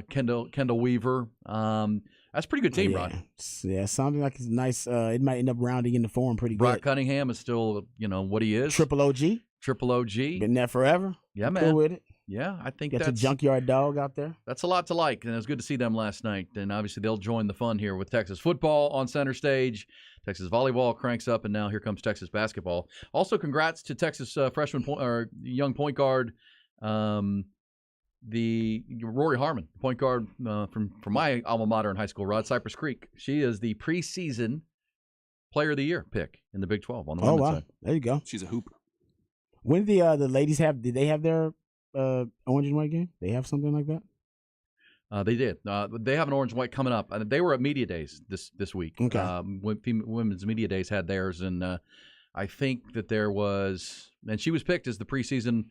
Kendall Weaver. That's a pretty good team, Rod. Yeah, sounding like it's nice. It might end up rounding into form pretty Brock good. Cunningham is still, what he is. Triple OG. Been there forever. Yeah, I'm man. cool with it. Yeah, I think Got that's a junkyard dog out there. That's a lot to like, and it was good to see them last night. And obviously, they'll join the fun here with Texas football on center stage. Texas volleyball cranks up, and now here comes Texas basketball. Also, congrats to Texas freshman young point guard, the Rory Harmon, point guard from my alma mater in high school, Rod, Cypress Creek. She is the preseason Player of the Year pick in the Big 12 on the women's side. There you go. She's a hooper. When did the ladies have? Did they have their orange and white game? They have something like that? They did. They have an orange and white coming up. They were at Media Days this week. Okay. Women's Media Days had theirs, and I think that there was, and she was picked as the preseason.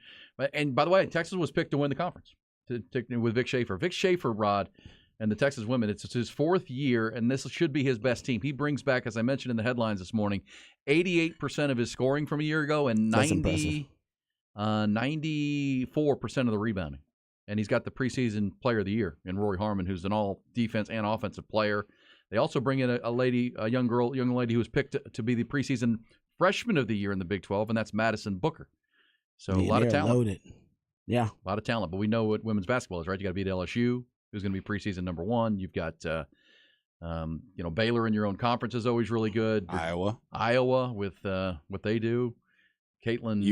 And by the way, Texas was picked to win the conference with Vic Schaefer. Vic Schaefer, Rod, and the Texas women. It's his fourth year, and this should be his best team. He brings back, as I mentioned in the headlines this morning, 88% of his scoring from a year ago, and 94% of the rebounding. And he's got the preseason Player of the Year in Rory Harmon, who's an all defense and offensive player. They also bring in a young lady who was picked to be the preseason Freshman of the Year in the Big 12, and that's Madison Booker. So a lot of talent. Loaded. Yeah, a lot of talent. But we know what women's basketball is, right? You got to beat LSU, who's going to be preseason number one. You've got Baylor in your own conference is always really good. Iowa with what they do. Caitlin.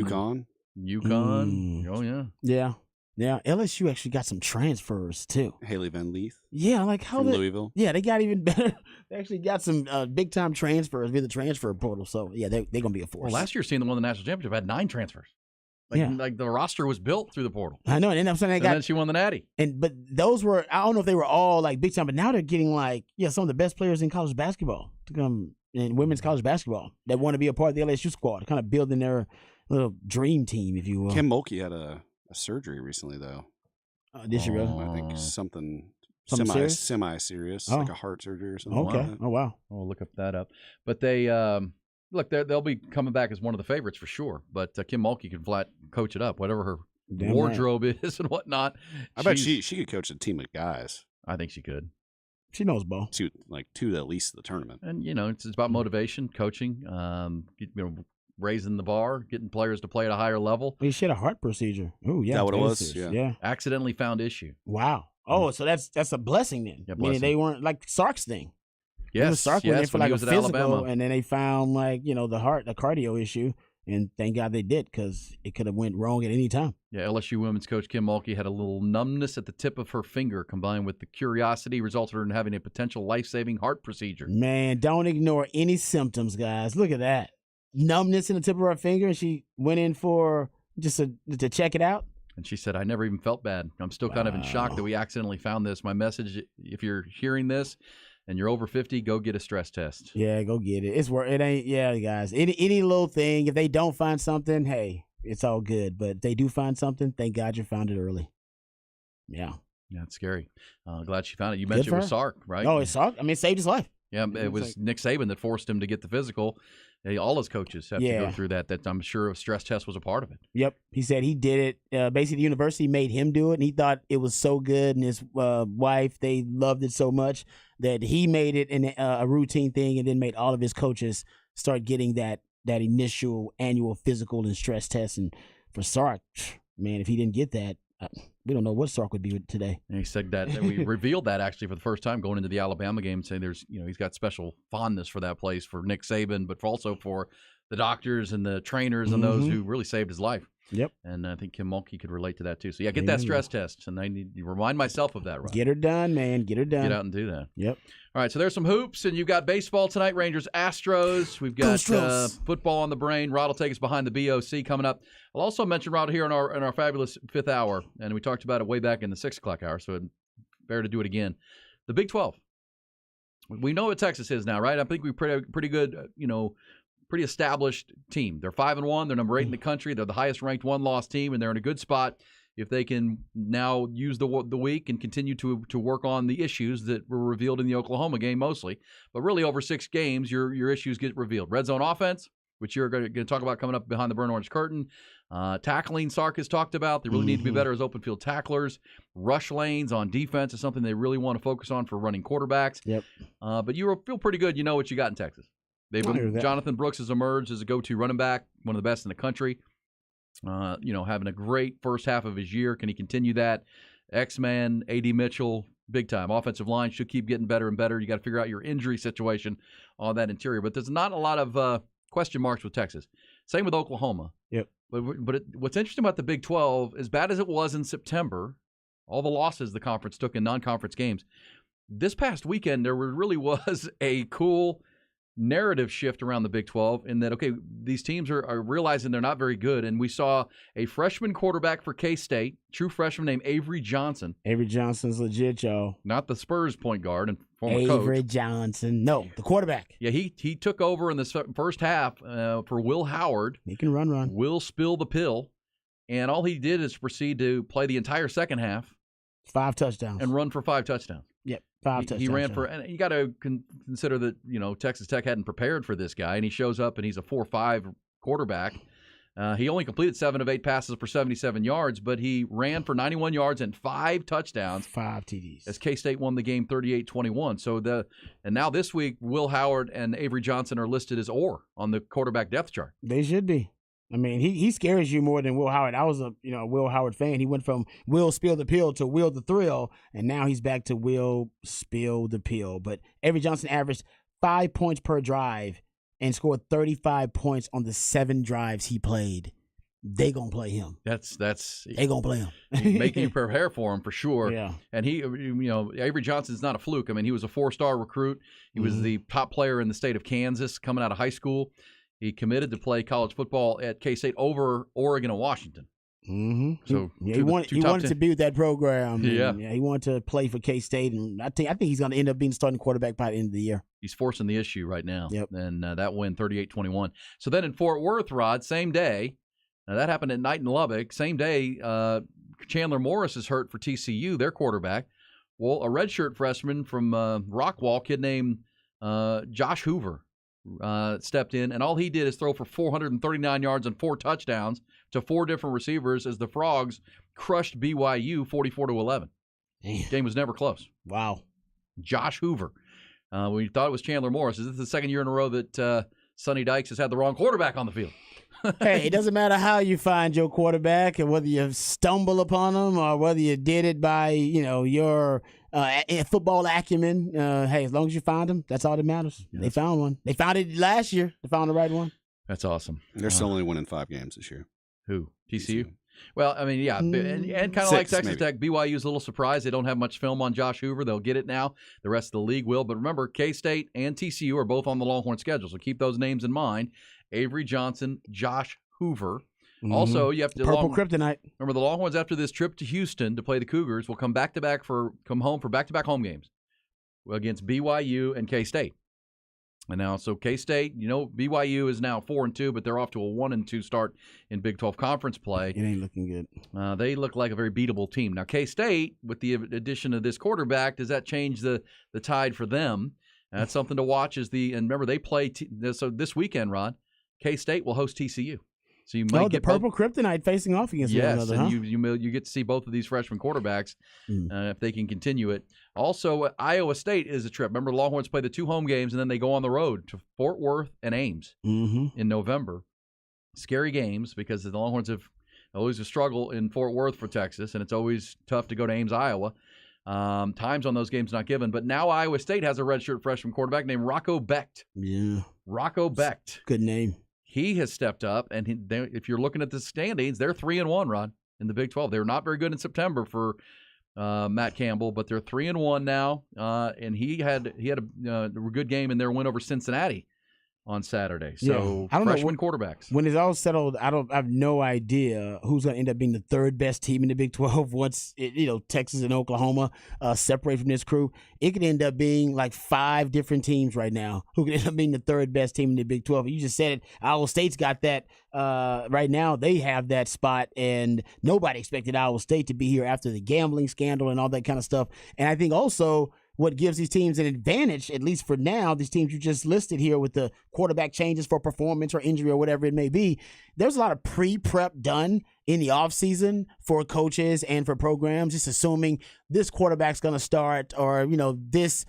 UConn. Oh yeah. Yeah, LSU actually got some transfers too. Haley Van Leith. Yeah, like how from they, Louisville. Yeah, they got even better. They actually got some big time transfers via the transfer portal. So yeah, they're gonna be a force. Well, last year's team that won the national championship had 9 transfers. Like the roster was built through the portal. I know, and I'm saying then she won the Natty. But those were, I don't know if they were all like big time, but now they're getting like some of the best players in college basketball to come in women's college basketball that want to be a part of the LSU squad, kind of building their little dream team, if you will. Kim Mulkey had a surgery recently though. Did she really? I think something semi-serious, like a heart surgery or something. Okay. Like that. Oh wow. We'll look that up. But they they'll be coming back as one of the favorites for sure. But Kim Mulkey can flat coach it up, whatever her wardrobe is and whatnot. I bet she could coach a team of guys. I think she could. She knows ball. To at least the tournament. And it's about motivation, coaching, raising the bar, getting players to play at a higher level. Well, she had a heart procedure. Oh yeah, is that what it was? Yeah. Accidentally found issue. Wow. Oh, so that's a blessing then. Yeah, meaning they weren't like Sark's thing. Yes, Sark went in for like a physical, Alabama. and then they found the cardio issue, and thank God they did because it could have went wrong at any time. Yeah, LSU women's coach Kim Mulkey had a little numbness at the tip of her finger, combined with the curiosity, resulted in having a potential life-saving heart procedure. Man, don't ignore any symptoms, guys. Look at that. Numbness in the tip of her finger, and she went in for just to check it out. And she said, I never even felt bad. I'm still kind of in shock that we accidentally found this. My message, if you're hearing this and you're over 50, go get a stress test. Yeah, go get it. It's worth it. Ain't, yeah, guys. Any little thing, if they don't find something, hey, it's all good. But if they do find something, thank God you found it early. Yeah. Yeah, it's scary. Glad she found it. You mentioned it was Sark, right? Oh, it's Sark? I mean, it saved his life. Yeah, it was Nick Saban that forced him to get the physical. All his coaches have to go through that. That I'm sure a stress test was a part of it. Yep. He said he did it. Basically, the university made him do it, and he thought it was so good, and his wife, they loved it so much that he made it a routine thing, and then made all of his coaches start getting that initial annual physical and stress test. And for Sark, man, if he didn't get that, we don't know what Sark would be today. And he said that we revealed that actually for the first time going into the Alabama game, saying there's he's got special fondness for that place for Nick Saban, but also for the doctors and the trainers and those who really saved his life. Yep. And I think Kim Mulkey could relate to that too. So yeah, get that stress test, and I need to remind myself of that. Right? Get her done, man. Get her done. Get out and do that. Yep. All right, so there's some hoops, and you've got baseball tonight, Rangers, Astros. We've got football on the brain. Rod will take us behind the BOC coming up. I'll also mention Rod here in our fabulous fifth hour, and we talked about it way back in the 6 o'clock hour, so it's fair to do it again. The Big 12. We know what Texas is now, right? I think we're pretty good, pretty established team. They're 5-1. They're number 8 in the country. They're the highest ranked one-loss team, and they're in a good spot if they can now use the week and continue to work on the issues that were revealed in the Oklahoma game mostly. But really over 6 games, your issues get revealed. Red zone offense, which you're going to talk about coming up behind the burnt orange curtain. Tackling, Sark has talked about. They really need to be better as open field tacklers. Rush lanes on defense is something they really want to focus on for running quarterbacks. Yep. But you feel pretty good. You know what you got in Texas. Jonathan Brooks has emerged as a go-to running back, one of the best in the country. Having a great first half of his year. Can he continue that? X-Man, A.D. Mitchell, big time. Offensive line should keep getting better and better. You got to figure out your injury situation on that interior. But there's not a lot of question marks with Texas. Same with Oklahoma. Yep. But what's interesting about the Big 12, as bad as it was in September, all the losses the conference took in non-conference games, this past weekend there really was a cool narrative shift around the Big 12 in that, okay, these teams are realizing they're not very good. And we saw a freshman quarterback for K-State, true freshman named Avery Johnson. Avery Johnson's legit, y'all. Not the Spurs point guard and former Avery coach. Johnson. No, the quarterback. Yeah, he took over in the first half for Will Howard. He can run. Will spill the pill. And all he did is proceed to play the entire second half. 5 touchdowns. And run for 5 touchdowns. Yep, 5 touchdowns. He ran for, and you got to consider that, Texas Tech hadn't prepared for this guy, and he shows up and he's a 4.5 quarterback. He only completed 7 of 8 passes for 77 yards, but he ran for 91 yards and 5 touchdowns. 5 TDs. As K-State won the game 38-21. And now this week, Will Howard and Avery Johnson are listed as on the quarterback depth chart. They should be. I mean, he scares you more than Will Howard. I was a Will Howard fan. He went from Will Spill the Pill to Will the Thrill, and now he's back to Will Spill the Pill. But Avery Johnson averaged 5 points per drive and scored 35 points on the 7 drives he played. They gonna play him. They gonna play him. Making you prepare for him for sure. Yeah. And he, Avery Johnson's not a fluke. I mean, he was a 4-star recruit. He was the top player in the state of Kansas coming out of high school. He committed to play college football at K-State over Oregon and Washington. Mm-hmm. So he wanted to be with that program. Yeah. He wanted to play for K-State, and I think he's going to end up being starting quarterback by the end of the year. He's forcing the issue right now. Yep. And that win 38-21. So then in Fort Worth, Rod, same day. Now that happened at night in Lubbock. Same day, Chandler Morris is hurt for TCU, their quarterback. Well, a redshirt freshman from Rockwall, kid named Josh Hoover, stepped in, and all he did is throw for 439 yards and 4 touchdowns to 4 different receivers as the Frogs crushed BYU 44-11. Game was never close. Wow. Josh Hoover. We thought it was Chandler Morris. Is this the second year in a row that Sonny Dykes has had the wrong quarterback on the field? Hey, it doesn't matter how you find your quarterback and whether you stumble upon him or whether you did it by, your football acumen. Hey, as long as you find him, that's all that matters. Yes. They found one. They found it last year. They found the right one. That's awesome. They're still only winning 5 games this year. Who? TCU? Well, I mean, yeah, and kind of like Texas Tech, BYU's a little surprised. They don't have much film on Josh Hoover. They'll get it now. The rest of the league will. But remember, K-State and TCU are both on the Longhorn schedule, so keep those names in mind. Avery Johnson, Josh Hoover. Mm-hmm. Also, you have to Purple Kryptonite. Remember, the Longhorns after this trip to Houston to play the Cougars will come home for back-to-back home games against BYU and K-State. And now, so K-State, BYU is now 4-2, but they're off to a 1-2 start in Big 12 conference play. It ain't looking good. They look like a very beatable team. Now, K-State, with the addition of this quarterback, does that change the tide for them? That's something to watch. And remember, they play so this weekend, Rod. K-State will host TCU. So you might get the Purple Kryptonite facing off against one another. Yes, and you get to see both of these freshman quarterbacks if they can continue it. Also, Iowa State is a trip. Remember, the Longhorns play the 2 home games, and then they go on the road to Fort Worth and Ames in November. Scary games because the Longhorns have always a struggle in Fort Worth for Texas, and it's always tough to go to Ames, Iowa. Times on those games not given. But now Iowa State has a redshirt freshman quarterback named Rocco Becht. Yeah. Rocco Becht. Good name. He has stepped up, and if you're looking at the standings, they're 3-1, Rod, in the Big 12. They were not very good in September for Matt Campbell, but they're 3-1 now. And he had a good game in their win over Cincinnati on Saturday. So I don't freshman know quarterbacks. When it's all settled, I have no idea who's going to end up being the 3rd best team in the Big 12 once Texas and Oklahoma separate from this crew. It could end up being like 5 different teams right now who could end up being the 3rd best team in the Big 12. You just said it. Iowa State's got that right now. They have that spot, and nobody expected Iowa State to be here after the gambling scandal and all that kind of stuff. And I think also what gives these teams an advantage, at least for now, these teams you just listed here with the quarterback changes for performance or injury or whatever it may be, there's a lot of pre-prep done in the offseason for coaches and for programs, just assuming this quarterback's going to start or, this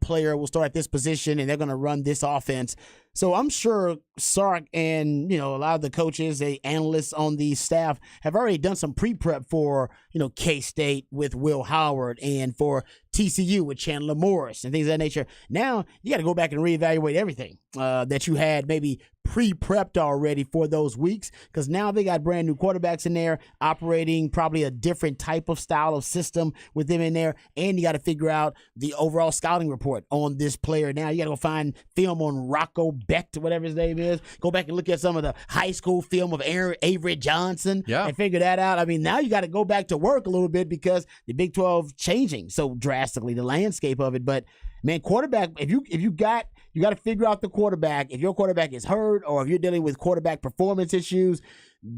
player will start at this position and they're going to run this offense. So I'm sure Sark and, a lot of the coaches, the analysts on the staff have already done some pre-prep for, K-State with Will Howard and for TCU with Chandler Morris and things of that nature. Now you got to go back and reevaluate everything that you had maybe pre-prepped already for those weeks, because now they got brand new quarterbacks in there operating probably a different type of style of system with them in there, and you got to figure out the overall scouting report on this player. Now you got to go find film on Rocco Becht, whatever his name is, go back and look at some of the high school film of Avery Johnson and figure that out. I mean, now you got to go back to work a little bit because the Big 12 changing so drastically, the landscape of it. But man, quarterback, if you got to figure out the quarterback. If your quarterback is hurt or if you're dealing with quarterback performance issues,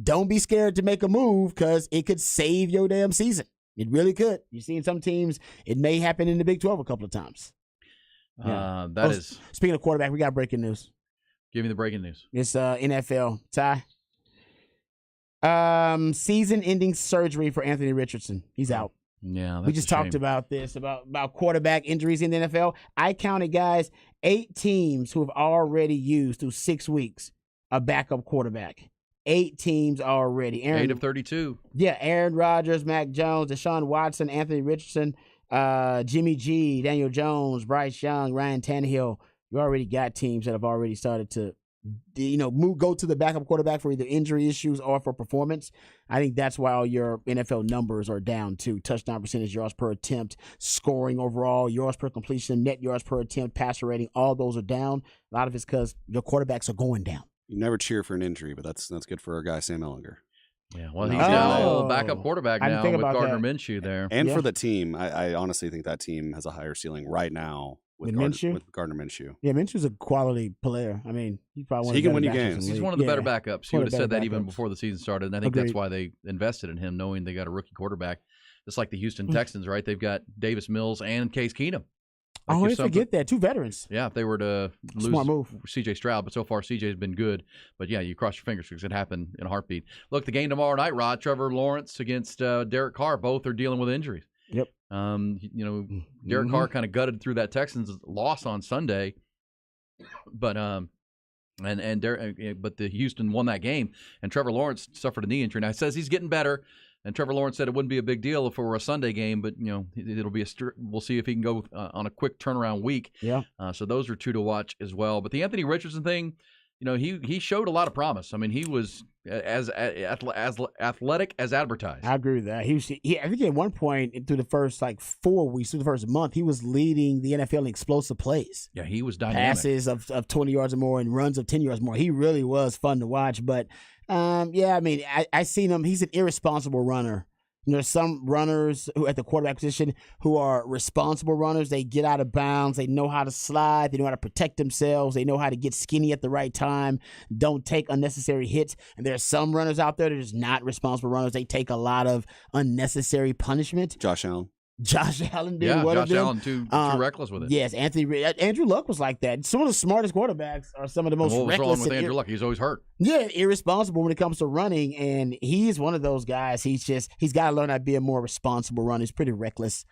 don't be scared to make a move because it could save your damn season. It really could. You've seen some teams, it may happen in the Big 12 a couple of times. Yeah. Speaking of quarterback, we got breaking news. Give me the breaking news. It's NFL. Ty? Season-ending surgery for Anthony Richardson. He's out. Yeah, that's we just talked about this, about quarterback injuries in the NFL. I counted, guys, 8 teams who have already used through 6 weeks a backup quarterback. 8 teams already. 8 of 32. Yeah, Aaron Rodgers, Mac Jones, Deshaun Watson, Anthony Richardson, Jimmy G, Daniel Jones, Bryce Young, Ryan Tannehill. You already got teams that have already started to go to the backup quarterback for either injury issues or for performance. I think that's why all your NFL numbers are down too. Touchdown percentage, yards per attempt, scoring overall, yards per completion, net yards per attempt, passer rating, all those are down. A lot of it's because your quarterbacks are going down. You never cheer for an injury, but that's good for our guy Sam Ehlinger. Yeah, well, he's got a whole backup quarterback now with Gardner Minshew there. And for the team, I honestly think that team has a higher ceiling right now with Gardner Minshew. Yeah, Minshew's a quality player. I mean, he's probably he can win you games. He's one of the better backups. You would have said that even before the season started, and I think that's why they invested in him, knowing they got a rookie quarterback. Just like the Houston Texans, right? They've got Davis Mills and Case Keenum. I always forget that. 2 veterans. Yeah, if they were to lose Smart move. C.J. Stroud, but so far C.J.'s been good. But yeah, you cross your fingers because it happened in a heartbeat. Look, the game tomorrow night, Rod, Trevor Lawrence against Derek Carr. Both are dealing with injuries. Yep. Derek Carr kind of gutted through that Texans loss on Sunday, but but the Houston won that game, and Trevor Lawrence suffered a knee injury. Now he says he's getting better, and Trevor Lawrence said it wouldn't be a big deal if it were a Sunday game, but it'll be we'll see if he can go on a quick turnaround week. Yeah. So those are 2 to watch as well. But the Anthony Richardson thing, he showed a lot of promise. I mean, he was as athletic as advertised. I agree with that. I think at one point through the first 4 weeks, through the first month, he was leading the NFL in explosive plays. Yeah, he was dynamic. Passes of 20 yards or more and runs of 10 yards more. He really was fun to watch. But I mean, I seen him. He's an irresponsible runner. There's some runners who at the quarterback position who are responsible runners. They get out of bounds. They know how to slide. They know how to protect themselves. They know how to get skinny at the right time. Don't take unnecessary hits. And there are some runners out there that are just not responsible runners. They take a lot of unnecessary punishment. Josh Allen being one of them. Allen too reckless with it. Yes, Andrew Luck was like that. Some of the smartest quarterbacks are some of the most reckless. What was wrong with Andrew Luck? He's always hurt. Yeah, irresponsible when it comes to running, and he's one of those guys. He's got to learn how to be a more responsible runner. He's pretty reckless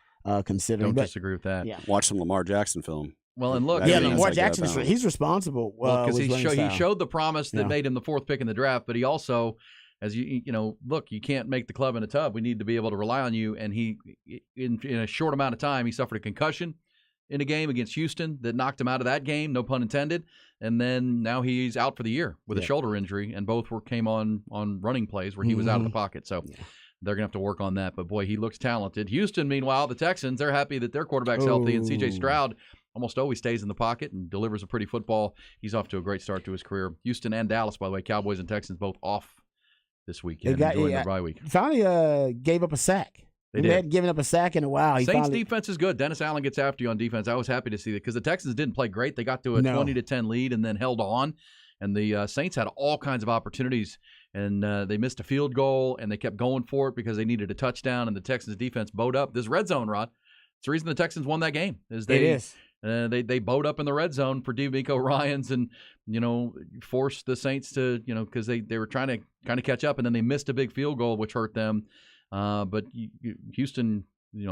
considering. Don't disagree with that. Yeah. Watch some Lamar Jackson film. Well, and look, Lamar Jackson, he's responsible. Because he showed the promise that made him the 4th pick in the draft, but he also, as look, you can't make the club in a tub. We need to be able to rely on you. And he, in a short amount of time, he suffered a concussion in a game against Houston that knocked him out of that game, no pun intended. And then now he's out for the year with a shoulder injury, and both came on running plays where he was out of the pocket. So they're going to have to work on that. But, boy, he looks talented. Houston, meanwhile, the Texans, they're happy that their quarterback's healthy, and C.J. Stroud almost always stays in the pocket and delivers a pretty football. He's off to a great start to his career. Houston and Dallas, by the way, Cowboys and Texans both off this weekend, enjoying their bye week. Finally gave up a sack. They hadn't given up a sack in a while. Saints defense is good. Dennis Allen gets after you on defense. I was happy to see that because the Texans didn't play great. They got to a 20-10 lead and then held on. And the Saints had all kinds of opportunities, and they missed a field goal, and they kept going for it because they needed a touchdown, and the Texans defense bowed up. This red zone, Rod, It's the reason the Texans won that game. They bowed up in the red zone for DeMeco Ryans and, forced the Saints to, because they were trying to kind of catch up, and then they missed a big field goal, which hurt them. But Houston,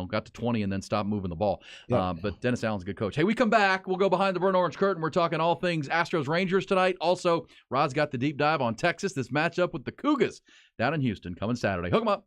got to 20 and then stopped moving the ball. Yeah. But Dennis Allen's a good coach. Hey, we come back. We'll go behind the burnt orange curtain. We're talking all things Astros-Rangers tonight. Also, Rod's got the deep dive on Texas, this matchup with the Cougars down in Houston coming Saturday. Hook 'em up.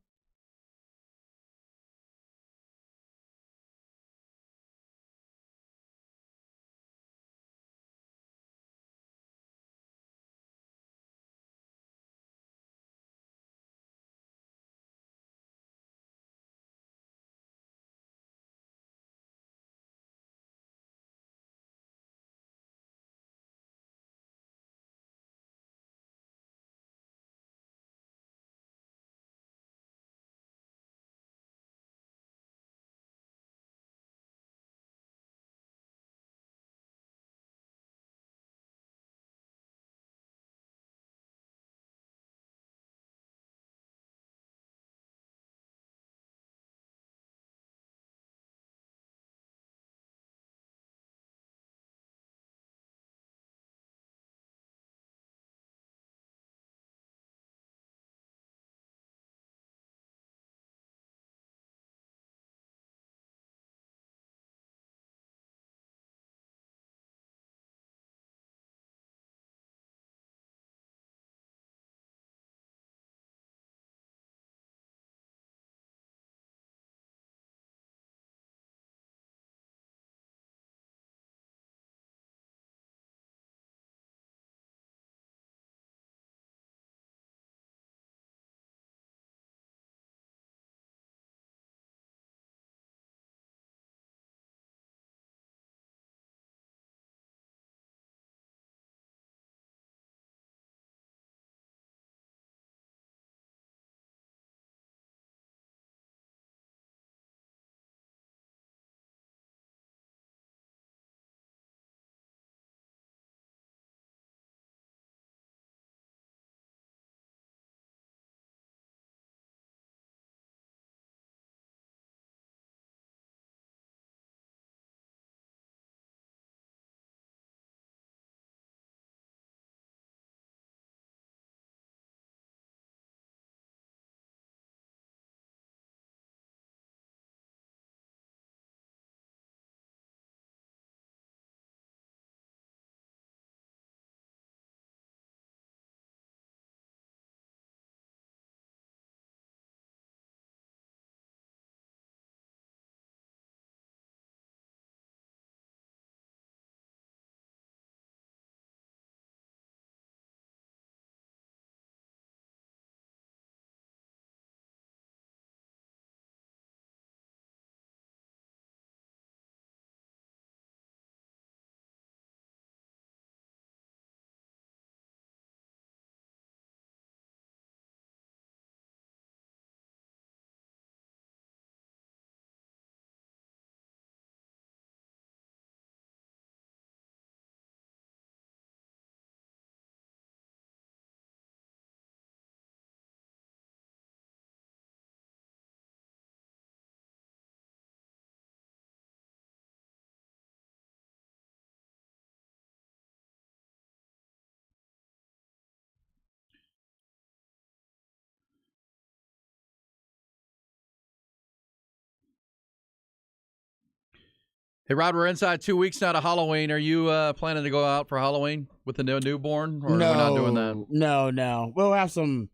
Hey, Rod, we're inside 2 weeks now to Halloween. Are you planning to go out for Halloween with the newborn, or are we not doing that? No. We'll have some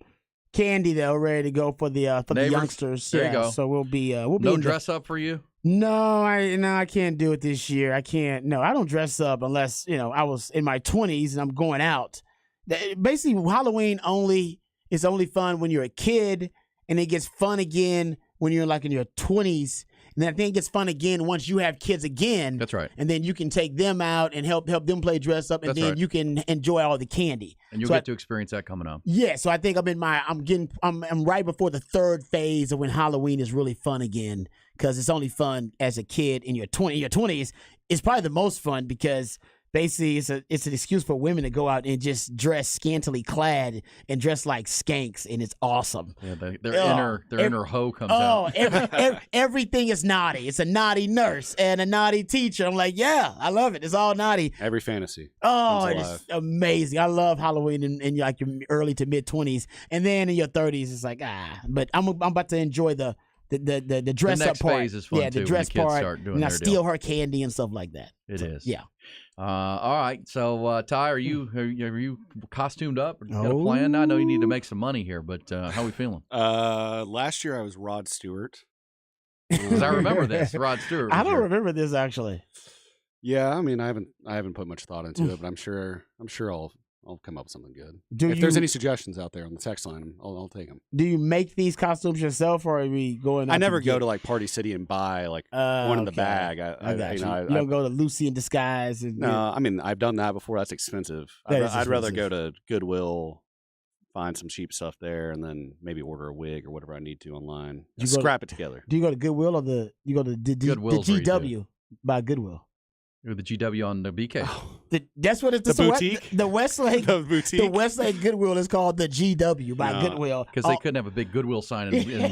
candy though, ready to go for the youngsters. There you go. So we'll be no dress up for you. No, I can't do it this year. I can't. No, I don't dress up unless I was in my 20s and I'm going out. Basically, Halloween is only fun when you're a kid, and it gets fun again when you're like in your 20s. And then I think it gets fun again once you have kids again. That's right. And then you can take them out and help them play dress up, and That's then right. you can enjoy all the candy. And you'll get to experience that coming up. Yeah, so I think I'm right before the third phase of when Halloween is really fun again, because it's only fun as a kid in your 20s. It's probably the most fun because basically it's an excuse for women to go out and just dress scantily clad and dress like skanks, and it's awesome. Yeah, their inner hoe comes out. Everything is naughty. It's a naughty nurse and a naughty teacher. I'm like, yeah, I love it. It's all naughty. Every fantasy. Oh, it's amazing. I love Halloween in like your early to mid 20s, and then in your 30s, it's like But I'm about to enjoy the dress next up part. phase is fun yeah, too, the dress when the kids part. start doing and I their steal deal. her candy and stuff like that. It is. Yeah. All right. So, Ty, are you costumed up? You got a plan? I know you need to make some money here, but how are we feeling? Last year I was Rod Stewart. Because I remember this, Rod Stewart. I don't remember this actually. Yeah, I mean, I haven't put much thought into it, but I'm sure I'll come up with something good. Do if there's you- any suggestions out there on the text line, I'll take them. Do you make these costumes yourself, or are we going? I out never to go get- to like Party City and buy like one in the Okay. bag. I got you. know, You don't go to Lucy in Disguise. And No, I mean I've done that before. That's expensive. That is I'd rather expensive. go to Goodwill, find some cheap stuff there, and then maybe order a wig or whatever I need to online. You go to- Scrap it together. Do you go to Goodwill or the Goodwill's where you do. GW by Goodwill? Or the GW on the BK. That's what it's The so boutique? The Westlake The boutique? The Westlake Goodwill is called the GW by No, Goodwill. Because they couldn't have a big Goodwill sign in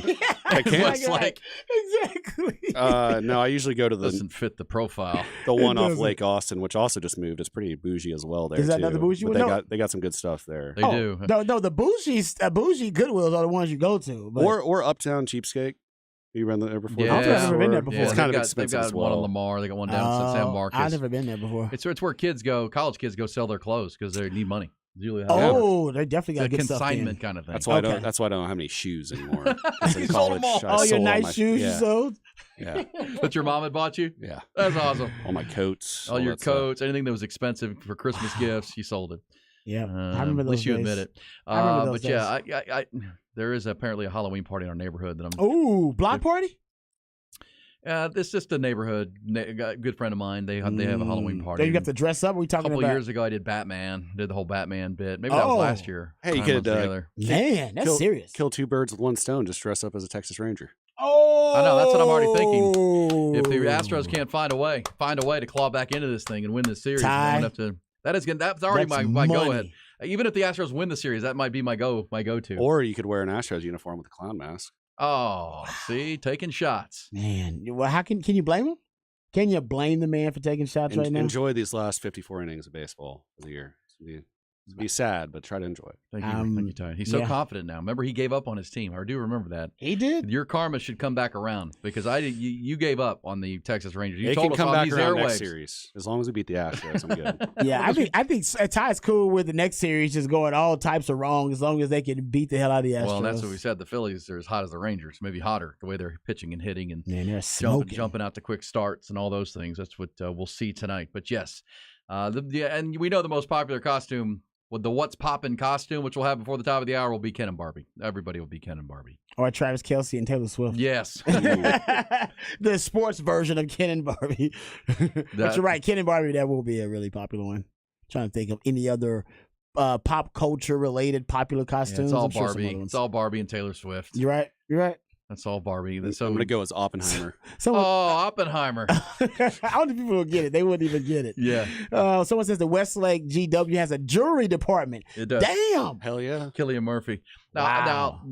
I can't. Westlake. Exactly. No, I usually go to the Doesn't fit the profile. the one off doesn't. Lake Austin, which also just moved. It's pretty bougie as well there. Is that too. another bougie But one? No. they got some good stuff there. They do. No, the bougie Goodwills are the ones you go to. But Or Uptown Cheapskate. You run there before? Yeah, I've never been there before. It's kind of they've expensive got as one on well. Lamar. They got one down in San Marcos. I've never been there before. It's where kids go. College kids go sell their clothes because they need money. It's usually how Oh, they definitely got it's to a get stuff in. consignment kind of thing. That's why Okay. that's why I don't have any shoes anymore. 'Cause in You sold them college, all. I All your sold nice my shoes you yeah, sold? Yeah, But your mom had bought you? yeah. That's awesome. All my coats, All your that stuff. coats, anything that was expensive for Christmas gifts, you sold it. Yeah, I remember At those least you days. admit it. I remember those But yeah, I there is apparently a Halloween party in our neighborhood that I'm. Ooh, block party? It's just a neighborhood. A good friend of mine. They have a Halloween party. Then you have to dress up. What are we A talking couple about? years ago, I did Batman. Did the whole Batman bit. Maybe that was Oh. last year. Hey, you Time could runs together. Man, that's serious. Kill two birds with one stone. Just dress up as a Texas Ranger. Oh, I know. That's what I'm already thinking. If the Astros can't find a way to claw back into this thing and win this series, Ty, I'm gonna have to. That's already that's my go money. ahead. Even if the Astros win the series, that might be my go to. Or you could wear an Astros uniform with a clown mask. Oh, see, taking shots. Man, well, how can you blame him? Can you blame the man for taking shots right now? Enjoy these last 54 innings of baseball of the year. It'll be sad, but try to enjoy it. Thank you, Ty. He's so yeah. confident now. Remember, he gave up on his team. I do remember that. He did. Your karma should come back around because you gave up on the Texas Rangers. You They told can us come on back these around airwaves. next series as long as we beat the Astros. I'm good. Yeah, I think Ty's cool with the next series just going all types of wrong as long as they can beat the hell out of the Astros. Well, that's what we said. The Phillies are as hot as the Rangers, maybe hotter, the way they're pitching and hitting and Man, they're smoking. jumping out to quick starts and all those things. That's what we'll see tonight. But yes, and we know the most popular costume, with the What's Poppin' costume, which we'll have before the top of the hour, will be Ken and Barbie. Everybody will be Ken and Barbie. Or Travis Kelce and Taylor Swift. Yes. The sports version of Ken and Barbie. But you're right, Ken and Barbie, that will be a really popular one. Trying to think of any other pop culture related popular Yeah, costumes. it's all I'm sure some Barbie. other ones. It's all Barbie and Taylor Swift. You're right. You're right. That's all Barbie. So I'm going to go as Oppenheimer. Oppenheimer. I don't think people will get it. They wouldn't even get it. Yeah. Someone says the Westlake GW has a jewelry department. It does. Damn. Hell yeah. Killian Murphy. Now,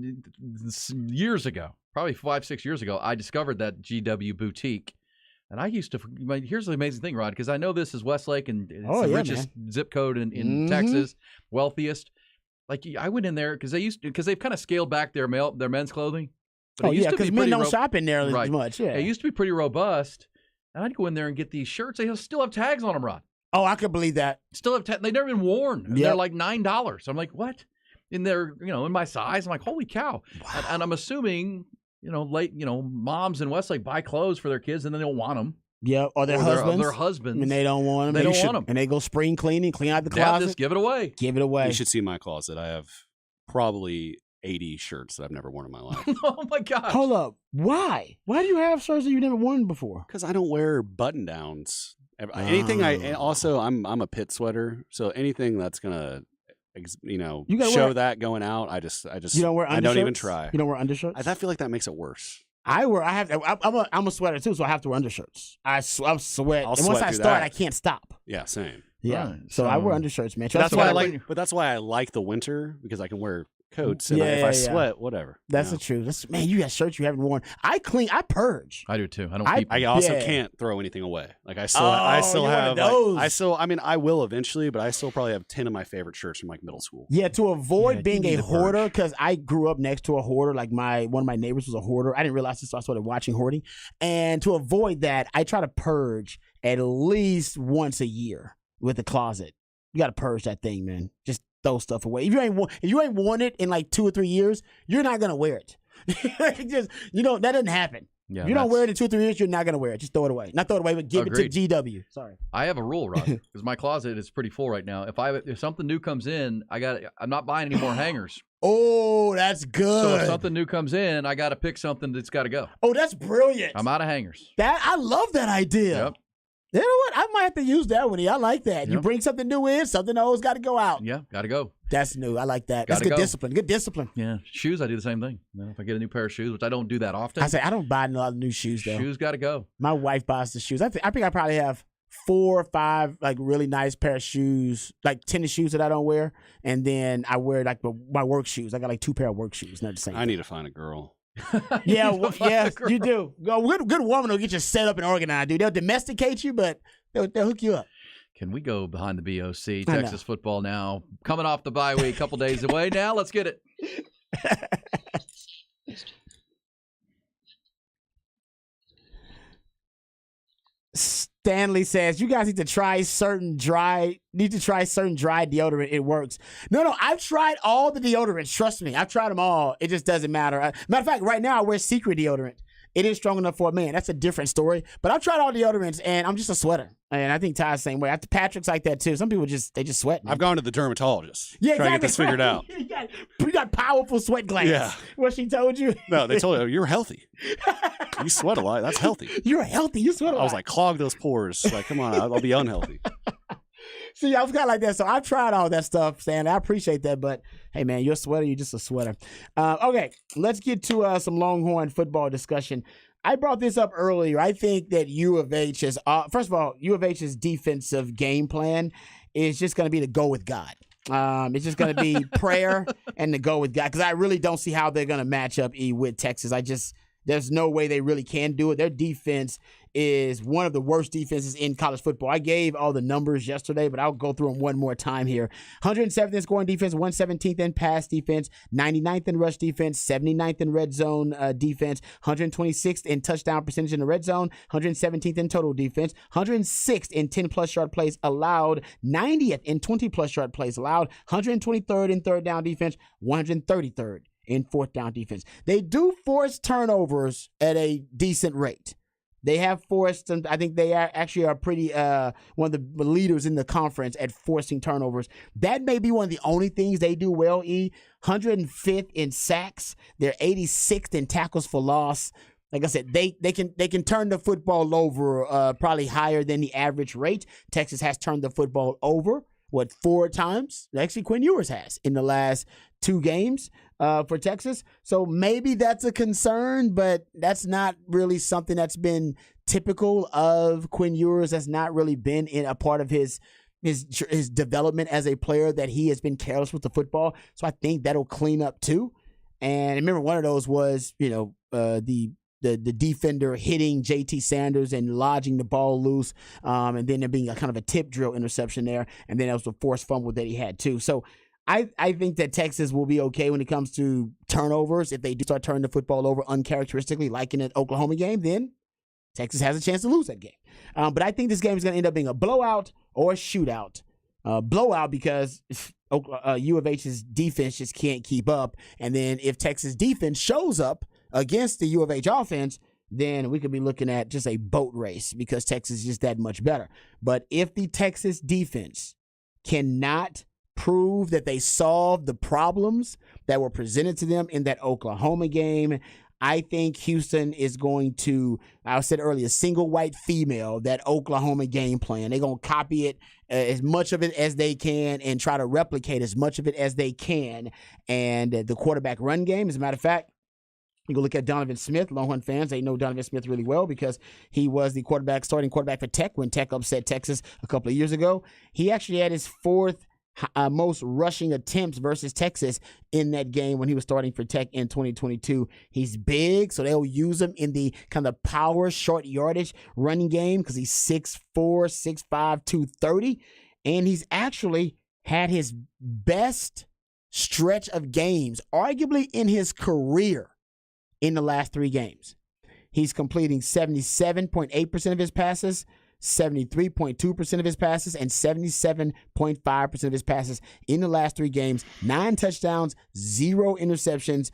years ago, probably 5-6 years ago, I discovered that GW boutique. And I used to, here's the amazing thing, Rod, because I know this is Westlake and it's the richest zip code in Texas, wealthiest. Like I went in there because they've kind of scaled back their men's clothing. But it used to be because men pretty don't shop in there as much. Yeah. It used to be pretty robust. And I'd go in there and get these shirts. They still have tags on them, Rod. Oh, I could believe that. Still have tags. They've never been worn. Yep. They're like $9. I'm like, what? In their, in my size. I'm like, holy cow. Wow. And I'm assuming, moms in Westlake buy clothes for their kids and then they don't want them. Yeah, or their husbands. Their husbands. And they don't want them. They don't want them. And they go spring cleaning, clean out the They have closet. this, give it away. Give it away. You should see my closet. I have probably 80 shirts that I've never worn in my life. Oh my gosh. Hold up. Why? Why do you have shirts that you've never worn before? Because I don't wear button downs. Anything and also I'm a pit sweater, so anything that's gonna show that going out, I just you don't wear undershirts? I don't even try. You don't wear undershirts? I feel like that makes it worse. I'm a sweater too, so I have to wear undershirts. I sweat. I'll and once sweat I through start, that. I can't stop. Yeah, same. Yeah. Right, So I wear undershirts, man. But that's Trust me, why I I like. wear- But that's why I like the winter because I can wear coats, and Yeah, if yeah, I yeah. sweat, whatever. That's the truth. That's, man, you got shirts you haven't worn. I purge. I do too. I don't keep. I also Yeah. can't throw anything away. Like I Oh, still you're one have. of those. I mean, I will eventually, but I still probably have 10 of my favorite shirts from like middle school. Yeah, to avoid Yeah, being you a need to hoarder, because I grew up next to a hoarder. Like one of my neighbors was a hoarder. I didn't realize this, so I started watching hoarding. And to avoid that, I try to purge at least once a year with the closet. You got to purge that thing, man. Just throw stuff away. If you ain't worn it in like 2 or 3 years, you're not gonna wear it. Just that doesn't happen. Yeah, if you don't wear it in 2 or 3 years, you're not gonna wear it. Just throw it away. Not throw it away, but give Agreed. it to GW. Sorry. I have a rule, Rod, because my closet is pretty full right now. If something new comes in, I'm not buying any more hangers. Oh, that's good. So if something new comes in, I got to pick something that's got to go. Oh, that's brilliant. I'm out of hangers. I love that idea. Yep. You know what? I might have to use that one. I like that. You bring something new in, something old's got to go out. Yeah, got to go. That's new. I like that. That's Gotta good go. discipline. Good discipline. Yeah, shoes. I do the same thing. If I get a new pair of shoes, which I don't do that often. I don't buy a lot of new shoes though. Shoes got to go. My wife buys the shoes. I think I probably have 4 or 5 like really nice pair of shoes, like tennis shoes that I don't wear, and then I wear like my work shoes. I got like 2 pair of work shoes. Not the same. I need to find a girl. Yeah, you do. Good woman will get you set up and organized, dude. They'll domesticate you, but they'll hook you up. Can we go behind the BOC? I know. Texas football now. Coming off the bye week, a couple days away now. Let's get it. Stanley says, you guys need to try certain dry deodorant. It works. No, I've tried all the deodorants. Trust me. I've tried them all. It just doesn't matter. Matter of fact, right now I wear Secret deodorant. It is strong enough for a man. That's a different story. But I've tried all deodorants, and I'm just a sweater. And I think Ty's the same way. Patrick's like that, too. Some people just sweat. Man. I've gone to the dermatologist. Yeah, trying to get this figured out. You got powerful sweat glands. Yeah. What she told you? No, they told you you're healthy. You sweat a lot. That's healthy. You're healthy. You sweat a lot. I was like, clog those pores. Like, come on, I'll be unhealthy. See, I was kind of like that. So I've tried all that stuff, Stan. I appreciate that. But, hey, man, you're a sweater. You're just a sweater. Okay, let's get to some Longhorn football discussion. I brought this up earlier. I think that U of H is, first of all, U of H's defensive game plan is just going to be to go with God. It's just going to be prayer and to go with God, because I really don't see how they're going to match up with Texas. There's no way they really can do it. Their defense is one of the worst defenses in college football. I gave all the numbers yesterday, but I'll go through them one more time here. 107th in scoring defense, 117th in pass defense, 99th in rush defense, 79th in red zone defense, 126th in touchdown percentage in the red zone, 117th in total defense, 106th in 10-plus yard plays allowed, 90th in 20-plus yard plays allowed, 123rd in third down defense, 133rd in fourth down defense. They do force turnovers at a decent rate. They have forced, and I think they are pretty one of the leaders in the conference at forcing turnovers. That may be one of the only things they do well. 105th in sacks. They're 86th in tackles for loss. Like I said, they can turn the football over probably higher than the average rate. Texas has turned the football over 4 times? Actually, Quinn Ewers has in the last 2 games for Texas. So maybe that's a concern, but that's not really something that's been typical of Quinn Ewers. That's not really been in a part of his development as a player, that he has been careless with the football. So I think that'll clean up too. And remember, one of those was, the defender hitting JT Sanders and lodging the ball loose, and then there being a kind of a tip drill interception there, and then there was the forced fumble that he had too. So I think that Texas will be okay when it comes to turnovers. If they do start turning the football over uncharacteristically, like in an Oklahoma game, then Texas has a chance to lose that game. But I think this game is going to end up being a blowout or a shootout. Blowout because U of H's defense just can't keep up, and then if Texas defense shows up against the U of H offense, then we could be looking at just a boat race because Texas is just that much better. But if the Texas defense cannot prove that they solved the problems that were presented to them in that Oklahoma game, I think Houston is going to, I said earlier, single white female that Oklahoma game plan. They're going to copy it, as much of it as they can, and try to replicate as much of it as they can. And the quarterback run game, as a matter of fact, You go look at Donovan Smith. Longhorn fans, they know Donovan Smith really well because he was the starting quarterback for Tech when Tech upset Texas a couple of years ago. He actually had his fourth most rushing attempts versus Texas in that game when he was starting for Tech in 2022. He's big, so they'll use him in the kind of power, short yardage running game because he's 6'4", 6'5", 230. And he's actually had his best stretch of games, arguably in his career, in the last 3 games. He's completing 77.8% of his passes, 73.2% of his passes, and 77.5% of his passes in the last 3 games. 9 touchdowns, 0 interceptions,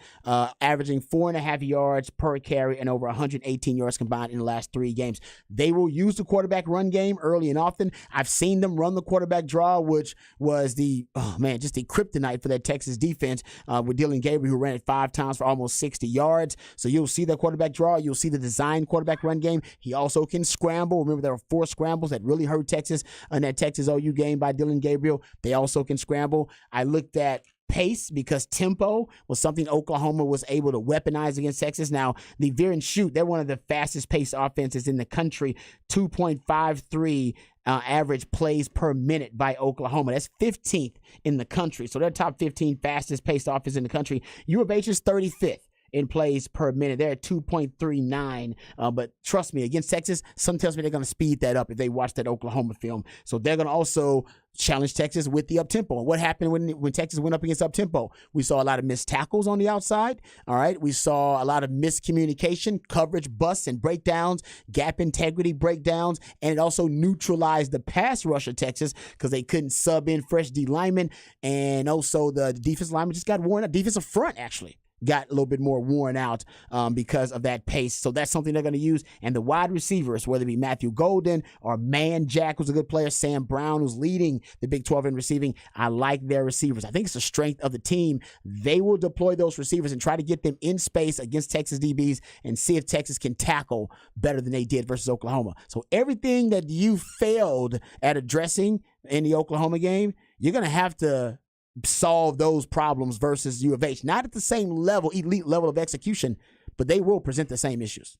averaging 4.5 yards per carry and over 118 yards combined in the last 3 games. They will use the quarterback run game early and often. I've seen them run the quarterback draw, which was just the kryptonite for that Texas defense with Dylan Gabriel, who ran it 5 times for almost 60 yards. So you'll see that quarterback draw. You'll see the design quarterback run game. He also can scramble. Remember, there were 4 scrambles that really hurt Texas in that Texas OU game by Dylan Gabriel. They also can scramble. I looked at pace because tempo was something Oklahoma was able to weaponize against Texas. Now, the veer and shoot, they're one of the fastest paced offenses in the country, 2.53 average plays per minute by Oklahoma. That's 15th in the country. So they're top 15 fastest paced offense in the country. U of H is 35th in plays per minute. They're at 2.39. But trust me, against Texas, some tells me they're going to speed that up if they watch that Oklahoma film. So they're going to also challenge Texas with the up-tempo. And what happened when Texas went up against up-tempo? We saw a lot of missed tackles on the outside. All right. We saw a lot of miscommunication, coverage busts and breakdowns, gap integrity breakdowns, and it also neutralized the pass rush of Texas because they couldn't sub in fresh D linemen. And also the defensive linemen just got worn out. Defensive front, actually, got a little bit more worn out because of that pace. So that's something they're going to use. And the wide receivers, whether it be Matthew Golden or Man Jack, who's a good player, Sam Brown, who's leading the Big 12 in receiving, I like their receivers. I think it's the strength of the team. They will deploy those receivers and try to get them in space against Texas DBs and see if Texas can tackle better than they did versus Oklahoma. So everything that you failed at addressing in the Oklahoma game, you're going to have to solve those problems versus U of H. Not at the same level, elite level of execution, but they will present the same issues.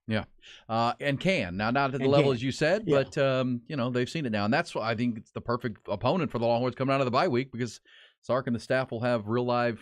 Yeah, and can. Now, not at the level as you said, but, they've seen it now. And that's why I think it's the perfect opponent for the Longhorns coming out of the bye week because Sark and the staff will have real live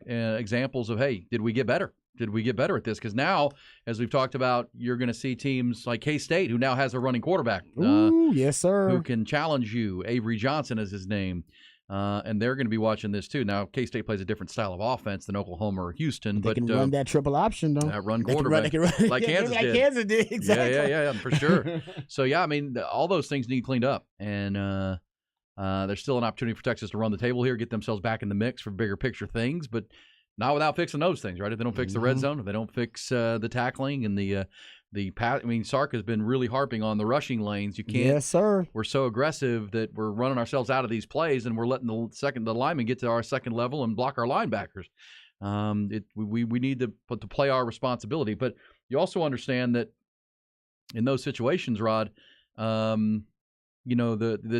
examples of, hey, did we get better? Did we get better at this? Because now, as we've talked about, you're going to see teams like K-State, who now has a running quarterback. Ooh, yes, sir. Who can challenge you. Avery Johnson is his name. And they're going to be watching this too. Now, K-State plays a different style of offense than Oklahoma or Houston. They can run that triple option, though. That run quarterback. They can run, like Kansas did. Like Kansas did, exactly. Yeah, for sure. So, yeah, I mean, all those things need cleaned up. And there's still an opportunity for Texas to run the table here, get themselves back in the mix for bigger picture things, but not without fixing those things, right? If they don't fix the red zone, if they don't fix the tackling and the pass. I mean, Sark has been really harping on the rushing lanes. You can't. Yes, sir. We're so aggressive that we're running ourselves out of these plays, and we're letting the linemen get to our second level and block our linebackers. We need to play our responsibility, but you also understand that in those situations, Rod, the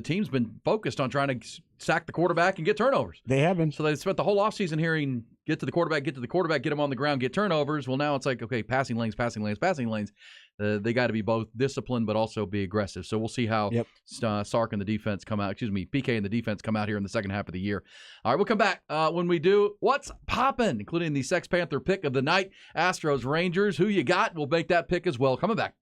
team's been focused on trying to sack the quarterback and get turnovers. They have been. So they spent the whole offseason hearing, get to the quarterback, get him on the ground, get turnovers. Well, now it's like, okay, passing lanes. They got to be both disciplined but also be aggressive. So we'll see how Sark and the defense come out. PK and the defense come out here in the second half of the year. All right, we'll come back when we do What's Poppin', including the Sex Panther pick of the night, Astros Rangers. Who you got? We'll make that pick as well. Coming back.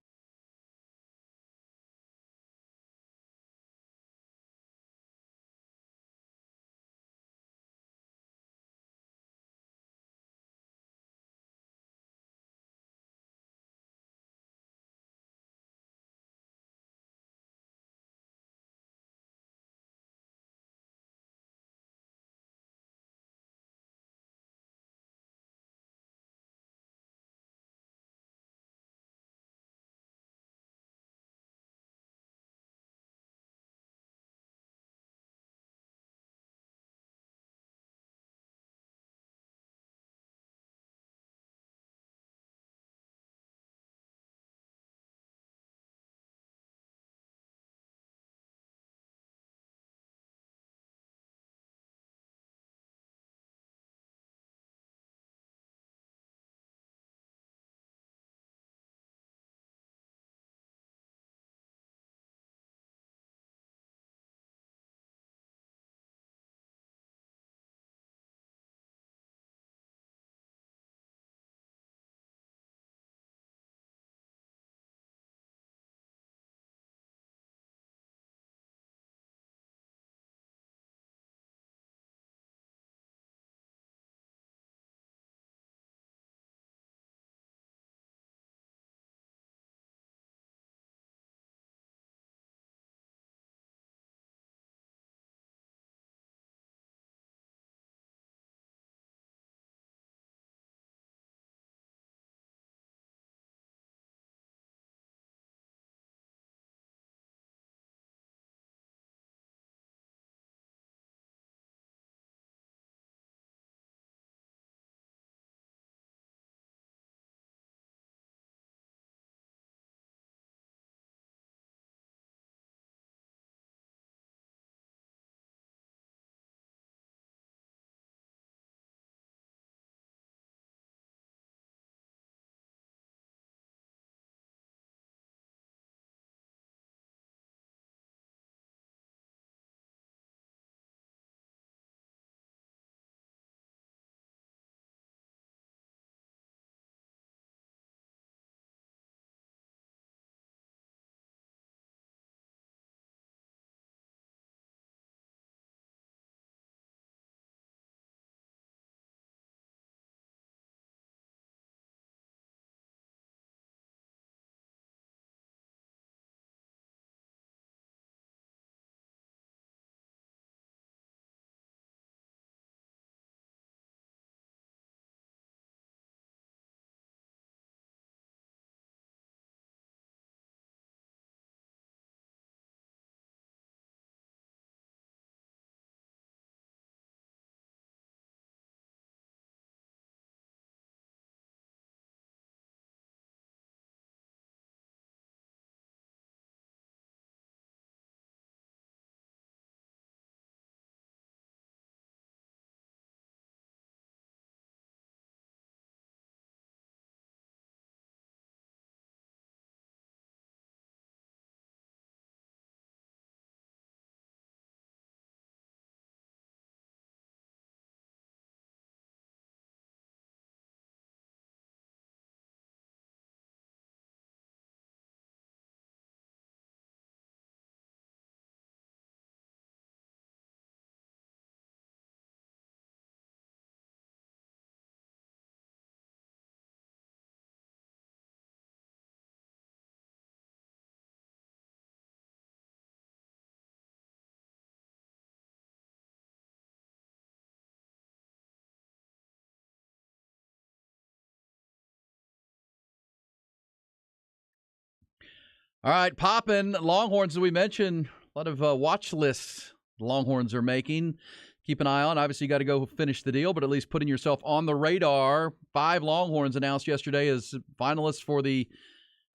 All right, poppin' Longhorns, as we mentioned, a lot of watch lists the Longhorns are making. Keep an eye on. Obviously, you got to go finish the deal, but at least putting yourself on the radar. 5 Longhorns announced yesterday as finalists for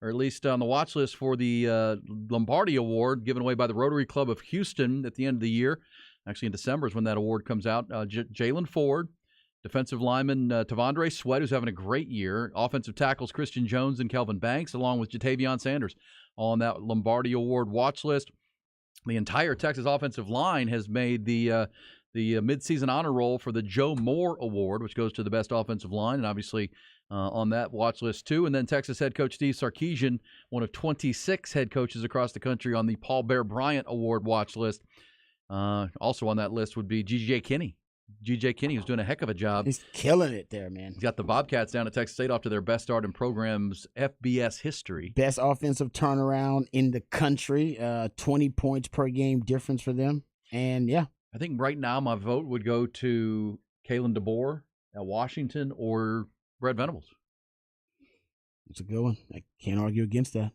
or at least on the watch list for the Lombardi Award given away by the Rotary Club of Houston at the end of the year. Actually, in December is when that award comes out. Jalen Ford, defensive lineman Tavondre Sweat, who's having a great year. Offensive tackles Christian Jones and Kelvin Banks, along with Jatavion Sanders, all on that Lombardi Award watch list. The entire Texas offensive line has made the midseason honor roll for the Joe Moore Award, which goes to the best offensive line, and obviously on that watch list too. And then Texas head coach Steve Sarkisian, one of 26 head coaches across the country on the Paul Bear Bryant Award watch list. Also on that list would be G.J. Kinney. G.J. Kinney, who's doing a heck of a job. He's killing it there, man. He's got the Bobcats down at Texas State off to their best start in program's FBS history. Best offensive turnaround in the country. 20 points per game difference for them. And, yeah. I think right now my vote would go to Kalen DeBoer at Washington or Brett Venables. It's a good one. I can't argue against that.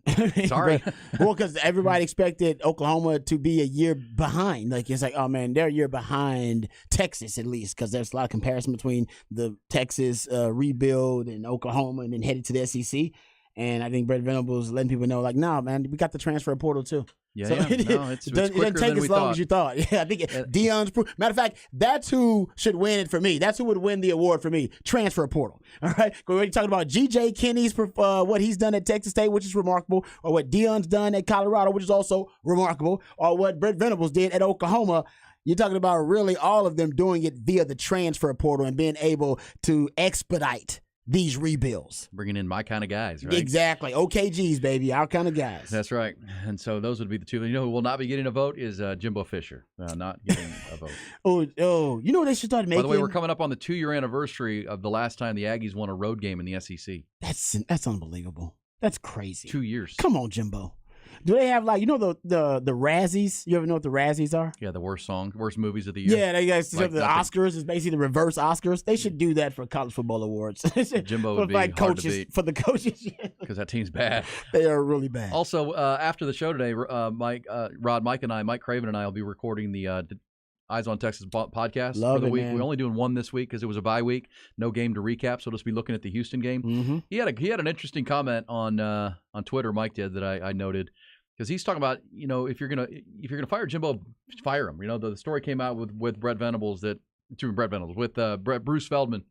Sorry. Well, because everybody expected Oklahoma to be a year behind. Like, it's like, oh, man, they're a year behind Texas, at least, because there's a lot of comparison between the Texas rebuild and Oklahoma and then headed to the SEC. And I think Brett Venables letting people know, like, nah, man, we got the transfer portal, too. Yeah, so No, it doesn't take as long as you thought. Yeah, I think Deion's proof. Matter of fact, that's who should win it for me. That's who would win the award for me. Transfer portal. All right. We're already talking about G.J. Kinney's what he's done at Texas State, which is remarkable, or what Deion's done at Colorado, which is also remarkable, or what Brett Venables did at Oklahoma. You're talking about really all of them doing it via the transfer portal and being able to expedite these rebuilds. Bringing in my kind of guys, right? Exactly. OKGs, baby. Our kind of guys. That's right. And so those would be the two. You know who will not be getting a vote is Jimbo Fisher. Not getting a vote. Oh, you know what they should start making? By the way, we're coming up on the 2-year anniversary of the last time the Aggies won a road game in the SEC. That's unbelievable. That's crazy. 2 years. Come on, Jimbo. Do they have, like, you know, the Razzies? You ever know what the Razzies are? Yeah, the worst movies of the year. Yeah, they guys the Oscars is basically the reverse Oscars. They should do that for college football awards. Jimbo would be like hard coaches, to beat. for the coaches. Because that team's bad. They are really bad. Also, after the show today, Mike Craven and I will be recording the Eyes on Texas podcast for the week. Man. We're only doing one this week because it was a bye week. No game to recap, so we'll just be looking at the Houston game. Mm-hmm. He had an interesting comment on Twitter. Mike did that I noted. Because he's talking about, you know, if you're gonna fire Jimbo, fire him. You know, the story came out with Brett Venables with Bruce Feldman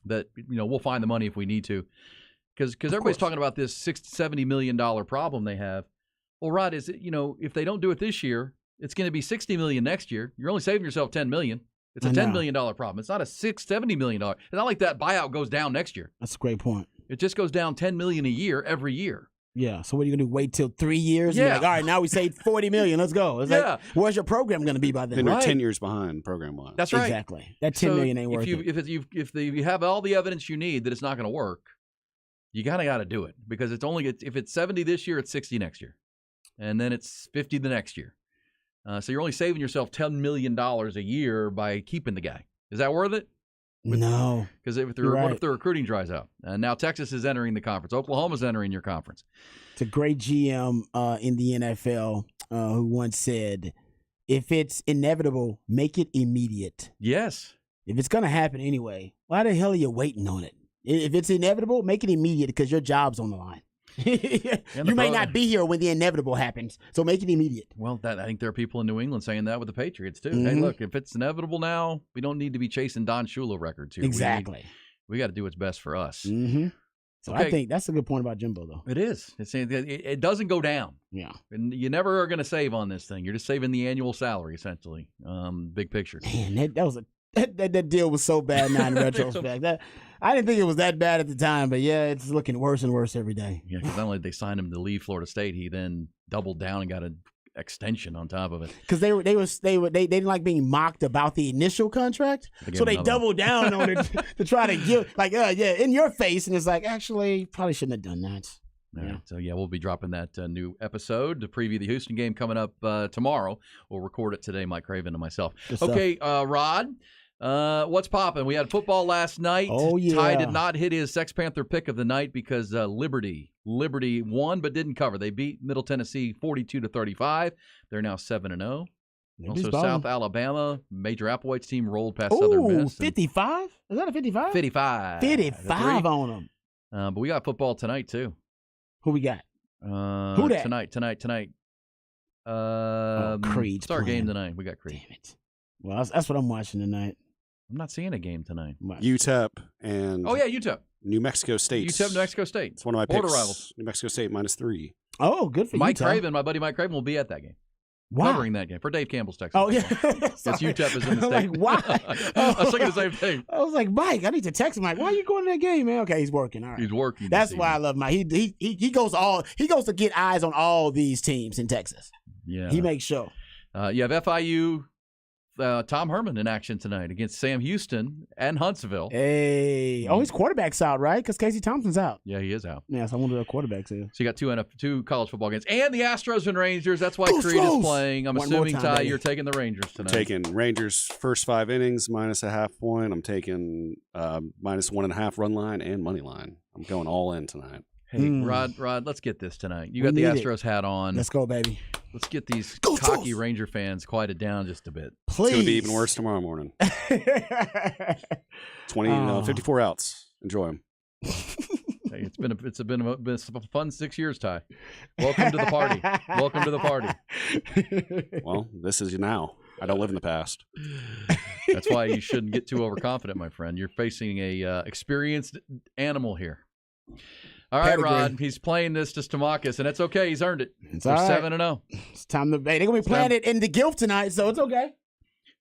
that, you know, we'll find the money if we need to. Because everybody's talking about this $70 million problem they have. Well, Rod, is it, you know, if they don't do it this year, it's going to be $60 million next year. You're only saving yourself $10 million. It's a $10 million problem. It's not a $70 million. It's not like that buyout goes down next year. That's a great point. It just goes down $10 million a year every year. Yeah. So what are you gonna do? Wait till 3 years? Yeah. And like, all right, now we saved $40 million. Let's go. It's like, where's your program gonna be by then? Then they're 10 years behind program wise. That's right. Exactly. That $10 million ain't worth it. If you have all the evidence you need that it's not going to work, you got to do it because if it's 70 this year, it's 60 next year, and then it's 50 the next year. So you're only saving yourself $10 million a year by keeping the guy. Is that worth it? No. Because what if the recruiting dries out? And now Texas is entering the conference. Oklahoma's entering your conference. It's a great GM in the NFL who once said, if it's inevitable, make it immediate. Yes. If it's going to happen anyway, why the hell are you waiting on it? If it's inevitable, make it immediate because your job's on the line. You may not be here when the inevitable happens, so make it immediate. Well, I think there are people in New England saying that with the Patriots, too. Mm-hmm. Hey, look, if it's inevitable now, we don't need to be chasing Don Shula records here. Exactly. We got to do what's best for us. Mm-hmm. So Okay. I think that's a good point about Jimbo, though. It is. It doesn't go down. Yeah. And you never are going to save on this thing. You're just saving the annual salary, essentially. Big picture. Man, that deal was so bad now in retrospect. I didn't think it was that bad at the time, but yeah, it's looking worse and worse every day. Yeah, because not only did they sign him to leave Florida State, he then doubled down and got an extension on top of it. Because they didn't like being mocked about the initial contract, so they doubled down on it to try to give in your face, and it's like actually probably shouldn't have done that. Yeah. So, we'll be dropping that new episode to preview the Houston game coming up tomorrow. We'll record it today, Mike Craven and myself. Okay, Rod, What's popping? We had football last night. Oh, yeah. Ty did not hit his Sex Panther pick of the night because Liberty won but didn't cover. They beat Middle Tennessee 42-35. They're now 7-0. Also, South Alabama, Major Applewhite's team rolled past Southern Miss. 55? Is that a 55? 55. 55 on them. But we got football tonight, too. Who we got? Who that? Tonight. Creed's It's our playing. game tonight. We got Creed. Damn it. Well, that's what I'm watching tonight. I'm not seeing a game tonight. UTEP and UTEP. New Mexico State. UTEP, New Mexico State. It's one of my Border picks. rivals. New Mexico State -3. Oh, good for Mike you, Craven, my buddy Mike Craven, will be at that game. Wow. Covering that game for Dave Campbell's Texas. Oh, yeah. Yes, UTEP is in the I'm state. like, why? I was thinking the same thing. I was like, Mike, I need to text him. Like, why are you going to that game, man? Okay, he's working. All right. He's working. That's why I love Mike. He goes to get eyes on all these teams in Texas. Yeah. He makes sure. You have FIU, Tom Herman in action tonight against Sam Houston and Huntsville. Hey. Oh, his quarterback's out, right? Because Casey Thompson's out. Yeah, he is out. Yeah, so I wonder what quarterback's is. So you got two college football games. And the Astros and Rangers. That's why Go Creed is Astros! playing. I'm One more assuming, time, Ty, baby. you're taking the Rangers tonight. Taking Rangers first 5 innings -0.5 point. I'm taking -1.5 run line and money line. I'm going all in tonight. Hey, Rod, let's get this tonight. You got the We need it. Astros hat on. Let's go, baby. Let's get these Go cocky Astros! Ranger fans quieted down just a bit. It's going to be Please. even worse tomorrow morning. 54 outs. Enjoy them. Hey, it's been a fun 6 years, Ty. Welcome to the party. Welcome to the party. Well, this is now. I don't live in the past. That's why you shouldn't get too overconfident, my friend. You're facing a experienced animal here. All right, Pedigree. Rod. He's playing this to Stamakis, and it's okay. He's earned it. It's They're all right. 7-0. It's time to. Hey, they're going to be playing it in the Guild tonight, so it's okay.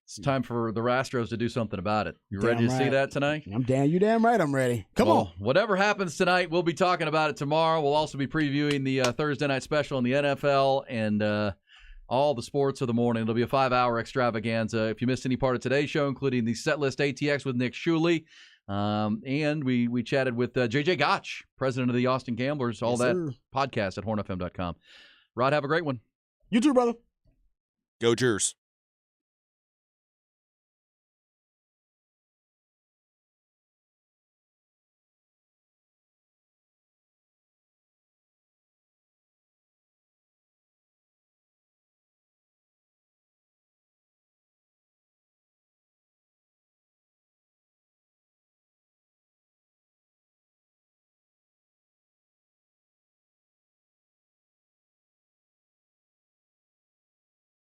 It's time for the Astros to do something about it. You ready Damn to see right. that tonight? You damn right I'm ready. Come Well, on. Whatever happens tonight, we'll be talking about it tomorrow. We'll also be previewing the Thursday night special in the NFL and all the sports of the morning. It'll be a 5-hour extravaganza. If you missed any part of today's show, including the Setlist ATX with Nick Shuley, and we chatted with JJ Gotch, president of the Austin Gamblers, all Yes, that sir. podcast at hornfm.com. Rod, have a great one. You too, brother. Go Jers.